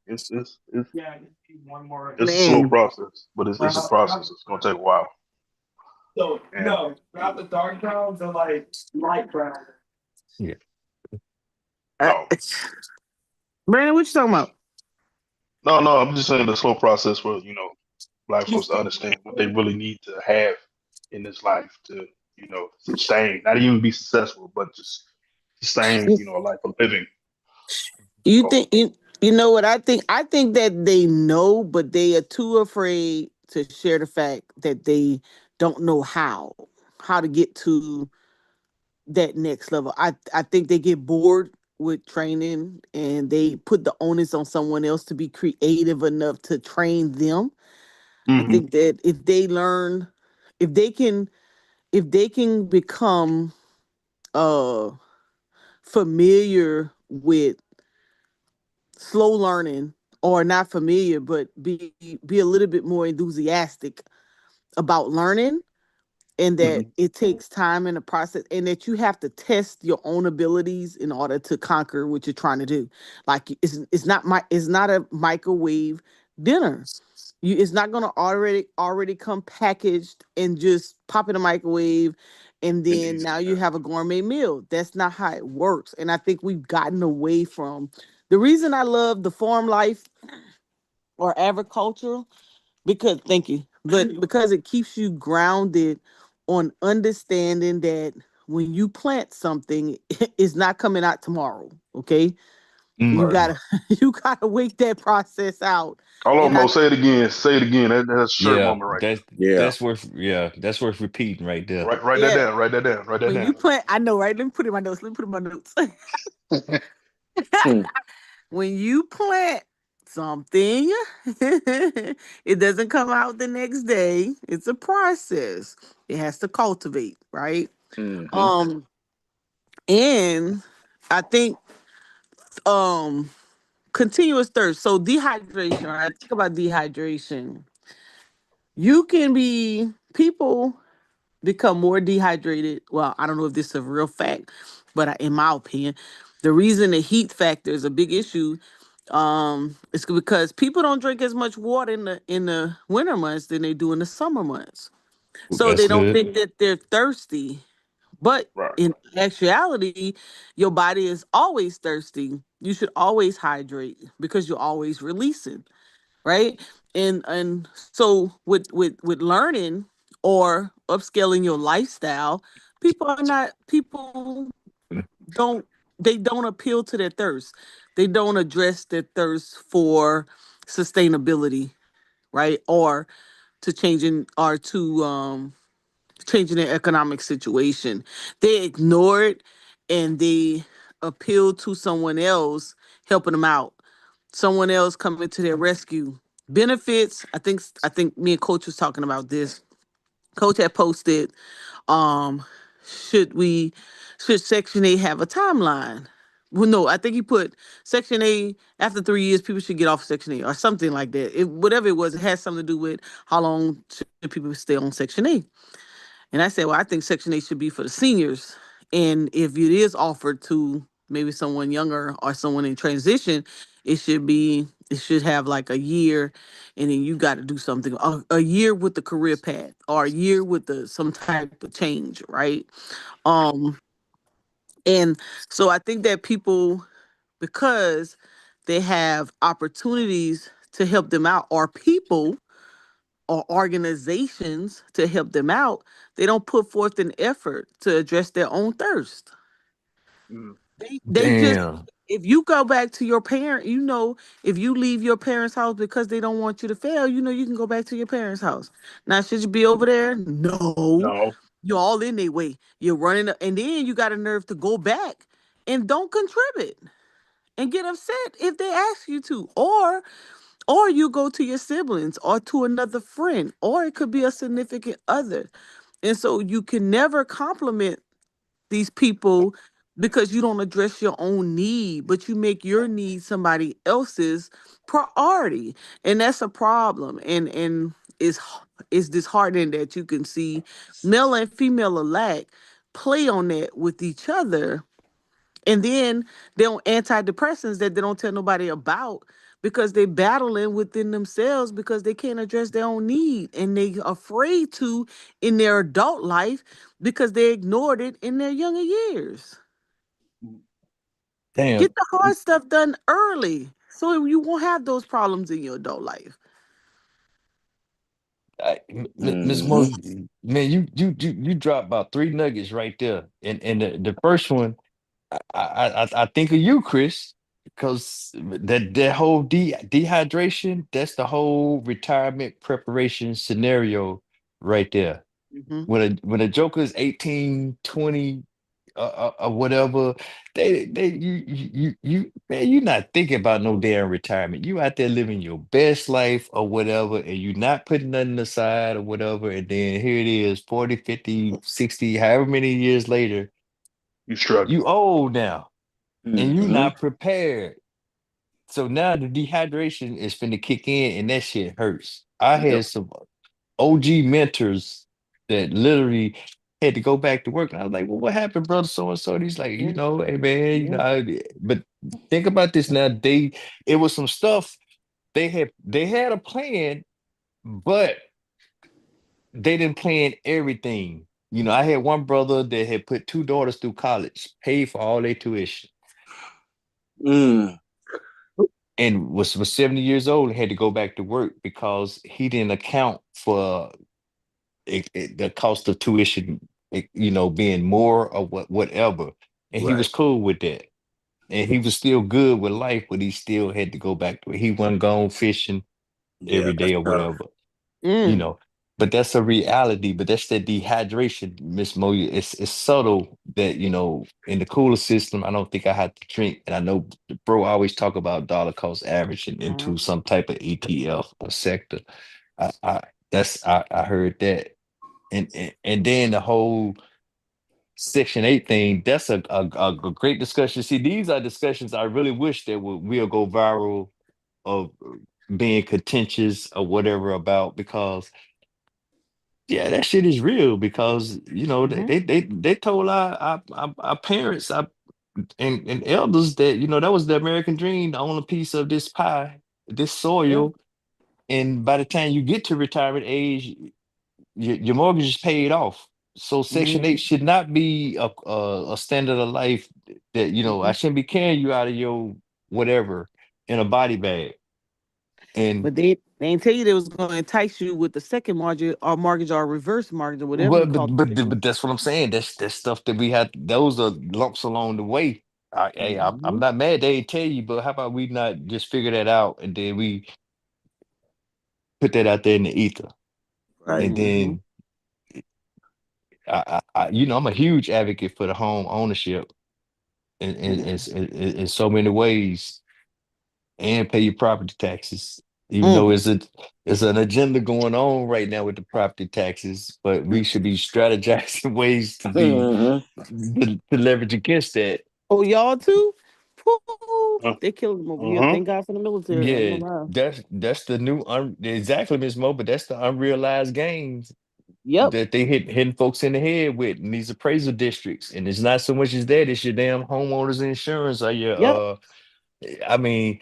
[SPEAKER 4] It's
[SPEAKER 2] Yeah, I just need one more.
[SPEAKER 4] it's a slow
[SPEAKER 2] Man,
[SPEAKER 4] process, but it's a process. It's gonna take a while. And
[SPEAKER 3] Yeah.
[SPEAKER 2] Uh,
[SPEAKER 4] oh
[SPEAKER 2] Brandon, what you talking about?
[SPEAKER 4] no, I'm just saying the slow process for black folks to understand what they really need to have in this life to sustain, not even be successful, but just sustain a life of living.
[SPEAKER 2] You
[SPEAKER 4] So
[SPEAKER 2] think you know what I think? I think that they know, but they are too afraid to share the fact that they don't know how to get to that next level. I think they get bored with training and they put the onus on someone else to be creative enough to train them. I
[SPEAKER 4] hmm
[SPEAKER 2] think that if they learn, if they can, if they can become uh familiar with slow learning, or not familiar but be a little bit more enthusiastic about learning, and that
[SPEAKER 4] hmm
[SPEAKER 2] it takes time in the process, and that you have to test your own abilities in order to conquer what you're trying to do. Like it's not a microwave dinner. It's not going to already come packaged and just pop in the microwave, and
[SPEAKER 4] and
[SPEAKER 2] then
[SPEAKER 4] easy.
[SPEAKER 2] now
[SPEAKER 4] Yeah.
[SPEAKER 2] you have a gourmet meal. That's not how it works, and I think we've gotten away from the reason I love the farm life or agriculture, because thank you, but because it keeps you grounded on understanding that when you plant something, it's not coming out tomorrow. Okay, you
[SPEAKER 3] Mm.
[SPEAKER 4] Right.
[SPEAKER 2] gotta you gotta wait that process out.
[SPEAKER 4] Hold on,
[SPEAKER 2] And I
[SPEAKER 4] Mo. Say it again. Say it again. That's a shirt
[SPEAKER 3] Yeah,
[SPEAKER 4] moment right
[SPEAKER 1] Yeah.
[SPEAKER 3] that's worth repeating right there.
[SPEAKER 4] there. Write that
[SPEAKER 2] yeah,
[SPEAKER 4] down. Write that down. Write that
[SPEAKER 2] when
[SPEAKER 4] down.
[SPEAKER 2] you plant, I know, right? Let me put it in my notes. Let me put it in my notes.
[SPEAKER 1] Hmm.
[SPEAKER 2] When you plant something, it doesn't come out the next day. It's a process. It has to cultivate, right?
[SPEAKER 1] Mm-hmm.
[SPEAKER 2] Um, and I think continuous thirst. So dehydration, right? Think about dehydration. You can be people become more dehydrated. Well, I don't know if this is a real fact, but in my opinion, the reason the heat factor is a big issue, is because people don't drink as much water in the winter months than they do in the summer months. So
[SPEAKER 3] That's
[SPEAKER 2] they don't
[SPEAKER 3] good.
[SPEAKER 2] think that they're thirsty. But
[SPEAKER 4] Right.
[SPEAKER 2] in actuality, your body is always thirsty. You should always hydrate because you're always releasing, right? And so with learning or upscaling your lifestyle, people don't they don't appeal to their thirst. They don't address their thirst for sustainability, right? Or to changing their economic situation. They ignore it and they appeal to someone else helping them out. Someone else coming to their rescue. Benefits. I think me and Coach was talking about this. Coach had posted, um, should we should Section A have a timeline? Well, no, I think he put Section A after 3 years, people should get off Section A or something like that. Whatever it was, it had something to do with how long should people stay on Section A. And I said, well, I think Section 8 should be for the seniors. And if it is offered to maybe someone younger or someone in transition, it should have like a year, and then you got to do something, a year with the career path or a year with some type of change, right? Um, and so I think that people, because they have opportunities to help them out, or people or organizations to help them out, they don't put forth an effort to address their own thirst.
[SPEAKER 4] Mm.
[SPEAKER 2] They just,
[SPEAKER 3] Damn.
[SPEAKER 2] if you go back to your parent, if you leave your parents' house because they don't want you to fail, you can go back to your parents' house. Now, should you be over there? No.
[SPEAKER 4] No.
[SPEAKER 2] You're all in their way. You're running, and then you got a nerve to go back and don't contribute and get upset if they ask you to. Or you go to your siblings or to another friend, or it could be a significant other. And so you can never compliment these people because you don't address your own need, but you make your need somebody else's priority. And that's a problem. And it's disheartening that you can see male and female alike play on that with each other, and then they're on antidepressants that they don't tell nobody about because they battling within themselves because they can't address their own need and they afraid to in their adult life because they ignored it in their younger years. Get
[SPEAKER 3] Damn.
[SPEAKER 2] the hard stuff done early so you won't have those problems in your adult life.
[SPEAKER 3] Miss
[SPEAKER 1] Mm-hmm.
[SPEAKER 3] Mo, man, you dropped about three nuggets right there, and the first one, I think of you, Chris, because that whole dehydration, that's the whole retirement preparation scenario right there.
[SPEAKER 2] Hmm.
[SPEAKER 3] When a joker is 18, 20, or whatever, man, you're not thinking about no damn retirement. You out there living your best life or whatever, and you not putting nothing aside or whatever. And then here it is, 40, 50, 60, however many years later,
[SPEAKER 4] You struggling.
[SPEAKER 3] you old now and you
[SPEAKER 1] Mm-hmm.
[SPEAKER 3] not prepared. So now the dehydration is finna kick in and that shit hurts. I
[SPEAKER 1] Yep.
[SPEAKER 3] had some OG mentors that literally had to go back to work. And I was like, well, what happened, brother? So and so. And he's like,
[SPEAKER 2] Yeah,
[SPEAKER 3] hey man,
[SPEAKER 2] yeah.
[SPEAKER 3] but think about this now. It was some stuff they had a plan, but they didn't plan everything. I had one brother that had put two daughters through college, paid for all their tuition,
[SPEAKER 1] Mm.
[SPEAKER 3] and was 70 years old and had to go back to work because he didn't account for the cost of tuition, being more or whatever. And he was
[SPEAKER 1] Right.
[SPEAKER 3] cool with that. And he was still good with life, but he still had to go back to it. He wasn't gone fishing
[SPEAKER 1] Yeah,
[SPEAKER 3] every
[SPEAKER 1] that's
[SPEAKER 3] day or
[SPEAKER 1] tough.
[SPEAKER 3] whatever, you
[SPEAKER 2] Mm.
[SPEAKER 3] know. But that's a reality. But that's that dehydration, Miss Moya. It's subtle that, in the cooler system, I don't think I had to drink. And I know the bro always talk about dollar cost averaging into
[SPEAKER 2] Mhm.
[SPEAKER 3] some type of ETF or sector. I heard that, and then the whole Section 8 thing, that's a great discussion. See, these are discussions I really wish that will go viral of being contentious or whatever about, because yeah, that shit is real, because
[SPEAKER 2] Mhm.
[SPEAKER 3] they told our parents, and elders, that that was the American dream, to own a piece of this pie, this
[SPEAKER 2] Yeah.
[SPEAKER 3] soil, and by the time you get to retirement age, your mortgage is paid off. So Section 8
[SPEAKER 2] Mhm.
[SPEAKER 3] should not be a standard of life that, I
[SPEAKER 2] Mhm.
[SPEAKER 3] shouldn't be carrying you out of your whatever in a body bag. And
[SPEAKER 2] But they ain't tell you they was going to entice you with the second mortgage or reverse mortgage or whatever
[SPEAKER 3] well,
[SPEAKER 2] you call it.
[SPEAKER 3] but that's what I'm saying. That's stuff that we had. Those are lumps along the way. I'm
[SPEAKER 2] Mhm.
[SPEAKER 3] not mad they ain't tell you, but how about we not just figure that out and then we put that out there in the ether,
[SPEAKER 1] Right.
[SPEAKER 3] and
[SPEAKER 2] Mhm.
[SPEAKER 3] then I'm a huge advocate for the home ownership in so many ways, and pay your property taxes. Even
[SPEAKER 2] Mm.
[SPEAKER 3] though it's an agenda going on right now with the property taxes, but we should be strategizing ways
[SPEAKER 1] Mm-hmm.
[SPEAKER 3] to leverage against that.
[SPEAKER 2] Oh, y'all too? Pooh, they killed them over here.
[SPEAKER 4] Uh-huh.
[SPEAKER 2] Thank God for the military. I ain't
[SPEAKER 3] Yeah,
[SPEAKER 2] gonna lie.
[SPEAKER 3] that's the new exactly, Miss Mo, but that's the unrealized gains
[SPEAKER 2] Yep.
[SPEAKER 3] that they hitting folks in the head with in these appraisal districts. And it's not so much as that, it's your damn homeowners insurance or your
[SPEAKER 2] Yep.
[SPEAKER 3] I mean,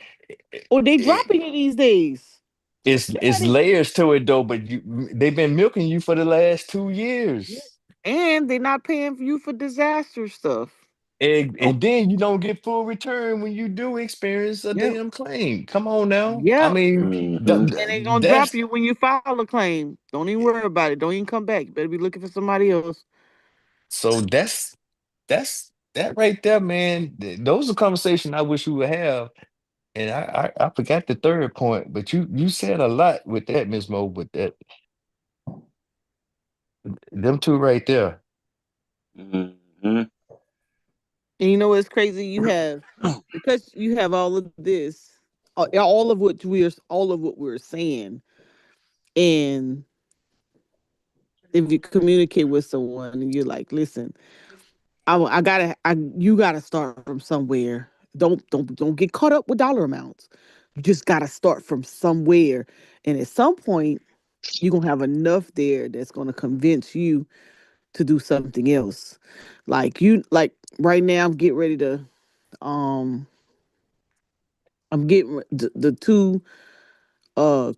[SPEAKER 2] Oh, they
[SPEAKER 3] it,
[SPEAKER 2] dropping it these days.
[SPEAKER 3] it's
[SPEAKER 2] They
[SPEAKER 3] it's
[SPEAKER 2] got it.
[SPEAKER 3] layers to it though, but they've been milking you for the last two
[SPEAKER 2] Yeah.
[SPEAKER 3] years.
[SPEAKER 2] And they not paying for you for disaster stuff.
[SPEAKER 3] And then you don't get full return when you do experience a
[SPEAKER 2] Yep.
[SPEAKER 3] damn claim. Come on now. I
[SPEAKER 2] Yep.
[SPEAKER 3] mean,
[SPEAKER 1] Mm-hmm.
[SPEAKER 2] And they gonna drop
[SPEAKER 3] that's
[SPEAKER 2] you when you file a claim. Don't even worry about it. Don't even come back. You better be looking for somebody else.
[SPEAKER 3] so that's that right there, man. Those are conversations I wish we would have. And I forgot the third point, but you said a lot with that, Miss Mo, with that them two right there.
[SPEAKER 1] Mm-hmm.
[SPEAKER 2] And you know what's crazy? You have because you have all of this, all of what we're saying, and if you communicate with someone and you're like, listen, you gotta start from somewhere. Don't get caught up with dollar amounts. You just gotta start from somewhere, and at some point, you're gonna have enough there that's gonna convince you to do something else. Like right now, I'm getting ready to um I'm getting the two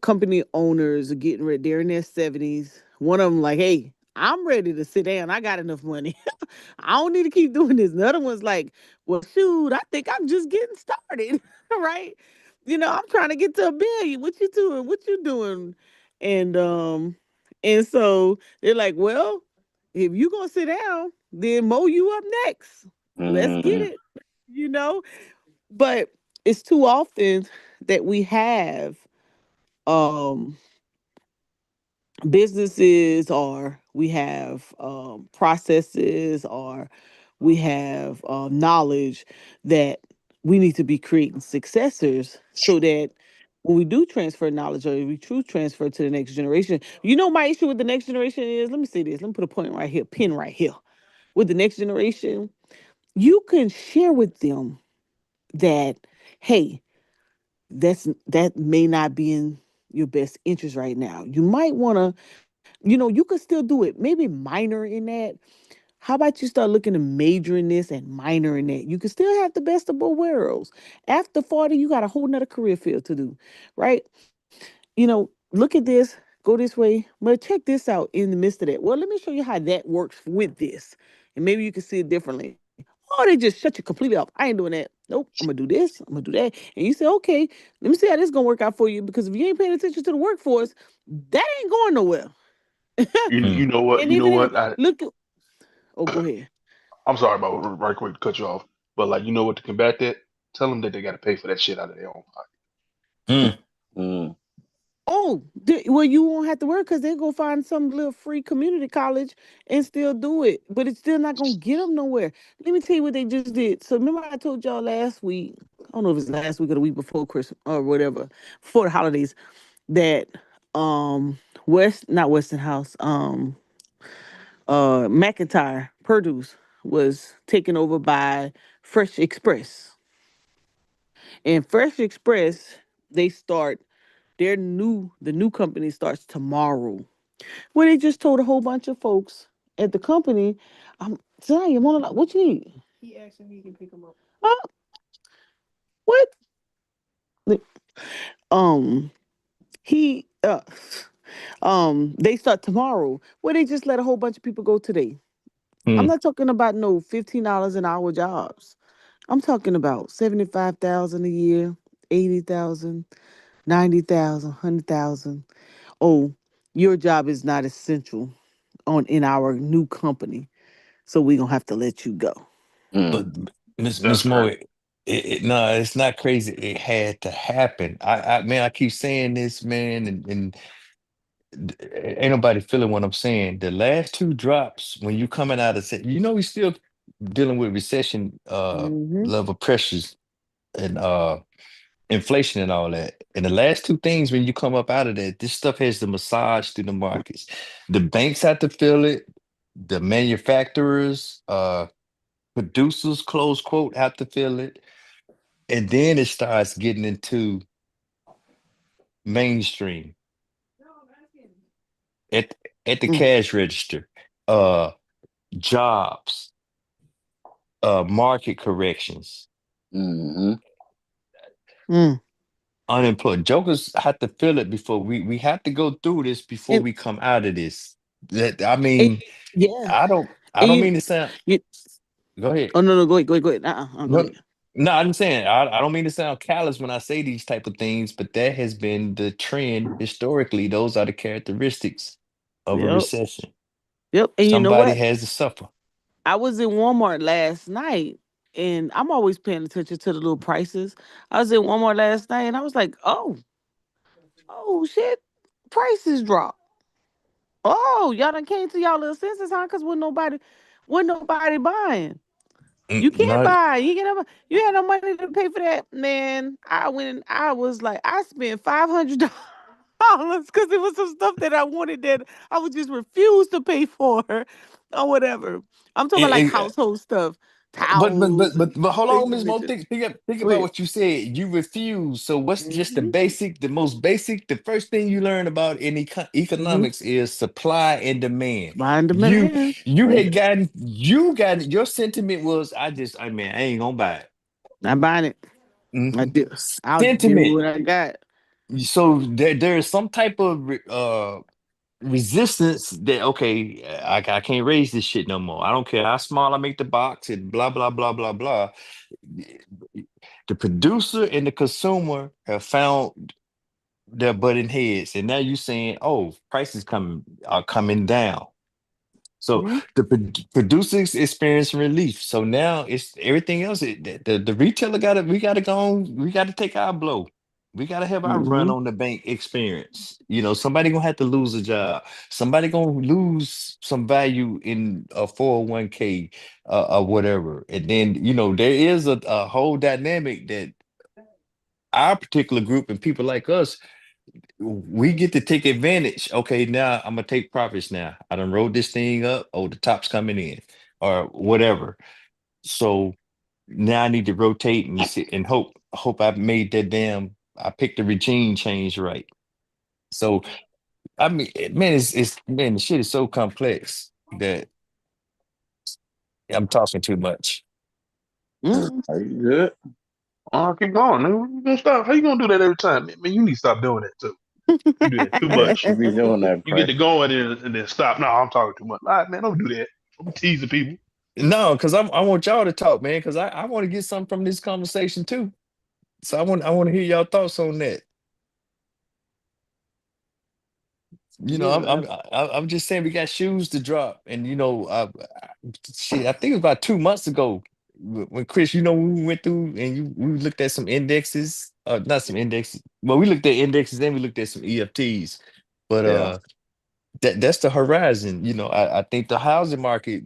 [SPEAKER 2] company owners are getting ready. They're in their 70s. One of them like, hey, I'm ready to sit down. I got enough money. I don't need to keep doing this. The other one's like, well, shoot, I think I'm just getting started. Right? I'm trying to get to 1 billion. What you doing? What you doing? And and so they're like, well, if you gonna sit down, then Mo, you up next. Let's get
[SPEAKER 1] Mm-hmm.
[SPEAKER 2] it. You know, but it's too often that we have um businesses, or we have processes, or we have knowledge that we need to be creating successors, so that when we do transfer knowledge, or we true transfer to the next generation. My issue with the next generation is, let me say this, let me put a point right here, pin right here. With the next generation, you can share with them that, hey, that may not be in your best interest right now. You might want to, you could still do it, maybe minor in that. How about you start looking to major in this and minor in that? You can still have the best of both worlds. After 40, you got a whole nother career field to do, right? Look at this, go this way, but check this out in the midst of that. Well, let me show you how that works with this. And maybe you can see it differently. Oh, they just shut you completely off. I ain't doing that. Nope, I'm gonna do this, I'm gonna do that. And you say, okay, let me see how this gonna work out for you. Because if you ain't paying attention to the workforce, that ain't going nowhere.
[SPEAKER 3] Mm.
[SPEAKER 4] You know what?
[SPEAKER 2] And
[SPEAKER 4] You know
[SPEAKER 2] even
[SPEAKER 4] what?
[SPEAKER 2] look at, oh, go ahead.
[SPEAKER 4] I'm sorry about right quick to cut you off, but like you know what to combat that? Tell them that they got to pay for that shit out of their own pocket.
[SPEAKER 3] Mm.
[SPEAKER 1] Mm-hmm.
[SPEAKER 2] Oh, well, you won't have to work because they go find some little free community college and still do it. But it's still not gonna get them nowhere. Let me tell you what they just did. So remember, I told y'all last week. I don't know if it's last week or the week before Christmas or whatever, before the holidays, that not Westinghouse, McIntyre Produce was taken over by Fresh Express. And Fresh Express, they start the new company starts tomorrow. Where they just told a whole bunch of folks at the company, Tanya, you wanna what you need? Uh, what? Um, he they start tomorrow. Where they just let a whole bunch of people go today. I'm
[SPEAKER 3] Mm.
[SPEAKER 2] not talking about no $15 an hour jobs. I'm talking about 75,000 a year, 80,000, 90,000, 100,000. Oh, your job is not essential on in our new company, so we're gonna have to let you go.
[SPEAKER 3] But
[SPEAKER 1] Mm-hmm.
[SPEAKER 3] Miss
[SPEAKER 4] That's
[SPEAKER 3] Mo,
[SPEAKER 4] crazy.
[SPEAKER 3] no, it's not crazy. It had to happen. Man, I keep saying this, man, and ain't nobody feeling what I'm saying. The last two drops, when you coming out of, we still dealing with recession,
[SPEAKER 2] Mm-hmm.
[SPEAKER 3] level pressures and inflation and all that. And the last two things, when you come up out of that, this stuff has to massage through the markets. The banks have to feel it. The manufacturers, producers, close quote, have to feel it. And then it starts getting into mainstream at at the
[SPEAKER 2] Mm,
[SPEAKER 3] cash register, uh, jobs, market corrections,
[SPEAKER 1] Mm-hmm.
[SPEAKER 2] mm.
[SPEAKER 3] unemployed. Jokers have to feel it before we have to go through this before
[SPEAKER 2] And,
[SPEAKER 3] we come out of this. That I
[SPEAKER 2] and
[SPEAKER 3] mean,
[SPEAKER 2] yeah,
[SPEAKER 3] I
[SPEAKER 2] and
[SPEAKER 3] don't mean to sound.
[SPEAKER 2] you
[SPEAKER 3] Go ahead.
[SPEAKER 2] oh, no, no, go ahead, go ahead, go ahead. Go
[SPEAKER 3] No,
[SPEAKER 2] ahead.
[SPEAKER 3] no, I'm saying I don't mean to sound callous when I say these type of things, but that has been the trend historically. Those are the characteristics of a
[SPEAKER 2] Yep,
[SPEAKER 3] recession.
[SPEAKER 2] yep. And you know
[SPEAKER 3] Somebody
[SPEAKER 2] what?
[SPEAKER 3] has to suffer.
[SPEAKER 2] I was in Walmart last night, and I'm always paying attention to the little prices. I was in Walmart last night, and I was like, oh shit, prices drop. Oh, y'all done came to y'all little senses, huh? Cause wasn't nobody buying. You can't
[SPEAKER 3] Not
[SPEAKER 2] buy. You had no money to pay for that, man. I went and I was like, I spent $500 because it was some stuff that I wanted that I would just refuse to pay for or whatever. I'm talking about like
[SPEAKER 3] it,
[SPEAKER 2] household stuff,
[SPEAKER 3] But
[SPEAKER 2] towels and
[SPEAKER 3] but hold
[SPEAKER 2] things
[SPEAKER 3] on,
[SPEAKER 2] of
[SPEAKER 3] Ms. Mo.
[SPEAKER 2] nature.
[SPEAKER 3] Think
[SPEAKER 2] Go
[SPEAKER 3] about
[SPEAKER 2] ahead.
[SPEAKER 3] what you said. You refuse. So what's just
[SPEAKER 2] Mm-hmm.
[SPEAKER 3] the most basic, the first thing you learn about in
[SPEAKER 2] Mm-hmm.
[SPEAKER 3] economics is supply and demand.
[SPEAKER 2] Supply and
[SPEAKER 3] You
[SPEAKER 2] demand.
[SPEAKER 3] you got your sentiment was I mean I ain't gonna buy it.
[SPEAKER 2] Not buying it. I
[SPEAKER 3] Mhm.
[SPEAKER 2] do. I'll deal with
[SPEAKER 3] Sentiment.
[SPEAKER 2] what I got.
[SPEAKER 3] So there is some type of resistance that okay, I can't raise this shit no more. I don't care how small I make the box and blah blah blah blah blah. The producer and the consumer have found their butting heads, and now you saying, "Oh, prices are coming down." So
[SPEAKER 2] Mhm.
[SPEAKER 3] the producers experience relief. So now it's everything else. The retailer we gotta go on, we gotta take our blow. We gotta have our run
[SPEAKER 2] Mhm.
[SPEAKER 3] on the bank experience. Somebody gonna have to lose a job. Somebody gonna lose some value in a 401k or whatever. And then, there is a whole dynamic that our particular group and people like us we get to take advantage. Okay, now I'm gonna take profits now. I done rolled this thing up. Oh, the top's coming in, or whatever. So now I need to rotate and sit and hope I made I picked the regime change right. So I mean, man, man, the shit is so complex that I'm talking too much.
[SPEAKER 2] Mhm.
[SPEAKER 1] Are you good?
[SPEAKER 4] Keep going. Man. You gonna stop? How you gonna do that every time? Man, you need to stop doing that too. You do that too
[SPEAKER 1] Yeah,
[SPEAKER 4] much.
[SPEAKER 1] you be doing that,
[SPEAKER 4] You get
[SPEAKER 1] Pray.
[SPEAKER 4] to going and then stop. No, I'm talking too much. All right, man, don't do that. I'm teasing people.
[SPEAKER 3] No, because I want y'all to talk, man, because I want to get something from this conversation too. So I want to hear y'all thoughts on that.
[SPEAKER 2] Yeah.
[SPEAKER 3] I'm just saying we got shoes to drop, and shit. I think it was about 2 months ago when Chris, we went through and we looked at some indexes, not some indexes. Well, we looked at indexes and we looked at some EFTs, but
[SPEAKER 1] Yeah.
[SPEAKER 3] that's the horizon. I think the housing market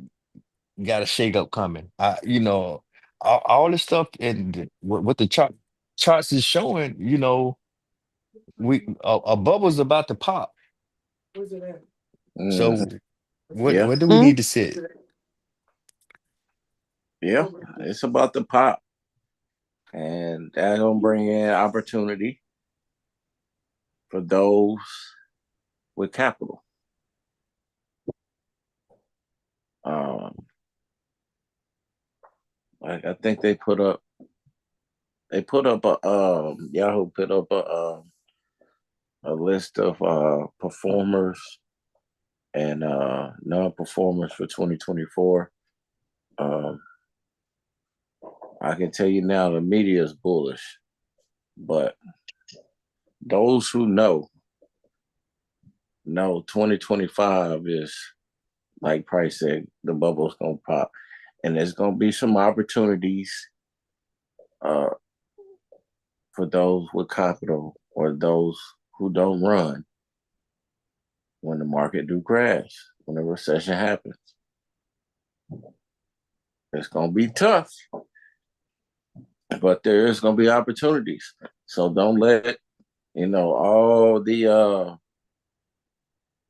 [SPEAKER 3] got a shake up coming. All this stuff and what the charts is showing. A bubble's about to pop.
[SPEAKER 1] Hmm.
[SPEAKER 3] So what
[SPEAKER 1] Yeah.
[SPEAKER 3] what do we
[SPEAKER 2] Mhm.
[SPEAKER 3] need to sit?
[SPEAKER 1] Yeah. It's about the pop, and that's gonna bring in opportunity for those with capital. Um, I think they put up Yahoo put up a list of performers and non-performers for 2024. Um, I can tell you now the media is bullish, but those who know 2025 is like Price said, the bubble's gonna pop, and there's gonna be some opportunities uh, for those with capital or those who don't run when the market do crash, when a recession happens. It's gonna be tough, but there is gonna be opportunities. So don't let all the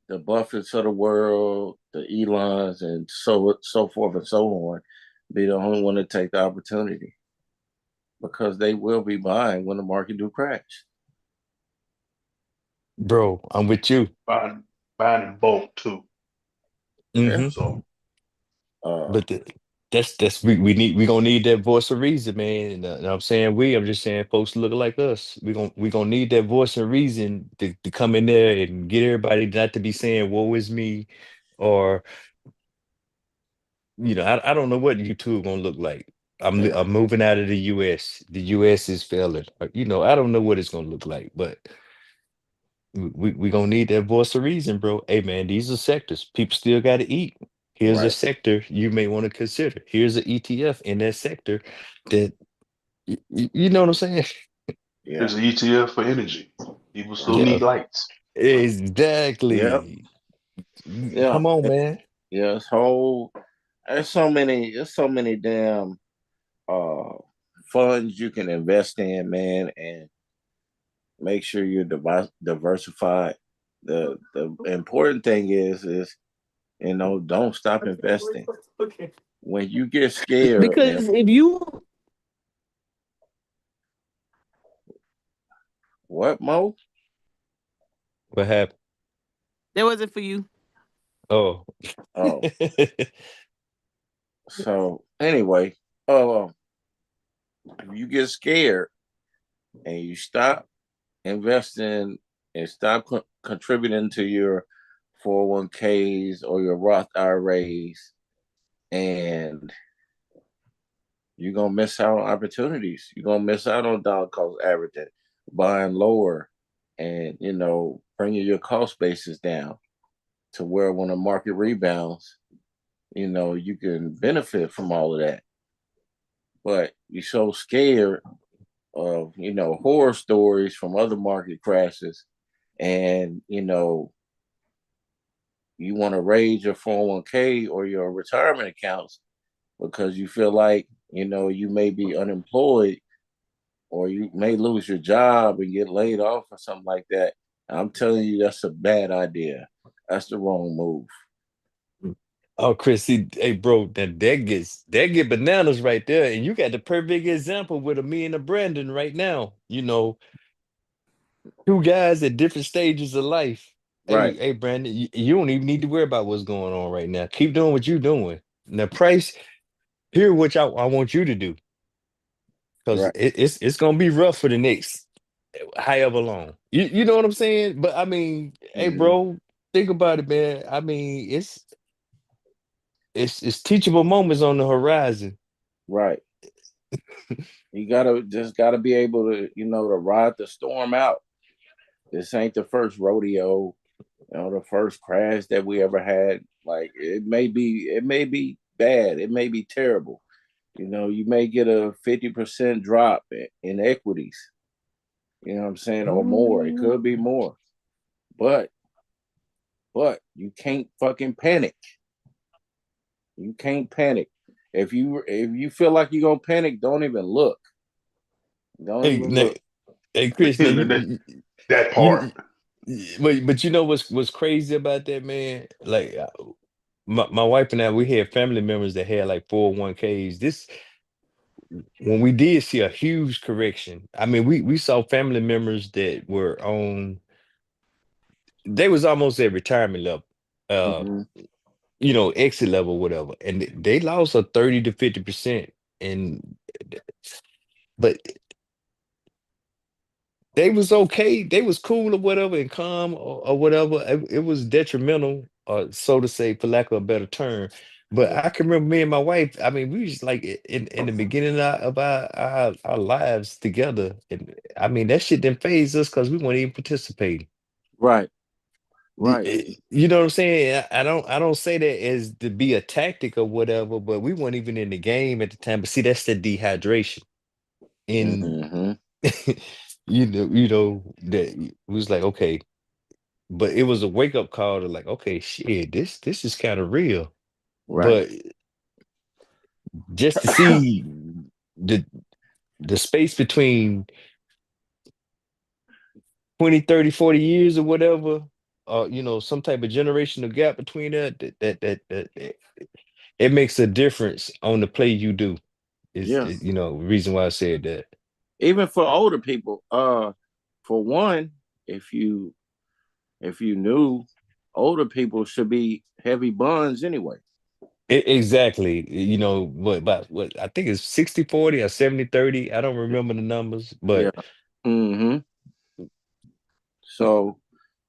[SPEAKER 1] Buffetts of the world, the Elons, and so forth and so on be the only one to take the opportunity because they will be buying when the market do crash.
[SPEAKER 3] Bro, I'm with you.
[SPEAKER 4] Buying in bulk too.
[SPEAKER 1] Yeah.
[SPEAKER 3] hmm
[SPEAKER 4] So
[SPEAKER 1] Uh,
[SPEAKER 3] But that's we gonna need that voice of reason, man. And I'm saying I'm just saying folks look like us. We gonna need that voice of reason to come in there and get everybody not to be saying "woe is me," or I don't know what YouTube gonna look like.
[SPEAKER 1] yeah.
[SPEAKER 3] I'm moving out of the US. The US is failing. I don't know what it's gonna look like, but we gonna need that voice of reason, bro. Hey man, these are sectors. People still gotta eat. Here's a
[SPEAKER 1] Right.
[SPEAKER 3] sector you may want to consider. Here's an ETF in that sector that you know what I'm saying?
[SPEAKER 1] Yeah.
[SPEAKER 4] there's an ETF for energy. People still
[SPEAKER 3] Yeah,
[SPEAKER 4] need lights.
[SPEAKER 1] Yep.
[SPEAKER 3] exactly.
[SPEAKER 1] Yeah.
[SPEAKER 3] Come on, man.
[SPEAKER 1] Yeah. There's so many damn uh funds you can invest in, man, and make sure you're diversified. The important thing is don't stop investing. When you get scared, man,
[SPEAKER 2] Because if you
[SPEAKER 1] what Mo?
[SPEAKER 3] What happened?
[SPEAKER 2] that wasn't for you.
[SPEAKER 3] Oh.
[SPEAKER 1] Oh, so anyway, if you get scared, and you stop investing and stop contributing to your 401ks or your Roth IRAs, and you're gonna miss out on opportunities. You're gonna miss out on dollar cost averaging, buying lower, and bringing your cost basis down to where when the market rebounds, you can benefit from all of that. But you're so scared of horror stories from other market crashes, and you want to raise your 401k or your retirement accounts because you feel like you may be unemployed or you may lose your job and get laid off or something like that. I'm telling you, that's a bad idea. That's the wrong move.
[SPEAKER 3] Oh, Chris, see, hey, bro, that get bananas right there, and you got the perfect example with a me and a Brandon right now. Two guys at different stages of life. Hey,
[SPEAKER 1] Right,
[SPEAKER 3] hey, Brandon, you don't even need to worry about what's going on right now. Keep doing what you're doing. Now, Price, here what I want you to do, because
[SPEAKER 1] right.
[SPEAKER 3] it's gonna be rough for the next however long. You know what I'm saying? But I mean, hey,
[SPEAKER 1] Hmm.
[SPEAKER 3] bro, think about it, man. I mean, it's teachable moments on the horizon.
[SPEAKER 1] Right. You gotta be able to, to ride the storm out. This ain't the first rodeo, the first crash that we ever had. Like it may be bad, it may be terrible. You may get a 50% drop in equities, you know what I'm saying, or more. It could be more. But you can't fucking panic. You can't panic. If you feel like you're gonna panic, don't even look. Don't
[SPEAKER 3] Hey,
[SPEAKER 1] even look.
[SPEAKER 3] hey, Chris, now
[SPEAKER 4] that, that part.
[SPEAKER 3] you, but you know what's crazy about that, man? Like my wife and I, we had family members that had like 401ks. This when we did see a huge correction. I mean, we saw family members that were on they was almost at retirement level, uh,
[SPEAKER 1] Hmm.
[SPEAKER 3] exit level, whatever, and they lost a 30 to 50%. And but they was okay, they was cool or whatever and calm or whatever. It was detrimental, so to say, for lack of a better term. But
[SPEAKER 1] Yeah.
[SPEAKER 3] I can remember me and my wife. I mean, we was like in the beginning of our lives together, and I mean that shit didn't phase us because we weren't even participating.
[SPEAKER 1] Right. Right.
[SPEAKER 3] You know what I'm saying? I don't say that as to be a tactic or whatever, but we weren't even in the game at the time. But see, that's the dehydration. And
[SPEAKER 1] Hmm.
[SPEAKER 3] that it was like, okay, but it was a wake-up call to like, okay, shit, this is kind of real.
[SPEAKER 1] Right.
[SPEAKER 3] But just to see the the space between 20, 30, 40 years or whatever, some type of generational gap between that it makes a difference on the play you do.
[SPEAKER 1] Yeah.
[SPEAKER 3] Reason why I said that.
[SPEAKER 1] Even for older people, for one, if you if you knew, older people should be heavy bonds anyway.
[SPEAKER 3] Exactly. What I think it's 60/40 or 70/30. I don't remember the numbers,
[SPEAKER 1] Yeah.
[SPEAKER 3] but
[SPEAKER 1] Hmm. So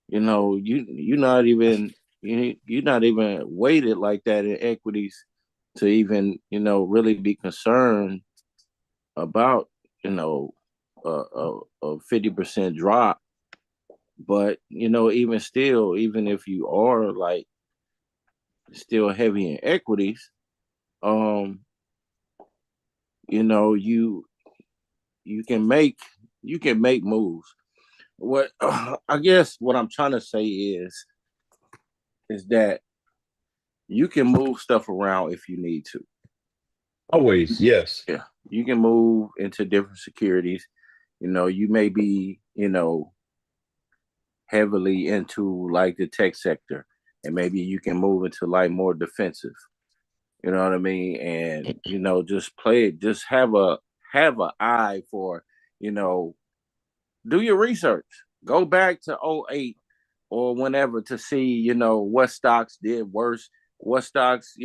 [SPEAKER 1] you're not even you're not even weighted like that in equities to even really be concerned about you know a 50% drop. But even still, even if you are like still heavy in equities, um you you can make you can make moves. What I guess what I'm trying to say is that you can move stuff around if you need to.
[SPEAKER 3] always, yes.
[SPEAKER 1] Yeah, you can move into different securities. You may be heavily into like the tech sector, and maybe you can move into like more defensive. You know what I mean? And just play it. Just have a eye for you know do your research. Go back to '08 or whenever to see, what stocks did worse, what stocks,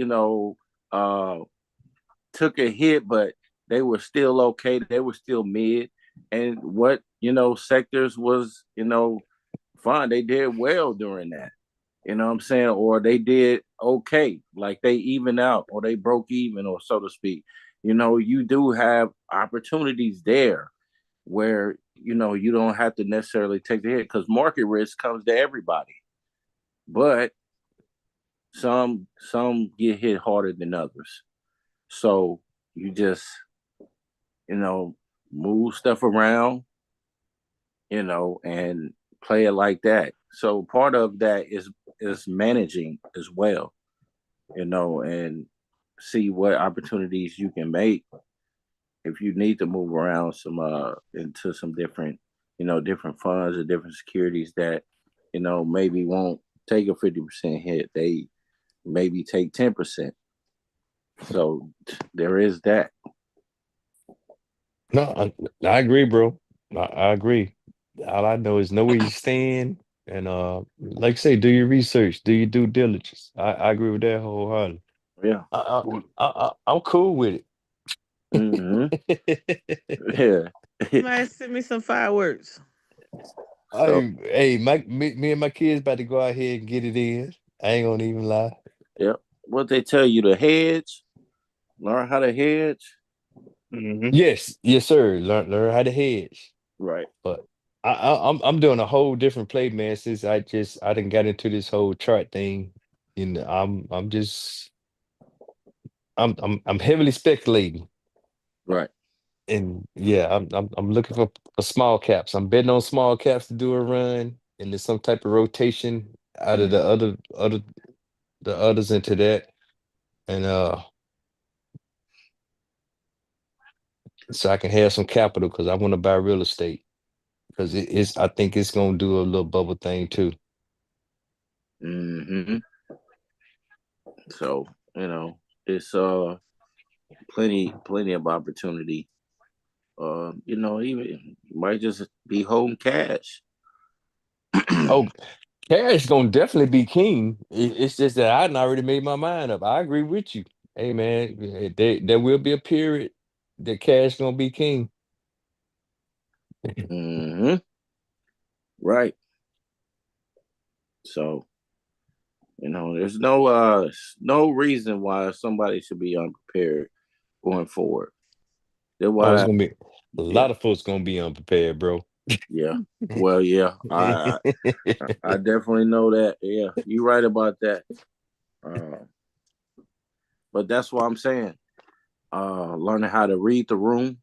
[SPEAKER 1] uh, took a hit, but they were still okay. They were still mid. and what sectors was fine. They did well during that. You know what I'm saying? Or they did okay, like they even out or they broke even, or so to speak. You do have opportunities there where you don't have to necessarily take the hit because market risk comes to everybody, but some get hit harder than others. So you just you know move stuff around, and play it like that. So part of that is managing as well, and see what opportunities you can make if you need to move around some into some different funds or different securities that maybe won't take a 50% hit. They maybe take 10%. So there is that.
[SPEAKER 3] No, I agree, bro. I agree. All I know is know where you stand, and like I say, do your research, do your due diligence. I agree with that wholeheartedly.
[SPEAKER 1] Yeah.
[SPEAKER 3] I,
[SPEAKER 4] Well,
[SPEAKER 3] I'm cool with
[SPEAKER 1] Mm-hmm.
[SPEAKER 3] it.
[SPEAKER 1] Yeah.
[SPEAKER 2] Somebody send me some fireworks.
[SPEAKER 1] So
[SPEAKER 3] Hey, me and my kids about to go out here and get it in. I ain't gonna even lie.
[SPEAKER 1] yeah, what they tell you to hedge, learn how to hedge.
[SPEAKER 4] hmm
[SPEAKER 3] Yes, yes, sir. Learn how to hedge.
[SPEAKER 1] Right.
[SPEAKER 3] But I'm doing a whole different play, man, since I didn't got into this whole chart thing. I'm just I'm heavily speculating.
[SPEAKER 1] Right.
[SPEAKER 3] And yeah, I'm looking for small caps. I'm betting on small caps to do a run, and there's some type of rotation out of
[SPEAKER 1] Mm.
[SPEAKER 3] the others into that. And so I can have some capital because I want to buy real estate because it's I think it's gonna do a little bubble thing too.
[SPEAKER 1] Hmm. So it's plenty of opportunity. Even you might just be holding cash.
[SPEAKER 3] Oh, cash gonna definitely be king. It's just that I done already made my mind up. I agree with you. Hey man, there will be a period that cash gonna be king.
[SPEAKER 1] Hmm. Right. So there's no reason why somebody should be unprepared going forward. That's
[SPEAKER 3] Oh, it's
[SPEAKER 1] why.
[SPEAKER 3] gonna be a
[SPEAKER 1] Yeah.
[SPEAKER 3] lot of folks gonna be unprepared, bro.
[SPEAKER 1] Yeah. Well, yeah. I definitely know that. Yeah, you're right about that. Uh, but that's what I'm saying. Learning how to read the room,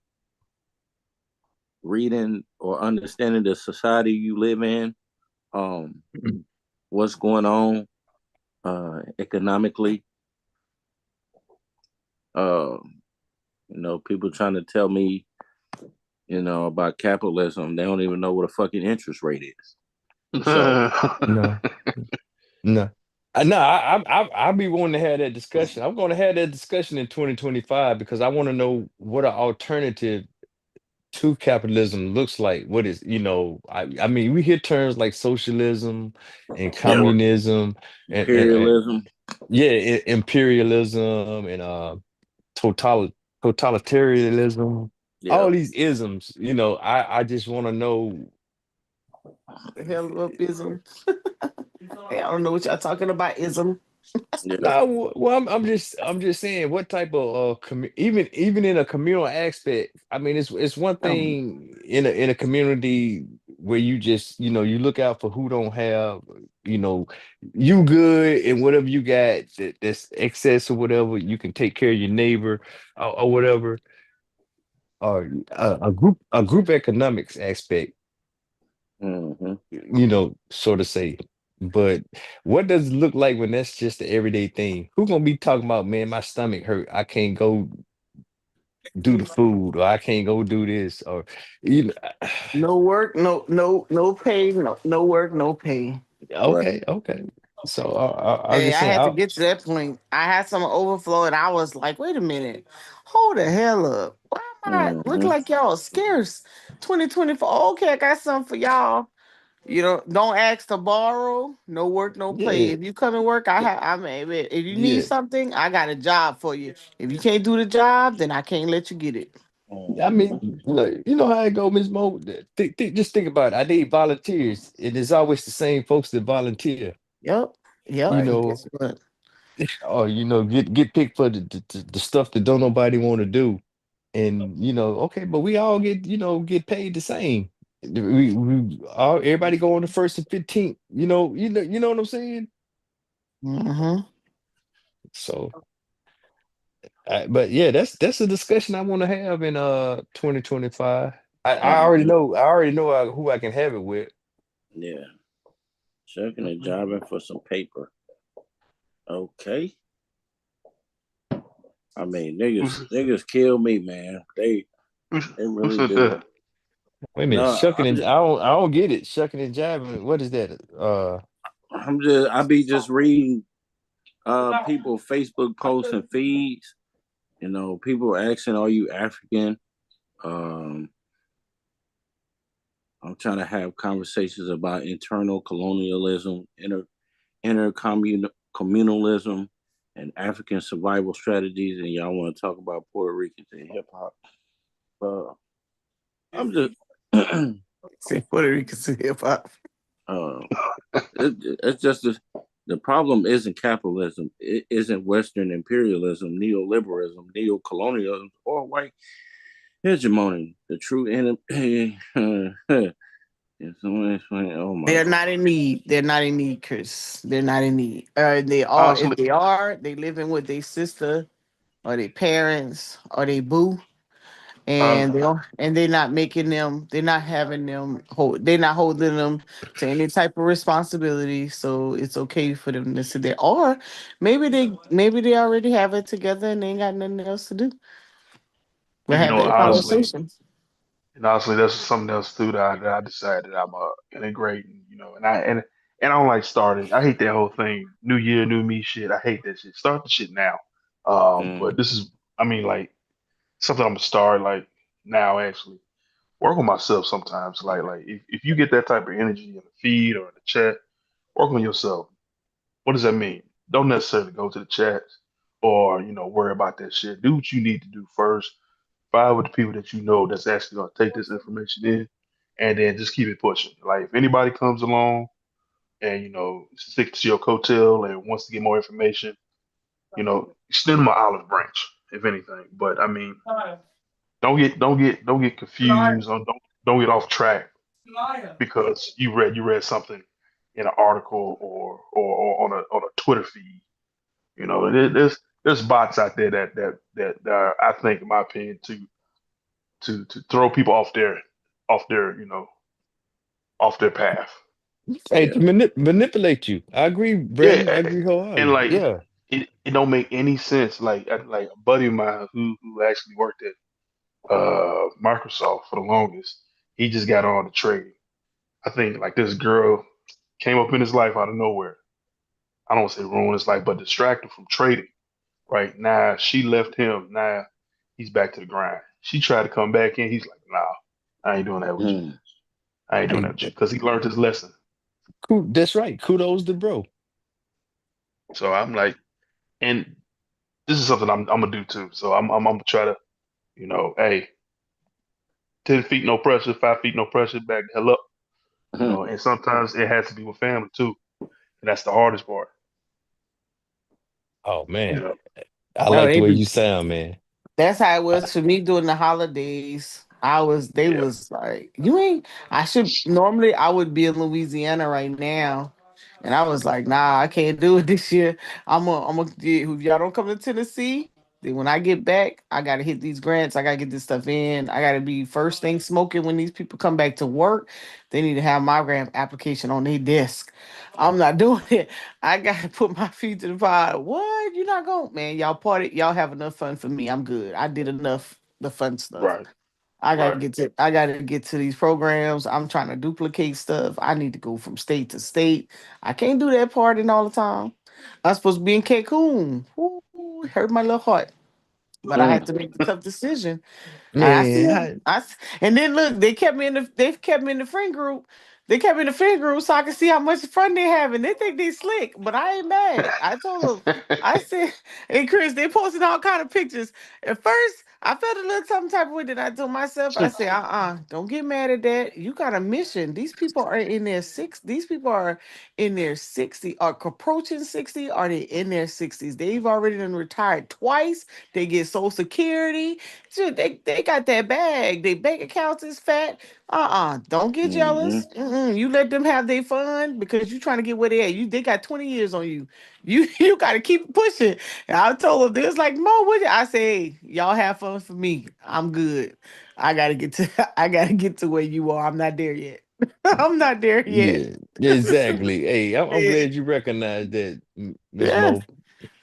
[SPEAKER 1] reading or understanding the society you live in, um, what's going on economically. Uh, people trying to tell me, about capitalism. They don't even know what a fucking interest rate is. So,
[SPEAKER 3] No, no. No, I be wanting to have that discussion. I'm going to have that discussion in 2025 because I want to know what an alternative to capitalism looks like. What is, I mean, we hear terms like socialism and
[SPEAKER 1] yeah,
[SPEAKER 3] communism and
[SPEAKER 1] imperialism.
[SPEAKER 3] yeah, imperialism and total totalitarianism.
[SPEAKER 1] Yeah,
[SPEAKER 3] All these isms, I just want to know.
[SPEAKER 2] The hell up ism. Hey, I don't know what y'all talking about ism.
[SPEAKER 1] yeah.
[SPEAKER 3] No, well, I'm just saying what type of even in a communal aspect. I mean, it's one
[SPEAKER 2] Um,
[SPEAKER 3] thing in a community where you just you look out for who don't have you know you good and whatever you got that's excess or whatever you can take care of your neighbor or whatever or a group economics aspect
[SPEAKER 1] Hmm.
[SPEAKER 3] sort of say. But what does it look like when that's just the everyday thing? Who gonna be talking about, man, my stomach hurt. I can't go do the food, or I can't go do this, or you know.
[SPEAKER 2] no work, no pay, no work, no pay.
[SPEAKER 1] Right.
[SPEAKER 3] Okay, okay. So I'm
[SPEAKER 2] Hey,
[SPEAKER 3] just
[SPEAKER 2] I
[SPEAKER 3] saying,
[SPEAKER 2] had to get to that point. I had some overflow, and I was like, "Wait a minute, hold the hell up! Why am I looking
[SPEAKER 1] Hmm.
[SPEAKER 2] like y'all scarce?" 2024. Okay, I got something for y'all. Don't ask to borrow. No work, no play.
[SPEAKER 3] yeah,
[SPEAKER 2] If you come and work, I mean, if you need
[SPEAKER 3] yeah.
[SPEAKER 2] something, I got a job for you. If you can't do the job, then I can't let you get it.
[SPEAKER 3] I mean, look, you know how it go, Miss Mo. Just think about it. I need volunteers, and it's always the same folks that volunteer.
[SPEAKER 2] Yep.
[SPEAKER 3] You
[SPEAKER 2] Yep. And
[SPEAKER 3] know,
[SPEAKER 2] guess what?
[SPEAKER 3] or get picked for the stuff that don't nobody want to do, and okay, but we all get paid the same. We all everybody go on the first and 15th. You know what I'm saying.
[SPEAKER 2] Mm-hmm.
[SPEAKER 3] So, but yeah, that's a discussion I want to have in 2025. I already know who I can have it with.
[SPEAKER 1] Yeah, checking and jobbing for some paper. Okay. I mean,
[SPEAKER 4] Who,
[SPEAKER 1] niggas kill me, man.
[SPEAKER 4] who,
[SPEAKER 1] They
[SPEAKER 4] who
[SPEAKER 1] really
[SPEAKER 4] said
[SPEAKER 1] do.
[SPEAKER 4] that?
[SPEAKER 3] Wait a minute,
[SPEAKER 1] No,
[SPEAKER 3] shucking and I don't get it. Shucking and jiving. What is that?
[SPEAKER 1] I be just reading people Facebook posts and feeds. People asking, "Are you African?" Um, I'm trying to have conversations about internal colonialism, communalism, and African survival strategies, and y'all want to talk about Puerto Ricans and hip hop. Uh, I'm just,
[SPEAKER 2] Say Puerto Rican hip hop.
[SPEAKER 1] uh, it's just the problem isn't capitalism. It isn't Western imperialism, neoliberalism, neocolonialism, or white hegemony. The true enemy. Oh my
[SPEAKER 2] They're
[SPEAKER 1] god.
[SPEAKER 2] not in need. They're not in need, Chris. They're not in need. They are. If
[SPEAKER 4] Honestly,
[SPEAKER 2] they are, they living with their sister or their parents or they boo,
[SPEAKER 4] um,
[SPEAKER 2] and they're not making them. They're not having them hold. They're not holding them to any type of responsibility. So it's okay for them to sit there. Or maybe they already have it together and they ain't got nothing else to do. We'll
[SPEAKER 4] and
[SPEAKER 2] have that
[SPEAKER 4] honestly,
[SPEAKER 2] conversation.
[SPEAKER 4] that's something else too that I decided I'm integrating. And I don't like starting. I hate that whole thing. New year, new me shit. I hate that shit. Start the shit now. But
[SPEAKER 1] Mm,
[SPEAKER 4] this is, I mean, like something I'm gonna start like now actually. Work on myself sometimes. Like if you get that type of energy in the feed or in the chat, work on yourself. What does that mean? Don't necessarily go to the chats or worry about that shit. Do what you need to do first. Find with the people that you know that's actually gonna take this information in, and then just keep it pushing. Like if anybody comes along and sticks to your coattail and wants to get more information, extend them an olive branch if anything. But I mean, don't get confused. Don't get off track because you read something in an article or on a Twitter feed. There's bots out there that are, I think, in my opinion, to throw people off their off their path.
[SPEAKER 3] Hey,
[SPEAKER 1] yeah.
[SPEAKER 3] to manipulate you. I agree, Brandon. I
[SPEAKER 4] Yeah,
[SPEAKER 3] agree
[SPEAKER 4] and
[SPEAKER 3] wholeheartedly.
[SPEAKER 4] like
[SPEAKER 3] Yeah.
[SPEAKER 4] it don't make any sense. Like a buddy of mine who actually worked at Microsoft for the longest, he just got on the trade. I think like this girl came up in his life out of nowhere. I don't want to say ruin his life, but distracted from trading. Right now, she left him. Now he's back to the grind. She tried to come back in. He's like, nah, I ain't doing that with you.
[SPEAKER 1] Mm.
[SPEAKER 4] I ain't doing
[SPEAKER 3] Hey,
[SPEAKER 4] that with you because he learned his lesson.
[SPEAKER 3] that's right. Kudos to bro.
[SPEAKER 4] So I'm like, and this is something I'm gonna do too. So I'm gonna try to, hey, 10 feet no pressure, 5 feet no pressure, back the hell up. And sometimes it has to be with family too, and that's the hardest part.
[SPEAKER 3] Oh
[SPEAKER 4] You
[SPEAKER 3] man,
[SPEAKER 4] know,
[SPEAKER 3] I
[SPEAKER 2] Oh,
[SPEAKER 3] like the
[SPEAKER 2] they
[SPEAKER 3] way
[SPEAKER 2] be
[SPEAKER 3] you sound, man.
[SPEAKER 2] That's how it
[SPEAKER 3] I,
[SPEAKER 2] was for me during the holidays. They
[SPEAKER 4] yeah,
[SPEAKER 2] was like, you ain't, normally I would be in Louisiana right now. And I was like, nah, I can't do it this year. If y'all don't come to Tennessee, then when I get back, I got to hit these grants. I got to get this stuff in. I got to be first thing smoking when these people come back to work. They need to have my grant application on their desk. I'm not doing it. I gotta put my feet to the fire. What? You're not going, man. Y'all party. Y'all have enough fun for me. I'm good. I did enough the fun stuff.
[SPEAKER 4] right,
[SPEAKER 2] I gotta
[SPEAKER 4] right,
[SPEAKER 2] get to. I gotta get to these programs. I'm trying to duplicate stuff. I need to go from state to state. I can't do that partying all the time. I'm supposed to be in Cancun. Ooh, it hurt my little heart, but I had
[SPEAKER 1] Mm.
[SPEAKER 2] to make the tough decision. And I
[SPEAKER 3] man,
[SPEAKER 2] still, and then look, they kept me in the friend group. They kept in the friend group so I could see how much fun they having. They think they slick, but I ain't mad. I told them, I said, hey Chris, they posted all kind of pictures. At first, I felt a little some type of way. Then I told myself, I said, don't get mad at that. You got a mission. These people are in their six. These people are in their 60, are approaching 60, are they in their 60s? They've already done retired twice. They get social security. Shit, they got that bag. Their bank accounts is fat. Don't get
[SPEAKER 1] Mm-hmm.
[SPEAKER 2] jealous. You let them have their fun because you trying to get where they at. They got 20 years on you. You got to keep pushing. And I told them, they was like, Mo, what I say, hey, y'all have fun for me. I'm good. I gotta get to I gotta get to where you are. I'm not there yet. I'm not there yet.
[SPEAKER 3] Yeah, exactly. Hey, I'm glad you recognize that, Miss
[SPEAKER 2] Yeah,
[SPEAKER 3] Mo.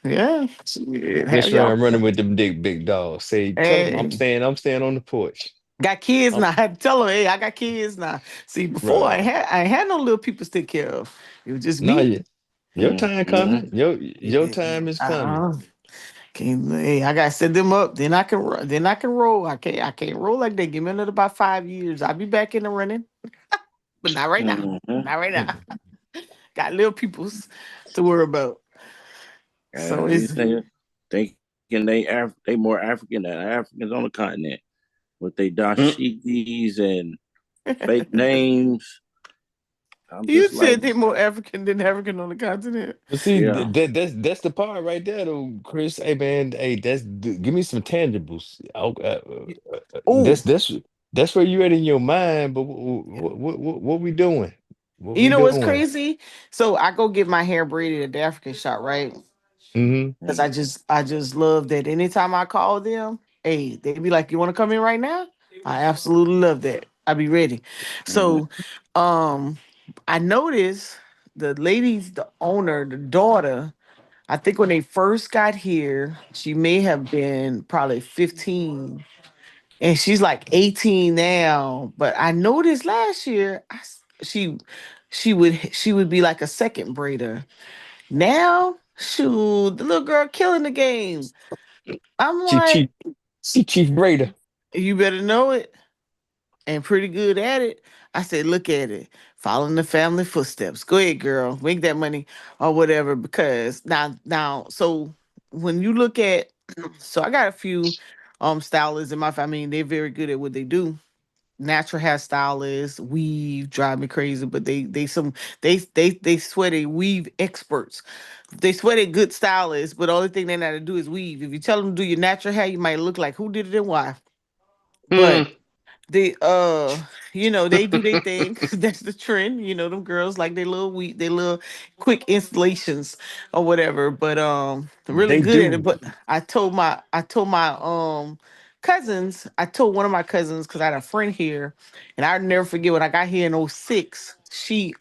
[SPEAKER 2] yeah. Shit, have
[SPEAKER 3] Mess
[SPEAKER 2] y'all
[SPEAKER 3] around running
[SPEAKER 2] fun.
[SPEAKER 3] with them big dogs. Say, tell them
[SPEAKER 2] Hey,
[SPEAKER 3] I'm staying on the porch.
[SPEAKER 2] got kids
[SPEAKER 3] I'm
[SPEAKER 2] now. I had to tell them, hey, I got kids now. See, before
[SPEAKER 3] right.
[SPEAKER 2] I ain't had no little people to take care of. It was just
[SPEAKER 3] No,
[SPEAKER 2] me.
[SPEAKER 3] yeah. Your time
[SPEAKER 1] Mm-hmm.
[SPEAKER 3] coming. Your
[SPEAKER 2] Yeah,
[SPEAKER 3] time is coming.
[SPEAKER 2] uh-uh. Can't, hey, I gotta set them up. Then I can run. Then I can roll. I can't roll like that. Give me another about 5 years. I'll be back in the running, but not right now.
[SPEAKER 1] Mm-hmm.
[SPEAKER 2] Not right now. Got little peoples to worry about. So
[SPEAKER 1] You
[SPEAKER 2] it's
[SPEAKER 1] thinking they more African than Africans on the continent with their dashikis and fake names. I'm
[SPEAKER 2] you
[SPEAKER 1] just like,
[SPEAKER 2] said they more African than African on the continent.
[SPEAKER 3] But see,
[SPEAKER 1] yeah.
[SPEAKER 3] that's the part right there, though, Chris. Hey man, hey, give me some tangibles.
[SPEAKER 2] Oh,
[SPEAKER 3] That's where you at in your mind. But what we doing? What
[SPEAKER 2] you
[SPEAKER 3] we
[SPEAKER 2] know what's
[SPEAKER 3] doing?
[SPEAKER 2] crazy? So I go get my hair braided at the African shop, right?
[SPEAKER 3] Mm-hmm.
[SPEAKER 2] Because I just love that. Anytime I call them, hey, they be like, "You want to come in right now?" I absolutely love that. I be ready.
[SPEAKER 1] Mm-hmm.
[SPEAKER 2] So, um, I noticed the ladies, the owner, the daughter. I think when they first got here, she may have been probably 15, and she's like 18 now. But I noticed last year, she would be like a second braider. Now, shoot, the little girl killing the game. I'm
[SPEAKER 3] See
[SPEAKER 2] like,
[SPEAKER 3] Chief, see Chief Raider.
[SPEAKER 2] you better know it, and pretty good at it. I said, look at it, following the family footsteps. Go ahead, girl, make that money or whatever. Because now, so when you look at, so I got a few stylists in my family. I mean, they're very good at what they do. Natural hairstylists, weave, drive me crazy, but they swear they weave experts. They swear they good stylists, but the only thing they know how to do is weave. If you tell them to do your natural hair, you might look like who did it and why. But they they do their thing. That's the trend. Them girls like they little quick installations or whatever. But really
[SPEAKER 3] They
[SPEAKER 2] good at it.
[SPEAKER 3] do.
[SPEAKER 2] But I told my cousins, I told one of my cousins, because I had a friend here, and I'll never forget when I got here in '06. She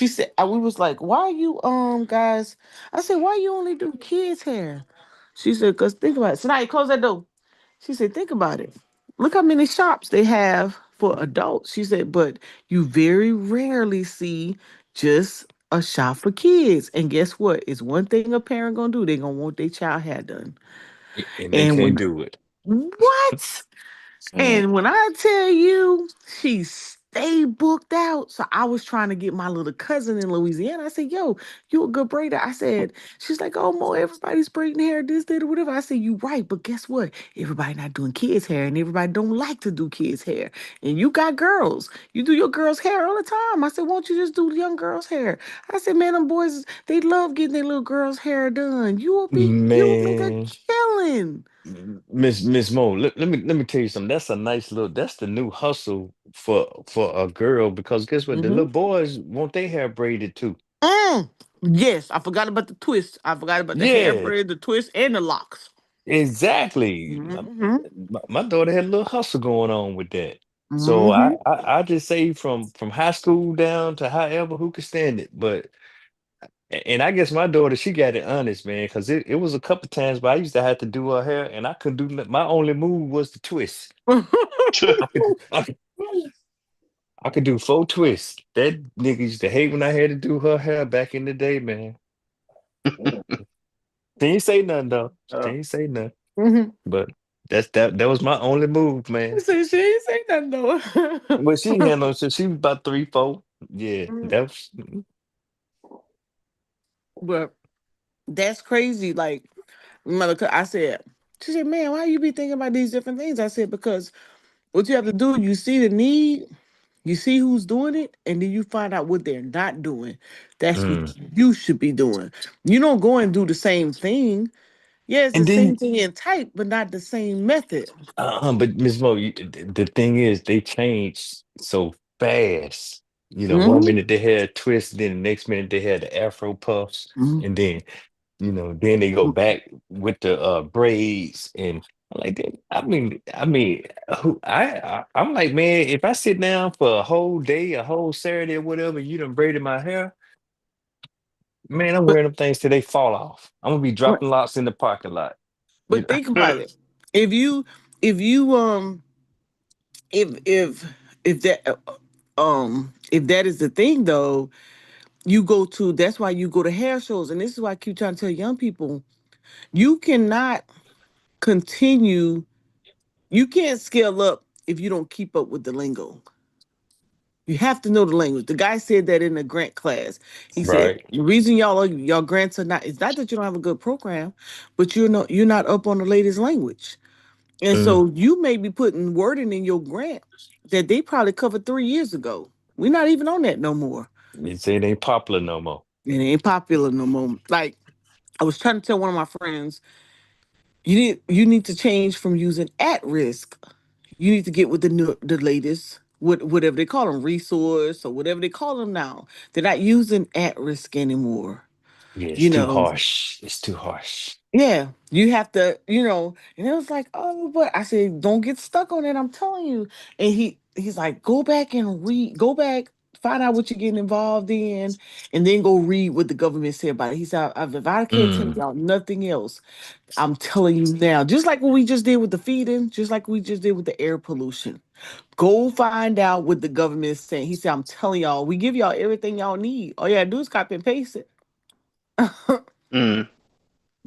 [SPEAKER 2] said, we was like, why you guys, I said, why you only do kids hair? She said, because think about it. So now you close that door. She said, think about it. Look how many shops they have for adults. She said, but you very rarely see just a shop for kids. And guess what? It's one thing a parent gonna do. They gonna want their child hair done.
[SPEAKER 3] And they
[SPEAKER 2] And
[SPEAKER 3] can't
[SPEAKER 2] when
[SPEAKER 3] do it.
[SPEAKER 2] what? And when I tell you, she stayed booked out. So I was trying to get my little cousin in Louisiana. I said, yo, you a good braider. I said, she's like, oh, Mo, everybody's braiding hair, this, that, or whatever. I said, you right. But guess what? Everybody not doing kids' hair, and everybody don't like to do kids' hair. And you got girls. You do your girls' hair all the time. I said, won't you just do the young girls' hair? I said, man, them boys, they love getting their little girls' hair done. You'll make a
[SPEAKER 3] Man,
[SPEAKER 2] killing.
[SPEAKER 3] Miss Mo, let me tell you something. That's a nice little. That's the new hustle for a girl because guess what? The little
[SPEAKER 2] Mm-hmm.
[SPEAKER 3] boys want their hair braided too.
[SPEAKER 2] Mm. Yes, I forgot about the twist. I forgot about the hair
[SPEAKER 3] Yeah,
[SPEAKER 2] braid, the twist, and the locks.
[SPEAKER 3] exactly.
[SPEAKER 2] Mm-hmm.
[SPEAKER 3] My daughter had a little hustle going on with that. So I,
[SPEAKER 2] Mm-hmm.
[SPEAKER 3] I I just say from high school down to however who could stand it. But and I guess my daughter she got it honest, man, because it was a couple times, but I used to have to do her hair, and I couldn't do my only move was the twist. I could I could do 4 twists. That nigga used to hate when I had to do her hair back in the day, man. She ain't say nothing though. She
[SPEAKER 1] Uh,
[SPEAKER 3] ain't say nothing.
[SPEAKER 2] Mm-hmm.
[SPEAKER 3] But. That was my only move,
[SPEAKER 2] I
[SPEAKER 3] man.
[SPEAKER 2] said she ain't say nothing
[SPEAKER 3] Well, she
[SPEAKER 2] though.
[SPEAKER 3] had no, so she was about 3, 4. Yeah,
[SPEAKER 2] Mm,
[SPEAKER 3] that was.
[SPEAKER 2] but that's crazy. Like, mother, I said, she said, man, why you be thinking about these different things? I said, because what you have to do, you see the need, you see who's doing it, and then you find out what they're not doing. That's what
[SPEAKER 3] Mm.
[SPEAKER 2] you should be doing. You don't go and do the same thing. Yeah, it's the
[SPEAKER 3] And
[SPEAKER 2] same
[SPEAKER 3] then,
[SPEAKER 2] thing in type, but not the same method.
[SPEAKER 3] but Miss Mo, the thing is, they changed so fast. One
[SPEAKER 2] Hmm.
[SPEAKER 3] minute they had twists, then the next minute they had the Afro puffs, and then then they go back with the braids, and I like that. I mean, I'm like, man, if I sit down for a whole day, a whole Saturday or whatever, you done braided my hair, man, I'm
[SPEAKER 2] But
[SPEAKER 3] wearing them things till they fall off. I'm gonna be dropping lots in the parking lot. You
[SPEAKER 2] but think about it. If you if you if that if that is the thing though, you go to that's why you go to hair shows, and this is why I keep trying to tell young people, you cannot continue, you can't scale up if you don't keep up with the lingo. You have to know the language. The guy said that in the grant class. He said
[SPEAKER 3] right?
[SPEAKER 2] the reason y'all grants are not, it's not that you don't have a good program, but you're not up on the latest language. And
[SPEAKER 3] Mm.
[SPEAKER 2] so you may be putting wording in your grant that they probably covered 3 years ago. We're not even on that no more.
[SPEAKER 3] They say it ain't popular no more.
[SPEAKER 2] It ain't popular no more. Like I was trying to tell one of my friends, you need to change from using at risk. You need to get with the latest, whatever they call them, resource or whatever they call them now. They're not using at risk anymore.
[SPEAKER 3] Yeah, it's
[SPEAKER 2] You
[SPEAKER 3] too
[SPEAKER 2] know,
[SPEAKER 3] harsh. It's too harsh.
[SPEAKER 2] yeah, you have to, and it was like, oh, but I said, don't get stuck on it. I'm telling you. And he's like, go back and read, go back, find out what you're getting involved in, and then go read what the government said about it. He said, if I can't tell
[SPEAKER 3] Mm.
[SPEAKER 2] y'all nothing else, I'm telling you now, just like what we just did with the feeding, just like we just did with the air pollution. Go find out what the government is saying. He said, I'm telling y'all, we give y'all everything y'all need. All you gotta do is copy and paste it.
[SPEAKER 4] Mm.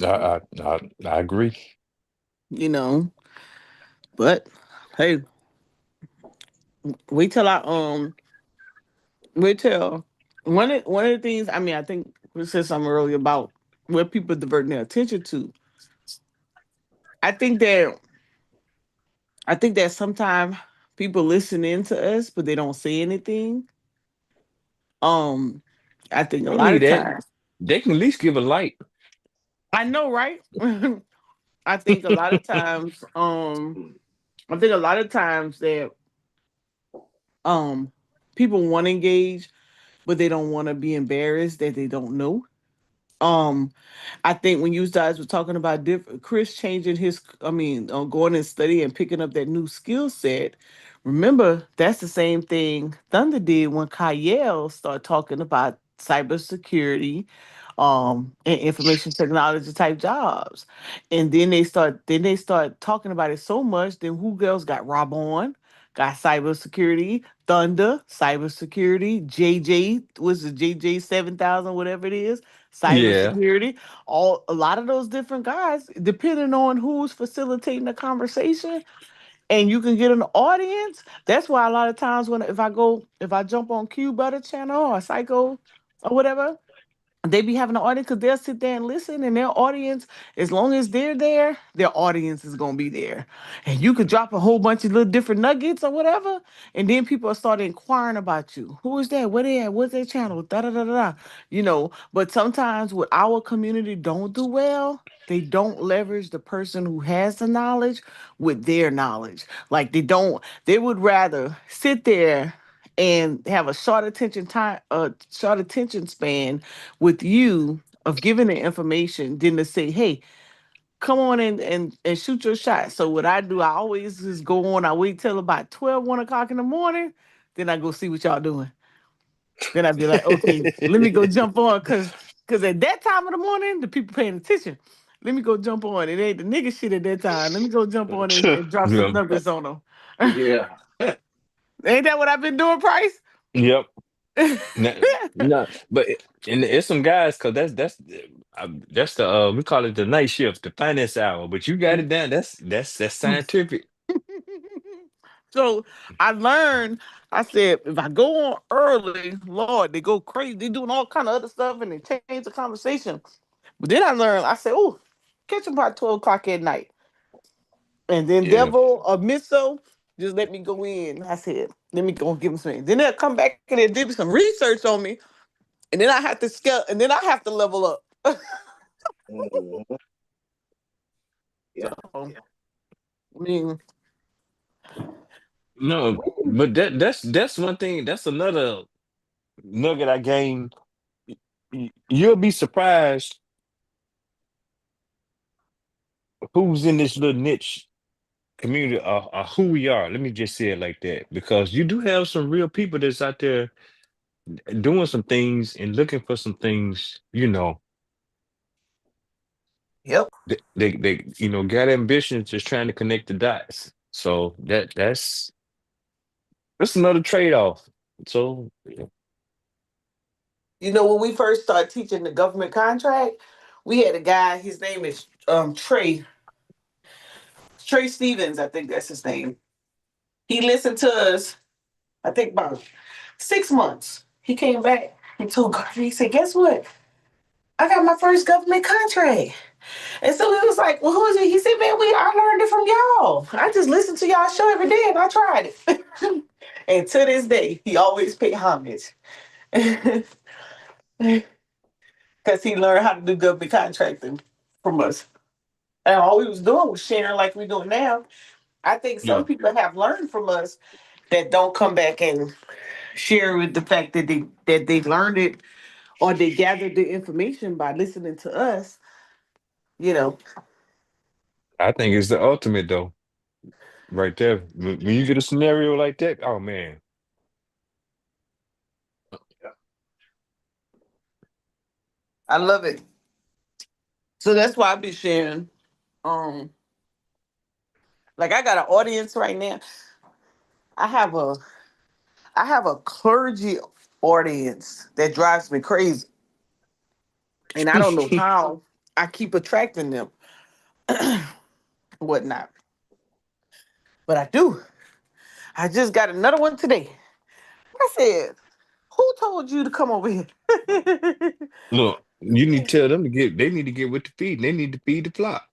[SPEAKER 3] I agree.
[SPEAKER 2] you know, but hey, wait till I wait till one of the things, I mean, I think we said something earlier about what people diverting their attention to. I think that I think that sometimes people listen in to us, but they don't say anything. Um, I think a
[SPEAKER 3] They
[SPEAKER 2] lot
[SPEAKER 3] need
[SPEAKER 2] of
[SPEAKER 3] that.
[SPEAKER 2] times,
[SPEAKER 3] They can at least give a light.
[SPEAKER 2] I know, right? I think a lot of times, I think a lot of times that um people want to engage, but they don't want to be embarrassed that they don't know. Um, I think when you guys were talking about different Chris changing his, I mean, going and studying and picking up that new skill set. Remember, that's the same thing Thunder did when Kyle started talking about cybersecurity, and information technology type jobs, and then they start talking about it so much. Then who else got Rob on? Got cybersecurity, Thunder, cybersecurity, JJ was the JJ 7,000, whatever it is,
[SPEAKER 3] Yeah.
[SPEAKER 2] cybersecurity. All a lot of those different guys, depending on who's facilitating the conversation, and you can get an audience. That's why a lot of times if I jump on Q Butter channel or Psycho or whatever, they be having an audience because they'll sit there and listen, and their audience, as long as they're there, their audience is gonna be there. And you could drop a whole bunch of little different nuggets or whatever, and then people will start inquiring about you. Who is that? Where they at? What's their channel? Da da da da da. But sometimes what our community don't do well, they don't leverage the person who has the knowledge with their knowledge. Like they would rather sit there and have a short attention span with you of giving the information than to say, hey, come on and shoot your shot. So what I do, I always just go on, I wait till about 12, 1 o'clock in the morning, then I go see what y'all doing. Then I'd be like, okay, let me go jump on, cause at that time of the morning, the people paying attention. Let me go jump on. It ain't the nigga shit at that time. Let me go jump on and drop some
[SPEAKER 3] Yeah.
[SPEAKER 2] nuggets on them.
[SPEAKER 1] Yeah.
[SPEAKER 2] Ain't that what I've been doing, Price?
[SPEAKER 3] Yep. Now, No, but and it's some guys because that's the we call it the night shift, the finance hour. But you got it down. That's scientific.
[SPEAKER 2] So I learned, I said, if I go on early, Lord, they go crazy. They doing all kind of other stuff and they change the conversation. But then I learned, I said, oh, catch them by 12 o'clock at night. And then
[SPEAKER 3] Yeah,
[SPEAKER 2] Devil or Misso just let me go in. I said, let me go give them some. Then they'll come back and they'll do some research on me. And then I have to scale, and then I have to level up.
[SPEAKER 1] Mhm.
[SPEAKER 2] So,
[SPEAKER 1] Yeah.
[SPEAKER 2] I mean,
[SPEAKER 3] no, but that's one thing. That's another nugget I gained. You'll be surprised who's in this little niche community or who we are. Let me just say it like that because you do have some real people that's out there doing some things and looking for some things.
[SPEAKER 2] yep.
[SPEAKER 3] They got ambitions, just trying to connect the dots. So that's another trade off. So
[SPEAKER 2] You know, when we first started teaching the government contract, we had a guy, his name is Trey Stevens, I think that's his name. He listened to us, I think about 6 months. He came back and told Garvey, he said, guess what? I got my first government contract. And so he was like, well, who is it? He said, man, I learned it from y'all. I just listened to y'all show every day and I tried it. And to this day, he always pay homage. Because he learned how to do government contracting from us. And all we was doing was sharing like we doing now. I think
[SPEAKER 3] yeah,
[SPEAKER 2] some people have learned from us that don't come back and share with the fact that they learned it or they gathered the information by listening to us. You know,
[SPEAKER 3] I think it's the ultimate though, right there. When you get a scenario like that, oh man,
[SPEAKER 2] I love it. So that's why I be sharing. Um, like I got an audience right now. I have a I have a clergy audience that drives me crazy, and I don't know how I keep attracting them, whatnot. But I do. I just got another one today. I said, "Who told you to come over here?"
[SPEAKER 3] look, you need to tell them to get. They need to get with the feed. They need to feed the flock.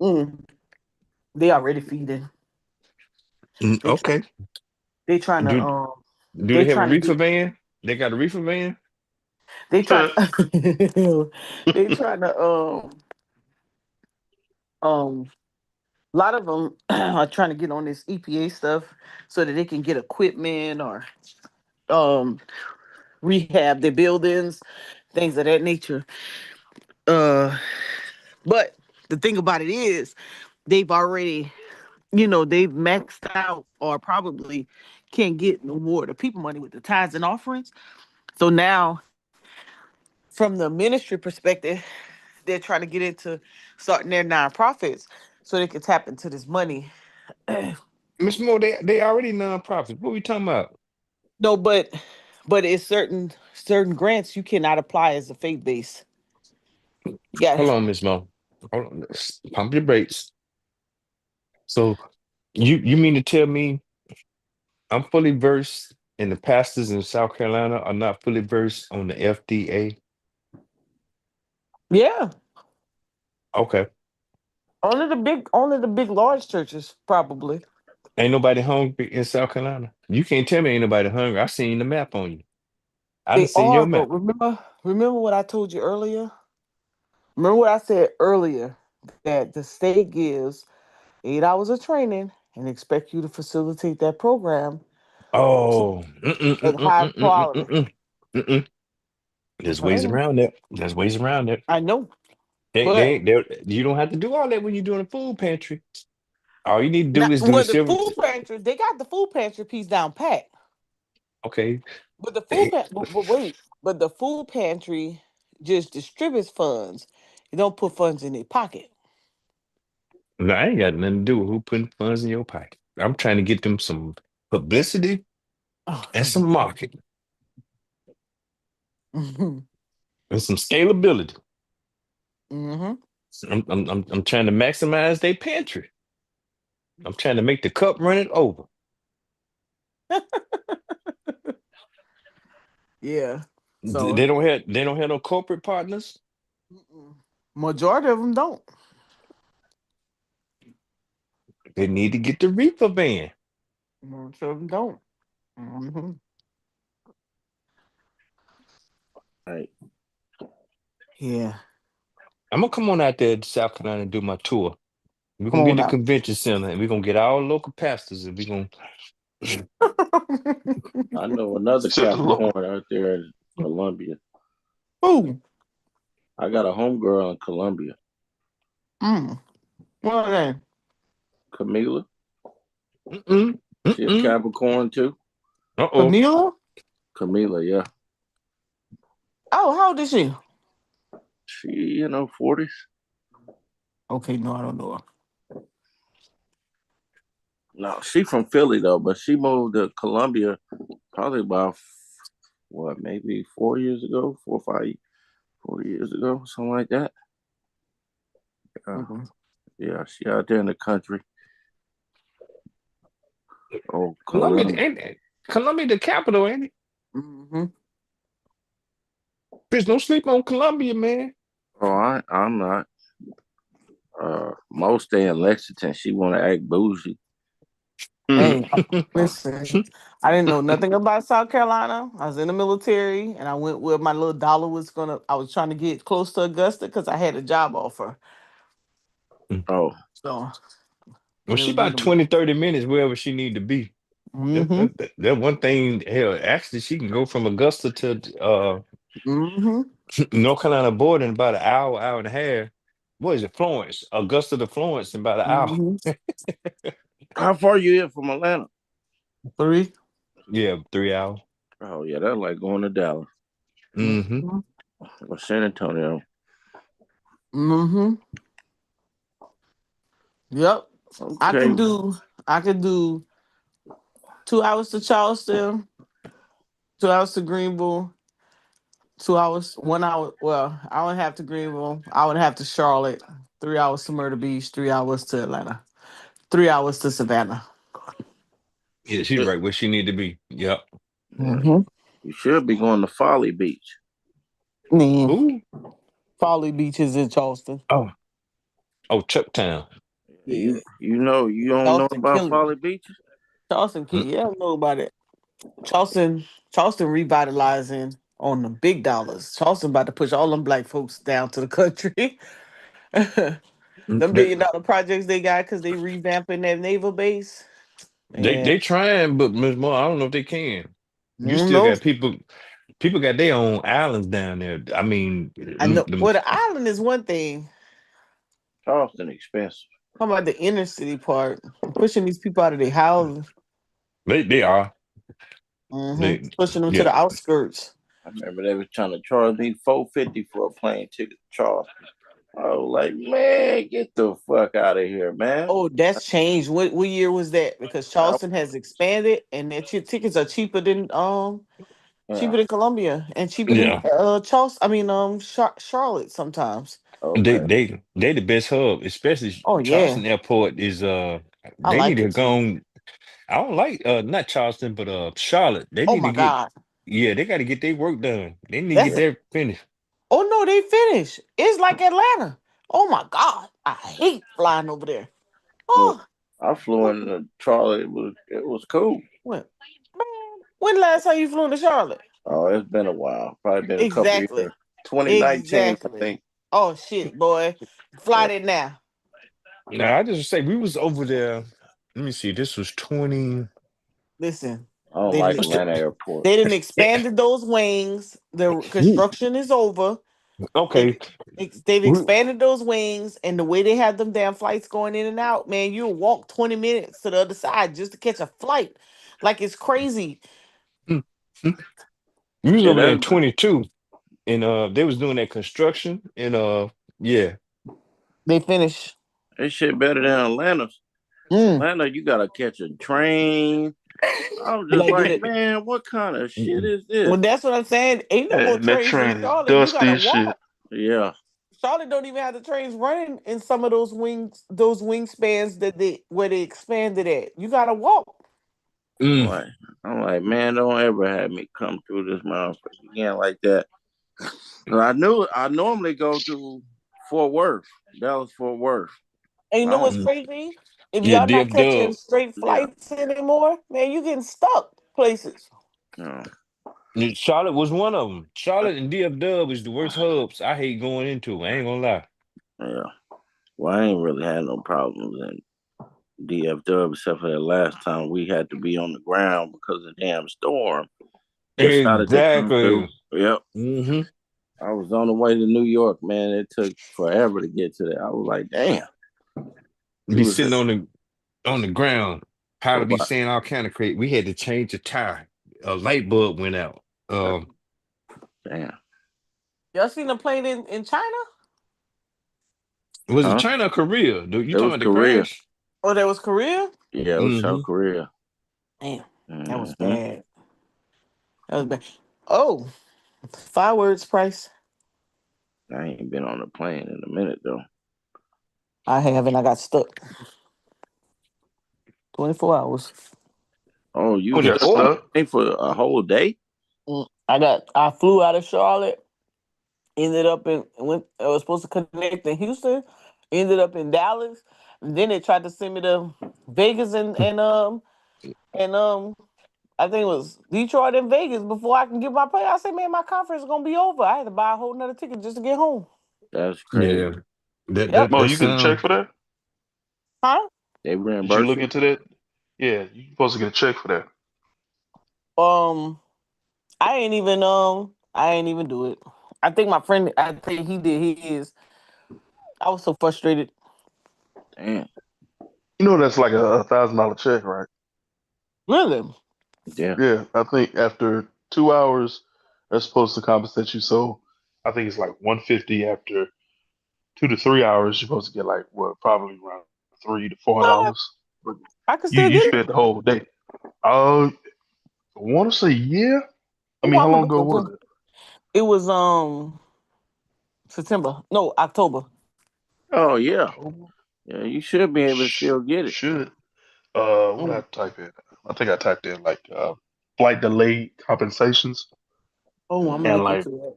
[SPEAKER 2] Mm, they already feeding. They try.
[SPEAKER 3] Okay.
[SPEAKER 2] They trying to
[SPEAKER 3] Do do
[SPEAKER 2] They
[SPEAKER 3] they have a
[SPEAKER 2] trying to
[SPEAKER 3] reefer
[SPEAKER 2] get.
[SPEAKER 3] van? They got a reefer van.
[SPEAKER 2] They trying. They trying to um. A lot of them are trying to get on this EPA stuff so that they can get equipment or um rehab their buildings, things of that nature. Uh, but the thing about it is, they've already, they've maxed out or probably can't get no more of the people money with the tithes and offerings. So now, from the ministry perspective, they're trying to get into starting their nonprofits so they can tap into this money.
[SPEAKER 3] Miss Moore, they already nonprofits. What we talking about?
[SPEAKER 2] No, but it's certain grants you cannot apply as a faith base. You got
[SPEAKER 3] Hold on, Miss Mo. Hold on. Pump your brakes. So you mean to tell me I'm fully versed and the pastors in South Carolina are not fully versed on the FDA?
[SPEAKER 2] yeah.
[SPEAKER 3] Okay.
[SPEAKER 2] Only the big large churches probably.
[SPEAKER 3] Ain't nobody hungry in South Carolina. You can't tell me ain't nobody hungry. I seen the map on you. I done
[SPEAKER 2] They
[SPEAKER 3] seen
[SPEAKER 2] are,
[SPEAKER 3] your
[SPEAKER 2] but
[SPEAKER 3] map.
[SPEAKER 2] remember what I told you earlier? Remember what I said earlier that the state gives 8 hours of training and expect you to facilitate that program
[SPEAKER 3] Oh,
[SPEAKER 2] at high quality.
[SPEAKER 3] mm-mm. There's
[SPEAKER 2] That's what I
[SPEAKER 3] ways
[SPEAKER 2] know.
[SPEAKER 3] around that. There's ways around that.
[SPEAKER 2] I know,
[SPEAKER 3] They,
[SPEAKER 2] but
[SPEAKER 3] they, they, you don't have to do all that when you're doing a food pantry. All you need to do
[SPEAKER 2] not
[SPEAKER 3] is do the
[SPEAKER 2] well, the
[SPEAKER 3] silver.
[SPEAKER 2] food pantry, they got the food pantry piece down pat.
[SPEAKER 3] Okay.
[SPEAKER 2] But the food
[SPEAKER 3] They,
[SPEAKER 2] pantry, but wait, but the food pantry just distributes funds. It don't put funds in their pocket.
[SPEAKER 3] no, I ain't got nothing to do with who putting funds in your pocket. I'm trying to get them some publicity and some market.
[SPEAKER 2] Mm-hmm.
[SPEAKER 3] and some scalability.
[SPEAKER 2] Mm-hmm.
[SPEAKER 3] I'm trying to maximize their pantry. I'm trying to make the cup run it over.
[SPEAKER 2] Yeah. So
[SPEAKER 3] They don't have no corporate partners.
[SPEAKER 2] mm-mm. Majority of them don't.
[SPEAKER 3] They need to get the reefer ban.
[SPEAKER 2] Majority of them don't. Mm-hmm.
[SPEAKER 1] Right.
[SPEAKER 2] Yeah.
[SPEAKER 3] I'm gonna come on out there to South Carolina and do my tour. We're
[SPEAKER 2] Come
[SPEAKER 3] gonna get
[SPEAKER 2] on
[SPEAKER 3] the
[SPEAKER 2] out.
[SPEAKER 3] convention center and we're gonna get all local pastors and we're gonna
[SPEAKER 1] I know another
[SPEAKER 4] Said the Lord.
[SPEAKER 1] Capricorn out there in Columbia.
[SPEAKER 2] Ooh.
[SPEAKER 1] I got a homegirl in Columbia,
[SPEAKER 2] Mm. What are they?
[SPEAKER 1] Camila.
[SPEAKER 3] mm-mm,
[SPEAKER 1] She a
[SPEAKER 3] mm-mm.
[SPEAKER 1] Capricorn too.
[SPEAKER 3] Uh-oh.
[SPEAKER 2] Camila?
[SPEAKER 1] Camila, yeah.
[SPEAKER 2] Oh, how old is she?
[SPEAKER 1] She, 40s.
[SPEAKER 2] Okay, no, I don't know her.
[SPEAKER 1] No, she from Philly though, but she moved to Columbia probably about what, maybe 4 years ago, 4 years ago, something like that. Uh,
[SPEAKER 2] Mhm.
[SPEAKER 1] yeah, she out there in the country. Oh,
[SPEAKER 3] Columbia
[SPEAKER 1] Columbia.
[SPEAKER 3] ain't it? Columbia the capital, ain't it?
[SPEAKER 2] Mhm.
[SPEAKER 3] Bitch, don't sleep on Columbia, man.
[SPEAKER 1] Oh, I'm not. Most stay in Lexington. She want to act bougie.
[SPEAKER 2] Hey, listen. I didn't know nothing about South Carolina. I was in the military, and I went where my little dollar was gonna. I was trying to get close to Augusta because I had a job offer.
[SPEAKER 1] Oh,
[SPEAKER 2] So,
[SPEAKER 3] Well,
[SPEAKER 2] and it
[SPEAKER 3] she
[SPEAKER 2] was in
[SPEAKER 3] about
[SPEAKER 2] the.
[SPEAKER 3] 20, 30 minutes wherever she need to be.
[SPEAKER 2] Mm-hmm.
[SPEAKER 3] That one thing, hell, actually she can go from Augusta to
[SPEAKER 2] Mm-hmm.
[SPEAKER 3] North Carolina border in about an hour, hour and a half. What is it, Florence? Augusta to Florence in about an hour.
[SPEAKER 2] Mm-hmm.
[SPEAKER 1] how far you here from Atlanta?
[SPEAKER 2] 3.
[SPEAKER 3] Yeah, 3 hours.
[SPEAKER 1] Oh yeah, that's like going to Dallas
[SPEAKER 3] Mm-hmm.
[SPEAKER 2] Mm-hmm.
[SPEAKER 1] or San Antonio.
[SPEAKER 2] Mm-hmm. Yep. I
[SPEAKER 1] Okay.
[SPEAKER 2] can do. I can do 2 hours to Charleston, 2 hours to Greenville, 2 hours, 1 hour. Well, hour and a half to Greenville, hour and a half to Charlotte, 3 hours to Myrtle Beach, 3 hours to Atlanta, 3 hours to Savannah.
[SPEAKER 3] Yeah, she's
[SPEAKER 1] Yeah,
[SPEAKER 3] right where she need to be. Yep.
[SPEAKER 1] yeah.
[SPEAKER 2] Mm-hmm.
[SPEAKER 1] You should be going to Folly Beach.
[SPEAKER 2] Man,
[SPEAKER 3] Ooh.
[SPEAKER 2] Folly Beach is in Charleston.
[SPEAKER 3] Oh, oh, Chucktown.
[SPEAKER 2] Yeah,
[SPEAKER 1] You don't know
[SPEAKER 2] Charleston
[SPEAKER 1] about
[SPEAKER 2] killing
[SPEAKER 1] Folly
[SPEAKER 2] it.
[SPEAKER 1] Beach?
[SPEAKER 2] Charleston,
[SPEAKER 3] Mm,
[SPEAKER 2] yeah, I know about it. Charleston revitalizing on the big dollars. Charleston about to push all them black folks down to the country. Them
[SPEAKER 3] They,
[SPEAKER 2] $1 billion projects they got because they revamping that naval base. Man,
[SPEAKER 3] they trying, but Ms. Moore, I don't know if they can. You still
[SPEAKER 2] no,
[SPEAKER 3] got people got their own islands down there. I mean,
[SPEAKER 2] I know. Well, the island is one thing.
[SPEAKER 1] Charleston expensive.
[SPEAKER 2] How about the inner city part? Pushing these people out of their houses,
[SPEAKER 3] they are. They
[SPEAKER 2] pushing them to
[SPEAKER 3] yeah.
[SPEAKER 2] the outskirts.
[SPEAKER 1] I remember they was trying to charge me $450 for a plane ticket to Charleston. I was like, man, get the fuck out of here, man.
[SPEAKER 2] Oh, that's changed. What year was that? Because
[SPEAKER 1] I,
[SPEAKER 2] Charleston has expanded, and their tickets are
[SPEAKER 1] yeah.
[SPEAKER 2] cheaper than Columbia and cheaper than
[SPEAKER 3] Yeah.
[SPEAKER 2] Charleston. I mean, Charlotte sometimes.
[SPEAKER 3] They
[SPEAKER 1] Okay.
[SPEAKER 3] they they the best hub, especially
[SPEAKER 2] Oh yeah,
[SPEAKER 3] Charleston Airport is
[SPEAKER 2] I
[SPEAKER 3] they need
[SPEAKER 2] like
[SPEAKER 3] to
[SPEAKER 2] it
[SPEAKER 3] go
[SPEAKER 2] too.
[SPEAKER 3] on. I don't like not Charleston, but Charlotte. They
[SPEAKER 2] Oh
[SPEAKER 3] need to
[SPEAKER 2] my
[SPEAKER 3] get
[SPEAKER 2] God,
[SPEAKER 3] yeah, they gotta get their work done. They need to get
[SPEAKER 2] that's
[SPEAKER 3] their finished.
[SPEAKER 2] oh no, they finished. It's like Atlanta. Oh my God, I hate flying over there.
[SPEAKER 1] Well,
[SPEAKER 2] Oh,
[SPEAKER 1] I flew in Charlotte. It was cool.
[SPEAKER 2] when man, when last time you flew to Charlotte?
[SPEAKER 1] Oh, it's been a while. Probably been a couple of
[SPEAKER 2] Exactly,
[SPEAKER 1] years. 2019, I
[SPEAKER 2] exactly.
[SPEAKER 1] think.
[SPEAKER 2] Oh shit, boy, fly
[SPEAKER 1] Yeah.
[SPEAKER 2] it now.
[SPEAKER 3] Now I just say we was over there. Let me see, this was 20.
[SPEAKER 2] Listen,
[SPEAKER 1] I don't
[SPEAKER 2] they
[SPEAKER 1] like
[SPEAKER 2] didn't.
[SPEAKER 1] Atlanta Airport.
[SPEAKER 2] They didn't
[SPEAKER 3] Yeah.
[SPEAKER 2] expanded those wings. The
[SPEAKER 3] Ooh,
[SPEAKER 2] construction is over. They
[SPEAKER 3] okay.
[SPEAKER 2] they've
[SPEAKER 3] We-
[SPEAKER 2] expanded those wings, and the way they have them damn flights going in and out, man, you'll walk 20 minutes to the other side just to catch a flight. Like it's crazy.
[SPEAKER 3] mm, mm. We was
[SPEAKER 1] Yeah,
[SPEAKER 3] over there in 22, and they was doing that construction, and yeah.
[SPEAKER 2] They finish.
[SPEAKER 1] that shit better than Atlanta.
[SPEAKER 2] Mm.
[SPEAKER 1] Atlanta, you gotta catch a train. I was just
[SPEAKER 2] Like,
[SPEAKER 1] like, man, what kind of shit
[SPEAKER 3] Mm-mm.
[SPEAKER 1] is
[SPEAKER 2] well,
[SPEAKER 1] this?
[SPEAKER 2] that's what I'm saying. Ain't no more
[SPEAKER 4] And that
[SPEAKER 2] trains in
[SPEAKER 4] train is
[SPEAKER 2] Charlotte. You
[SPEAKER 4] dusty
[SPEAKER 2] gotta
[SPEAKER 4] as shit.
[SPEAKER 2] walk.
[SPEAKER 1] Yeah.
[SPEAKER 2] Charlotte don't even have the trains running in some of those wingspans that they where they expanded at. You gotta walk.
[SPEAKER 1] I'm
[SPEAKER 3] Mm.
[SPEAKER 1] like, I'm like, man, don't ever have me come through this motherfucker again like that. 'Cause I knew I normally go through Fort Worth, Dallas Fort Worth.
[SPEAKER 2] And you
[SPEAKER 1] I
[SPEAKER 2] know what's
[SPEAKER 1] don't,
[SPEAKER 3] Mm.
[SPEAKER 2] crazy? If
[SPEAKER 3] Yeah,
[SPEAKER 2] y'all not
[SPEAKER 3] DF
[SPEAKER 2] catching
[SPEAKER 3] Dub.
[SPEAKER 2] straight
[SPEAKER 1] yeah,
[SPEAKER 2] flights anymore, man, you getting stuck places.
[SPEAKER 1] no,
[SPEAKER 3] Charlotte was one of them. Charlotte and DF Dub is the worst hubs I hate going into. I ain't gonna lie.
[SPEAKER 1] yeah. Well, I ain't really had no problems in DFW except for the last time we had to be on the ground because of the damn storm decided to come through.
[SPEAKER 3] Exactly.
[SPEAKER 1] Yep.
[SPEAKER 3] Hmm.
[SPEAKER 1] I was on the way to New York, man. It took forever to get to there. I was like, damn. We
[SPEAKER 3] Be
[SPEAKER 1] was
[SPEAKER 3] sitting on the ground,
[SPEAKER 1] for
[SPEAKER 3] powder be
[SPEAKER 1] what?
[SPEAKER 3] saying all kind of crazy. We had to change the tire. A light bulb went out.
[SPEAKER 1] Damn.
[SPEAKER 2] Y'all seen a plane in China?
[SPEAKER 3] Was it
[SPEAKER 1] Huh?
[SPEAKER 3] China or Korea? You
[SPEAKER 1] It
[SPEAKER 3] talking
[SPEAKER 1] was
[SPEAKER 3] about the
[SPEAKER 1] Korea.
[SPEAKER 3] crash?
[SPEAKER 2] Oh, that was Korea?
[SPEAKER 1] Yeah, it was
[SPEAKER 3] Hmm.
[SPEAKER 1] South Korea.
[SPEAKER 2] Damn, that was
[SPEAKER 1] Hmm.
[SPEAKER 2] bad. That was bad. Oh, fireworks price.
[SPEAKER 1] I ain't been on a plane in a minute though.
[SPEAKER 2] I have, and I got stuck 24 hours.
[SPEAKER 1] Oh, you
[SPEAKER 4] You got
[SPEAKER 3] 24?
[SPEAKER 1] stuck on a
[SPEAKER 4] stuck.
[SPEAKER 1] plane for a whole day?
[SPEAKER 2] I flew out of Charlotte, ended up in went I was supposed to connect in Houston, ended up in Dallas. And then they tried to send me to Vegas and I think it was Detroit and Vegas before I can get my plane. I said, man, my conference is gonna be over. I had to buy a whole nother ticket just to get home.
[SPEAKER 1] That's
[SPEAKER 3] Yeah.
[SPEAKER 1] crazy.
[SPEAKER 2] Yep.
[SPEAKER 4] Mo,
[SPEAKER 3] That
[SPEAKER 4] you get a check
[SPEAKER 3] sound.
[SPEAKER 4] for that?
[SPEAKER 2] Huh?
[SPEAKER 1] They
[SPEAKER 4] Did you
[SPEAKER 1] reimburse
[SPEAKER 4] look
[SPEAKER 1] you?
[SPEAKER 4] into that? Yeah, you supposed to get a check for that.
[SPEAKER 2] Um, I ain't even do it. I think he did his. I was so frustrated.
[SPEAKER 1] Damn.
[SPEAKER 4] You know that's like a $1,000 check, right?
[SPEAKER 2] Really?
[SPEAKER 1] Yeah.
[SPEAKER 4] Yeah, I think after 2 hours, they're supposed to compensate you. So I think it's like 150 after 2 to 3 hours. You're supposed to get like what, probably around $300 to $400.
[SPEAKER 2] What?
[SPEAKER 4] But
[SPEAKER 2] I could
[SPEAKER 4] you
[SPEAKER 2] still
[SPEAKER 4] you
[SPEAKER 2] get it.
[SPEAKER 4] spent the whole day. I want to say yeah. I
[SPEAKER 2] Oh,
[SPEAKER 4] mean, how
[SPEAKER 2] I'm
[SPEAKER 4] long
[SPEAKER 2] gonna
[SPEAKER 4] ago
[SPEAKER 2] go
[SPEAKER 4] was
[SPEAKER 2] too.
[SPEAKER 4] it?
[SPEAKER 2] It was September. No, October.
[SPEAKER 1] Oh yeah.
[SPEAKER 4] October?
[SPEAKER 1] Yeah, you should be able to still get it.
[SPEAKER 4] Should. What I
[SPEAKER 2] Mm.
[SPEAKER 4] type in? I think I typed in like flight delay compensations
[SPEAKER 2] Oh, I'm gonna
[SPEAKER 4] and
[SPEAKER 1] Mm-hmm.
[SPEAKER 2] look
[SPEAKER 4] like
[SPEAKER 2] into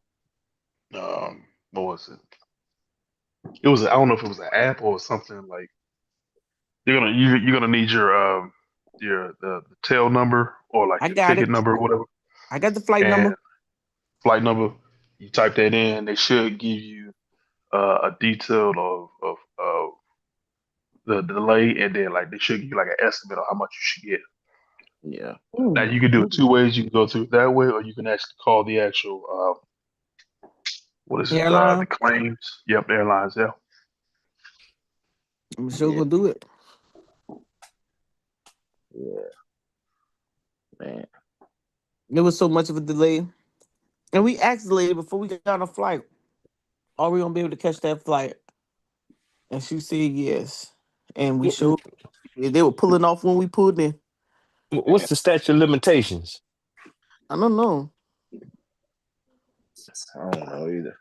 [SPEAKER 2] that.
[SPEAKER 4] what was it? It was I don't know if it was an app or something like you're gonna need your the tail number or like
[SPEAKER 2] I
[SPEAKER 4] your
[SPEAKER 2] got
[SPEAKER 4] ticket
[SPEAKER 2] it.
[SPEAKER 4] number or whatever
[SPEAKER 2] I got the flight
[SPEAKER 4] and
[SPEAKER 2] number.
[SPEAKER 4] flight number. You type that in, they should give you a detail of the delay, and then like they should give you like an estimate of how much you should get.
[SPEAKER 1] Yeah.
[SPEAKER 4] Now
[SPEAKER 2] Mm.
[SPEAKER 4] you can do it two ways. You can go through it that way, or you can actually call the actual what is it? The
[SPEAKER 2] Airline.
[SPEAKER 4] claims. Yep, airlines. Yeah.
[SPEAKER 2] I'm sure
[SPEAKER 1] Yeah.
[SPEAKER 2] gonna do it.
[SPEAKER 1] Yeah. Man.
[SPEAKER 2] There was so much of a delay, and we asked the lady before we got on a flight, "Are we gonna be able to catch that flight?" And she said yes. And we showed. They were pulling off when we pulled in.
[SPEAKER 3] What's the statute of limitations?
[SPEAKER 2] I don't know.
[SPEAKER 1] I don't know either.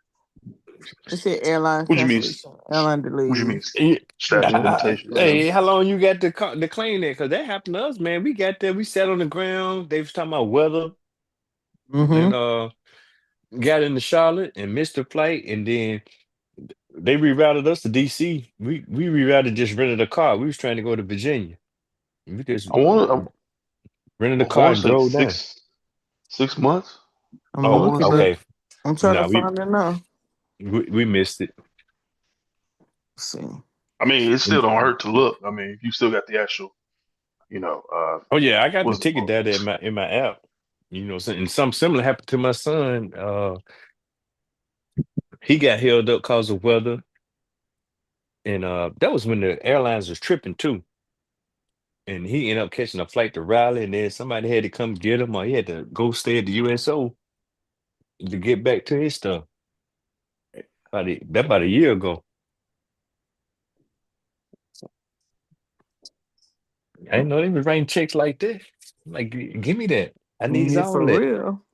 [SPEAKER 2] They said airline
[SPEAKER 4] What do you mean?
[SPEAKER 2] cancellation, airline
[SPEAKER 4] What do you mean?
[SPEAKER 2] delays.
[SPEAKER 4] Statute of limitations.
[SPEAKER 3] Hey, how long you got to claim that? Because that happened to us, man. We got there, we sat on the ground. They was talking about weather and
[SPEAKER 2] Mm-hmm.
[SPEAKER 3] got into Charlotte and missed the flight, and then they rerouted us to DC. We rerouted, just rented a car. We was trying to go to Virginia. We just
[SPEAKER 4] I want.
[SPEAKER 3] rented
[SPEAKER 4] I
[SPEAKER 3] a car
[SPEAKER 4] want
[SPEAKER 3] and
[SPEAKER 4] to say
[SPEAKER 3] drove down.
[SPEAKER 4] 6 months.
[SPEAKER 2] I'm
[SPEAKER 4] I
[SPEAKER 2] gonna
[SPEAKER 3] Oh,
[SPEAKER 2] look
[SPEAKER 4] want
[SPEAKER 2] at
[SPEAKER 4] to say.
[SPEAKER 2] that.
[SPEAKER 3] okay.
[SPEAKER 2] I'm trying to
[SPEAKER 3] No,
[SPEAKER 2] find it now.
[SPEAKER 3] we missed it.
[SPEAKER 2] Let's see.
[SPEAKER 4] I mean, it still don't hurt to look. I mean, if you still got the actual, you know,
[SPEAKER 3] Oh yeah, I got the
[SPEAKER 4] what's it
[SPEAKER 3] ticket
[SPEAKER 4] called?
[SPEAKER 3] data in my app. And something similar happened to my son. He got held up because of weather, and that was when the airlines was tripping too. And he ended up catching a flight to Raleigh, and then somebody had to come get him, or he had to go stay at the USO to get back to his stuff. About a year ago. I didn't know they was writing checks like that. Like, give me that. I needs
[SPEAKER 2] Yeah,
[SPEAKER 3] all
[SPEAKER 2] for
[SPEAKER 3] that.
[SPEAKER 2] real.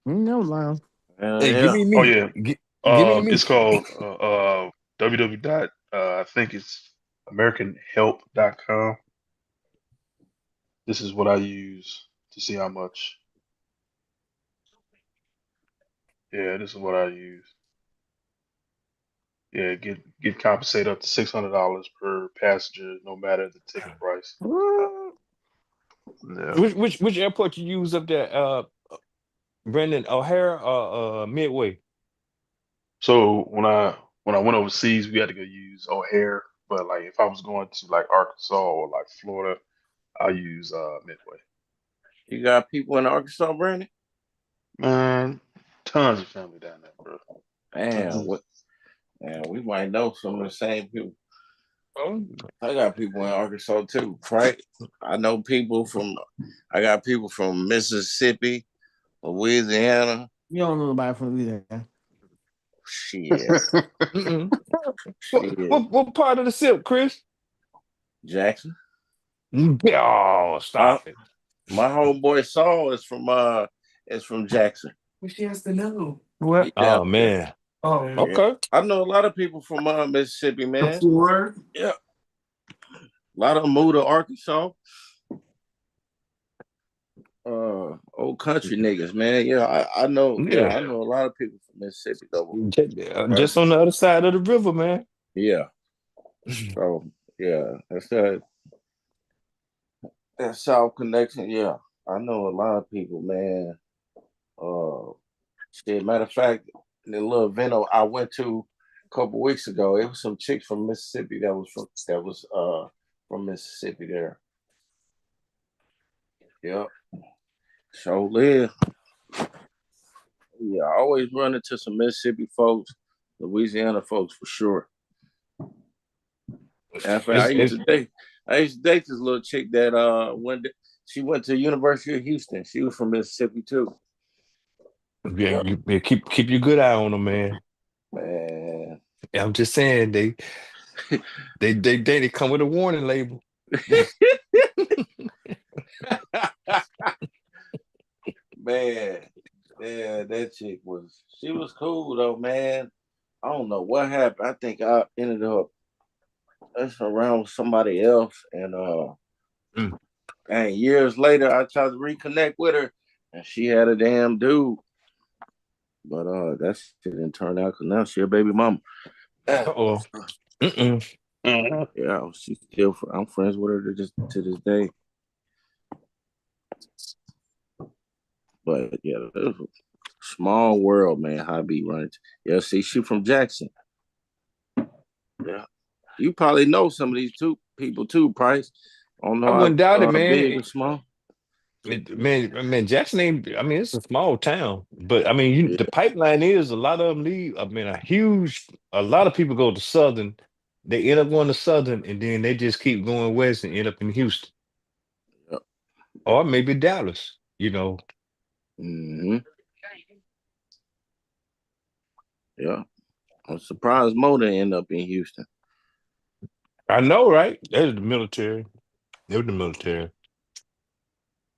[SPEAKER 2] No lie.
[SPEAKER 1] Hell
[SPEAKER 3] Hey, give
[SPEAKER 1] yeah.
[SPEAKER 3] me
[SPEAKER 4] Oh
[SPEAKER 3] me.
[SPEAKER 4] yeah.
[SPEAKER 3] Give me the
[SPEAKER 4] It's
[SPEAKER 3] me.
[SPEAKER 4] called www dot I think it's americanhelp.com. This is what I use to see how much. Yeah, this is what I use. Yeah, get compensated up to $600 per passenger, no matter the ticket price.
[SPEAKER 2] What?
[SPEAKER 4] Yeah.
[SPEAKER 3] Which airport you use up there? Brendan O'Hara or Midway?
[SPEAKER 4] So when I went overseas, we had to go use O'Hare. But like if I was going to like Arkansas or like Florida, I use Midway.
[SPEAKER 1] You got people in Arkansas, Brandon?
[SPEAKER 4] Man, tons of family down there, bro.
[SPEAKER 1] Man,
[SPEAKER 4] Tons.
[SPEAKER 1] what? Man, we might know some of the same people.
[SPEAKER 3] Oh,
[SPEAKER 1] I got people in Arkansas too, right? I know people from. I got people from Mississippi, Louisiana.
[SPEAKER 2] You don't know nobody from Louisiana.
[SPEAKER 1] Shit,
[SPEAKER 3] mm-mm.
[SPEAKER 1] shit,
[SPEAKER 3] What part of the silk, Chris?
[SPEAKER 1] Jackson.
[SPEAKER 3] Oh,
[SPEAKER 1] My
[SPEAKER 3] stop it.
[SPEAKER 1] my homeboy Saul is from Jackson.
[SPEAKER 2] What she has to know? What?
[SPEAKER 1] Yeah,
[SPEAKER 3] Oh
[SPEAKER 1] yeah,
[SPEAKER 3] man.
[SPEAKER 2] Oh,
[SPEAKER 1] yeah.
[SPEAKER 3] Okay.
[SPEAKER 1] I know a lot of people from Mississippi,
[SPEAKER 2] the
[SPEAKER 1] man.
[SPEAKER 2] floor.
[SPEAKER 1] Yeah, a lot of them moved to Arkansas. Old country niggas, man. Yeah, I know. Yeah,
[SPEAKER 3] Yeah.
[SPEAKER 1] I know a lot of people from Mississippi though.
[SPEAKER 3] Just on the other side of the river, man.
[SPEAKER 1] Yeah. So yeah, that South connection. Yeah, I know a lot of people, man. Uh, shit. Matter of fact, the little event I went to a couple weeks ago, it was some chicks from Mississippi from Mississippi there. Yep. So live. Yeah, I always run into some Mississippi folks, Louisiana folks for sure. In fact,
[SPEAKER 3] It's, it's
[SPEAKER 1] I used to date this little chick that she went to University of Houston. She was from Mississippi too.
[SPEAKER 3] yeah,
[SPEAKER 1] Yeah,
[SPEAKER 3] you keep your good eye on them, man.
[SPEAKER 1] man.
[SPEAKER 3] I'm just saying they come with a warning label.
[SPEAKER 1] Man, yeah, that chick she was cool though, man. I don't know what happened. I think I ended up around with somebody else,
[SPEAKER 3] Mm.
[SPEAKER 1] and years later I tried to reconnect with her, and she had a damn dude. But that shit didn't turn out because now she a baby mama.
[SPEAKER 3] Uh-oh. Mm-mm.
[SPEAKER 4] Mhm.
[SPEAKER 1] Yeah, she's still. I'm friends with her to this day. But yeah, it was a small world, man. How I be running. Yeah, see, she from Jackson. Yeah, you probably know some of these two people too, Price. I don't
[SPEAKER 3] I
[SPEAKER 1] know
[SPEAKER 3] wouldn't doubt it,
[SPEAKER 1] how
[SPEAKER 3] man.
[SPEAKER 1] big or small.
[SPEAKER 3] Man, Jackson ain't. I mean, it's a small town, but I mean,
[SPEAKER 1] Yeah,
[SPEAKER 3] the pipeline is a lot of them leave. I mean, a lot of people go to Southern. They end up going to Southern, and then they just keep going west and end up in Houston
[SPEAKER 1] yeah.
[SPEAKER 3] or maybe Dallas.
[SPEAKER 1] Mm-hmm. Yeah. I'm surprised Mo didn't end up in Houston.
[SPEAKER 3] I know, right? That's the military. They were the military.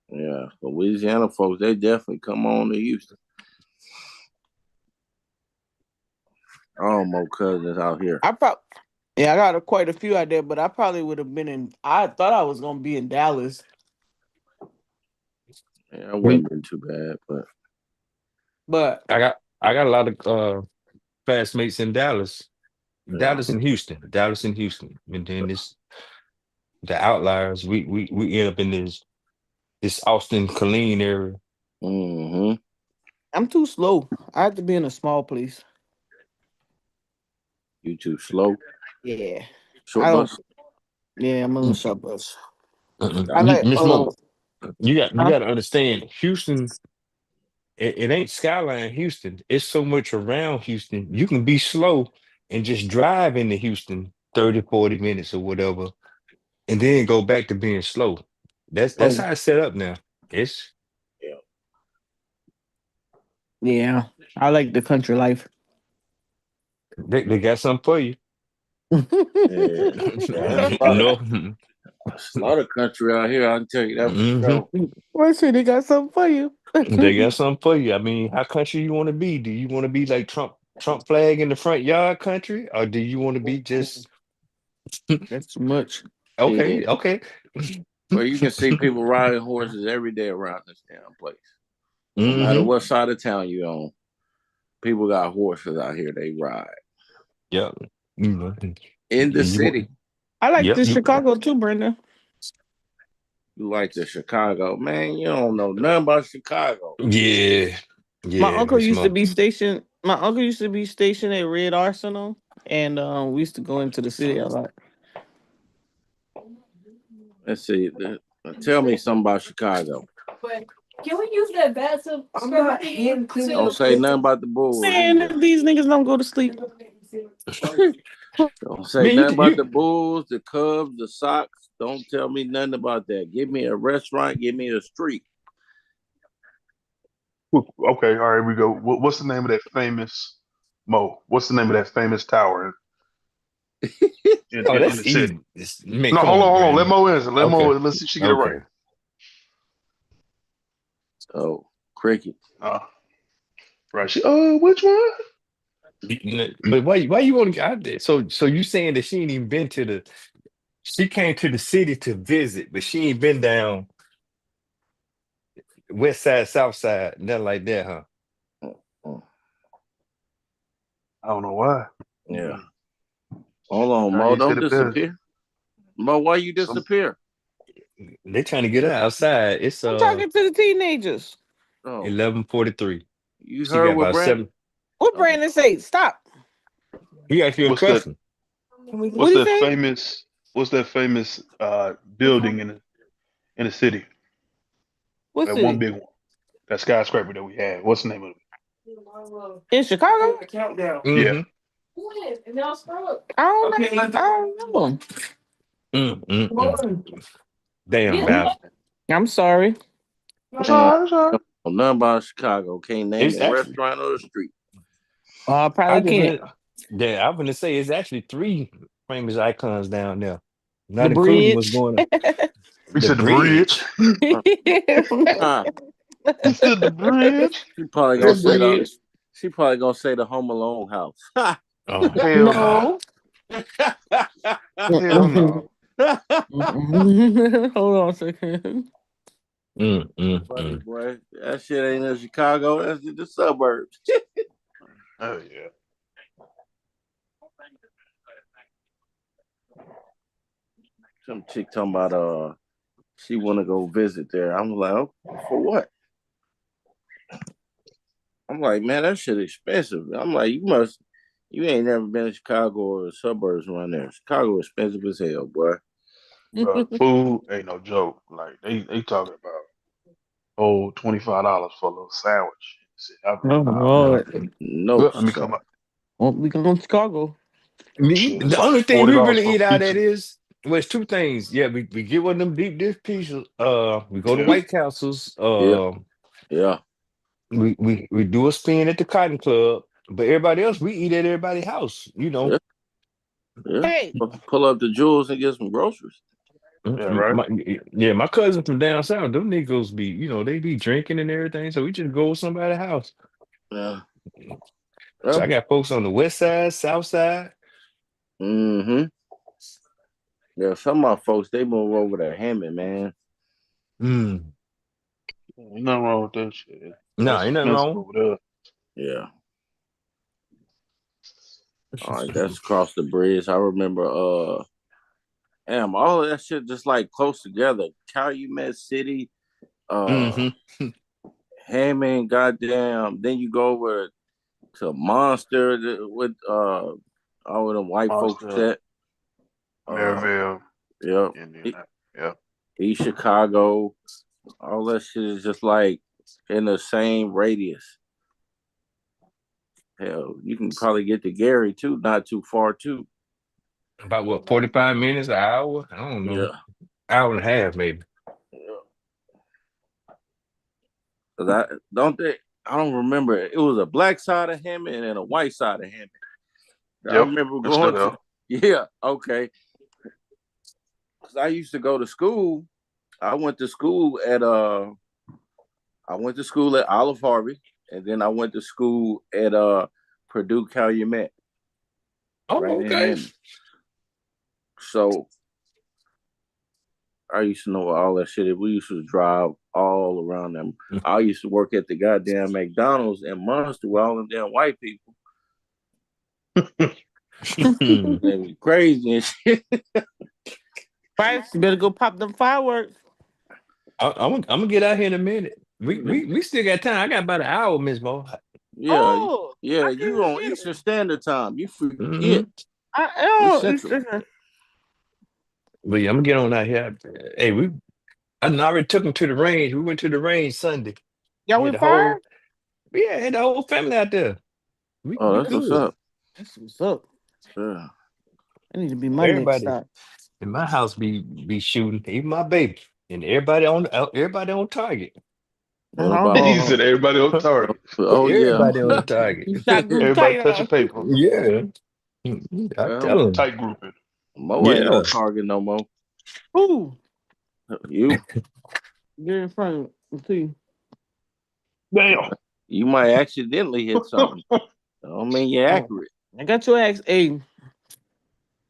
[SPEAKER 1] Yeah, Louisiana folks, they definitely come on to Houston. All Mo cousins out here.
[SPEAKER 2] I probably. Yeah, I got quite a few out there, but I probably would have been in. I thought I was gonna be in Dallas,
[SPEAKER 1] Yeah, it
[SPEAKER 3] Mm.
[SPEAKER 1] wouldn't been too bad, but
[SPEAKER 2] but
[SPEAKER 3] I got a lot of classmates in Dallas,
[SPEAKER 1] yeah.
[SPEAKER 3] Dallas and Houston, and then the outliers. We end up in this Austin Killeen area.
[SPEAKER 1] Mm-hmm.
[SPEAKER 2] I'm too slow. I have to be in a small place.
[SPEAKER 1] You too slow.
[SPEAKER 2] Yeah, I
[SPEAKER 1] Short
[SPEAKER 2] don't.
[SPEAKER 1] bus.
[SPEAKER 2] Yeah, I'm on the short bus. I
[SPEAKER 3] You,
[SPEAKER 2] like.
[SPEAKER 3] Miss Mo, you
[SPEAKER 2] Huh?
[SPEAKER 3] got to understand, Houston. It ain't Skyline Houston. It's so much around Houston. You can be slow and just drive into Houston 30, 40 minutes or whatever, and then go back to being slow. That's
[SPEAKER 2] Oh,
[SPEAKER 3] how it's set up now. It's
[SPEAKER 1] Yeah.
[SPEAKER 2] yeah. I like the country life.
[SPEAKER 3] they got something for you.
[SPEAKER 1] Yeah. Yeah. There's a lot of
[SPEAKER 3] No,
[SPEAKER 1] Slaughter country out here, I can tell you that for
[SPEAKER 3] Hmm.
[SPEAKER 1] sure.
[SPEAKER 2] Well, shit, they got something for you.
[SPEAKER 3] They got something for you. I mean, how country you want to be? Do you want to be like Trump flag in the front yard country, or do you want to be just
[SPEAKER 2] That's too much.
[SPEAKER 1] Yeah.
[SPEAKER 3] okay, okay?
[SPEAKER 1] Well, you can see people riding horses every day around this damn place. No matter
[SPEAKER 3] Hmm.
[SPEAKER 1] what side of town you on, people got horses out here. They ride
[SPEAKER 3] Yeah. You know,
[SPEAKER 1] in the
[SPEAKER 3] and you want,
[SPEAKER 1] city.
[SPEAKER 2] I like
[SPEAKER 3] yep,
[SPEAKER 2] the
[SPEAKER 3] you,
[SPEAKER 2] Chicago too, Brenda.
[SPEAKER 1] You like the Chicago, man? You don't know nothing about Chicago.
[SPEAKER 3] yeah,
[SPEAKER 2] My
[SPEAKER 3] yeah,
[SPEAKER 2] uncle
[SPEAKER 3] it's
[SPEAKER 2] used to
[SPEAKER 3] more.
[SPEAKER 2] be stationed. My uncle used to be stationed at Red Arsenal, and we used to go into the city a lot.
[SPEAKER 1] Let's see. Tell me something about Chicago.
[SPEAKER 2] Can we use that bathroom?
[SPEAKER 1] Don't say nothing about the Bulls either.
[SPEAKER 2] Man, these niggas don't go to sleep.
[SPEAKER 1] Don't say
[SPEAKER 3] Man, you
[SPEAKER 1] nothing
[SPEAKER 3] can
[SPEAKER 1] about
[SPEAKER 3] you
[SPEAKER 1] the Bulls, the Cubs, the Sox. Don't tell me nothing about that. Give me a restaurant. Give me a street.
[SPEAKER 4] Okay, all right, we go. What's the name of that famous Mo? What's the name of that famous tower
[SPEAKER 3] oh,
[SPEAKER 4] in
[SPEAKER 3] that's
[SPEAKER 4] the city?
[SPEAKER 3] easy. Man,
[SPEAKER 4] No,
[SPEAKER 3] come
[SPEAKER 4] hold on,
[SPEAKER 3] on,
[SPEAKER 4] hold on. Let
[SPEAKER 3] Brandon.
[SPEAKER 4] Mo answer. Let Mo.
[SPEAKER 3] Okay,
[SPEAKER 4] Let's see if she get it right.
[SPEAKER 3] okay.
[SPEAKER 1] Oh, cricket.
[SPEAKER 4] Uh, right. Which one?
[SPEAKER 3] But why you want to get out there? So you saying that she ain't even been to the she came to the city to visit, but she ain't been down west side, south side, nothing like that, huh?
[SPEAKER 1] Mm,
[SPEAKER 4] I don't know why.
[SPEAKER 1] yeah. Hold on, Mo.
[SPEAKER 4] Chinese
[SPEAKER 1] Don't
[SPEAKER 4] city pest.
[SPEAKER 1] disappear. Mo, why you
[SPEAKER 4] Some.
[SPEAKER 1] disappear?
[SPEAKER 3] They trying to get her outside. It's
[SPEAKER 2] I'm talking to the teenagers.
[SPEAKER 1] Oh,
[SPEAKER 3] 11:43.
[SPEAKER 1] you
[SPEAKER 3] She
[SPEAKER 1] heard
[SPEAKER 3] got
[SPEAKER 1] what
[SPEAKER 3] about
[SPEAKER 1] Brandon?
[SPEAKER 3] seven.
[SPEAKER 2] What
[SPEAKER 1] Oh,
[SPEAKER 2] Brandon say? Stop.
[SPEAKER 3] He actually a
[SPEAKER 4] What's that?
[SPEAKER 3] question.
[SPEAKER 2] What
[SPEAKER 4] What's
[SPEAKER 2] he
[SPEAKER 4] that
[SPEAKER 2] say?
[SPEAKER 4] famous? What's that famous building in the city?
[SPEAKER 2] What
[SPEAKER 4] That one
[SPEAKER 2] city?
[SPEAKER 4] big one. That skyscraper that we had. What's the name of it?
[SPEAKER 2] In Chicago?
[SPEAKER 4] Yeah.
[SPEAKER 3] Mm-hmm.
[SPEAKER 2] I don't know.
[SPEAKER 3] Mm-mm-mm. Damn, Val.
[SPEAKER 2] I'm sorry.
[SPEAKER 4] That's
[SPEAKER 1] man,
[SPEAKER 4] all right. That's all right.
[SPEAKER 1] nothing about Chicago. Can't name
[SPEAKER 3] It's
[SPEAKER 1] a
[SPEAKER 3] actually
[SPEAKER 1] restaurant or a street.
[SPEAKER 2] I
[SPEAKER 3] I
[SPEAKER 2] probably
[SPEAKER 3] just
[SPEAKER 2] can't.
[SPEAKER 3] yeah, I'm gonna say it's actually three famous icons down there,
[SPEAKER 2] The
[SPEAKER 3] not including what's
[SPEAKER 2] bridge.
[SPEAKER 3] going on.
[SPEAKER 4] We
[SPEAKER 3] The
[SPEAKER 4] said the bridge.
[SPEAKER 3] bridge.
[SPEAKER 1] Ah,
[SPEAKER 4] He said the bridge.
[SPEAKER 1] she probably
[SPEAKER 2] The
[SPEAKER 1] gonna say the.
[SPEAKER 2] bridge.
[SPEAKER 1] She probably gonna say the Home Alone house.
[SPEAKER 3] Oh
[SPEAKER 4] Hell no.
[SPEAKER 3] God.
[SPEAKER 2] No.
[SPEAKER 4] Hell no.
[SPEAKER 2] Hold on a second.
[SPEAKER 1] Funny
[SPEAKER 3] Mm.
[SPEAKER 1] boy, that shit ain't in Chicago. That's in the suburbs.
[SPEAKER 4] Oh yeah.
[SPEAKER 1] Some chick talking about she want to go visit there. I'm like, oh, for what? I'm like, man, that shit expensive. I'm like, you ain't never been to Chicago or the suburbs around there. Chicago expensive as hell, boy.
[SPEAKER 4] Bro, the food ain't no joke. Like they talking about $25 for a little sandwich. Shit, I'm
[SPEAKER 2] Oh
[SPEAKER 4] like, nah, man.
[SPEAKER 2] Lord.
[SPEAKER 1] No,
[SPEAKER 3] Well,
[SPEAKER 4] Let me
[SPEAKER 1] sir.
[SPEAKER 4] come up.
[SPEAKER 2] Well, we going to Chicago.
[SPEAKER 4] Shit, it's
[SPEAKER 3] the
[SPEAKER 4] like
[SPEAKER 3] only thing we
[SPEAKER 4] $40
[SPEAKER 3] really
[SPEAKER 4] for a
[SPEAKER 3] eat out
[SPEAKER 4] pizza.
[SPEAKER 3] at is well, it's two things. Yeah, we get one of them deep dish pizzas. We go to
[SPEAKER 4] Yeah.
[SPEAKER 3] White Castle's.
[SPEAKER 1] Yeah, yeah,
[SPEAKER 3] We do a spin at the Cotton Club, but everybody else we eat at everybody's house. You know,
[SPEAKER 1] yeah, yeah.
[SPEAKER 2] Hey,
[SPEAKER 1] Pull up the jewels and get some groceries.
[SPEAKER 4] Yeah, right.
[SPEAKER 3] Yeah, my cousin from down south, them niggas be, they be drinking and everything. So we just go to somebody's house.
[SPEAKER 1] Yeah,
[SPEAKER 3] So
[SPEAKER 1] yeah.
[SPEAKER 3] I got folks on the west side, south side.
[SPEAKER 1] Mm-hmm. Yeah, some of my folks they move over to Hammond, man.
[SPEAKER 3] Mm.
[SPEAKER 4] Ain't nothing wrong with that shit.
[SPEAKER 3] No,
[SPEAKER 4] That's
[SPEAKER 3] ain't nothing
[SPEAKER 4] expensive
[SPEAKER 3] wrong.
[SPEAKER 4] over there.
[SPEAKER 1] Yeah. All right, that's across the bridge. I remember damn, all of that shit just like close together. Calumet City, uh
[SPEAKER 3] Hmm.
[SPEAKER 1] Hammond, goddamn. Then you go over to Monster with all of them white folks
[SPEAKER 4] Monster,
[SPEAKER 1] set. Uh
[SPEAKER 4] Maryville,
[SPEAKER 1] yeah.
[SPEAKER 4] Indiana. Yeah.
[SPEAKER 1] East Chicago. All that shit is just like in the same radius. Hell, you can probably get to Gary too, not too far too.
[SPEAKER 3] About what, 45 minutes, an hour? I don't know.
[SPEAKER 1] Yeah.
[SPEAKER 3] Hour and a half, maybe.
[SPEAKER 1] Yeah. 'Cause I don't remember. It was a black side of Hammond and a white side of Hammond. I
[SPEAKER 4] Yep.
[SPEAKER 1] remember
[SPEAKER 4] It's still
[SPEAKER 1] going to
[SPEAKER 4] there.
[SPEAKER 1] yeah, okay. 'cause I used to go to school. I went to school at Olive Harvey, and then I went to school at Purdue Calumet, right
[SPEAKER 3] Oh,
[SPEAKER 1] in
[SPEAKER 3] okay.
[SPEAKER 1] Hammond. So I used to know all that shit. We used to drive all around them. I used to work at the goddamn McDonald's in Munster with all them damn white people. They be crazy and shit.
[SPEAKER 2] Right, you better go pop them fireworks.
[SPEAKER 3] I'm gonna get out here in a minute. We
[SPEAKER 1] But
[SPEAKER 3] we we still got time. I got about an hour, Miss Mo.
[SPEAKER 1] yeah,
[SPEAKER 2] Oh,
[SPEAKER 1] yeah,
[SPEAKER 2] I
[SPEAKER 1] you
[SPEAKER 2] can't
[SPEAKER 1] on
[SPEAKER 2] forget
[SPEAKER 1] Eastern
[SPEAKER 2] it.
[SPEAKER 1] Standard Time. You forget.
[SPEAKER 3] Mm-hmm.
[SPEAKER 2] I
[SPEAKER 1] We
[SPEAKER 2] oh, it's
[SPEAKER 1] Central.
[SPEAKER 2] different.
[SPEAKER 3] But yeah, I'm gonna get on out here. Hey, I done already took him to the range. We went to the range Sunday.
[SPEAKER 2] Y'all
[SPEAKER 3] Had
[SPEAKER 2] went
[SPEAKER 3] the
[SPEAKER 2] fire?
[SPEAKER 3] whole had the whole family out there.
[SPEAKER 1] Oh,
[SPEAKER 3] We
[SPEAKER 1] that's what's
[SPEAKER 3] good.
[SPEAKER 1] up.
[SPEAKER 2] That's what's up.
[SPEAKER 1] Yeah.
[SPEAKER 2] I need to be my next
[SPEAKER 3] Everybody
[SPEAKER 2] stop.
[SPEAKER 3] in my house be shooting, even my baby, and everybody on target.
[SPEAKER 1] What
[SPEAKER 2] Uh-huh.
[SPEAKER 1] about?
[SPEAKER 4] You said everybody on target.
[SPEAKER 1] Oh yeah.
[SPEAKER 3] Everybody on target.
[SPEAKER 2] You shot group
[SPEAKER 4] Everybody
[SPEAKER 2] tight,
[SPEAKER 4] touching
[SPEAKER 2] huh?
[SPEAKER 4] paper.
[SPEAKER 3] Yeah, I
[SPEAKER 1] Well,
[SPEAKER 3] tell him.
[SPEAKER 4] Tight grouping.
[SPEAKER 1] Mo ain't on
[SPEAKER 3] Yeah.
[SPEAKER 1] target no more.
[SPEAKER 2] Ooh,
[SPEAKER 1] You
[SPEAKER 2] get in front of see.
[SPEAKER 4] Damn.
[SPEAKER 1] you might accidentally hit something. I don't mean you're
[SPEAKER 2] Oh,
[SPEAKER 1] accurate.
[SPEAKER 2] I got your axe. Hey,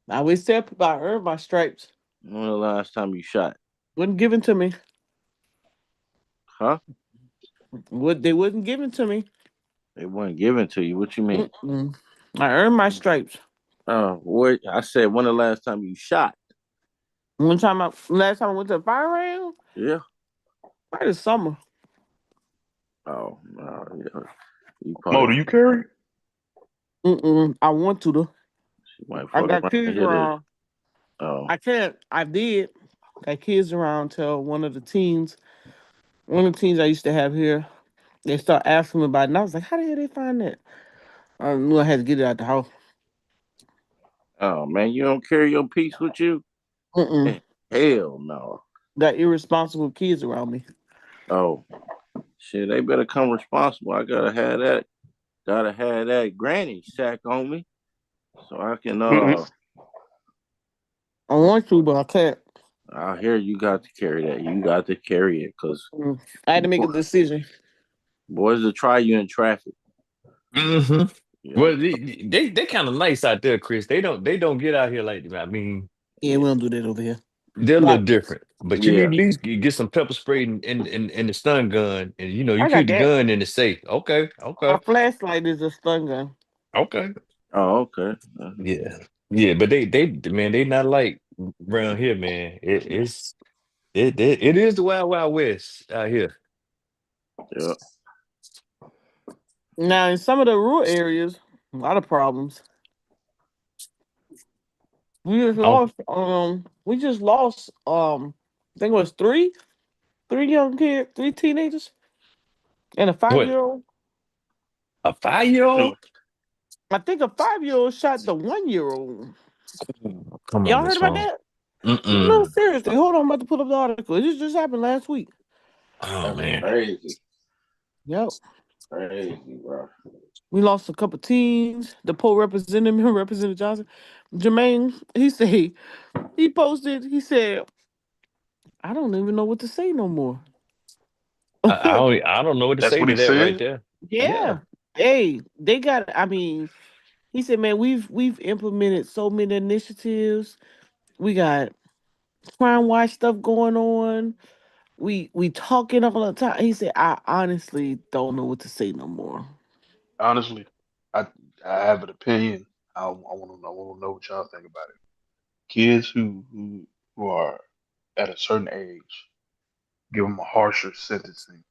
[SPEAKER 2] I always tell people I earned my stripes.
[SPEAKER 1] When the last time you shot?
[SPEAKER 2] Wasn't given to me.
[SPEAKER 1] Huh?
[SPEAKER 2] What they wasn't given to me.
[SPEAKER 1] They weren't given to you. What you mean?
[SPEAKER 2] Mm-mm. I earned my stripes.
[SPEAKER 1] What I said, when the last time you shot?
[SPEAKER 2] Last time I went to a fire round,
[SPEAKER 1] Yeah.
[SPEAKER 2] probably this summer.
[SPEAKER 1] Oh, no, yeah. You
[SPEAKER 4] Mo,
[SPEAKER 1] probably
[SPEAKER 4] do you carry?
[SPEAKER 2] I want to though.
[SPEAKER 1] she might
[SPEAKER 2] I
[SPEAKER 1] fuck
[SPEAKER 2] got
[SPEAKER 1] around and
[SPEAKER 2] kids
[SPEAKER 1] hit it.
[SPEAKER 2] around.
[SPEAKER 1] Oh,
[SPEAKER 2] I can't. I did. Got kids around till one of the teens I used to have here, they start asking me about it. And I was like, how the hell they find that? I knew I had to get it out the house.
[SPEAKER 1] oh man, you don't carry your piece with you?
[SPEAKER 2] Mm-mm.
[SPEAKER 1] Hell no.
[SPEAKER 2] Got irresponsible kids around me.
[SPEAKER 1] Oh, shit, they better come responsible. I gotta have that granny sack on me so I can
[SPEAKER 4] Mm-mm.
[SPEAKER 2] I want to, but I can't.
[SPEAKER 1] I hear you got to carry that. You got to carry it because
[SPEAKER 2] Mm. I had to make a decision.
[SPEAKER 1] boys will try you in traffic.
[SPEAKER 3] hmm
[SPEAKER 1] Yeah.
[SPEAKER 3] Well, they kind of nice out there, Chris. They don't get out here like that. I mean,
[SPEAKER 2] Yeah, we don't do that over here.
[SPEAKER 3] they're a little
[SPEAKER 2] Like,
[SPEAKER 3] different. But you need
[SPEAKER 1] Yeah.
[SPEAKER 3] at least get some pepper spray and the stun gun, and you
[SPEAKER 2] I got
[SPEAKER 3] keep the
[SPEAKER 2] that.
[SPEAKER 3] gun in the safe. Okay,
[SPEAKER 2] My
[SPEAKER 3] okay,
[SPEAKER 2] flashlight is a stun gun.
[SPEAKER 3] okay.
[SPEAKER 1] Oh, okay.
[SPEAKER 3] Yeah, yeah. But man, they not like around here, man. It is the wild wild west out here.
[SPEAKER 1] Yeah.
[SPEAKER 2] Now, in some of the rural areas, a lot of problems. We just lost I think it was three young kids, three teenagers, and a five
[SPEAKER 3] What,
[SPEAKER 2] year old.
[SPEAKER 3] a 5 year
[SPEAKER 4] Mm.
[SPEAKER 3] old?
[SPEAKER 2] I think a 5 year old shot the 1 year old.
[SPEAKER 3] Come on,
[SPEAKER 2] Y'all heard
[SPEAKER 3] Miss
[SPEAKER 2] about
[SPEAKER 3] Mo.
[SPEAKER 2] that? No,
[SPEAKER 3] Mm-mm.
[SPEAKER 2] seriously. Hold on, I'm about to pull up the article. It just happened last week.
[SPEAKER 3] Oh
[SPEAKER 1] That's
[SPEAKER 3] man.
[SPEAKER 1] crazy.
[SPEAKER 2] Yep.
[SPEAKER 1] Crazy, bro.
[SPEAKER 2] We lost a couple teens. The poll representative, Representative Johnson, Jermaine, he posted, he said, I don't even know what to say no more.
[SPEAKER 3] I don't know what to
[SPEAKER 4] That's
[SPEAKER 3] say
[SPEAKER 4] what
[SPEAKER 3] to
[SPEAKER 4] he
[SPEAKER 3] that right
[SPEAKER 4] said.
[SPEAKER 3] there. Yeah.
[SPEAKER 2] Yeah. Hey, they got I mean, he said, man, we've implemented so many initiatives. We got crime watch stuff going on. We talking all the time. He said, I honestly don't know what to say no more.
[SPEAKER 4] Honestly, I I have an opinion. I want to know what y'all think about it. Kids who are at a certain age, give them a harsher sentencing.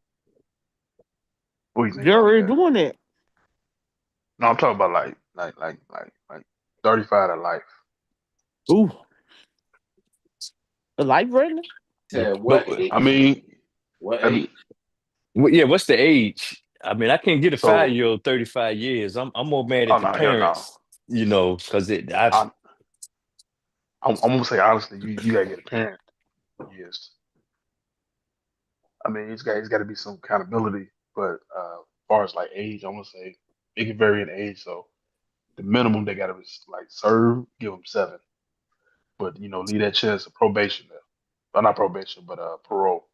[SPEAKER 4] What do you think
[SPEAKER 2] They're
[SPEAKER 4] about
[SPEAKER 2] already
[SPEAKER 4] that?
[SPEAKER 2] doing that.
[SPEAKER 4] No, I'm talking about like 35 to life.
[SPEAKER 2] Ooh, the light brightening?
[SPEAKER 1] Said what
[SPEAKER 3] But
[SPEAKER 4] I
[SPEAKER 1] age?
[SPEAKER 4] mean,
[SPEAKER 1] What
[SPEAKER 4] I mean,
[SPEAKER 1] age?
[SPEAKER 3] yeah, what's the age? I mean, I can't get a
[SPEAKER 4] so
[SPEAKER 3] 5 year old 35 years. I'm more mad
[SPEAKER 4] oh
[SPEAKER 3] at the
[SPEAKER 4] no, hell no.
[SPEAKER 3] parents, because
[SPEAKER 4] I I'm gonna say honestly, you gotta get a parent. Yes, I mean it's got to be some accountability, but as far as like age, I'm gonna say it can vary in age. So the minimum they gotta like serve, give them 7. but leave that chance of probation there. Not probation, but parole.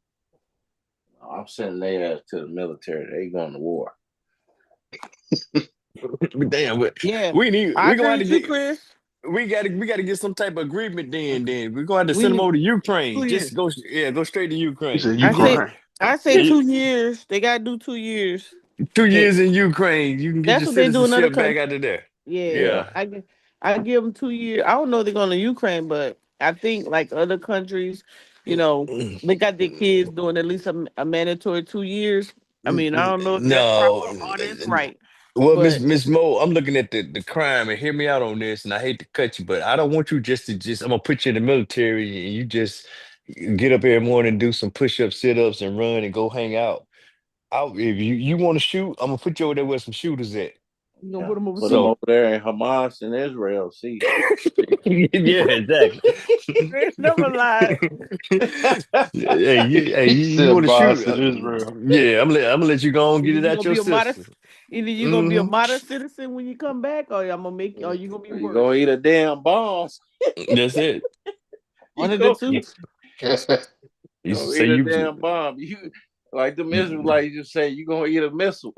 [SPEAKER 1] I'm sending their ass to the military. They going to war.
[SPEAKER 3] But damn, but
[SPEAKER 2] Yeah, I
[SPEAKER 3] we gonna
[SPEAKER 2] agree
[SPEAKER 3] have to
[SPEAKER 2] with you,
[SPEAKER 3] get
[SPEAKER 2] Chris.
[SPEAKER 3] we gotta get some type of agreement then we're gonna have to
[SPEAKER 2] We
[SPEAKER 3] send them
[SPEAKER 2] need
[SPEAKER 3] over to
[SPEAKER 2] two
[SPEAKER 3] Ukraine.
[SPEAKER 2] years.
[SPEAKER 3] Just go, yeah, go straight to
[SPEAKER 4] He
[SPEAKER 3] Ukraine.
[SPEAKER 4] said
[SPEAKER 2] I say,
[SPEAKER 4] Ukraine.
[SPEAKER 2] I say
[SPEAKER 3] Yeah,
[SPEAKER 2] 2 years. They gotta do 2 years.
[SPEAKER 3] two
[SPEAKER 2] And
[SPEAKER 3] years in Ukraine, you can get
[SPEAKER 2] that's
[SPEAKER 3] your
[SPEAKER 2] what they do in other
[SPEAKER 3] citizenship back
[SPEAKER 2] countries.
[SPEAKER 3] out of there.
[SPEAKER 2] Yeah,
[SPEAKER 3] Yeah.
[SPEAKER 1] Yeah.
[SPEAKER 2] I give them 2 years. I don't know if they're going to Ukraine, but I think like other countries, you know, they got their kids doing at least a mandatory 2 years. I mean, I don't know if that's
[SPEAKER 3] No.
[SPEAKER 2] proper or that's right,
[SPEAKER 3] Well, Miss
[SPEAKER 2] but
[SPEAKER 3] Miss Mo, I'm looking at the crime and hear me out on this, and I hate to cut you, but I don't want you just I'm gonna put you in the military and you just get up every morning and do some push-ups, sit-ups, and run and go hang out. If you want to shoot, I'm gonna put you over there where some shooters at.
[SPEAKER 2] you gonna
[SPEAKER 1] Yeah.
[SPEAKER 2] put them
[SPEAKER 1] Put them
[SPEAKER 2] overseas.
[SPEAKER 1] over there in Hamas and Israel. See.
[SPEAKER 3] Yeah, exactly.
[SPEAKER 2] Never lies.
[SPEAKER 3] Hey,
[SPEAKER 4] He
[SPEAKER 3] you
[SPEAKER 4] said
[SPEAKER 3] want to shoot?
[SPEAKER 4] Boston, Israel.
[SPEAKER 3] Yeah, I'm gonna let you go and get
[SPEAKER 2] Either
[SPEAKER 3] it
[SPEAKER 2] you
[SPEAKER 3] out
[SPEAKER 2] gonna
[SPEAKER 3] your
[SPEAKER 2] be a
[SPEAKER 3] system.
[SPEAKER 2] modest, either you gonna be a
[SPEAKER 3] Hmm.
[SPEAKER 2] modest citizen when you come back, or I'm gonna make, or you gonna be
[SPEAKER 1] You gonna
[SPEAKER 2] worse.
[SPEAKER 1] eat a damn bomb.
[SPEAKER 3] That's it.
[SPEAKER 1] You
[SPEAKER 2] One of the
[SPEAKER 1] go
[SPEAKER 2] two.
[SPEAKER 3] You
[SPEAKER 1] gonna
[SPEAKER 3] say
[SPEAKER 1] eat a
[SPEAKER 3] you
[SPEAKER 1] damn bomb. You like the Israelites just say you gonna eat a missile.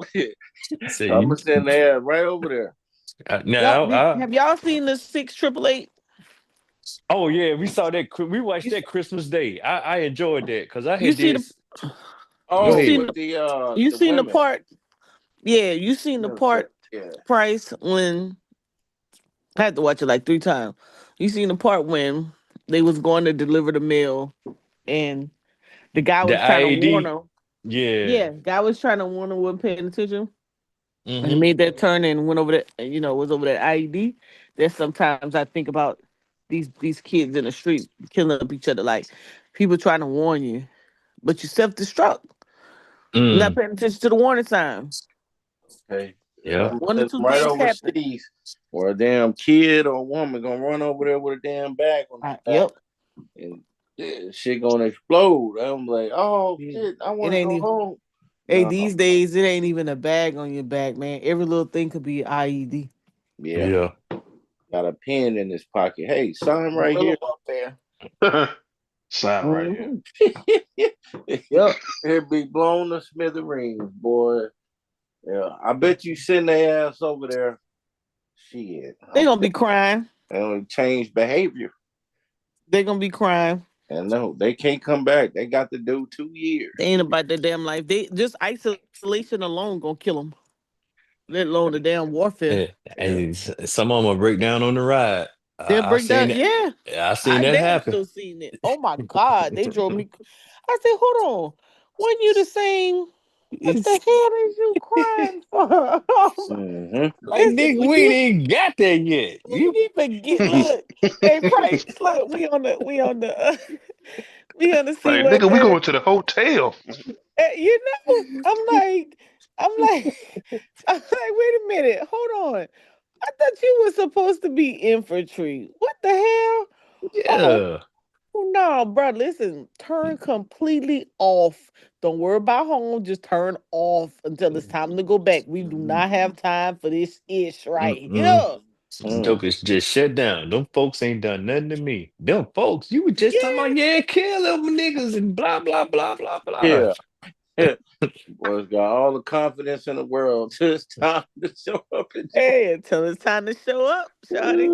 [SPEAKER 3] say
[SPEAKER 1] I'm
[SPEAKER 3] you.
[SPEAKER 1] gonna send their ass right over there.
[SPEAKER 3] Now,
[SPEAKER 2] Have y'all seen the 688?
[SPEAKER 3] oh yeah, we saw that. We watched that Christmas Day. I enjoyed that because I
[SPEAKER 2] You
[SPEAKER 3] had
[SPEAKER 2] see the
[SPEAKER 3] this. Go
[SPEAKER 2] you
[SPEAKER 1] Oh,
[SPEAKER 3] ahead.
[SPEAKER 2] seen
[SPEAKER 1] with
[SPEAKER 2] you
[SPEAKER 1] the
[SPEAKER 2] seen the
[SPEAKER 1] women
[SPEAKER 2] part? Yeah, you seen the
[SPEAKER 1] military.
[SPEAKER 2] part
[SPEAKER 1] Yeah.
[SPEAKER 2] price when I had to watch it like 3 times. You seen the part when they was going to deliver the mail and the guy
[SPEAKER 3] The
[SPEAKER 2] was trying to warn
[SPEAKER 3] IAD.
[SPEAKER 2] them.
[SPEAKER 3] Yeah.
[SPEAKER 2] Yeah, guy was trying to warn them, wasn't paying attention. And he
[SPEAKER 3] Mm-hmm.
[SPEAKER 2] made that turn and went over that, was over that IED. That sometimes I think about these kids in the street killing up each other, like people trying to warn you, but you self destruct. You're not
[SPEAKER 3] Mm.
[SPEAKER 2] paying attention to the warning sign.
[SPEAKER 1] Okay.
[SPEAKER 3] Yeah.
[SPEAKER 1] I'm gonna
[SPEAKER 2] One or
[SPEAKER 1] send them
[SPEAKER 2] two
[SPEAKER 1] right
[SPEAKER 2] things happen.
[SPEAKER 1] overseas, or a damn kid or woman gonna run over there with a damn bag on their back,
[SPEAKER 2] Yep.
[SPEAKER 1] and shit gonna explode. I'm like, oh
[SPEAKER 2] Mm.
[SPEAKER 1] shit, I
[SPEAKER 2] It
[SPEAKER 1] want to
[SPEAKER 2] ain't
[SPEAKER 1] go
[SPEAKER 2] even.
[SPEAKER 1] home.
[SPEAKER 2] Hey,
[SPEAKER 1] No,
[SPEAKER 2] these days it ain't even a bag on your back, man. Every little thing could be IED.
[SPEAKER 1] yeah,
[SPEAKER 3] Yeah.
[SPEAKER 1] got a pen in his pocket. Hey, sign right
[SPEAKER 2] Guerrilla
[SPEAKER 1] here.
[SPEAKER 2] warfare.
[SPEAKER 4] Sign right here.
[SPEAKER 2] Hmm. Yep.
[SPEAKER 1] It'd be blown to smithereens, boy. Yeah, I bet you send their ass over there. Shit,
[SPEAKER 2] They gonna be crying.
[SPEAKER 1] they don't change behavior.
[SPEAKER 2] They gonna be crying.
[SPEAKER 1] And no, they can't come back. They got to do 2 years.
[SPEAKER 2] They ain't about their damn life. They just isolation alone gonna kill them. Let alone the damn warfare.
[SPEAKER 3] Yeah.
[SPEAKER 1] Yeah.
[SPEAKER 3] And some of them will break down on the ride.
[SPEAKER 2] They'll
[SPEAKER 3] I
[SPEAKER 2] break
[SPEAKER 3] seen
[SPEAKER 2] down.
[SPEAKER 3] that.
[SPEAKER 2] Yeah,
[SPEAKER 3] I seen
[SPEAKER 2] I
[SPEAKER 3] that
[SPEAKER 2] damn
[SPEAKER 3] happen.
[SPEAKER 2] still seen it. Oh my god, they drove me. I said, hold on, when you the same? What the
[SPEAKER 3] It's
[SPEAKER 2] hell is you crying for?
[SPEAKER 1] Mm-hmm.
[SPEAKER 3] like,
[SPEAKER 2] Listen,
[SPEAKER 3] nigga, we ain't even got there yet.
[SPEAKER 2] we
[SPEAKER 3] You.
[SPEAKER 2] didn't even get. Look, hey, Price, look, we on the C
[SPEAKER 4] Like,
[SPEAKER 2] one
[SPEAKER 4] nigga, we
[SPEAKER 2] thirty.
[SPEAKER 4] going to the hotel.
[SPEAKER 2] You know, I'm like, I'm like, wait a minute, hold on. I thought you were supposed to be infantry. What the hell? Oh,
[SPEAKER 3] Yeah.
[SPEAKER 2] no, bro. Listen, turn completely off. Don't worry about home. Just turn off until it's time to go back. We do not have time for this ish right
[SPEAKER 3] Mm-mm.
[SPEAKER 2] here.
[SPEAKER 1] Mm.
[SPEAKER 3] Jokers just shut down. Them folks ain't done nothing to me. Them folks, you were just talking
[SPEAKER 2] Yeah.
[SPEAKER 3] about, yeah, kill them niggas and blah, blah, blah, blah, blah.
[SPEAKER 1] Yeah. Yeah. Boys got all the confidence in the world. Just time to show up and
[SPEAKER 2] Hey, until it's time to show up, Shawty.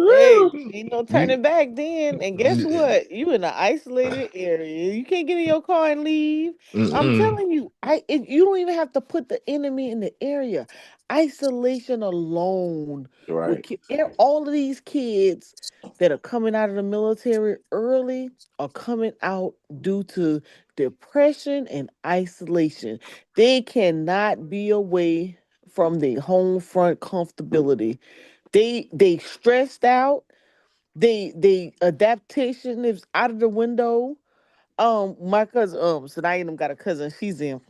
[SPEAKER 2] Hey,
[SPEAKER 1] join.
[SPEAKER 2] ain't no
[SPEAKER 3] You,
[SPEAKER 2] turning back then. And guess what? You in an isolated area. You can't get in your car and leave. I'm
[SPEAKER 3] mm-mm.
[SPEAKER 2] telling you, you don't even have to put the enemy in the area. Isolation alone
[SPEAKER 1] Right.
[SPEAKER 2] all of these kids that are coming out of the military early are coming out due to depression and isolation. They cannot be away from the home front comfortability. They stressed out. They adaptation is out of the window. My cousin, so I them got a cousin. She's in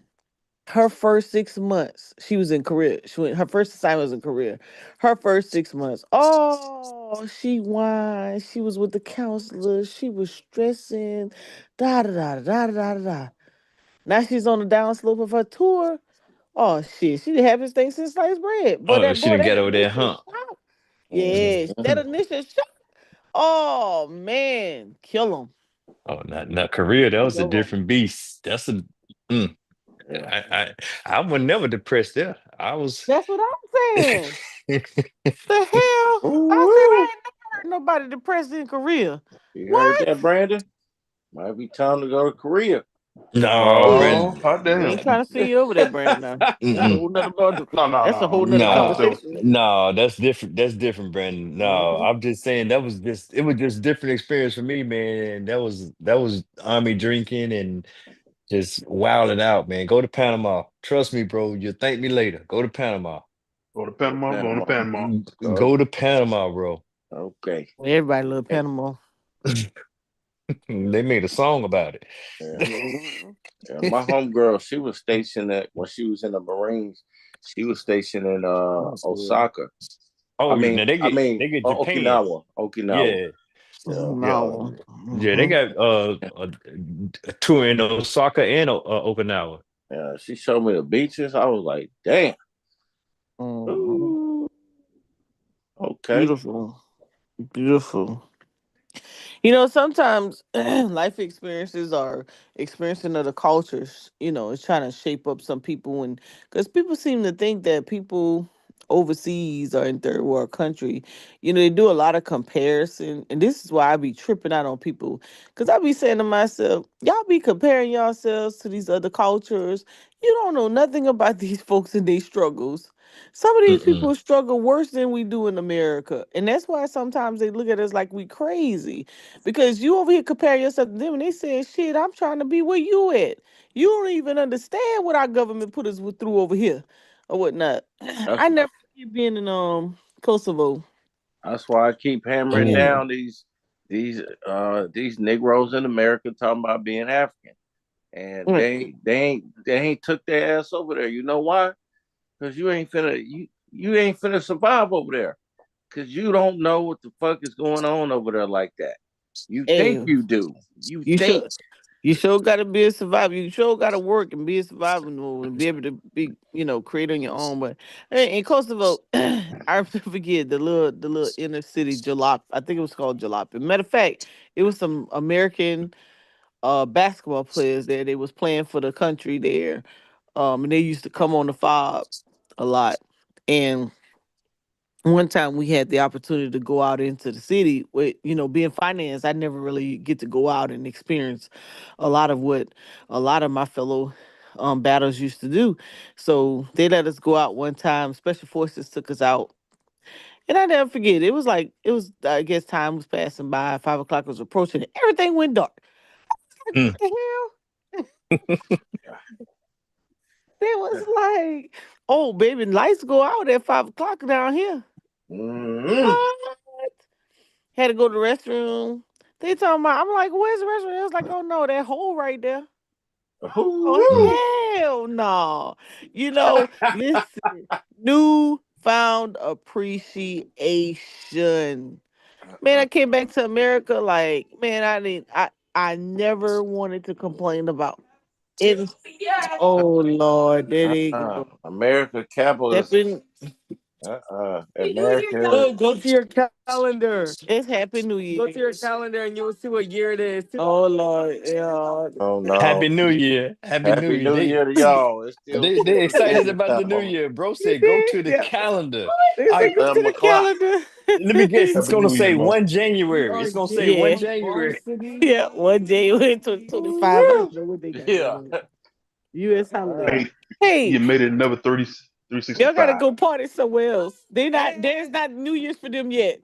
[SPEAKER 2] her first 6 months. She was in Korea. Her first assignment was in Korea. Her first 6 months. Oh, she whined. She was with the counselor. She was stressing. Da da da da da da da. Now she's on the downslope of her tour. Oh shit, she the happiest thing since sliced bread. But
[SPEAKER 3] Oh,
[SPEAKER 2] that
[SPEAKER 3] she
[SPEAKER 2] boy,
[SPEAKER 3] didn't
[SPEAKER 2] that
[SPEAKER 3] get over there,
[SPEAKER 2] initial
[SPEAKER 3] huh?
[SPEAKER 2] shock. Yes, that
[SPEAKER 1] Mhm.
[SPEAKER 2] initial shock. Oh man, kill them.
[SPEAKER 3] Oh, not Korea. That was a
[SPEAKER 2] Kill them.
[SPEAKER 3] different beast. That's a. Mm,
[SPEAKER 1] Yeah.
[SPEAKER 3] I was never depressed there. I was.
[SPEAKER 2] That's what I'm saying. The hell? I said
[SPEAKER 1] Ooh,
[SPEAKER 2] I ain't never heard nobody depressed in Korea.
[SPEAKER 1] you heard
[SPEAKER 2] What?
[SPEAKER 1] that, Brandon? Might be time to go to Korea.
[SPEAKER 3] No,
[SPEAKER 4] Oh,
[SPEAKER 3] Brandon.
[SPEAKER 4] hot
[SPEAKER 2] We
[SPEAKER 4] damn.
[SPEAKER 2] ain't trying to see you over there, Brandon. Now. That's a
[SPEAKER 3] Mm-mm.
[SPEAKER 2] whole nother.
[SPEAKER 4] No, no,
[SPEAKER 2] That's a
[SPEAKER 4] no.
[SPEAKER 2] whole
[SPEAKER 4] We
[SPEAKER 2] nother
[SPEAKER 4] ain't going to.
[SPEAKER 3] No,
[SPEAKER 2] conversation.
[SPEAKER 3] no, that's different. That's different, Brandon. No,
[SPEAKER 2] Mhm.
[SPEAKER 3] I'm just saying it was just different experience for me, man. That was army drinking and just wilding out, man. Go to Panama. Trust me, bro. You'll thank me later. Go to Panama.
[SPEAKER 4] Go to
[SPEAKER 1] Go to
[SPEAKER 4] Panama. Going to
[SPEAKER 1] Panama.
[SPEAKER 4] Panama.
[SPEAKER 1] Go.
[SPEAKER 3] Go to Panama, bro.
[SPEAKER 1] Okay.
[SPEAKER 2] Everybody love
[SPEAKER 1] Hey,
[SPEAKER 2] Panama.
[SPEAKER 3] They made a song about
[SPEAKER 1] yeah.
[SPEAKER 2] Mhm.
[SPEAKER 1] Yeah, my homegirl, she was stationed at when she was in the Marines. She was stationed in
[SPEAKER 2] Oh, good.
[SPEAKER 1] Osaka.
[SPEAKER 3] Oh, now they get Japan.
[SPEAKER 1] Okinawa. Okinawa.
[SPEAKER 3] Yeah.
[SPEAKER 1] Yeah.
[SPEAKER 3] Yeah.
[SPEAKER 2] No.
[SPEAKER 3] Yeah, they
[SPEAKER 2] Mhm.
[SPEAKER 3] got a tour in Osaka and Okinawa.
[SPEAKER 1] Yeah. She showed me the beaches. I was like, damn.
[SPEAKER 2] Mhm.
[SPEAKER 1] Ooh, okay.
[SPEAKER 2] Beautiful. Beautiful. You know, sometimes life experiences are experiencing other cultures. You know, it's trying to shape up some people, and because people seem to think that people overseas or in third world country, you know, they do a lot of comparison, and this is why I be tripping out on people, because I be saying to myself, y'all be comparing yourselves to these other cultures. You don't know nothing about these folks and their struggles. Some of these
[SPEAKER 3] Mm-mm.
[SPEAKER 2] people struggle worse than we do in America, and that's why sometimes they look at us like we crazy because you over here compare yourself to them and they saying, shit, I'm trying to be where you at. You don't even understand what our government put us through over here or whatnot.
[SPEAKER 1] That's
[SPEAKER 2] I never forget being in Kosovo.
[SPEAKER 1] that's why I keep hammering
[SPEAKER 3] Oh.
[SPEAKER 1] down these Negroes in America talking about being African. And
[SPEAKER 2] Mm.
[SPEAKER 1] they ain't took their ass over there. You know why? Because you ain't finna survive over there. Because you don't know what the fuck is going on over there like that. You think
[SPEAKER 2] Hey,
[SPEAKER 1] you do. You
[SPEAKER 2] you
[SPEAKER 1] think.
[SPEAKER 2] should. You sure got to be a survivor. You sure got to work and be a survivor mode and be able to be, you know, create on your own. But in Kosovo, I forget the little inner city jalop. I think it was called jalop. Matter of fact, it was some American basketball players there. They was playing for the country there. And they used to come on the fob a lot. And one time we had the opportunity to go out into the city with, you know, being finance, I never really get to go out and experience a lot of what a lot of my fellow battles used to do. So they let us go out one time. Special forces took us out. And I never forget, it was I guess time was passing by, 5 o'clock was approaching, and everything went dark. Like, what
[SPEAKER 3] Mm.
[SPEAKER 2] the hell? They was like, oh baby, lights go out at 5 o'clock down here.
[SPEAKER 1] Mm-hmm.
[SPEAKER 2] What? Had to go to the restroom. They talking about, I'm like, where's the restroom? It was like, oh no, that hole right there.
[SPEAKER 3] Mm.
[SPEAKER 2] Oh hell no. You know, listen, newfound appreciation. Man, I came back to America like, man, I never wanted to complain about it. Oh Lord, there they go.
[SPEAKER 1] America
[SPEAKER 2] Step
[SPEAKER 1] capitalist.
[SPEAKER 2] in.
[SPEAKER 1] America.
[SPEAKER 2] Go to your calendar. It's Happy New Year. Go to your calendar and you'll see what year it is. Oh Lord, yeah.
[SPEAKER 1] Oh
[SPEAKER 3] Happy
[SPEAKER 1] no.
[SPEAKER 3] New Year. Happy New
[SPEAKER 1] Happy
[SPEAKER 3] Year.
[SPEAKER 1] New Year to y'all. It's still
[SPEAKER 3] They excited
[SPEAKER 1] business
[SPEAKER 3] about the new
[SPEAKER 1] time.
[SPEAKER 3] year. Bro
[SPEAKER 2] You
[SPEAKER 3] said go
[SPEAKER 2] see?
[SPEAKER 3] to the
[SPEAKER 2] Yeah.
[SPEAKER 3] calendar.
[SPEAKER 2] They
[SPEAKER 3] I
[SPEAKER 2] say go to
[SPEAKER 1] 11
[SPEAKER 2] the
[SPEAKER 1] o'clock.
[SPEAKER 2] calendar.
[SPEAKER 3] let me guess, it's
[SPEAKER 4] Happy
[SPEAKER 3] gonna
[SPEAKER 4] New Year,
[SPEAKER 3] say
[SPEAKER 4] Mo.
[SPEAKER 3] 1 January. It's gonna say 1
[SPEAKER 2] Yeah.
[SPEAKER 3] January.
[SPEAKER 2] Yeah, one day went to 25. I don't know what they got
[SPEAKER 1] Yeah.
[SPEAKER 2] going on. U.S. holiday.
[SPEAKER 1] Uh,
[SPEAKER 4] Hey, you
[SPEAKER 2] Hey,
[SPEAKER 4] made it another 30,
[SPEAKER 2] y'all gotta
[SPEAKER 4] 365.
[SPEAKER 2] go party somewhere else. There's not New Year's for them yet.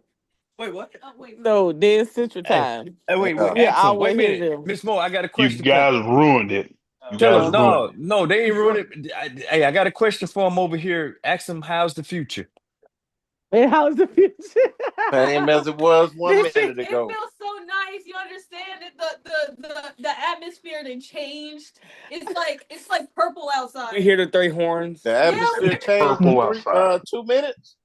[SPEAKER 2] No, they're in Central
[SPEAKER 3] Hey,
[SPEAKER 2] Time.
[SPEAKER 3] wait,
[SPEAKER 1] yeah.
[SPEAKER 2] We're an
[SPEAKER 3] ask them.
[SPEAKER 2] hour
[SPEAKER 3] Wait a
[SPEAKER 2] ahead of
[SPEAKER 3] minute.
[SPEAKER 2] them.
[SPEAKER 3] Miss Mo, I got a
[SPEAKER 4] You
[SPEAKER 3] question for him.
[SPEAKER 4] guys ruined it. You
[SPEAKER 3] Tell
[SPEAKER 4] guys
[SPEAKER 3] him,
[SPEAKER 2] Uh-huh.
[SPEAKER 4] ruined
[SPEAKER 3] no,
[SPEAKER 4] it.
[SPEAKER 3] no, they ain't ruined it. Hey, I got a question for him over here. Ask him how's the future.
[SPEAKER 2] And how's the future?
[SPEAKER 1] Same as it was one
[SPEAKER 2] This
[SPEAKER 1] minute
[SPEAKER 2] shit.
[SPEAKER 5] It
[SPEAKER 1] ago.
[SPEAKER 5] feels so nice. You understand that the atmosphere done changed. It's like purple
[SPEAKER 2] We
[SPEAKER 5] outside.
[SPEAKER 2] hear the three horns.
[SPEAKER 1] The
[SPEAKER 5] Yeah,
[SPEAKER 1] atmosphere changed in
[SPEAKER 4] Purple outside.
[SPEAKER 1] 2 minutes.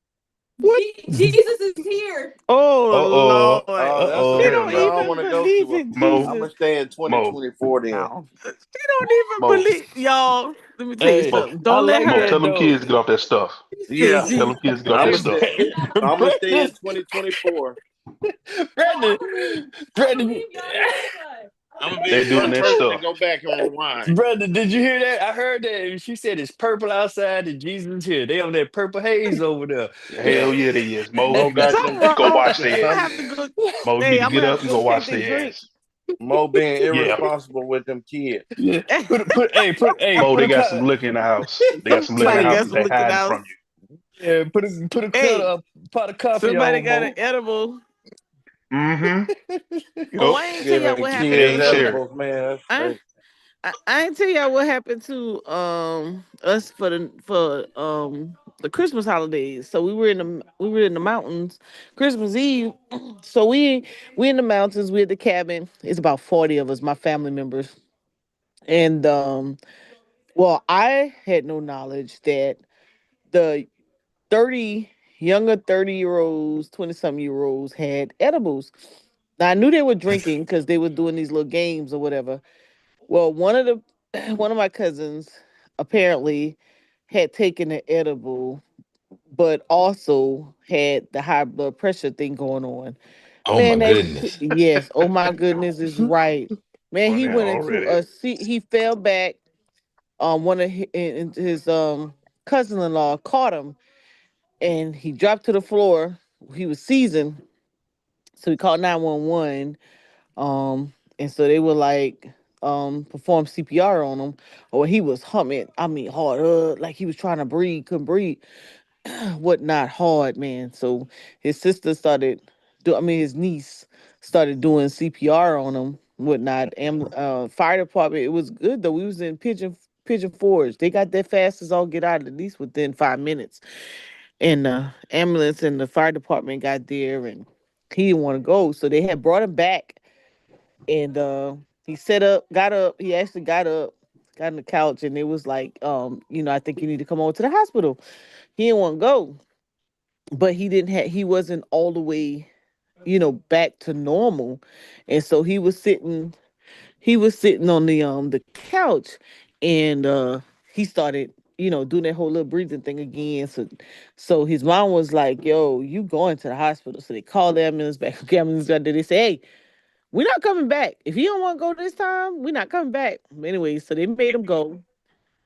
[SPEAKER 2] What?
[SPEAKER 5] Jesus is here.
[SPEAKER 2] Oh
[SPEAKER 3] Uh-oh.
[SPEAKER 2] Lord.
[SPEAKER 1] Oh, that's the
[SPEAKER 2] She
[SPEAKER 3] Uh-oh.
[SPEAKER 2] don't
[SPEAKER 1] energy I don't
[SPEAKER 2] even
[SPEAKER 1] want to go
[SPEAKER 2] believe
[SPEAKER 1] to.
[SPEAKER 2] in
[SPEAKER 4] Mo,
[SPEAKER 1] I'm
[SPEAKER 2] Jesus.
[SPEAKER 1] gonna stay in
[SPEAKER 4] Mo,
[SPEAKER 1] 2024 then.
[SPEAKER 2] No. She don't even
[SPEAKER 4] Mo,
[SPEAKER 2] believe y'all. Let me tell you
[SPEAKER 3] Hey,
[SPEAKER 4] Mo,
[SPEAKER 2] something.
[SPEAKER 3] I
[SPEAKER 2] Don't let
[SPEAKER 3] like
[SPEAKER 4] Mo.
[SPEAKER 2] her.
[SPEAKER 4] Tell
[SPEAKER 3] that
[SPEAKER 4] them kids to
[SPEAKER 3] though.
[SPEAKER 4] get off that stuff.
[SPEAKER 2] She said
[SPEAKER 1] Yeah,
[SPEAKER 4] Tell
[SPEAKER 2] Jesus.
[SPEAKER 4] them kids to get off
[SPEAKER 1] I'm
[SPEAKER 4] that
[SPEAKER 1] gonna
[SPEAKER 4] stuff.
[SPEAKER 1] stay. I'm gonna stay in
[SPEAKER 3] Brandon,
[SPEAKER 1] 2024.
[SPEAKER 3] Brandon,
[SPEAKER 5] I'm gonna
[SPEAKER 3] Brandon,
[SPEAKER 5] leave y'all to it, but
[SPEAKER 1] I'm gonna be
[SPEAKER 4] They
[SPEAKER 1] the
[SPEAKER 4] doing
[SPEAKER 1] first
[SPEAKER 4] that
[SPEAKER 1] person to
[SPEAKER 4] stuff.
[SPEAKER 1] go back and rewind.
[SPEAKER 3] Brandon, did you hear that? I heard that. She said it's purple outside and Jesus is here. They on that purple haze over there.
[SPEAKER 1] Yeah,
[SPEAKER 4] Hell yeah, they is.
[SPEAKER 1] Mo
[SPEAKER 4] Mo,
[SPEAKER 1] got
[SPEAKER 2] Something
[SPEAKER 1] them.
[SPEAKER 4] go
[SPEAKER 2] wrong.
[SPEAKER 4] watch
[SPEAKER 1] Cause
[SPEAKER 4] their
[SPEAKER 2] I'm gonna
[SPEAKER 4] ass.
[SPEAKER 1] some
[SPEAKER 2] have to go.
[SPEAKER 4] Mo, you need
[SPEAKER 2] Hey,
[SPEAKER 4] to
[SPEAKER 2] I'm
[SPEAKER 4] get
[SPEAKER 2] gonna have
[SPEAKER 4] up
[SPEAKER 2] to
[SPEAKER 4] and
[SPEAKER 2] go
[SPEAKER 4] go
[SPEAKER 2] check
[SPEAKER 4] watch
[SPEAKER 2] their
[SPEAKER 4] their
[SPEAKER 2] drink.
[SPEAKER 4] ass.
[SPEAKER 1] Mo being
[SPEAKER 4] Yeah.
[SPEAKER 1] irresponsible with them kids.
[SPEAKER 3] Yeah.
[SPEAKER 4] Mo,
[SPEAKER 3] Put
[SPEAKER 4] they
[SPEAKER 3] a
[SPEAKER 4] got some
[SPEAKER 3] cut.
[SPEAKER 4] liquor in the house. They got some liquor in the
[SPEAKER 2] Somebody
[SPEAKER 4] house
[SPEAKER 2] got
[SPEAKER 4] because
[SPEAKER 2] some
[SPEAKER 4] they
[SPEAKER 2] looking
[SPEAKER 4] hiding
[SPEAKER 2] out.
[SPEAKER 4] from you.
[SPEAKER 3] Yeah, put a cut
[SPEAKER 2] Hey,
[SPEAKER 3] up, pot of coffee
[SPEAKER 2] somebody
[SPEAKER 3] on,
[SPEAKER 2] got an
[SPEAKER 3] Mo.
[SPEAKER 2] edible.
[SPEAKER 4] Mm-hmm.
[SPEAKER 2] Oh,
[SPEAKER 4] Yep.
[SPEAKER 2] I ain't tell y'all
[SPEAKER 1] Giving
[SPEAKER 2] what
[SPEAKER 4] They
[SPEAKER 2] happened
[SPEAKER 1] kids
[SPEAKER 4] ain't
[SPEAKER 2] to.
[SPEAKER 4] sharing.
[SPEAKER 1] edibles, man. That's
[SPEAKER 2] I
[SPEAKER 1] crazy.
[SPEAKER 2] I ain't tell y'all what happened to us for the Christmas holidays. So we were in the mountains Christmas Eve. So we in the mountains. We at the cabin. It's about 40 of us, my family members, and well, I had no knowledge that the 30 younger 30-year-olds, 20-something-year-olds had edibles. Now I knew they were drinking because they were doing these little games or whatever. Well, one of my cousins apparently had taken an edible, but also had the high blood pressure thing going on.
[SPEAKER 3] Oh my
[SPEAKER 2] Man, that shit,
[SPEAKER 3] goodness.
[SPEAKER 2] yes. Oh my goodness, is right. Man, he
[SPEAKER 4] Funny
[SPEAKER 2] went into
[SPEAKER 4] already.
[SPEAKER 2] a seat. He fell back. One of his cousin-in-law caught him, and he dropped to the floor. He was seizing, so he called 911. And so they were like, perform CPR on him, or he was humming. I mean, hard, like he was trying to breathe, couldn't breathe, whatnot, hard, man. So his sister started, his niece started doing CPR on him, whatnot. Fire department, it was good though. We was in Pigeon Forge. They got there fast as all get out, at least within 5 minutes. And the ambulance and the fire department got there, and he didn't want to go, so they had brought him back, and he got up. He actually got on the couch, and it was like, I think you need to come over to the hospital. He didn't want to go, but he wasn't all the way, back to normal, and so he was sitting on the couch, and he started, doing that whole little breathing thing again. So his mom was like, "Yo, you going to the hospital?" So they called the ambulance back. The ambulance got there. They say, "Hey, we're not coming back. If you don't want to go this time, we're not coming back." Anyway, so they made him go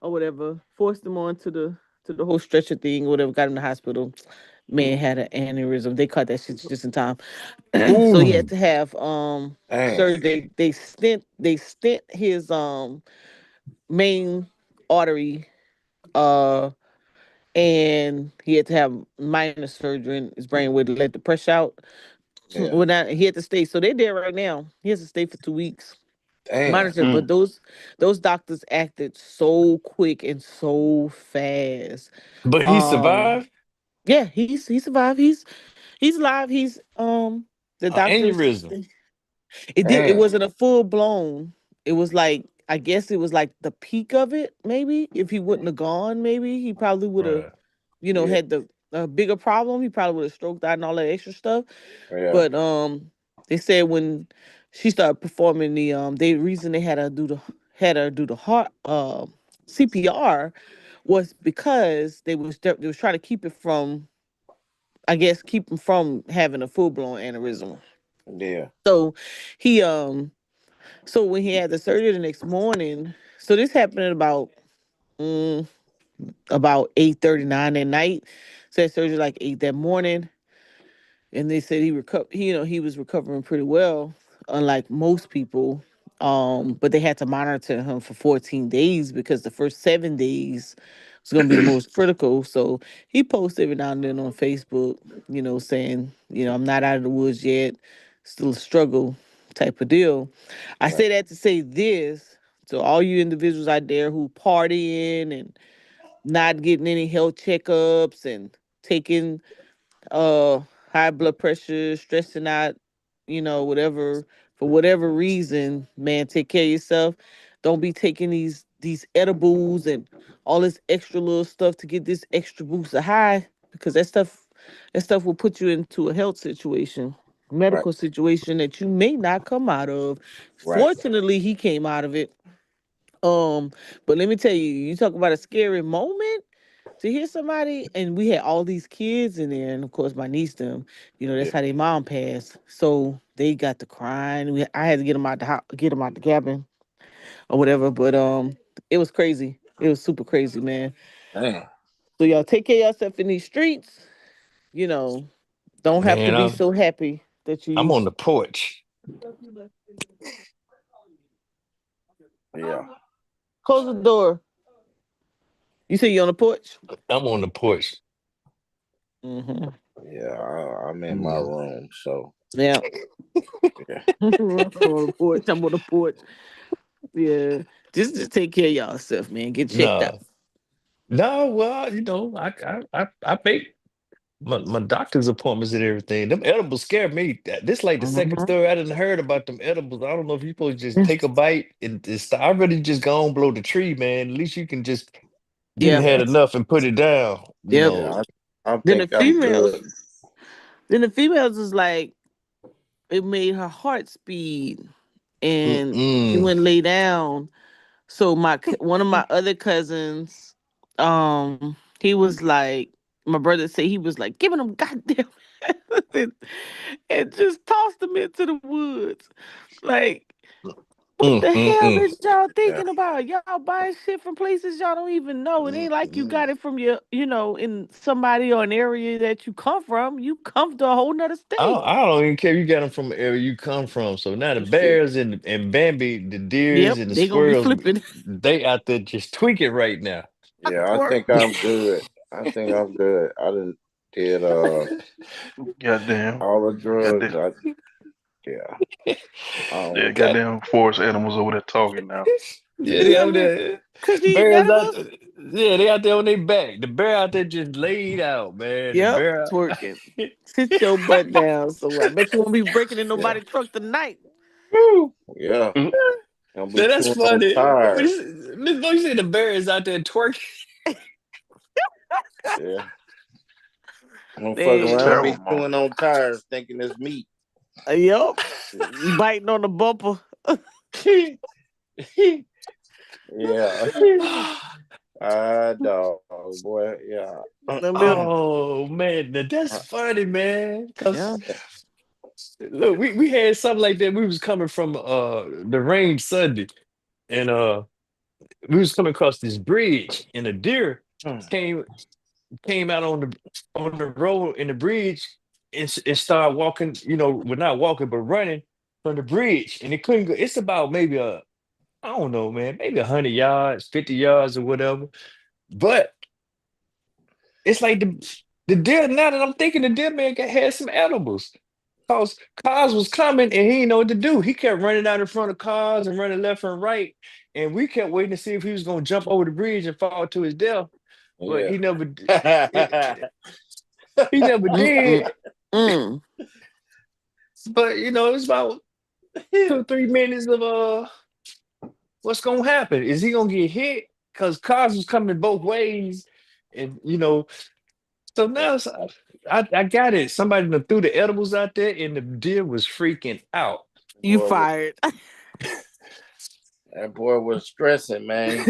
[SPEAKER 2] or whatever, forced him on to the whole stretcher thing, or whatever, got him to the hospital. Man had an aneurysm. They caught that shit just in time. So he had
[SPEAKER 3] Ooh.
[SPEAKER 2] to have
[SPEAKER 1] Damn.
[SPEAKER 2] surgery. They stent his main artery, uh and he had to have minor surgery in his brain where to let the pressure out.
[SPEAKER 1] Yeah.
[SPEAKER 2] Well, now he had to stay. So they're there right now. He has to stay for 2 weeks.
[SPEAKER 1] Damn.
[SPEAKER 2] Monitor, but
[SPEAKER 4] Mm.
[SPEAKER 2] those doctors acted so quick and so fast.
[SPEAKER 3] But he
[SPEAKER 2] Um,
[SPEAKER 3] survived
[SPEAKER 2] yeah, he survived. He's alive. The
[SPEAKER 3] an
[SPEAKER 2] doctors.
[SPEAKER 3] aneurysm.
[SPEAKER 2] It
[SPEAKER 1] Damn.
[SPEAKER 2] wasn't a full blown. It was like, I guess it was like the peak of it. Maybe if he wouldn't have gone, maybe he probably would have,
[SPEAKER 3] Right.
[SPEAKER 1] Yeah.
[SPEAKER 2] had the a bigger problem. He probably would have stroked out and all that extra stuff.
[SPEAKER 1] Yeah.
[SPEAKER 2] But they said when she started performing the reason they had her do the heart CPR was because they was trying to keep it from, I guess, keep him from having a full blown aneurysm.
[SPEAKER 1] Yeah.
[SPEAKER 2] So he so when he had the surgery the next morning, so this happened at mm, about 8:39 at night. So that surgery like 8 that morning, and they said he was recovering pretty well, unlike most people. But they had to monitor him for 14 days because the first 7 days was gonna be the most critical. So he posts every now and then on Facebook, saying, "I'm not out of the woods yet, still a struggle," type of deal. I
[SPEAKER 1] Right.
[SPEAKER 2] say that to say this to all you individuals out there who partying and not getting any health checkups and taking uh high blood pressure, stressing out, whatever, for whatever reason, man, take care of yourself. Don't be taking these edibles and all this extra little stuff to get this extra boost of high, because that stuff will put you into a health situation,
[SPEAKER 1] Right.
[SPEAKER 2] medical situation that you may not come out of.
[SPEAKER 1] Right.
[SPEAKER 2] Fortunately, he came out of it. Um, but let me tell you, you talk about a scary moment. to hear somebody, and we had all these kids in there, and of course my niece them,
[SPEAKER 1] Yeah.
[SPEAKER 2] that's how their mom passed, so they got to crying. I had to get them out the house, get them out the cabin or whatever. But it was crazy. It was super crazy, man.
[SPEAKER 1] Damn.
[SPEAKER 2] So y'all take care of yourself in these streets. You know, don't have to
[SPEAKER 3] Man,
[SPEAKER 2] be so happy that
[SPEAKER 3] I'm
[SPEAKER 2] you
[SPEAKER 3] on the porch.
[SPEAKER 1] Yeah.
[SPEAKER 2] close the door. You say you on the porch?
[SPEAKER 3] I'm on the porch.
[SPEAKER 2] Mm-hmm.
[SPEAKER 1] Yeah. I'm in my
[SPEAKER 3] Mm.
[SPEAKER 1] room, so
[SPEAKER 2] Yeah.
[SPEAKER 1] yeah.
[SPEAKER 2] I'm on the porch. I'm on the porch. Yeah. Just take care of yourself, man. Get checked out.
[SPEAKER 3] No, no. Well, I make my doctor's appointments and everything. Them edibles scare me. This like the second
[SPEAKER 2] Mm-hmm.
[SPEAKER 3] story I didn't heard about them edibles. I don't know if you supposed to just take a bite and stop. I really just go on blow the tree, man. At least you can just you done
[SPEAKER 2] Yeah.
[SPEAKER 3] had enough and put it down. You
[SPEAKER 2] Yep.
[SPEAKER 3] know.
[SPEAKER 1] Yeah. I
[SPEAKER 2] Then the
[SPEAKER 1] think I'm good.
[SPEAKER 2] females, then the females is like, it made her heart speed, and she
[SPEAKER 3] Mm-mm.
[SPEAKER 2] went lay down. So one of my other cousins, he was like, my brother said he was like giving them goddamn and, and just tossed them into the woods. Like, what the hell
[SPEAKER 3] Mm-mm.
[SPEAKER 2] is y'all
[SPEAKER 1] Yeah.
[SPEAKER 2] thinking about? Y'all buying shit from places y'all don't even know. It ain't like you
[SPEAKER 1] Mm-mm.
[SPEAKER 2] got it from your, in somebody or an area that you come from. You come to a whole nother state.
[SPEAKER 3] I don't even care if you got them from the area you come from. So now the
[SPEAKER 1] Shit.
[SPEAKER 3] bears and Bambi, the deers
[SPEAKER 2] Yep,
[SPEAKER 3] and the
[SPEAKER 2] they gonna be
[SPEAKER 3] squirrels,
[SPEAKER 2] flipping.
[SPEAKER 3] they out there just tweaking right now.
[SPEAKER 1] Yeah. I
[SPEAKER 2] Twerk.
[SPEAKER 1] think I'm good. I think I'm good. I didn't did
[SPEAKER 4] Goddamn,
[SPEAKER 1] all the drugs.
[SPEAKER 4] goddamn,
[SPEAKER 1] Yeah. I
[SPEAKER 4] yeah,
[SPEAKER 1] don't.
[SPEAKER 3] God,
[SPEAKER 4] goddamn forest animals over there talking now.
[SPEAKER 3] yeah, they
[SPEAKER 2] Yeah,
[SPEAKER 3] out
[SPEAKER 2] man.
[SPEAKER 3] there.
[SPEAKER 2] Cause you eating
[SPEAKER 3] Bears out
[SPEAKER 2] edibles?
[SPEAKER 3] there. Yeah, they out there on their back. The bear out there just laid out, man. The
[SPEAKER 2] Yep,
[SPEAKER 3] bear.
[SPEAKER 2] twerking. Sit your butt down. So I bet you won't be breaking in
[SPEAKER 1] Yeah.
[SPEAKER 2] nobody truck tonight.
[SPEAKER 3] Woo.
[SPEAKER 1] Yeah.
[SPEAKER 4] Mhm.
[SPEAKER 1] Gonna be
[SPEAKER 3] Now that's
[SPEAKER 1] chewing on
[SPEAKER 3] funny.
[SPEAKER 1] tires.
[SPEAKER 3] Miss Bo, you said the bear is out there twerking.
[SPEAKER 1] Yeah. I'm fucking
[SPEAKER 4] It's
[SPEAKER 2] Hey,
[SPEAKER 1] around,
[SPEAKER 4] terrible,
[SPEAKER 1] be
[SPEAKER 4] man.
[SPEAKER 1] chewing on tires, thinking it's meat.
[SPEAKER 2] yep. Biting on the bumper.
[SPEAKER 1] Yeah. Dog, boy. Yeah.
[SPEAKER 2] Them there-
[SPEAKER 3] Oh man, now that's funny, man. Cause
[SPEAKER 2] Yeah.
[SPEAKER 3] look, we had something like that. We was coming from the rain Sunday, and we was coming across this bridge, and a deer came came out on the road in the bridge and started walking. Well, not walking but running from the bridge, and it couldn't go. It's about maybe I don't know, man, maybe 100 yards, 50 yards, or whatever. But it's like the deer. Now that I'm thinking, the deer man had some edibles. Cause cars was coming and he didn't know what to do. He kept running out in front of cars and running left and right. And we kept waiting to see if he was gonna jump over the bridge and fall to his death. But
[SPEAKER 1] Yeah.
[SPEAKER 3] he never he never
[SPEAKER 2] Mm-mm.
[SPEAKER 3] did.
[SPEAKER 2] Mm.
[SPEAKER 3] But it was about 2 or 3 minutes of what's gonna happen? Is he gonna get hit? Because cars was coming both ways. And so now I got it. Somebody done threw the edibles out there and the deer was freaking out.
[SPEAKER 2] You
[SPEAKER 1] boy was
[SPEAKER 2] fired.
[SPEAKER 1] that boy was stressing, man.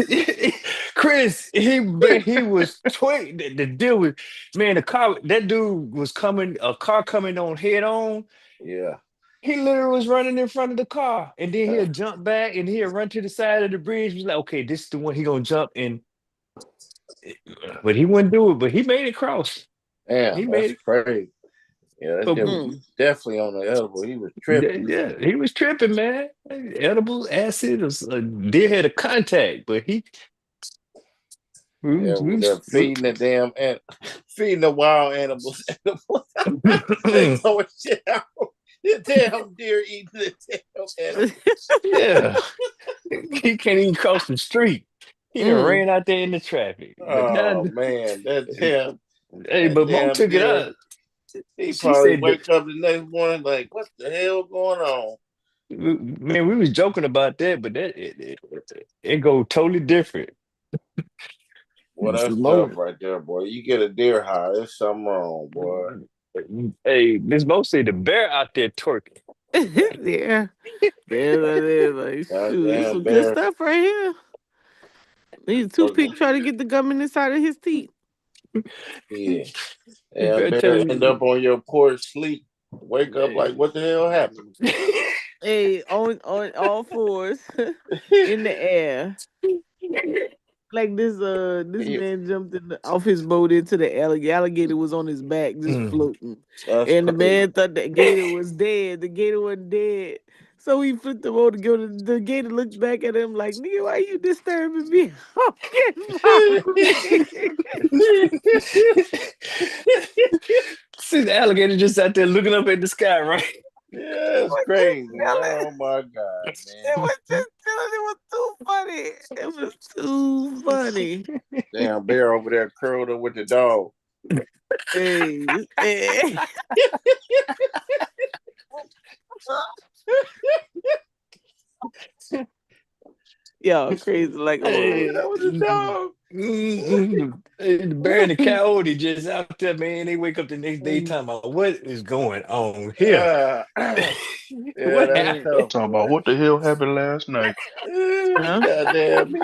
[SPEAKER 3] Chris, he was the deal with man, the car that dude was coming, a car coming on head on.
[SPEAKER 1] Yeah.
[SPEAKER 3] He literally was running in front of the car, and then
[SPEAKER 1] Yeah.
[SPEAKER 3] he'll jump back and he'll run to the side of the bridge. He's like, okay, this is the one he gonna jump in, but he wouldn't do it. But he made it cross. He
[SPEAKER 1] Damn,
[SPEAKER 3] made
[SPEAKER 1] that's
[SPEAKER 3] it.
[SPEAKER 1] crazy. Yeah, that
[SPEAKER 3] But
[SPEAKER 1] dude was
[SPEAKER 2] Mm.
[SPEAKER 1] definitely on the edible. He was
[SPEAKER 3] yeah,
[SPEAKER 1] tripping.
[SPEAKER 3] yeah, he was tripping, man. Edible acid, or deer had a contact, but we
[SPEAKER 1] Yeah,
[SPEAKER 3] was, we
[SPEAKER 1] they're
[SPEAKER 3] was,
[SPEAKER 1] feeding the damn and feeding the wild animals. They
[SPEAKER 3] we-
[SPEAKER 1] throwing shit out. The damn deer eating the damn animal.
[SPEAKER 3] yeah. He can't even cross the street. He done
[SPEAKER 2] Mm.
[SPEAKER 3] ran out there in the traffic. But now,
[SPEAKER 1] Oh man,
[SPEAKER 3] hey,
[SPEAKER 1] that
[SPEAKER 3] but Mo
[SPEAKER 1] damn
[SPEAKER 3] took it
[SPEAKER 1] deer.
[SPEAKER 3] out.
[SPEAKER 1] He
[SPEAKER 3] She
[SPEAKER 1] probably
[SPEAKER 3] said,
[SPEAKER 1] wake up the next morning like, what the hell going on?
[SPEAKER 3] Man, we was joking about that, but it go totally different.
[SPEAKER 1] Well, that's tough
[SPEAKER 2] Mo.
[SPEAKER 1] right there, boy. You get a deer high, there's something wrong, boy.
[SPEAKER 3] Hey, Miss Mo said the bear out there twerking.
[SPEAKER 2] Yeah. Yeah, that is like shoot. This
[SPEAKER 1] Goddamn
[SPEAKER 2] some good
[SPEAKER 1] bear.
[SPEAKER 2] stuff right here. These toothpick trying to get the gum in inside of his teeth.
[SPEAKER 1] Yeah.
[SPEAKER 3] You
[SPEAKER 1] Yeah,
[SPEAKER 3] better
[SPEAKER 1] bear
[SPEAKER 3] tell
[SPEAKER 1] end up
[SPEAKER 3] me.
[SPEAKER 1] on your porch, sleep, wake up like, what the hell happened?
[SPEAKER 2] Hey, on all fours in the air. Like this
[SPEAKER 1] Yeah,
[SPEAKER 2] man jumped off his boat into the alligator. Alligator was on his back, just
[SPEAKER 3] Mm.
[SPEAKER 2] floating.
[SPEAKER 1] that's
[SPEAKER 2] And the
[SPEAKER 1] crazy.
[SPEAKER 2] man thought the gator was dead. The gator wasn't dead. So he flipped the boat to go to the gator looked back at him like, nigga, why you disturbing me? I'm getting my ring.
[SPEAKER 3] See the alligator just out there looking up at the sky, right?
[SPEAKER 1] Yeah,
[SPEAKER 2] He
[SPEAKER 1] it's
[SPEAKER 2] was just
[SPEAKER 1] crazy.
[SPEAKER 2] yelling.
[SPEAKER 1] Oh my God,
[SPEAKER 2] It
[SPEAKER 1] man.
[SPEAKER 2] was just chilling. It was too funny. It was too funny.
[SPEAKER 1] Damn bear over there curled up with the dog.
[SPEAKER 2] Hey, hey. Y'all crazy like a mother.
[SPEAKER 1] Over there
[SPEAKER 3] Hey,
[SPEAKER 1] with the dog.
[SPEAKER 3] hey, the bear and the coyote just out there, man. They wake up the next day talking about what is going on here.
[SPEAKER 1] Yeah,
[SPEAKER 3] What
[SPEAKER 1] that's
[SPEAKER 3] happened?
[SPEAKER 1] tough,
[SPEAKER 4] Talking about
[SPEAKER 1] boy.
[SPEAKER 4] what the hell happened last night.
[SPEAKER 2] Huh?
[SPEAKER 1] Goddamn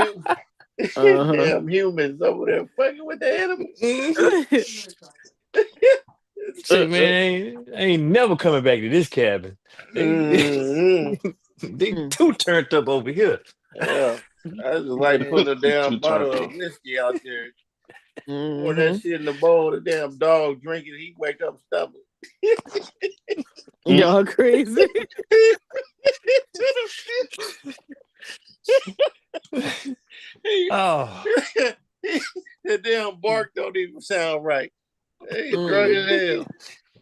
[SPEAKER 2] Uh-huh.
[SPEAKER 1] damn humans over there fucking with the animals.
[SPEAKER 3] Mhm. Say, man, I ain't never coming back to this cabin. They,
[SPEAKER 1] Mhm.
[SPEAKER 3] they too turned up over here.
[SPEAKER 1] Yeah, I just like
[SPEAKER 2] Yeah.
[SPEAKER 1] putting a
[SPEAKER 4] Too
[SPEAKER 1] damn
[SPEAKER 4] turned
[SPEAKER 1] bottle of
[SPEAKER 4] up.
[SPEAKER 1] whiskey out there, pour that
[SPEAKER 2] Mm-hmm.
[SPEAKER 1] shit in the bowl. The damn dog drinking, he wake up stomach.
[SPEAKER 4] Mm.
[SPEAKER 2] Y'all crazy.
[SPEAKER 3] Oh,
[SPEAKER 1] The damn bark don't even sound right. He drunk
[SPEAKER 2] Mm,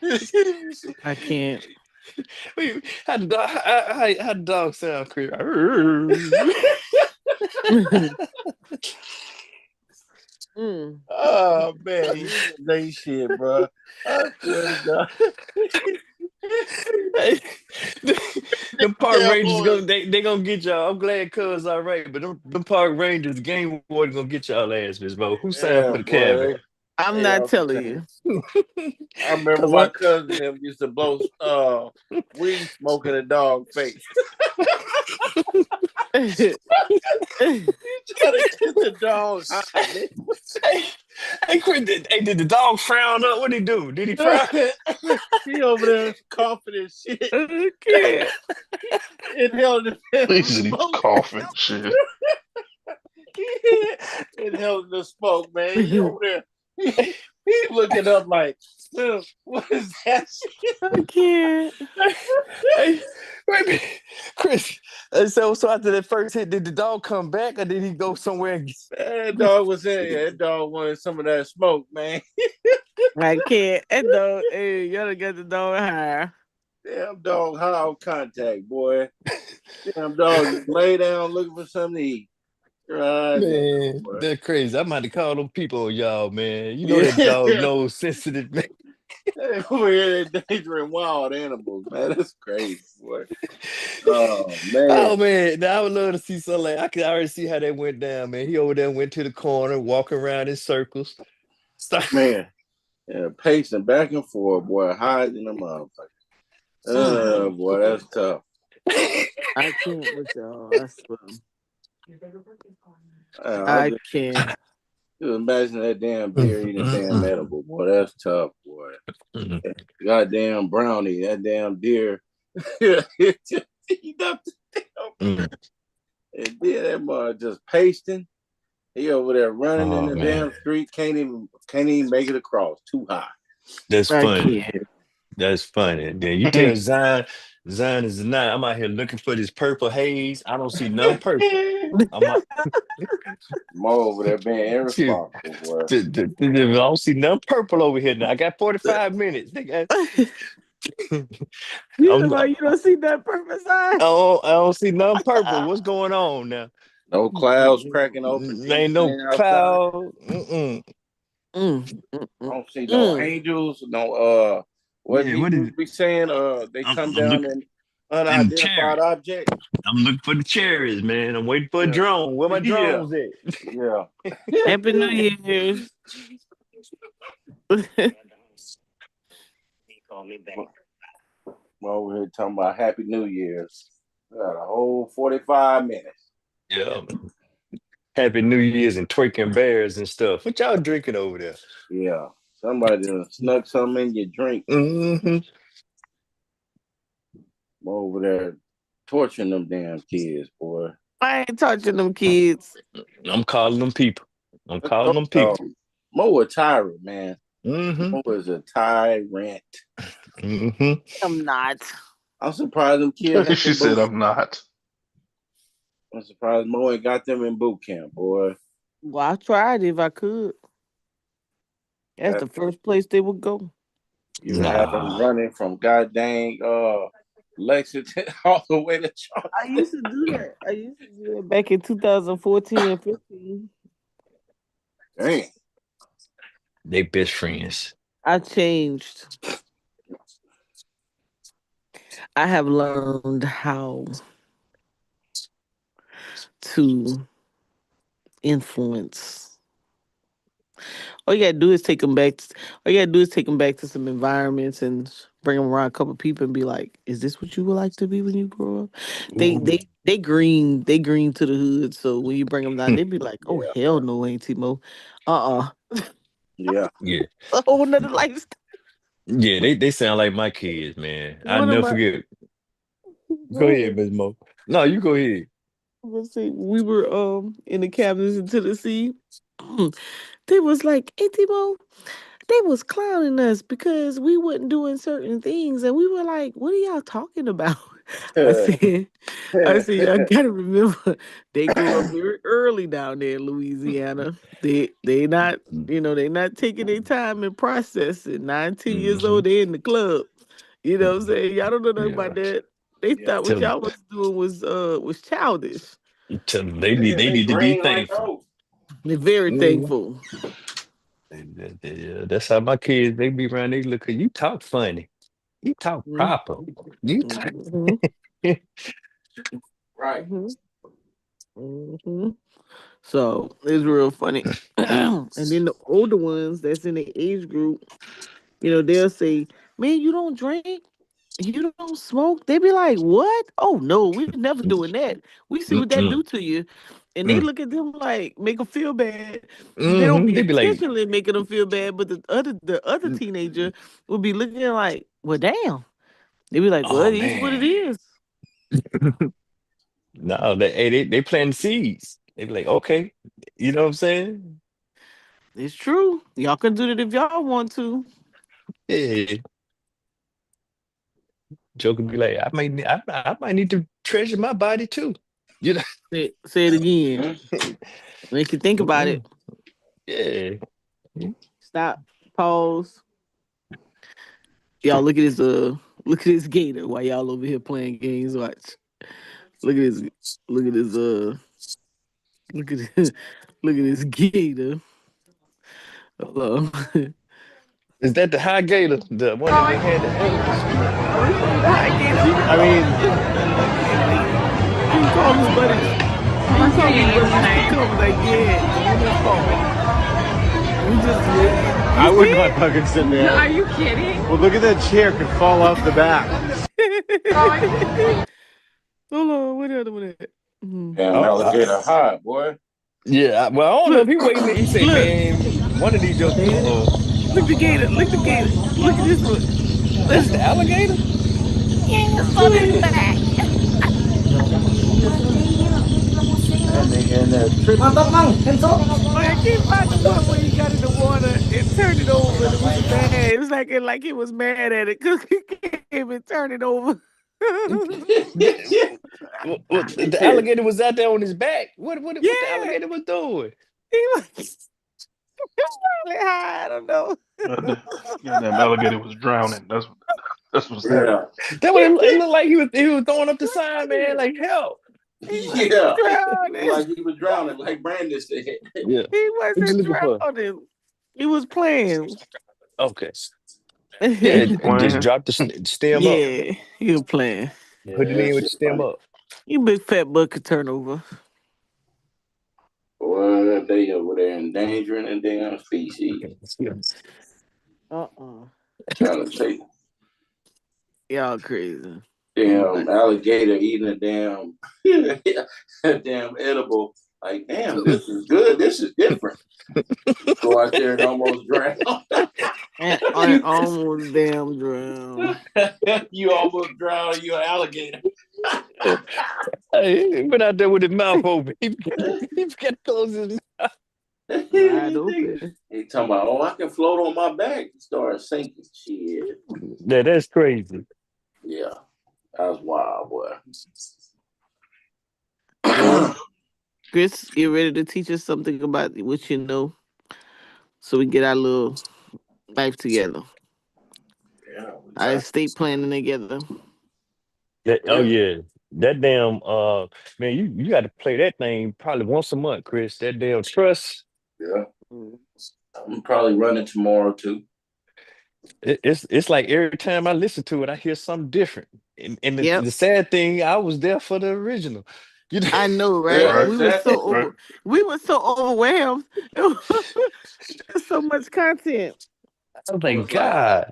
[SPEAKER 1] as hell.
[SPEAKER 2] I can't.
[SPEAKER 3] wait, how the dog sound, Chris?
[SPEAKER 2] Mm.
[SPEAKER 1] Oh man, humans ain't shit, bro. I swear to God.
[SPEAKER 3] Hey, them park
[SPEAKER 1] Damn
[SPEAKER 3] rangers
[SPEAKER 1] boys.
[SPEAKER 3] they gonna get y'all. I'm glad cuz all right, but them park rangers, game warden gonna get y'all ass, Miss Bo. Who signed
[SPEAKER 1] Yeah,
[SPEAKER 3] for the cabin?
[SPEAKER 1] boy.
[SPEAKER 2] I'm
[SPEAKER 1] They
[SPEAKER 2] not
[SPEAKER 1] off the
[SPEAKER 2] telling
[SPEAKER 1] chain.
[SPEAKER 2] you.
[SPEAKER 1] I remember
[SPEAKER 3] Cause
[SPEAKER 1] my
[SPEAKER 3] I
[SPEAKER 1] cousin them used to blow weed smoke in a dog face. You try to get the dog high, man.
[SPEAKER 3] hey, hey, did the dog frown up? What did he do? Did he frown?
[SPEAKER 1] He over there coughing and shit.
[SPEAKER 2] I can't.
[SPEAKER 1] Inhaling the
[SPEAKER 4] He
[SPEAKER 1] damn
[SPEAKER 4] said he was
[SPEAKER 1] smoke.
[SPEAKER 4] coughing shit.
[SPEAKER 1] Inhaling the smoke, man. He over there. He looking up like, what is that shit?
[SPEAKER 2] I can't.
[SPEAKER 3] Hey, wait a minute, Chris. So after that first hit, did the dog come back or did he go somewhere?
[SPEAKER 1] That dog was in here. That dog wanted some of that smoke, man.
[SPEAKER 2] I can't. That dog, hey, y'all done got the dog high.
[SPEAKER 1] Damn dog high on contact, boy. Damn dog just lay down looking for something to eat. God damn,
[SPEAKER 3] Man,
[SPEAKER 1] boy.
[SPEAKER 3] that's crazy. I might have called them people on y'all, man. You know that dog
[SPEAKER 1] Yeah.
[SPEAKER 3] nose sensitive, man.
[SPEAKER 1] Over here, they endangering wild animals, man. That's crazy, boy. Oh man,
[SPEAKER 3] Oh man, now I would love to see something like I could already see how that went down, man. He over there went to the corner, walking around in circles. Stop.
[SPEAKER 1] man. Yeah, pacing back and forth, boy, hiding the motherfucker.
[SPEAKER 2] Mm.
[SPEAKER 1] Boy, that's tough.
[SPEAKER 2] I can't with y'all. I swear.
[SPEAKER 1] I
[SPEAKER 2] I
[SPEAKER 1] just,
[SPEAKER 2] can't.
[SPEAKER 1] just imagine that damn
[SPEAKER 3] Mm,
[SPEAKER 1] deer eating a
[SPEAKER 3] mm,
[SPEAKER 1] damn
[SPEAKER 3] mm,
[SPEAKER 1] edible, boy. That's tough, boy.
[SPEAKER 3] mm,
[SPEAKER 1] Goddamn brownie, that damn deer. It just eat up the damn
[SPEAKER 3] mm.
[SPEAKER 1] and then that mother just pasting. He over there running in
[SPEAKER 3] Oh
[SPEAKER 1] the
[SPEAKER 3] man,
[SPEAKER 1] damn street, can't even make it across. Too high.
[SPEAKER 3] that's
[SPEAKER 2] I
[SPEAKER 3] funny.
[SPEAKER 2] can't.
[SPEAKER 3] That's funny. Then you tell Zion is not. I'm out here looking for this purple haze. I don't see none purple. I'm out,
[SPEAKER 1] Mo over there being
[SPEAKER 3] shoot.
[SPEAKER 1] irresponsible, boy.
[SPEAKER 3] I don't see none purple over here now. I got 45 minutes.
[SPEAKER 2] You know
[SPEAKER 3] I'm,
[SPEAKER 2] about you don't see that purpose eye?
[SPEAKER 3] I don't see none purple. What's going on now?
[SPEAKER 1] No clouds cracking open,
[SPEAKER 3] Ain't no
[SPEAKER 1] anything outside.
[SPEAKER 3] cloud. Mm-mm.
[SPEAKER 2] Mm, mm,
[SPEAKER 1] I
[SPEAKER 2] mm,
[SPEAKER 1] don't see no
[SPEAKER 2] mm.
[SPEAKER 1] angels, no what
[SPEAKER 3] Yeah, what is
[SPEAKER 1] Hebrews
[SPEAKER 3] it?
[SPEAKER 1] be saying, they
[SPEAKER 3] I'm,
[SPEAKER 1] come
[SPEAKER 3] I'm
[SPEAKER 1] down
[SPEAKER 3] looking
[SPEAKER 1] in
[SPEAKER 3] them
[SPEAKER 1] unidentified
[SPEAKER 3] cherries.
[SPEAKER 1] objects.
[SPEAKER 3] I'm looking for the cherries, man. I'm waiting for a
[SPEAKER 1] Yeah.
[SPEAKER 3] drone. Where my
[SPEAKER 1] Yeah.
[SPEAKER 3] drones at?
[SPEAKER 1] Yeah.
[SPEAKER 2] Happy New Year.
[SPEAKER 1] We're over here talking about Happy New Year's. We got a whole 45 minutes.
[SPEAKER 3] Yeah. Happy New Year's and twerking bears and stuff. What y'all drinking over there?
[SPEAKER 1] Yeah. Somebody done snuck something in your drink
[SPEAKER 3] Hmm.
[SPEAKER 1] over there torturing them damn kids, boy.
[SPEAKER 2] I ain't touching them kids.
[SPEAKER 3] I'm calling them people. I'm calling them
[SPEAKER 1] Oh,
[SPEAKER 3] people.
[SPEAKER 1] Mo a tyrant, man.
[SPEAKER 3] Hmm.
[SPEAKER 1] Mo is a tyrant.
[SPEAKER 3] Hmm.
[SPEAKER 2] I'm not.
[SPEAKER 1] I'm surprised them kids ain't
[SPEAKER 4] She
[SPEAKER 1] in
[SPEAKER 4] said,
[SPEAKER 1] boot.
[SPEAKER 4] "I'm not."
[SPEAKER 1] I'm surprised Mo ain't got them in boot camp, boy.
[SPEAKER 2] Well, I tried if I could. That's
[SPEAKER 1] That
[SPEAKER 2] the first place they would go.
[SPEAKER 1] you had them
[SPEAKER 3] Nah,
[SPEAKER 1] running from goddamn Lexington all the way to
[SPEAKER 2] I
[SPEAKER 1] Charleston.
[SPEAKER 2] used to do that. I used to do that back in 2014 and 15.
[SPEAKER 1] Damn.
[SPEAKER 3] they best friends.
[SPEAKER 2] I changed. I have learned how to influence. All you gotta do is take them back. All you gotta do is take them back to some environments and bring them around a couple people and be like, "Is this what you would like to be when you grow up?" They
[SPEAKER 1] Mhm.
[SPEAKER 2] they they green. They green to the hood. So when you bring them down, they be like, "Oh
[SPEAKER 1] Yeah,
[SPEAKER 2] hell no, ain't Timo." Uh.
[SPEAKER 1] yeah.
[SPEAKER 3] Yeah.
[SPEAKER 2] A whole nother lifestyle.
[SPEAKER 3] Yeah, they sound like my kids, man. I
[SPEAKER 2] One of
[SPEAKER 3] never
[SPEAKER 2] my
[SPEAKER 3] forget. Go
[SPEAKER 2] go
[SPEAKER 3] ahead,
[SPEAKER 2] ahead.
[SPEAKER 3] Miss Mo. No, you go ahead.
[SPEAKER 2] Let's see. We were in the cabins in Tennessee. They was like, "Hey Timo," they was clowning us because we wasn't doing certain things, and we were like, "What are y'all talking about?" I said, "Y'all gotta remember, they grew up very early down there in Louisiana. They not, they not taking their time and processing. 9, 10 years
[SPEAKER 3] Hmm.
[SPEAKER 2] old, they in the club. You know what I'm saying? Y'all don't know nothing
[SPEAKER 3] Yeah.
[SPEAKER 2] about that. They
[SPEAKER 1] yeah.
[SPEAKER 2] thought what
[SPEAKER 3] Tell them,
[SPEAKER 2] y'all was doing was childish.
[SPEAKER 3] tell them
[SPEAKER 1] Yeah,
[SPEAKER 3] they
[SPEAKER 1] they
[SPEAKER 3] need to be
[SPEAKER 1] green like
[SPEAKER 3] thankful.
[SPEAKER 1] oh.
[SPEAKER 2] They're very
[SPEAKER 3] Mhm.
[SPEAKER 2] thankful.
[SPEAKER 3] Yeah, that's how my kids they be around. They look at you talk funny. You talk proper. You talk.
[SPEAKER 2] Mm-hmm.
[SPEAKER 1] Right.
[SPEAKER 2] Hmm. Hmm. So it's real funny. And then the older ones that's in the age group, they'll say, "Man, you don't drink, you don't smoke." They be like, "What? Oh no, we're never doing that. We see what that
[SPEAKER 3] Mm-mm.
[SPEAKER 2] do to you." And they look at them like make them feel bad. They don't
[SPEAKER 3] Mm-hmm.
[SPEAKER 2] be
[SPEAKER 3] They be like,
[SPEAKER 2] intentionally making them feel bad, but the other teenager will be looking like, "Well, damn." They be like, "Well,
[SPEAKER 3] oh
[SPEAKER 2] it is what it
[SPEAKER 3] man.
[SPEAKER 2] is."
[SPEAKER 3] No, they planting seeds. They be like, okay. You know what I'm saying?
[SPEAKER 2] It's true. Y'all can do that if y'all want to.
[SPEAKER 3] Yeah. Joe could be like, I might need to treasure my body too. You know?
[SPEAKER 2] Say it again.
[SPEAKER 1] Mhm.
[SPEAKER 2] Make you think about it.
[SPEAKER 3] Mm-mm. Yeah.
[SPEAKER 2] Stop. Pause. Y'all look at this gator while y'all over here playing games. Watch. Look at this. Look at this. Look at look at this gator. Hello.
[SPEAKER 3] Is that the high gator? The one that done had the animals?
[SPEAKER 2] No, this ain't the high gator.
[SPEAKER 3] See, I mean,
[SPEAKER 2] This is the little gator. He can call his buddies. He can call his buddies to come. Like, yeah, go on that fall. We just you
[SPEAKER 6] I would not
[SPEAKER 2] see
[SPEAKER 6] fucking sit there.
[SPEAKER 5] Are you kidding?
[SPEAKER 6] Well, look at that chair could fall off the back.
[SPEAKER 2] it? Hold on, what the other one at? Mhm.
[SPEAKER 1] Damn
[SPEAKER 3] oh,
[SPEAKER 1] alligator high, boy.
[SPEAKER 3] yeah. Well, I don't know if
[SPEAKER 2] Look,
[SPEAKER 3] he waiting. He say,
[SPEAKER 2] look,
[SPEAKER 3] man, one of these jokers.
[SPEAKER 2] man.
[SPEAKER 3] Uh-oh.
[SPEAKER 2] Look the gator. Look the gator. Look at this one.
[SPEAKER 3] That's the alligator?
[SPEAKER 2] Yeah, it's on his back.
[SPEAKER 1] And they tripping.
[SPEAKER 2] Like I can't find the one where he got in the water and turned it over and it was mad. It was like he was mad at it because he came and turned it over.
[SPEAKER 3] The alligator was out there on his back. What the
[SPEAKER 2] Yeah,
[SPEAKER 3] alligator was doing?
[SPEAKER 2] he was probably high. I don't know.
[SPEAKER 4] Goddamn alligator was drowning. That's what's happening.
[SPEAKER 1] Yeah.
[SPEAKER 3] That what it looked like he was throwing up the sign, man, like help.
[SPEAKER 2] He wasn't
[SPEAKER 1] Yeah.
[SPEAKER 2] drowning.
[SPEAKER 1] Like he was drowning, like Brandon said.
[SPEAKER 3] Yeah.
[SPEAKER 2] He
[SPEAKER 3] What you
[SPEAKER 2] wasn't
[SPEAKER 3] looking for?
[SPEAKER 2] drowning. He was playing.
[SPEAKER 3] Okay. Yeah, just
[SPEAKER 4] Playing.
[SPEAKER 3] drop the stem up.
[SPEAKER 2] Yeah, he was playing.
[SPEAKER 3] Put
[SPEAKER 1] Yeah,
[SPEAKER 3] it
[SPEAKER 1] that
[SPEAKER 3] in with
[SPEAKER 1] shit
[SPEAKER 3] the stem
[SPEAKER 1] funny.
[SPEAKER 3] up.
[SPEAKER 2] You big fat butt could turn over.
[SPEAKER 1] Boy, they over there endangering the damn species.
[SPEAKER 2] Uh-uh.
[SPEAKER 1] Trying to take
[SPEAKER 2] Y'all crazy.
[SPEAKER 1] damn alligator eating a damn a damn edible. Like, damn, this is good. This is different. Go out there and almost drown.
[SPEAKER 2] And I almost damn drowned.
[SPEAKER 1] You almost drown. You're an alligator.
[SPEAKER 3] Hey, he went out there with his mouth open. He got to close his mouth.
[SPEAKER 2] Wide open.
[SPEAKER 1] He talking about, oh, I can float on my back. Start sinking. Shit.
[SPEAKER 3] Yeah, that's crazy.
[SPEAKER 1] Yeah, that was wild, boy.
[SPEAKER 2] Well, Chris, get ready to teach us something about what you know, so we get our little life together.
[SPEAKER 1] Yeah,
[SPEAKER 2] Our estate planning together.
[SPEAKER 3] Oh yeah, that damn man, you got to play that thing probably once a month, Chris. That damn trust.
[SPEAKER 1] Yeah. I'm probably running tomorrow too.
[SPEAKER 3] It's like every time I listen to it, I hear something different. And
[SPEAKER 2] Yep.
[SPEAKER 3] the sad thing, I was there for the original. You know,
[SPEAKER 2] I know, right?
[SPEAKER 1] Yeah,
[SPEAKER 2] We were
[SPEAKER 1] exactly.
[SPEAKER 2] so we were so overwhelmed. There's so much content.
[SPEAKER 3] I was
[SPEAKER 1] It
[SPEAKER 3] like,
[SPEAKER 1] was like
[SPEAKER 3] God.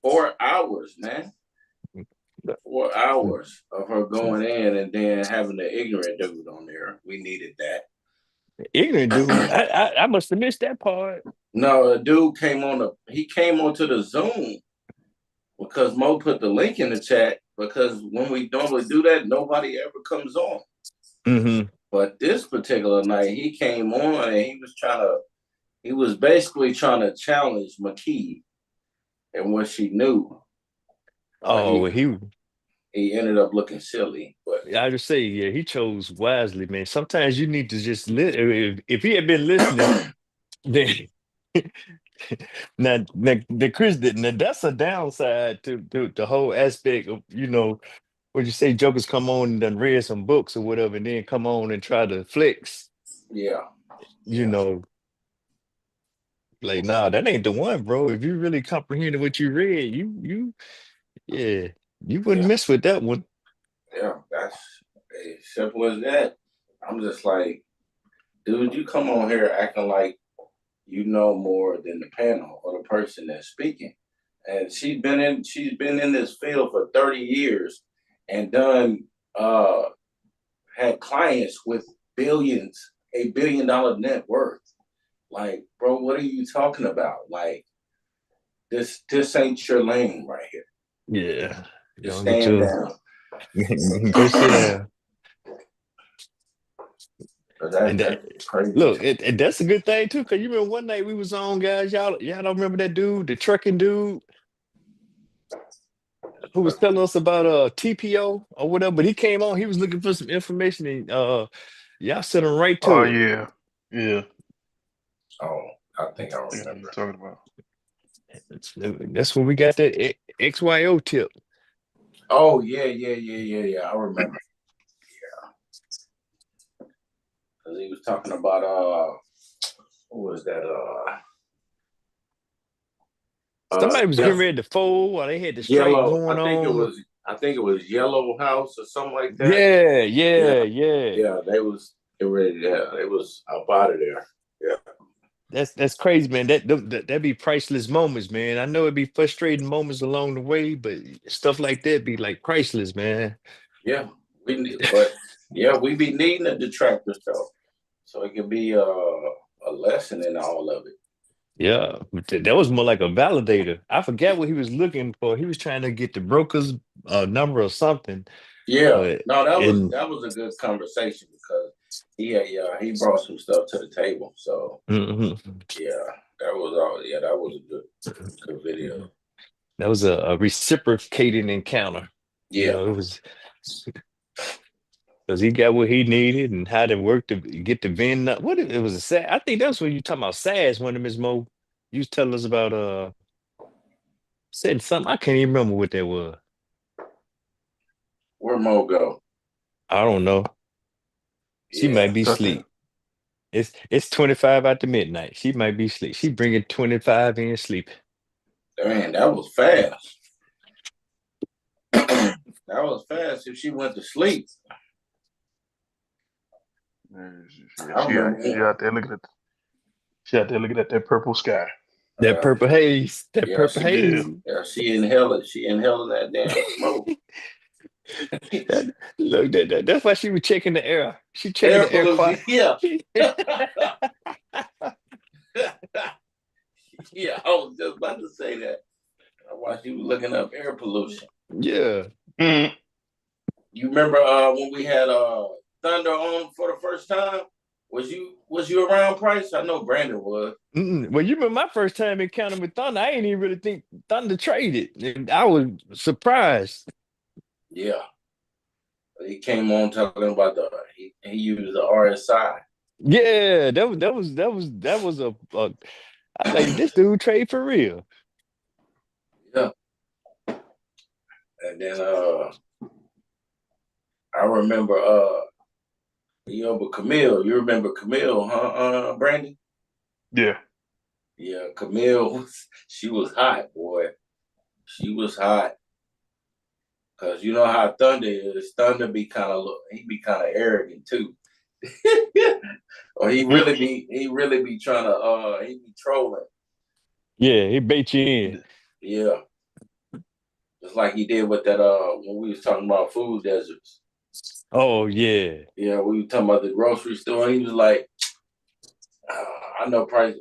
[SPEAKER 1] 4 hours, man. 4 hours of her going in and then having the ignorant dude on there. We needed that.
[SPEAKER 3] Ignorant dude. I must have missed that part.
[SPEAKER 1] No, a dude came onto the Zoom because Mo put the link in the chat, because when we normally do that, nobody ever comes on.
[SPEAKER 3] Mm-hmm.
[SPEAKER 1] But this particular night, he came on and he was basically trying to challenge McKee and what she knew.
[SPEAKER 3] Oh,
[SPEAKER 1] he ended up looking silly. But
[SPEAKER 3] I just say, yeah, he chose wisely, man. Sometimes you need to just if he had been listening, then now the Chris didn't. Now that's a downside to the whole aspect of, what you say, jokers come on and done read some books or whatever, and then come on and try to flex.
[SPEAKER 1] yeah.
[SPEAKER 3] You know, like, nah, that ain't the one, bro. If you really comprehended what you read, you wouldn't mess with that one.
[SPEAKER 1] Yeah, that's as simple as that. I'm just like, dude, you come on here acting like you know more than the panel or the person that's speaking. And she's been in this field for 30 years and done had clients with $1 billion net worth. Like, bro, what are you talking about? Like, this ain't your lane right here.
[SPEAKER 3] Yeah.
[SPEAKER 1] Just
[SPEAKER 3] Get
[SPEAKER 1] stand down.
[SPEAKER 3] go sit down.
[SPEAKER 1] That's crazy.
[SPEAKER 3] Look, that's a good thing too, because you remember one night we was on, guys. Y'all don't remember that dude, the trucking dude, who was telling us about TPO or whatever, but he came on, he was looking for some information, and y'all sent him right
[SPEAKER 4] Oh
[SPEAKER 3] to it.
[SPEAKER 4] yeah.
[SPEAKER 1] Oh, I think I
[SPEAKER 4] Yeah,
[SPEAKER 1] remember.
[SPEAKER 4] you're talking about.
[SPEAKER 3] That's when we got that XYO tip.
[SPEAKER 1] Oh yeah. I remember. Yeah, because he was talking about what was that?
[SPEAKER 3] Somebody was getting ready to fold while they had the strike
[SPEAKER 1] Yellow.
[SPEAKER 3] going
[SPEAKER 1] I think it was Yellow House or something like that.
[SPEAKER 3] Yeah.
[SPEAKER 1] Yeah, they was getting ready. Yeah, they was up out of there. Yeah.
[SPEAKER 3] That's crazy, man. That be priceless moments, man. I know it'd be frustrating moments along the way, but stuff like that be like priceless, man.
[SPEAKER 1] Yeah, we be needing a detractor though, so it can be a lesson in all of it.
[SPEAKER 3] Yeah, but that was more like a validator. I forgot what he was looking for. He was trying to get the broker's number or something.
[SPEAKER 1] Yeah,
[SPEAKER 3] But
[SPEAKER 1] no, that was a good conversation because he brought some stuff to the table. So
[SPEAKER 3] mhm.
[SPEAKER 1] that was a good video.
[SPEAKER 3] That was a reciprocating encounter.
[SPEAKER 1] Yeah,
[SPEAKER 3] It was because he got what he needed and how to work to get the VIN. What it was a sad. I think that's what you talking about. SAS, one of Ms. Mo. You was telling us about said something. I can't even remember what that was.
[SPEAKER 1] where Mo go?
[SPEAKER 3] I don't know. She might be asleep. It's 25 after midnight. She might be asleep. She bringing 25 in sleep.
[SPEAKER 1] Man, that was fast. That was fast. If she went to sleep.
[SPEAKER 4] She out there looking at that purple sky.
[SPEAKER 3] That purple haze. That
[SPEAKER 1] Yeah,
[SPEAKER 3] purple haze.
[SPEAKER 1] Yeah, she inhaling that damn smoke.
[SPEAKER 3] That's why she was checking the air. She checking
[SPEAKER 1] Air
[SPEAKER 3] the air
[SPEAKER 1] pollution.
[SPEAKER 3] quality.
[SPEAKER 1] Yeah. Yeah, I was just about to say that. While she was looking up air pollution.
[SPEAKER 3] Yeah.
[SPEAKER 4] Mhm.
[SPEAKER 1] You remember when we had Thunder on for the first time? Was you around, Price? I know Brandon was.
[SPEAKER 3] Well, you remember my first time encountering with Thunder. I ain't even really think Thunder traded. And I was surprised.
[SPEAKER 1] Yeah. He came on talking about he used the RSI.
[SPEAKER 3] Yeah, that was a I like this dude trade for real.
[SPEAKER 1] Yeah. And then I remember but Camille, you remember Camille, huh, Brandon?
[SPEAKER 4] Yeah.
[SPEAKER 1] Yeah, Camille she was hot, boy. She was hot. Cause you know how Thunder is. Thunder he be kind of arrogant too. Or he really be trying to he be trolling.
[SPEAKER 3] Yeah, he bait you in.
[SPEAKER 1] Yeah. Just like he did with that when we was talking about food deserts.
[SPEAKER 3] Oh yeah.
[SPEAKER 1] Yeah, we were talking about the grocery store. He was like, I know Price.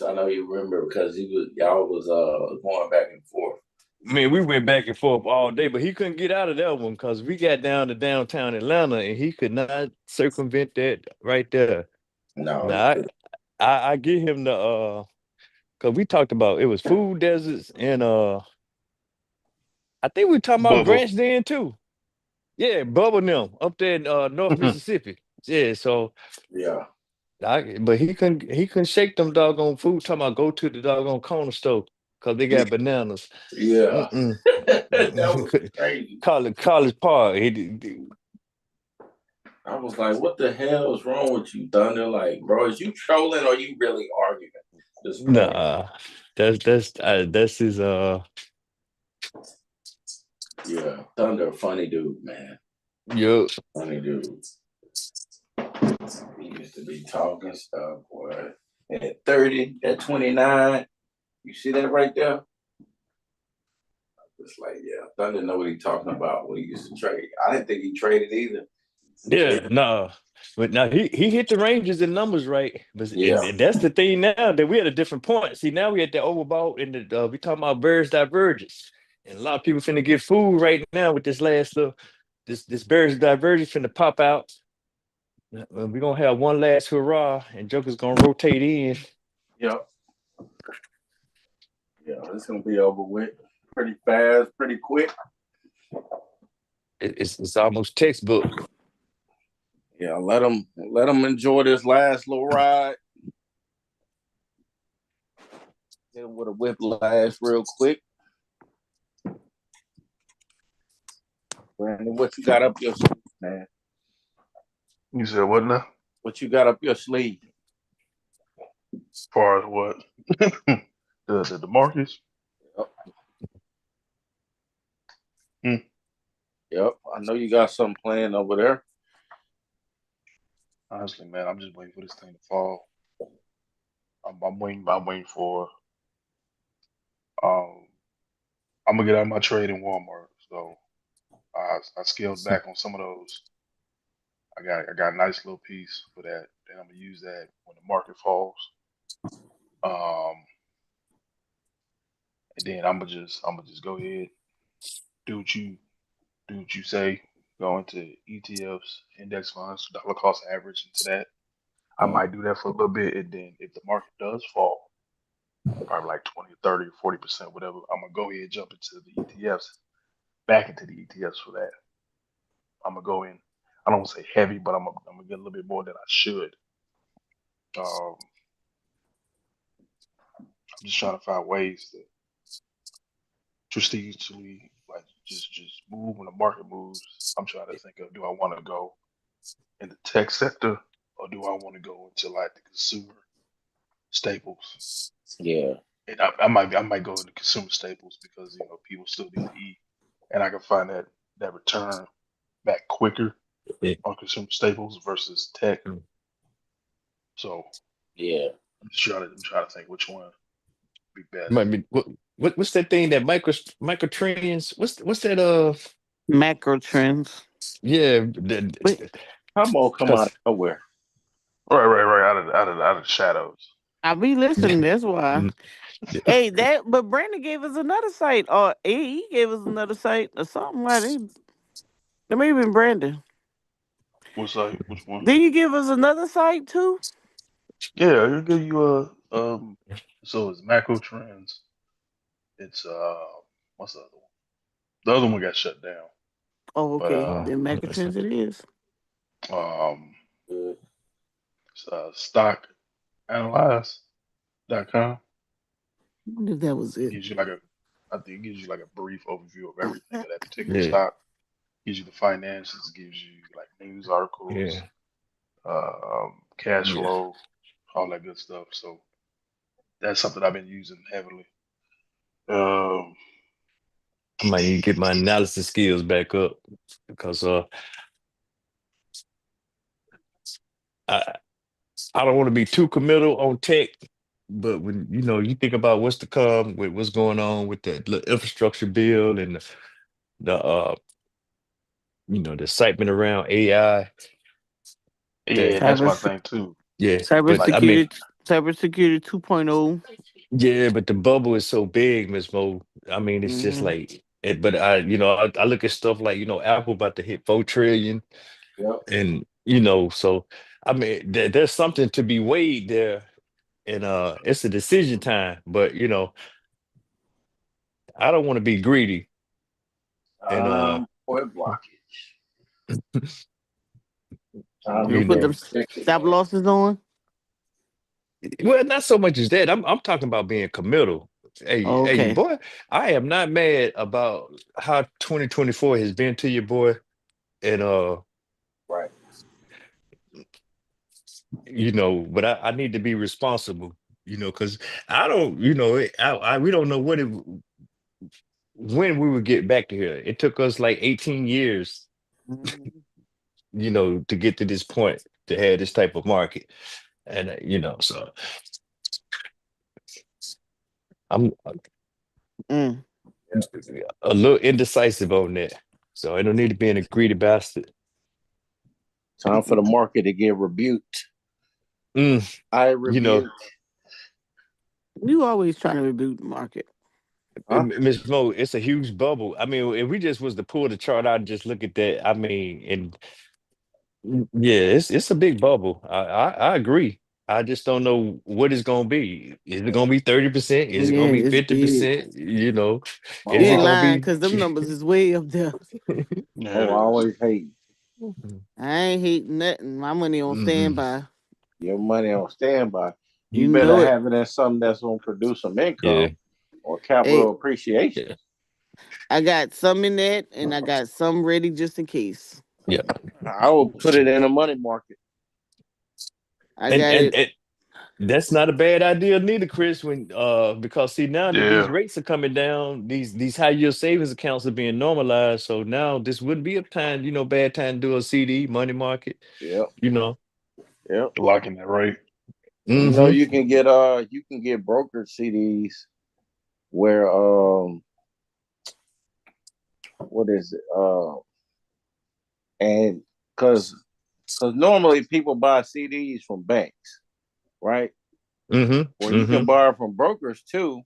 [SPEAKER 1] I know you remember because y'all was going back and forth.
[SPEAKER 3] Man, we went back and forth all day, but he couldn't get out of that one because we got down to downtown Atlanta and he could not circumvent that right there.
[SPEAKER 1] No, he
[SPEAKER 3] Now
[SPEAKER 1] could.
[SPEAKER 3] I give him the because we talked about it was food deserts and I think we were talking about
[SPEAKER 4] Bubba.
[SPEAKER 3] Grants then too. Yeah, Bubba and them up there in North
[SPEAKER 4] Mhm.
[SPEAKER 3] Mississippi. Yeah, so
[SPEAKER 1] Yeah,
[SPEAKER 3] but he couldn't shake them doggone food. Talking about go to the doggone corner store because they got bananas.
[SPEAKER 1] yeah.
[SPEAKER 3] Mm-mm.
[SPEAKER 1] That was crazy.
[SPEAKER 3] College Park.
[SPEAKER 1] I was like, what the hell is wrong with you, Thunder? Like, bro, is you trolling or you really arguing this morning?
[SPEAKER 3] Nah, that's his
[SPEAKER 1] Yeah, Thunder, funny dude, man.
[SPEAKER 3] yo.
[SPEAKER 1] Funny dude. He used to be talking stuff, boy. At 30, at 29, you see that right there? It's like, yeah, Thunder know what he talking about when he used to trade. I didn't think he traded either.
[SPEAKER 3] Yeah, no. But now he hit the ranges and numbers right. But
[SPEAKER 1] Yeah,
[SPEAKER 3] and that's the thing now that we're at a different point. See, now we at the overbought and we talking about bears divergence. And a lot of people finna get food right now with this last little this bears divergence finna pop out. We're gonna have one last hurrah and Joker's gonna rotate in.
[SPEAKER 1] yeah, yeah. It's gonna be over with pretty fast, pretty quick.
[SPEAKER 3] It's almost textbook.
[SPEAKER 1] Yeah, let them enjoy this last little ride. Hit him with a whiplash real quick. Brandon, what you got up your sleeve, man?
[SPEAKER 4] You said what now?
[SPEAKER 1] What you got up your sleeve?
[SPEAKER 4] As far as what? The Marcus?
[SPEAKER 1] Yep.
[SPEAKER 4] Hmm.
[SPEAKER 1] Yep. I know you got something planned over there.
[SPEAKER 4] Honestly, man, I'm just waiting for this thing to fall. I'm waiting. I'm waiting for. Um, I'm gonna get out of my trade in Walmart. So I scaled back on some of those. I got a nice little piece for that. Then I'm gonna use that when the market falls. Um, and then I'm gonna just go ahead, do what you do what you say. Go into ETFs, index funds, dollar cost average into that. I
[SPEAKER 1] Mm.
[SPEAKER 4] might do that for a little bit, and then if the market does fall, probably like 20, 30, 40%, whatever, I'm gonna go ahead and jump into the ETFs, back into the ETFs for that. I'm gonna go in. I don't want to say heavy, but I'm gonna get a little bit more than I should. Um, I'm just trying to find ways to strategically, like just move when the market moves. I'm trying to think of, do I want to go in the tech sector or do I want to go into like the consumer staples?
[SPEAKER 1] Yeah.
[SPEAKER 4] And I might go into consumer staples because people still need to eat, and I can find that return back quicker
[SPEAKER 3] Yeah.
[SPEAKER 4] on consumer staples versus tech. So
[SPEAKER 1] Yeah.
[SPEAKER 4] I'm trying to think which one would be best.
[SPEAKER 3] Might be what's that thing that micro trends? What's that
[SPEAKER 2] Macro trends.
[SPEAKER 3] Yeah,
[SPEAKER 2] But
[SPEAKER 1] Come out of
[SPEAKER 3] because
[SPEAKER 1] nowhere.
[SPEAKER 4] Right. Out of the shadows.
[SPEAKER 2] I be listening. That's why. Hey, but Brandon gave us another site, or he gave us another site, or something like that. That may have been Brandon.
[SPEAKER 4] What site? Which one?
[SPEAKER 2] Did you give us another site too?
[SPEAKER 4] Yeah, it'll give you a So it's macro trends. It's what's the other one? The other one got shut down.
[SPEAKER 2] Oh,
[SPEAKER 4] But
[SPEAKER 2] okay. Then macro trends it is.
[SPEAKER 4] um
[SPEAKER 1] Good.
[SPEAKER 4] it's, stockanalyze.com.
[SPEAKER 2] I wonder if that was it.
[SPEAKER 4] Gives you like a I think it gives you like a brief overview of everything of that particular
[SPEAKER 3] yeah,
[SPEAKER 4] stock. Gives you the finances, gives you like news articles,
[SPEAKER 3] yeah,
[SPEAKER 4] cash
[SPEAKER 3] yeah.
[SPEAKER 4] flow, all that good stuff. So that's something I've been using heavily. Um,
[SPEAKER 3] I might need to get my analysis skills back up because I I don't want to be too committal on tech, but when you think about what's to come with what's going on with the infrastructure bill and the excitement around AI,
[SPEAKER 4] yeah,
[SPEAKER 3] that
[SPEAKER 4] that's
[SPEAKER 2] Cyber
[SPEAKER 4] my thing too.
[SPEAKER 3] yeah, but
[SPEAKER 4] Like,
[SPEAKER 3] I mean,
[SPEAKER 2] cybersecurity, cybersecurity 2.0.
[SPEAKER 3] yeah, but the bubble is so big, Miss Mo. I mean, it's just
[SPEAKER 2] Mm-hmm.
[SPEAKER 3] like it, but I look at stuff like Apple about to hit 4 trillion,
[SPEAKER 1] Yep.
[SPEAKER 3] and so I mean, there's something to be weighed there, and it's a decision time, but I don't want to be greedy, and
[SPEAKER 1] Point blockage. Time
[SPEAKER 2] You
[SPEAKER 1] to
[SPEAKER 3] you
[SPEAKER 2] put
[SPEAKER 1] get
[SPEAKER 2] them
[SPEAKER 3] know,
[SPEAKER 1] protected,
[SPEAKER 2] stop
[SPEAKER 1] man.
[SPEAKER 2] losses on.
[SPEAKER 3] well, not so much as that. I'm talking about being committal. Hey,
[SPEAKER 2] Okay.
[SPEAKER 3] boy, I am not mad about how 2024 has been to you, boy, and
[SPEAKER 1] Right.
[SPEAKER 3] but I need to be responsible, because I don't, we don't know when we would get back to here. It took us like 18 years,
[SPEAKER 2] Mhm.
[SPEAKER 3] to get to this point to have this type of market, and so I'm
[SPEAKER 2] Mm.
[SPEAKER 3] a little indecisive on that. So I don't need to be in a greedy bastard.
[SPEAKER 1] Time for the market to get rebuked.
[SPEAKER 3] Mm,
[SPEAKER 1] I
[SPEAKER 3] you know,
[SPEAKER 1] rebuke.
[SPEAKER 2] You always trying to reboot the market.
[SPEAKER 1] Huh?
[SPEAKER 3] Ms. Mo, it's a huge bubble. I mean, if we just was to pull the chart out and just look at that, I mean, and yeah, it's a big bubble. I agree. I just don't know what it's gonna be. Is it gonna be 30%? Is it
[SPEAKER 2] Yeah,
[SPEAKER 3] gonna be
[SPEAKER 2] it's big.
[SPEAKER 3] 50%?
[SPEAKER 1] My
[SPEAKER 2] You
[SPEAKER 3] Is it
[SPEAKER 2] ain't
[SPEAKER 1] mom,
[SPEAKER 3] gonna
[SPEAKER 2] lying,
[SPEAKER 3] be
[SPEAKER 2] cause them numbers is way up there.
[SPEAKER 4] yeah,
[SPEAKER 1] oh,
[SPEAKER 4] it
[SPEAKER 1] I
[SPEAKER 4] is.
[SPEAKER 1] always hate
[SPEAKER 2] I ain't hating nothing. My money on
[SPEAKER 3] Mhm.
[SPEAKER 2] standby.
[SPEAKER 1] your money on standby.
[SPEAKER 2] You
[SPEAKER 1] You better
[SPEAKER 2] know it.
[SPEAKER 1] have it in something that's going to produce some
[SPEAKER 3] Yeah,
[SPEAKER 1] income or
[SPEAKER 2] Hey,
[SPEAKER 1] capital appreciation.
[SPEAKER 3] yeah,
[SPEAKER 2] I got some in that, and I got some ready just in case.
[SPEAKER 3] yeah.
[SPEAKER 1] I will put it in a money market.
[SPEAKER 2] I
[SPEAKER 3] And
[SPEAKER 2] got
[SPEAKER 3] and,
[SPEAKER 2] it.
[SPEAKER 3] and that's not a bad idea neither, Chris. When because see now that these
[SPEAKER 4] Yeah,
[SPEAKER 3] rates are coming down, these high yield savings accounts are being normalized. So now this wouldn't be a time, bad time to do a CD money market.
[SPEAKER 1] Yep,
[SPEAKER 3] You know.
[SPEAKER 1] yep.
[SPEAKER 4] locking that rate.
[SPEAKER 1] And
[SPEAKER 3] Hmm.
[SPEAKER 1] you can get brokered CDs where what is it and because normally people buy CDs from banks, right?
[SPEAKER 3] Hmm.
[SPEAKER 1] Well, you can
[SPEAKER 3] Hmm.
[SPEAKER 1] borrow from brokers too,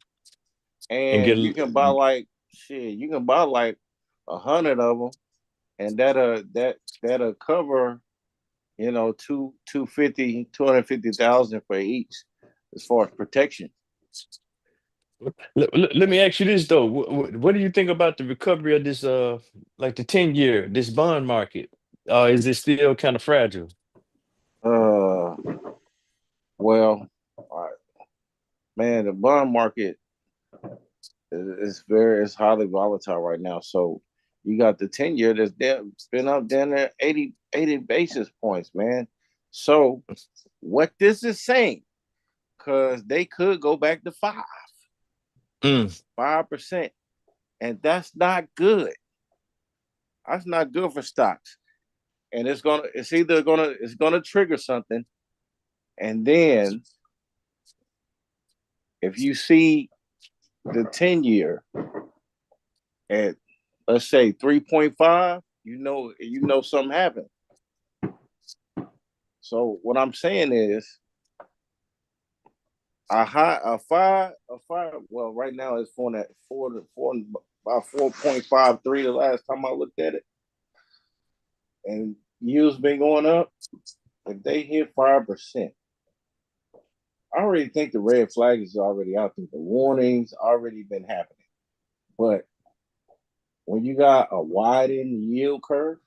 [SPEAKER 3] And get
[SPEAKER 1] and you can buy like shit. You can buy like 100 of them, and that'll cover two fifty 250,000 for each as far as protection.
[SPEAKER 3] let me ask you this though. What do you think about the recovery of this like the 10-year, this bond market? Is it still kind of fragile?
[SPEAKER 1] Uh, well, man, the bond market it's highly volatile right now. So you got the 10-year that's been up down there 80 basis points, man. So what this is saying, because they could go back to five,
[SPEAKER 3] Mm,
[SPEAKER 1] 5%. And that's not good. That's not good for stocks. And it's gonna trigger something. And then if you see the 10-year at let's say 3.5, you know something happened. So what I'm saying is a five. Well, right now it's four about 4.53 the last time I looked at it, and yields been going up. If they hit 5%, I already think the red flag is already out there. The warnings already been happening. But when you got a widened yield curve,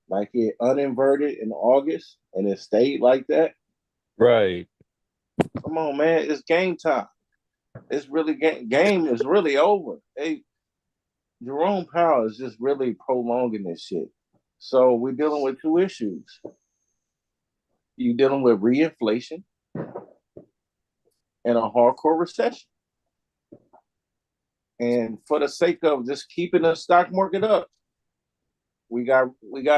[SPEAKER 1] like it uninverted in August and it stayed like that,
[SPEAKER 3] Right.
[SPEAKER 1] come on, man, it's game time. It's really game is really over. Hey, Jerome Powell is just really prolonging this shit. So we're dealing with two issues. You're dealing with reinflation and a hardcore recession. And for the sake of just keeping the stock market up, we got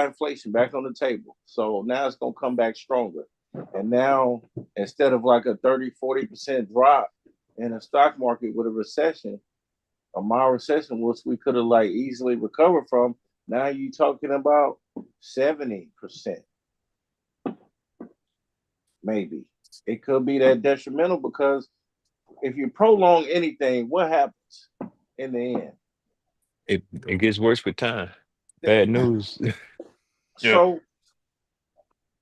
[SPEAKER 1] inflation back on the table. So now it's gonna come back stronger. And now instead of like a 30-40% drop in the stock market with a recession, a mild recession, which we could have like easily recovered from, now you talking about 70%, maybe. It could be that detrimental because if you prolong anything, what happens in the end?
[SPEAKER 3] It gets worse with time. Bad news.
[SPEAKER 4] Yeah.
[SPEAKER 1] So,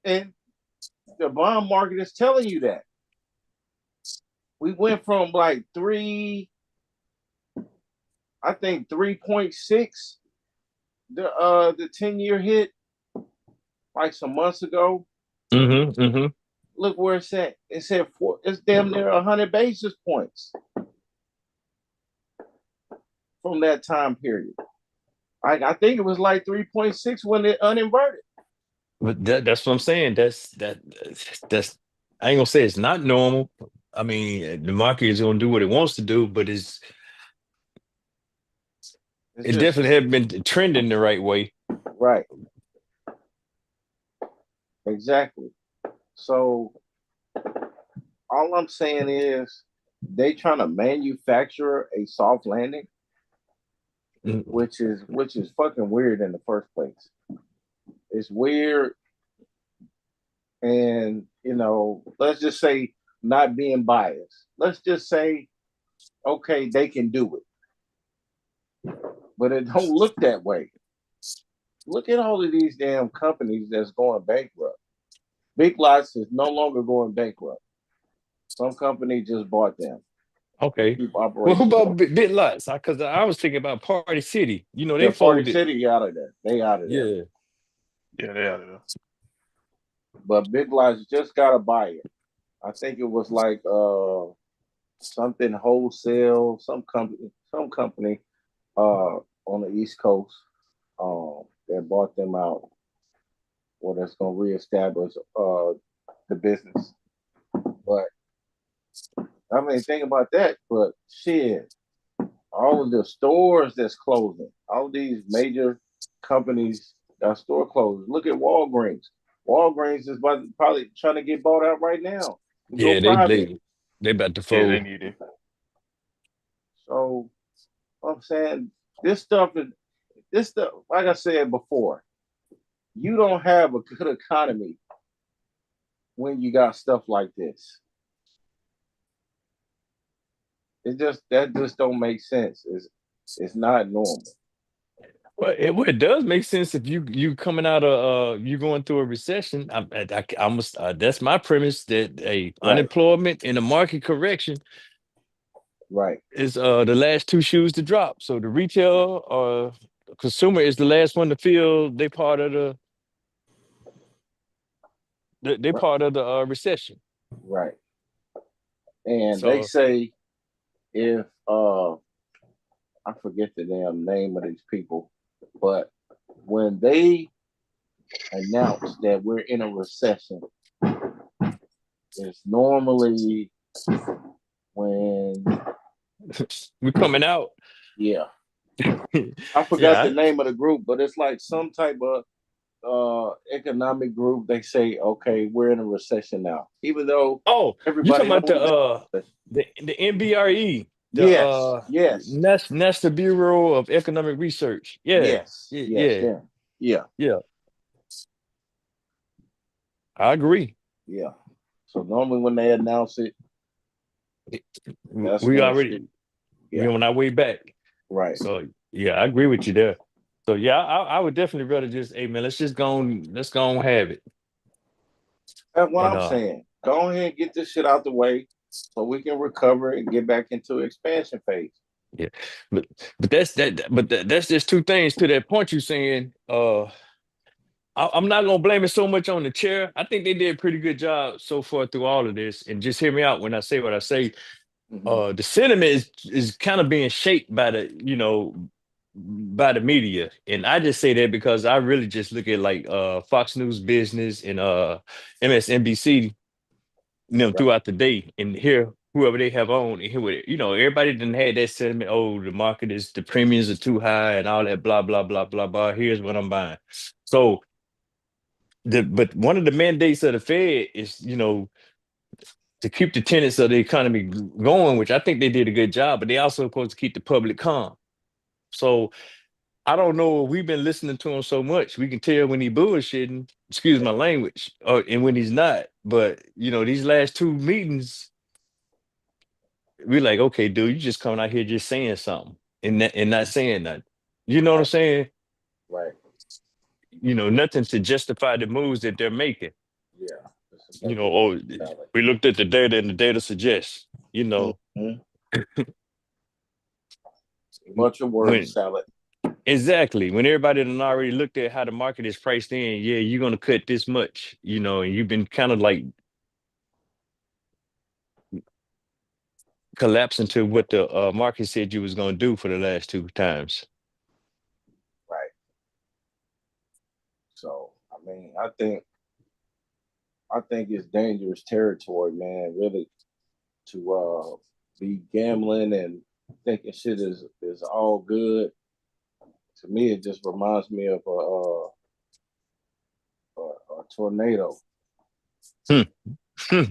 [SPEAKER 1] and the bond market is telling you that. We went from like I think 3.6, the 10-year hit like some months ago.
[SPEAKER 3] Mm-hmm.
[SPEAKER 1] Look where it's at. It's at it's damn near 100 basis points from that time period. I think it was like 3.6 when it uninverted.
[SPEAKER 3] But that's what I'm saying. That's I ain't gonna say it's not normal. I mean, the market is gonna do what it wants to do, but
[SPEAKER 1] It's
[SPEAKER 3] it
[SPEAKER 1] just
[SPEAKER 3] definitely have been trending the right way.
[SPEAKER 1] right. Exactly. So all I'm saying is they trying to manufacture a soft landing,
[SPEAKER 3] Mm.
[SPEAKER 1] which is fucking weird in the first place. It's weird, and let's just say not being biased. Let's just say, okay, they can do it, but it don't look that way. Look at all of these damn companies that's going bankrupt. Big Lots is no longer going bankrupt. Some company just bought them to
[SPEAKER 3] Okay.
[SPEAKER 1] keep
[SPEAKER 3] Well, who
[SPEAKER 1] operations
[SPEAKER 3] about
[SPEAKER 1] going.
[SPEAKER 3] Bit Lots? Because I was thinking about Party City. You know, they
[SPEAKER 1] Yeah, Party
[SPEAKER 3] folded.
[SPEAKER 1] City out of there. They out of there.
[SPEAKER 3] Yeah.
[SPEAKER 4] Yeah, they out there.
[SPEAKER 1] But Big Lots just got a buyer. I think it was like something wholesale, some company on the East Coast that bought them out, or that's gonna reestablish the business. But I mean, think about that. But shit, all of the stores that's closing, all these major companies that store closing. Look at Walgreens. Walgreens is probably trying to get bought out right now to go
[SPEAKER 3] Yeah,
[SPEAKER 1] private.
[SPEAKER 3] they about to
[SPEAKER 4] Yeah, they
[SPEAKER 3] fold.
[SPEAKER 4] need it.
[SPEAKER 1] So I'm saying this stuff is this stuff. Like I said before, you don't have a good economy when you got stuff like this. That just don't make sense. It's not normal.
[SPEAKER 3] Well, it does make sense if you coming out of you going through a recession. I almost that's my premise that a
[SPEAKER 1] Right,
[SPEAKER 3] unemployment and a market correction
[SPEAKER 1] right,
[SPEAKER 3] is the last two shoes to drop. So the retail consumer is the last one to feel they part of they
[SPEAKER 1] right,
[SPEAKER 3] part of the recession.
[SPEAKER 1] right. And they
[SPEAKER 3] So
[SPEAKER 1] say if I forget the damn name of these people, but when they announce that we're in a recession, it's normally when,
[SPEAKER 3] we're coming out.
[SPEAKER 1] yeah, I forgot the
[SPEAKER 3] Yeah.
[SPEAKER 1] name of the group, but it's like some type of economic group. They say, okay, we're in a recession now, even though
[SPEAKER 3] Oh, you talking
[SPEAKER 1] everybody
[SPEAKER 3] about
[SPEAKER 1] knows that.
[SPEAKER 3] the NBRE?
[SPEAKER 1] Yes.
[SPEAKER 3] National Bureau of Economic Research. Yeah,
[SPEAKER 1] Yes.
[SPEAKER 3] yeah,
[SPEAKER 1] Them. Yeah.
[SPEAKER 3] yeah. I agree.
[SPEAKER 1] Yeah. So normally when they announce it, that's
[SPEAKER 3] We
[SPEAKER 1] when it's
[SPEAKER 3] already we
[SPEAKER 1] yeah.
[SPEAKER 3] on our way back.
[SPEAKER 1] Right.
[SPEAKER 3] So yeah, I agree with you there. So yeah, I would definitely rather just, hey man, let's go and have it.
[SPEAKER 1] That's what
[SPEAKER 3] And
[SPEAKER 1] I'm saying. Go ahead and get this shit out the way so we can recover and get back into expansion phase.
[SPEAKER 3] yeah, but that's just two things to that point you saying. I'm not gonna blame it so much on the chair. I think they did a pretty good job so far through all of this. And just hear me out when I say what I say.
[SPEAKER 1] Mm-hmm.
[SPEAKER 3] The sentiment is kind of being shaped by the media, and I just say that because I really just look at like Fox News Business and MSNBC,
[SPEAKER 1] Right.
[SPEAKER 3] throughout the day, and hear whoever they have on, and hear what everybody didn't had that sentiment. Oh, the premiums are too high and all that blah blah blah blah blah. Here's what I'm buying. So but one of the mandates of the Fed is, to keep the tenets of the economy going, which I think they did a good job, but they also supposed to keep the public calm. So I don't know if we've been listening to him so much. We can tell when he bullshitting, excuse my language, and when he's not. But these last two meetings, we're like, okay, dude, you just coming out here just saying something and not saying nothing. You know what I'm
[SPEAKER 1] Right.
[SPEAKER 3] saying?
[SPEAKER 1] Right.
[SPEAKER 3] Nothing to justify the moves that they're making.
[SPEAKER 1] Yeah. It's a bunch of word
[SPEAKER 3] Oh,
[SPEAKER 1] salad.
[SPEAKER 3] we looked at the data and the data suggests,
[SPEAKER 1] Mm-hmm. A bunch of word
[SPEAKER 3] when
[SPEAKER 1] salad.
[SPEAKER 3] exactly when everybody done already looked at how the market is priced in, yeah, you're gonna cut this much, and you've been kind of like collapsing to what the market said you was gonna do for the last two times.
[SPEAKER 1] Right. So I think it's dangerous territory, man, really, to be gambling and thinking shit is all good. To me, it just reminds me of a tornado.
[SPEAKER 3] Hmm. Hmm.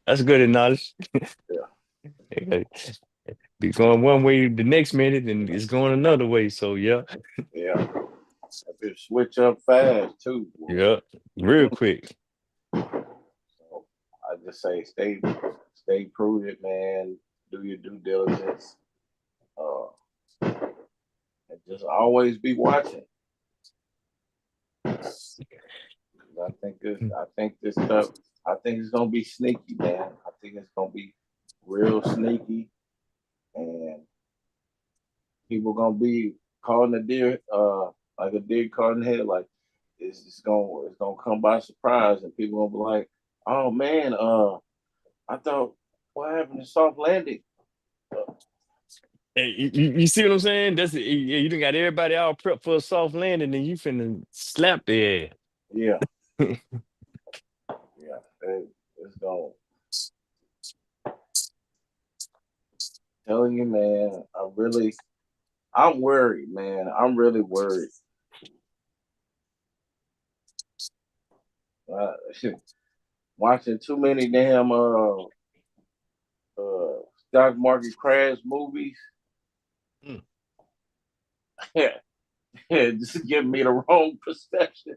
[SPEAKER 3] That's good knowledge.
[SPEAKER 1] Yeah.
[SPEAKER 3] Be going one way the next minute and it's going another way. So yeah,
[SPEAKER 1] Yeah. If it switch up fast too, boy.
[SPEAKER 3] yeah, real quick.
[SPEAKER 1] So I just say stay prudent, man. Do your due diligence. Uh, and just always be watching. I think this stuff. I think it's gonna be sneaky, man. I think it's gonna be real sneaky, and people gonna be calling the deer, like a deer caught in the head. Like it's gonna come by surprise, and people gonna be like, "Oh man, I thought what happened to soft landing?" Uh,
[SPEAKER 3] Hey, you see what I'm saying? You done got everybody all prepped for a soft landing, and you finna slap their
[SPEAKER 1] yeah,
[SPEAKER 3] ass.
[SPEAKER 1] yeah, it's gonna. Telling you, man, I'm worried, man. I'm really worried. Uh, watching too many damn stock market crash movies.
[SPEAKER 3] Mm.
[SPEAKER 1] Just give me the wrong perception.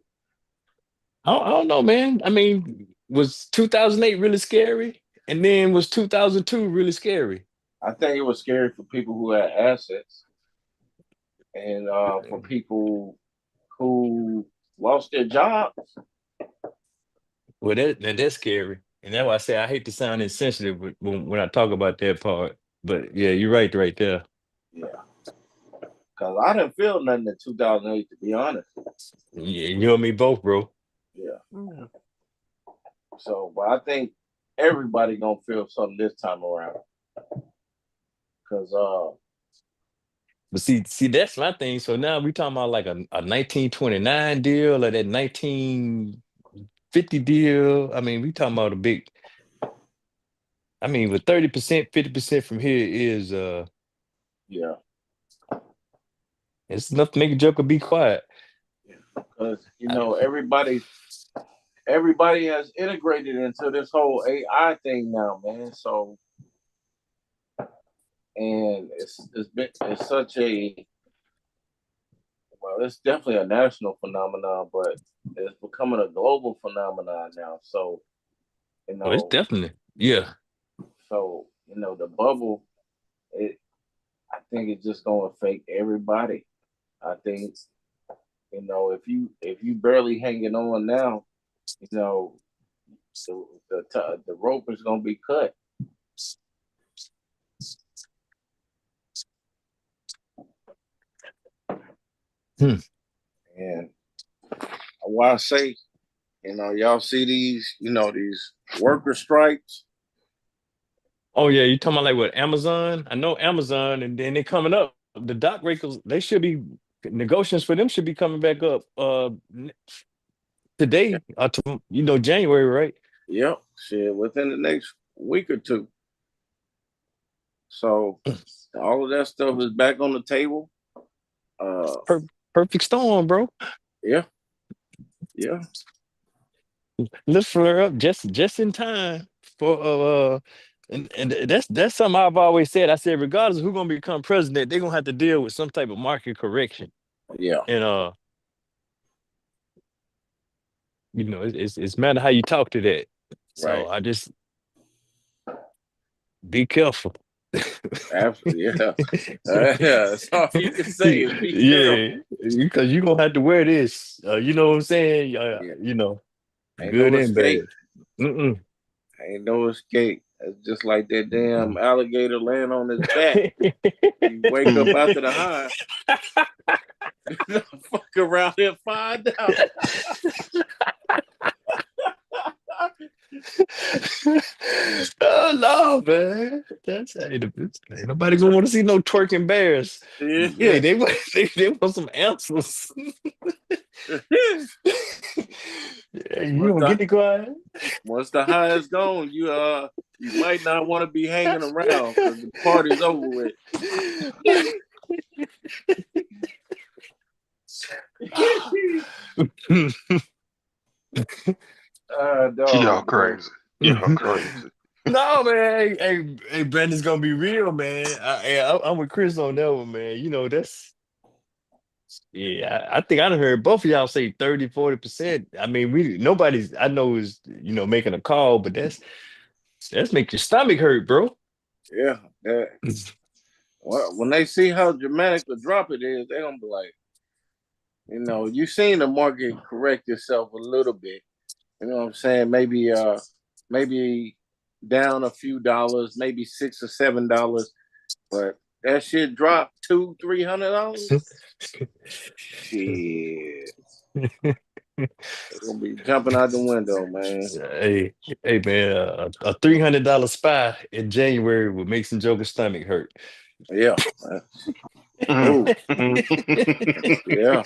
[SPEAKER 3] I don't know, man. I mean, was 2008 really scary? And then was 2002 really scary?
[SPEAKER 1] I think it was scary for people who had assets and for people who lost their jobs.
[SPEAKER 3] Well, that's scary, and that's why I say I hate to sound insensitive when I talk about that part. But yeah, you're right there.
[SPEAKER 1] Yeah, because I didn't feel nothing in 2008, to be honest.
[SPEAKER 3] Yeah, you and me both, bro.
[SPEAKER 1] Yeah.
[SPEAKER 4] Yeah.
[SPEAKER 1] So, but I think everybody gonna feel something this time around. Cause
[SPEAKER 3] But see, that's my thing. So now we talking about like a 1929 deal or that 1950 deal. I mean, we talking about a big. I mean, with 30%, 50% from here is
[SPEAKER 1] yeah,
[SPEAKER 3] it's enough to make a joker be quiet.
[SPEAKER 1] because
[SPEAKER 3] I,
[SPEAKER 1] everybody has integrated into this whole AI thing now, man. So and it's such a well, it's definitely a national phenomenon, but it's becoming a global phenomenon now. So you
[SPEAKER 3] Oh, it's
[SPEAKER 1] know,
[SPEAKER 3] definitely. Yeah.
[SPEAKER 1] the bubble, it I think it's just gonna affect everybody. I think if you barely hanging on now, you know the rope is gonna be cut.
[SPEAKER 3] Hmm.
[SPEAKER 1] And why I say, y'all see these worker strikes.
[SPEAKER 3] Oh yeah, you talking about like what Amazon? I know Amazon, and then they coming up. The dock breakers, they should be negotiations for them should be coming back up today, January, right?
[SPEAKER 1] Yep, shit, within the next week or two. So all of that stuff is back on the table. Uh,
[SPEAKER 3] Per Perfect storm, bro.
[SPEAKER 1] yeah, yeah,
[SPEAKER 3] Let's flare up just in time for and that's something I've always said. I said regardless of who's gonna become president, they're gonna have to deal with some type of market correction.
[SPEAKER 1] yeah,
[SPEAKER 3] And it's matter how you talk to that. So
[SPEAKER 1] right.
[SPEAKER 3] I just be careful.
[SPEAKER 1] Absolutely, yeah. Yeah, that's all you can say is be
[SPEAKER 3] Yeah,
[SPEAKER 1] careful.
[SPEAKER 3] because you're gonna have to wear this. You know what I'm saying?
[SPEAKER 1] Yeah, ain't
[SPEAKER 3] Good
[SPEAKER 1] no
[SPEAKER 3] and
[SPEAKER 1] escape.
[SPEAKER 3] bad. Mm-mm.
[SPEAKER 1] Ain't no escape. It's just like that damn alligator laying on his back. You wake up after the high, fuck around and find out.
[SPEAKER 3] Oh no, man. Ain't nobody gonna want to see no twerking bears. Hey,
[SPEAKER 1] Yeah.
[SPEAKER 3] they want some answers. Yeah, you
[SPEAKER 1] Once
[SPEAKER 3] gonna
[SPEAKER 1] the
[SPEAKER 3] get it quiet?
[SPEAKER 1] once the high is gone, you might not want to be hanging around because the party's over with.
[SPEAKER 4] Y'all
[SPEAKER 1] Dog, boy.
[SPEAKER 4] crazy. Y'all crazy.
[SPEAKER 3] No, man. Hey, Brandon's gonna be real, man. I'm with Chris on that one, man. That's yeah. I think I done heard both of y'all say 30, 40%. I mean, nobody's I know is making a call, but that's make your stomach hurt, bro.
[SPEAKER 1] Yeah. Well, when they see how dramatic the drop it is, they're gonna be like, you seen the market correct itself a little bit. You know what I'm saying? Maybe down a few dollars, maybe $6 or $7, but that shit dropped $200-300. Shit, they're gonna be jumping out the window, man.
[SPEAKER 3] Hey, hey, man, a $300 spy in January would make some joker's stomach hurt.
[SPEAKER 1] Yeah. Oh, yeah.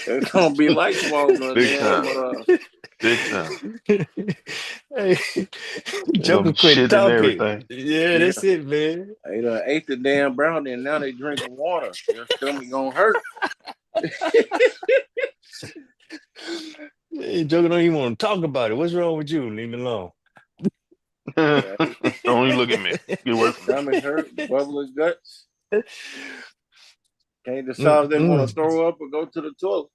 [SPEAKER 1] It's gonna be like swallowing a
[SPEAKER 4] Big
[SPEAKER 1] damn.
[SPEAKER 4] time. Big time.
[SPEAKER 3] Hey,
[SPEAKER 4] They're gonna
[SPEAKER 3] Joker
[SPEAKER 4] be
[SPEAKER 3] quit
[SPEAKER 4] shit and
[SPEAKER 3] talking.
[SPEAKER 4] everything.
[SPEAKER 3] Yeah,
[SPEAKER 1] Yeah.
[SPEAKER 3] that's it, man.
[SPEAKER 1] They done ate the damn brownie and now they drinking water. Their stomach gonna hurt.
[SPEAKER 3] Hey, Joker don't even want to talk about it. What's wrong with you? Leave me alone.
[SPEAKER 1] Yeah,
[SPEAKER 4] Don't even look at me. Get away from me.
[SPEAKER 1] stomach hurt, bubbling guts. Can't decide if they want to
[SPEAKER 3] Mm-mm.
[SPEAKER 1] throw up or go to the toilet.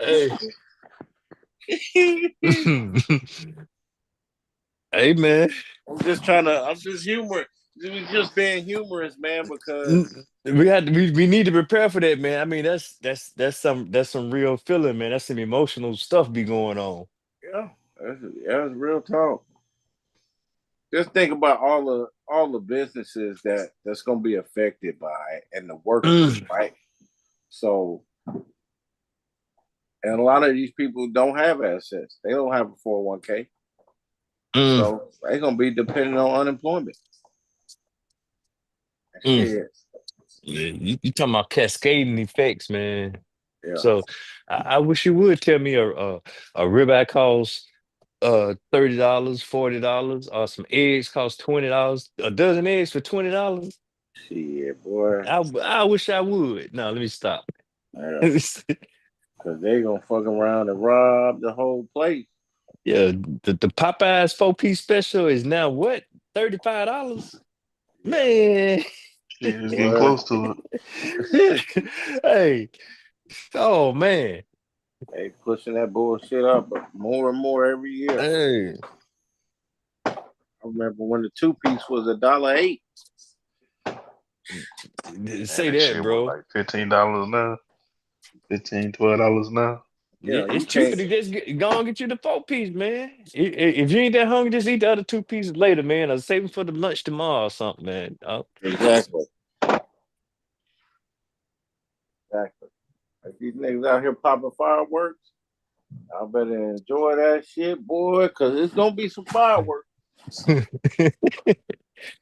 [SPEAKER 3] Hey. Hey, man.
[SPEAKER 1] I'm just humor. Just being humorous, man, because
[SPEAKER 3] We need to prepare for that, man. I mean, that's some real feeling, man. That's some emotional stuff be going on.
[SPEAKER 1] yeah, that's real talk. Just think about all the businesses that's gonna be affected by it and the workers,
[SPEAKER 3] Mm,
[SPEAKER 1] right? So, and a lot of these people don't have assets. They don't have a 401k.
[SPEAKER 3] mm,
[SPEAKER 1] So they're gonna be dependent on unemployment.
[SPEAKER 3] mm.
[SPEAKER 1] Shit.
[SPEAKER 3] Yeah, you talking about cascading effects, man.
[SPEAKER 1] Yeah.
[SPEAKER 3] So I wish you would tell me a ribeye costs $30, $40, or some eggs cost $20, a dozen eggs for $20.
[SPEAKER 1] Shit, boy.
[SPEAKER 3] I wish I would. No, let me stop.
[SPEAKER 1] Yeah. Cause they gonna fuck around and rob the whole place.
[SPEAKER 3] Yeah, the Popeyes 4-piece special is now what? $35?
[SPEAKER 1] Yeah,
[SPEAKER 3] Man.
[SPEAKER 4] Shit, it's getting
[SPEAKER 1] boy.
[SPEAKER 4] close to it.
[SPEAKER 3] Hey, oh man.
[SPEAKER 1] They pushing that bullshit up more and more every year.
[SPEAKER 3] Hey.
[SPEAKER 1] I remember when the 2-piece was $1.08.
[SPEAKER 4] Man,
[SPEAKER 3] Say
[SPEAKER 4] that
[SPEAKER 3] that,
[SPEAKER 4] shit was
[SPEAKER 3] bro.
[SPEAKER 4] like $15 now. $15, $12 now.
[SPEAKER 1] Yeah,
[SPEAKER 3] It's
[SPEAKER 1] you
[SPEAKER 3] cheaper
[SPEAKER 1] can't
[SPEAKER 3] to just go and get you the 4-piece, man. If you ain't that hungry, just eat the other 2 pieces later, man. Or save them for the lunch tomorrow or something, man.
[SPEAKER 1] exactly. Exactly. Like these niggas out here popping fireworks, I better enjoy that shit, boy, because it's gonna be some fireworks.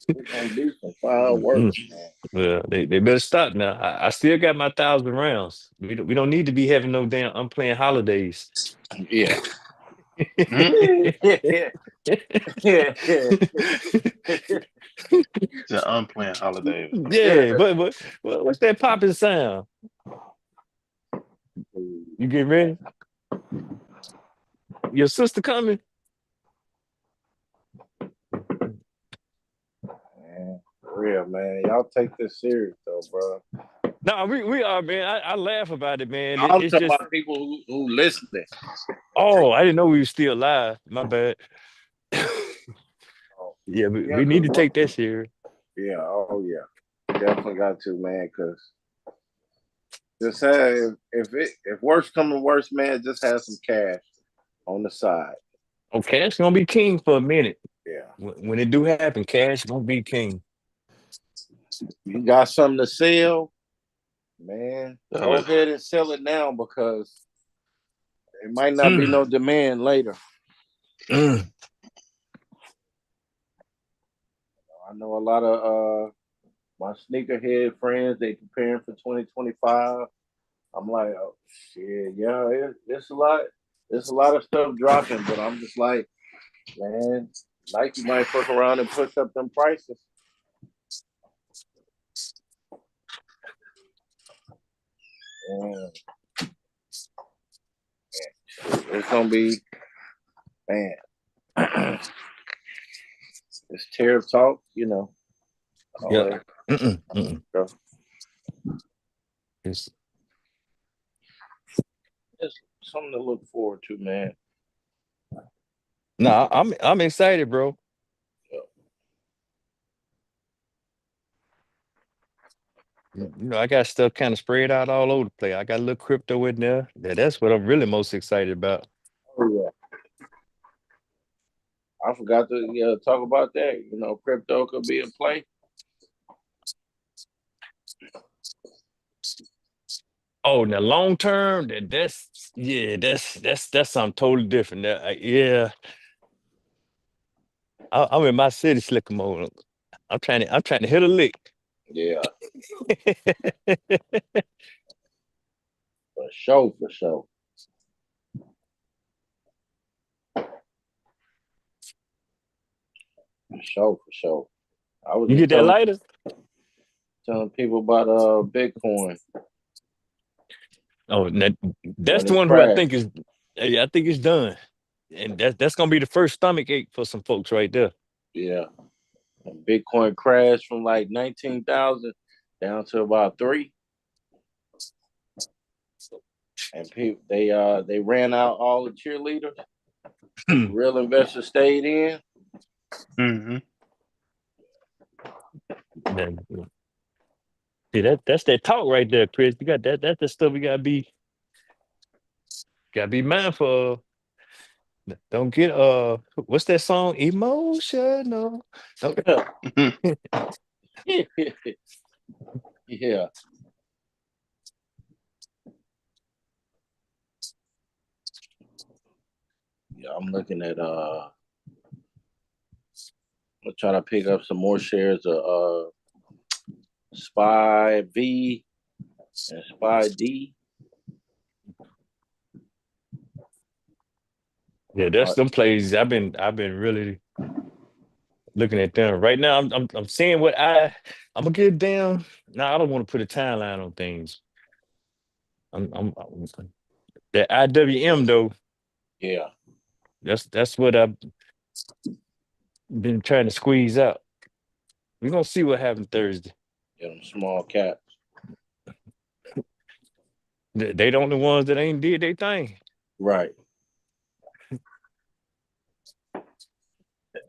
[SPEAKER 1] It's gonna be some
[SPEAKER 3] Mm.
[SPEAKER 1] fireworks, man.
[SPEAKER 3] Well, they better stop now. I still got my 1,000 rounds. We don't need to be having no damn unplanned holidays.
[SPEAKER 1] Yeah.
[SPEAKER 4] Hmm?
[SPEAKER 1] Yeah. Yeah.
[SPEAKER 4] It's an unplanned holiday.
[SPEAKER 3] Yeah, but what's that popping sound? You get ready? Your sister coming?
[SPEAKER 1] Man, for real, man. Y'all take this serious though, bro.
[SPEAKER 3] No, we are, man. I laugh about it, man.
[SPEAKER 1] I'm
[SPEAKER 3] It's
[SPEAKER 1] talking
[SPEAKER 3] just,
[SPEAKER 1] about people who listening.
[SPEAKER 3] oh, I didn't know we were still alive. My bad.
[SPEAKER 1] Oh,
[SPEAKER 3] Yeah,
[SPEAKER 1] yeah,
[SPEAKER 3] we need
[SPEAKER 1] cause
[SPEAKER 3] to take that serious.
[SPEAKER 1] yeah, oh yeah, definitely got to, man. Cause just have if worse come to worse, man, just have some cash on the side.
[SPEAKER 3] Oh, Cash gonna be king for a minute.
[SPEAKER 1] Yeah,
[SPEAKER 3] When it do happen, Cash gonna be king.
[SPEAKER 1] you got something to sell, man.
[SPEAKER 4] Tell
[SPEAKER 1] Go
[SPEAKER 4] it.
[SPEAKER 1] ahead and sell it now because it might not be
[SPEAKER 3] Mm,
[SPEAKER 1] no demand later.
[SPEAKER 3] mm.
[SPEAKER 1] I know a lot of my sneakerhead friends. They preparing for 2025. I'm like, oh shit, yeah, it's a lot. It's a lot of stuff dropping, but I'm just like, man, Nike might fuck around and push up them prices. And it's gonna be, man, it's tariff talk, all
[SPEAKER 3] Yeah.
[SPEAKER 1] that
[SPEAKER 3] Mm-mm, mm-mm.
[SPEAKER 1] stuff.
[SPEAKER 3] It's,
[SPEAKER 1] It's something to look forward to, man.
[SPEAKER 3] nah, I'm excited, bro. I got stuff kind of spread out all over the place. I got a little crypto in there. That's what I'm really most excited about.
[SPEAKER 1] Oh yeah, I forgot to talk about that. Crypto could be in play.
[SPEAKER 3] Oh, now long term, that's yeah, that's something totally different. Yeah, I'm in my city slicker mode. I'm trying to hit a lick.
[SPEAKER 1] Yeah, for sure, for sure, for sure, for sure. I was
[SPEAKER 3] You
[SPEAKER 1] just
[SPEAKER 3] get that
[SPEAKER 1] telling
[SPEAKER 3] lighter?
[SPEAKER 1] people about Bitcoin
[SPEAKER 3] Oh, now, that's
[SPEAKER 1] when
[SPEAKER 3] the
[SPEAKER 1] it
[SPEAKER 3] one who I
[SPEAKER 1] crashed.
[SPEAKER 3] think is. Yeah, I think it's done, and that's gonna be the first stomach ache for some folks right there.
[SPEAKER 1] Yeah, and Bitcoin crashed from like 19,000 down to about three, and people they ran out all the cheerleaders. Real investors stayed in.
[SPEAKER 4] Mm-hmm.
[SPEAKER 3] Then, see that's that talk right there, Chris. You got that. That's the stuff we gotta be mindful of. Don't get what's that song? Emotional. Don't-
[SPEAKER 1] Yeah, yeah. I'm looking at I'm trying to pick up some more shares of Spy V and Spy D.
[SPEAKER 3] Yeah, that's them plays. I've been really looking at them right now. I'm seeing what I'm gonna get down. Now I don't want to put a timeline on things. I'm that IWM though.
[SPEAKER 1] Yeah,
[SPEAKER 3] That's what I've been trying to squeeze out. We're gonna see what happens Thursday.
[SPEAKER 1] Get them small caps.
[SPEAKER 3] They the only ones that ain't did their thing.
[SPEAKER 1] Right.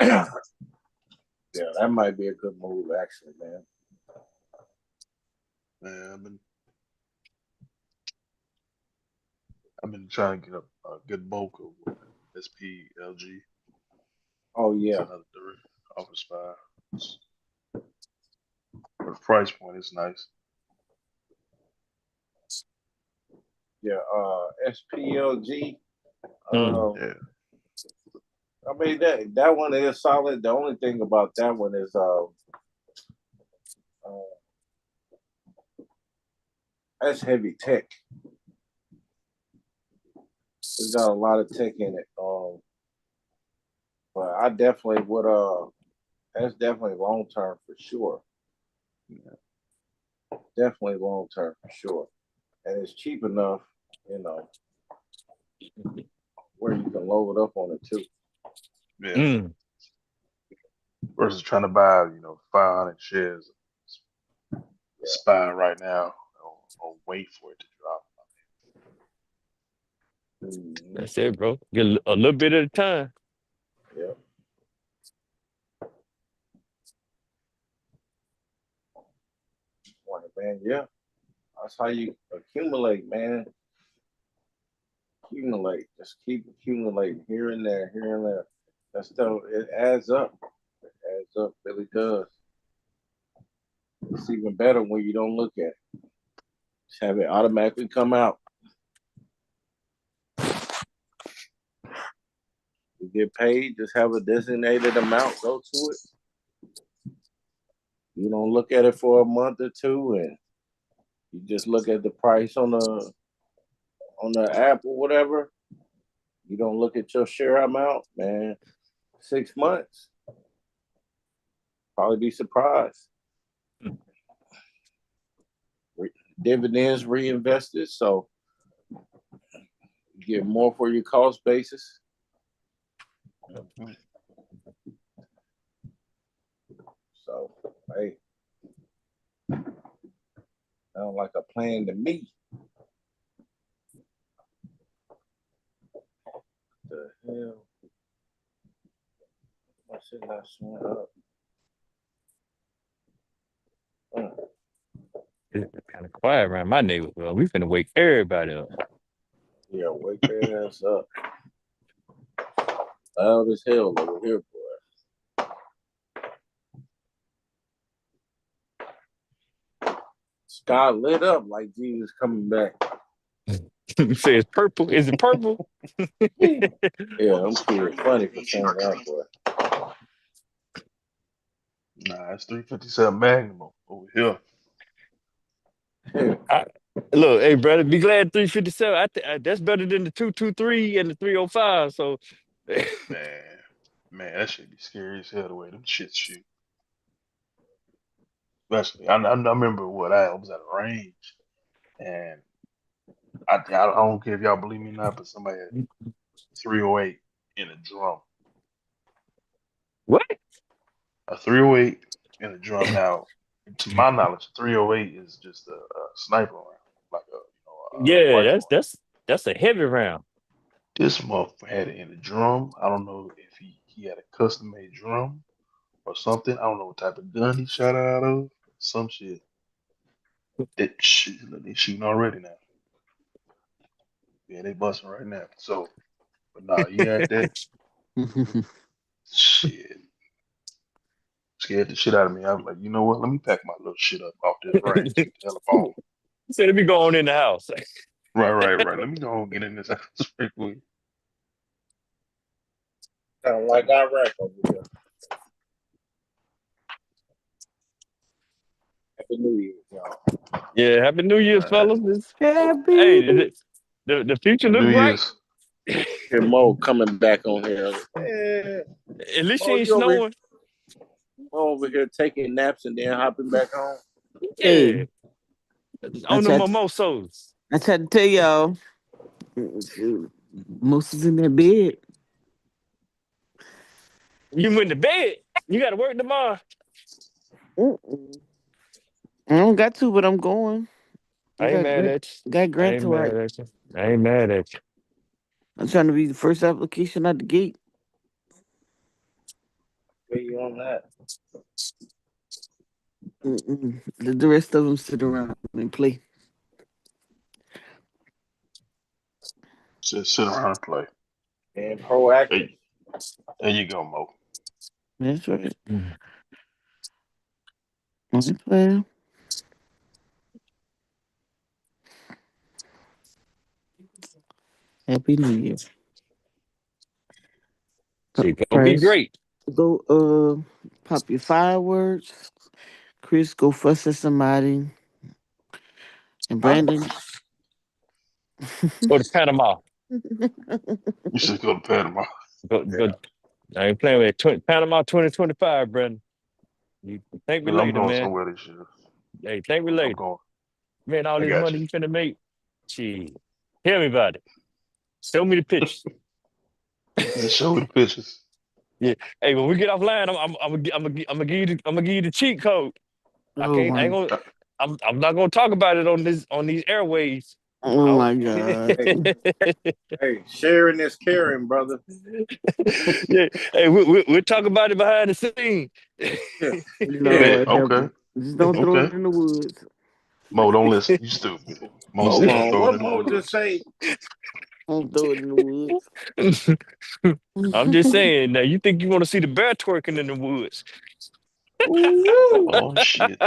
[SPEAKER 1] Yeah, that might be a good move, actually, man.
[SPEAKER 4] Man, I've been trying to get a good bulk of SPLG.
[SPEAKER 1] Oh
[SPEAKER 4] It's
[SPEAKER 1] yeah,
[SPEAKER 4] another three Office Fire. For the price point, it's nice.
[SPEAKER 1] yeah. SPLG.
[SPEAKER 3] Mm.
[SPEAKER 4] Yeah.
[SPEAKER 1] I mean that one is solid. The only thing about that one is that's heavy tech. It's got a lot of tech in it. But I definitely would that's definitely long term for sure. Yeah. Definitely long term for sure. And it's cheap enough, you know, where you can load up on it too.
[SPEAKER 4] Yeah.
[SPEAKER 3] Mm.
[SPEAKER 4] Versus trying to buy, 500 shares of Spy right now or wait for it to drop.
[SPEAKER 3] That's it, bro. Get a little bit at a time.
[SPEAKER 1] Yeah. Like, man, yeah. That's how you accumulate, man. Accumulate. Just keep accumulating here and there, here and there. That stuff, it adds up. It adds up, really does. It's even better when you don't look at it. Just have it automatically come out. You get paid, just have a designated amount, go to it. You don't look at it for a month or two, and you just look at the price on the app or whatever. You don't look at your share amount, man. 6 months, probably be surprised. Dividends reinvested, so you get more for your cost basis. So, hey, sound like a plan to me. The hell? Why should not swing up?
[SPEAKER 3] It's kind of quiet around my neighborhood. We finna wake everybody up.
[SPEAKER 1] Yeah, wake their ass up. Loud as hell over here, boy. Sky lit up like Jesus coming back.
[SPEAKER 3] Say it's purple. Is it purple?
[SPEAKER 1] Yeah, I'm kidding. Funny for saying that, boy.
[SPEAKER 4] Nah, it's 357 Magnum over here.
[SPEAKER 3] Look, hey brother, be glad 357. That's better than the 223 and the 305. So,
[SPEAKER 4] Man, that shit be scary as hell the way them shits shoot. Especially, I remember what I was at a range, and I don't care if y'all believe me or not, but somebody had 308 in a drum.
[SPEAKER 3] what?
[SPEAKER 4] A 308 in a drum. Now, to my knowledge, 308 is just a sniper round, like a
[SPEAKER 3] Yeah,
[SPEAKER 4] rifle round.
[SPEAKER 3] that's a heavy round.
[SPEAKER 4] This motherfucker had it in a drum. I don't know if he had a custom made drum or something. I don't know what type of gun he shot out of. Some shit. They shooting already now. Yeah, they busting right now. So, but nah, you had that shit. Scared the shit out of me. I was like, you know what? Let me pack my little shit up off this range. Get the hell up on.
[SPEAKER 3] Said let me go on in the house.
[SPEAKER 4] Right. Let me go and get in this house real quick.
[SPEAKER 1] Sound like Iraq over here. Happy New Year, y'all.
[SPEAKER 3] Yeah, happy New Year,
[SPEAKER 4] Uh,
[SPEAKER 3] fellas.
[SPEAKER 2] Happy.
[SPEAKER 3] Hey, the future look
[SPEAKER 4] New
[SPEAKER 3] bright.
[SPEAKER 4] Year's.
[SPEAKER 1] Hear Mo coming back on here. Yeah.
[SPEAKER 3] At least she
[SPEAKER 1] Mo,
[SPEAKER 3] ain't
[SPEAKER 1] you
[SPEAKER 3] snowing.
[SPEAKER 1] over here taking naps and then hopping back on.
[SPEAKER 3] Yeah,
[SPEAKER 2] Hey, I
[SPEAKER 3] on the
[SPEAKER 2] tried,
[SPEAKER 3] mimosas.
[SPEAKER 2] I tried to tell y'all, Moose is in that bed.
[SPEAKER 3] You went to bed. You got to work tomorrow.
[SPEAKER 2] Mm-mm. I don't got to, but I'm going. I
[SPEAKER 3] I ain't
[SPEAKER 2] got
[SPEAKER 3] mad
[SPEAKER 2] grant,
[SPEAKER 3] at you.
[SPEAKER 2] got
[SPEAKER 3] I
[SPEAKER 2] grant
[SPEAKER 3] ain't
[SPEAKER 2] to
[SPEAKER 3] mad
[SPEAKER 2] write.
[SPEAKER 3] at you. I ain't mad at you.
[SPEAKER 2] I'm trying to be the first application out the gate.
[SPEAKER 1] Where you on that?
[SPEAKER 2] Mm-mm. The rest of them sit around and play.
[SPEAKER 4] Sit around and play.
[SPEAKER 1] Being proactive.
[SPEAKER 4] Hey, there you go, Mo.
[SPEAKER 2] That's right.
[SPEAKER 3] Mm.
[SPEAKER 2] I ain't playing. Happy New Year.
[SPEAKER 3] Shit gonna be
[SPEAKER 2] Price.
[SPEAKER 3] great.
[SPEAKER 2] Go pop your fireworks. Chris, go fuss at somebody. And
[SPEAKER 1] Huh?
[SPEAKER 2] Brandon.
[SPEAKER 3] Go to Panama.
[SPEAKER 4] You should go to Panama.
[SPEAKER 3] Go.
[SPEAKER 1] Yeah.
[SPEAKER 3] I ain't playing with Panama 2025, Brandon. You thank me
[SPEAKER 4] Cause I'm
[SPEAKER 3] later,
[SPEAKER 4] going
[SPEAKER 3] man.
[SPEAKER 4] somewhere this year.
[SPEAKER 3] Hey, thank me
[SPEAKER 4] I'm
[SPEAKER 3] later.
[SPEAKER 4] going.
[SPEAKER 3] Man, all
[SPEAKER 4] I
[SPEAKER 3] this
[SPEAKER 4] got
[SPEAKER 3] money
[SPEAKER 4] you.
[SPEAKER 3] you finna make. Gee, tell me about it. Show me the pictures.
[SPEAKER 4] Just show me the pictures.
[SPEAKER 3] Yeah. Hey, when we get offline, I'm gonna give you the cheat code.
[SPEAKER 2] Oh
[SPEAKER 3] I ain't
[SPEAKER 2] my,
[SPEAKER 3] gonna. I'm not gonna talk about it on these airways.
[SPEAKER 2] oh
[SPEAKER 3] I,
[SPEAKER 2] my God.
[SPEAKER 1] Hey, hey, sharing is caring, brother.
[SPEAKER 3] yeah. Hey, we'll talk about it behind the scene.
[SPEAKER 1] Yeah. Yeah.
[SPEAKER 4] Bet.
[SPEAKER 2] Lord help
[SPEAKER 4] Okay.
[SPEAKER 2] me. Just don't throw
[SPEAKER 4] Okay.
[SPEAKER 2] it in the woods.
[SPEAKER 4] Mo, don't listen. You stupid. Mo
[SPEAKER 1] Hold
[SPEAKER 4] said don't
[SPEAKER 1] on.
[SPEAKER 4] throw it
[SPEAKER 1] What
[SPEAKER 4] in the
[SPEAKER 1] Mo just
[SPEAKER 4] woods.
[SPEAKER 1] say?
[SPEAKER 2] Don't throw it in the woods.
[SPEAKER 3] I'm just saying. Now, you think you want to see the bear twerking in the woods?
[SPEAKER 1] Ooh.
[SPEAKER 4] Oh shit.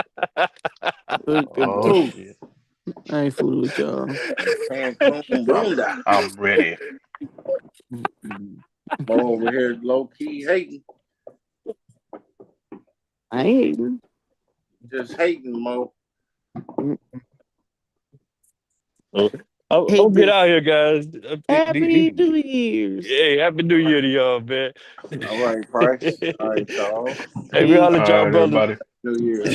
[SPEAKER 2] Look at
[SPEAKER 4] Oh
[SPEAKER 2] the-
[SPEAKER 1] Ooh.
[SPEAKER 4] shit.
[SPEAKER 2] I ain't fooling with y'all.
[SPEAKER 1] Cancun Bunda.
[SPEAKER 4] I'm ready.
[SPEAKER 2] Mm-mm.
[SPEAKER 1] Mo over here low key hating.
[SPEAKER 2] I ain't hating.
[SPEAKER 1] Just hating, Mo.
[SPEAKER 2] Mm.
[SPEAKER 3] Oh,
[SPEAKER 2] Hey,
[SPEAKER 3] I'll get
[SPEAKER 2] this.
[SPEAKER 3] out here, guys.
[SPEAKER 2] Happy New Year's.
[SPEAKER 3] Hey, happy New Year to y'all, man.
[SPEAKER 1] All right, Price. All right, y'all.
[SPEAKER 3] Hey, we
[SPEAKER 2] Peace.
[SPEAKER 3] holler
[SPEAKER 4] All
[SPEAKER 3] at y'all,
[SPEAKER 4] right,
[SPEAKER 3] brothers.
[SPEAKER 4] everybody.
[SPEAKER 1] New Year.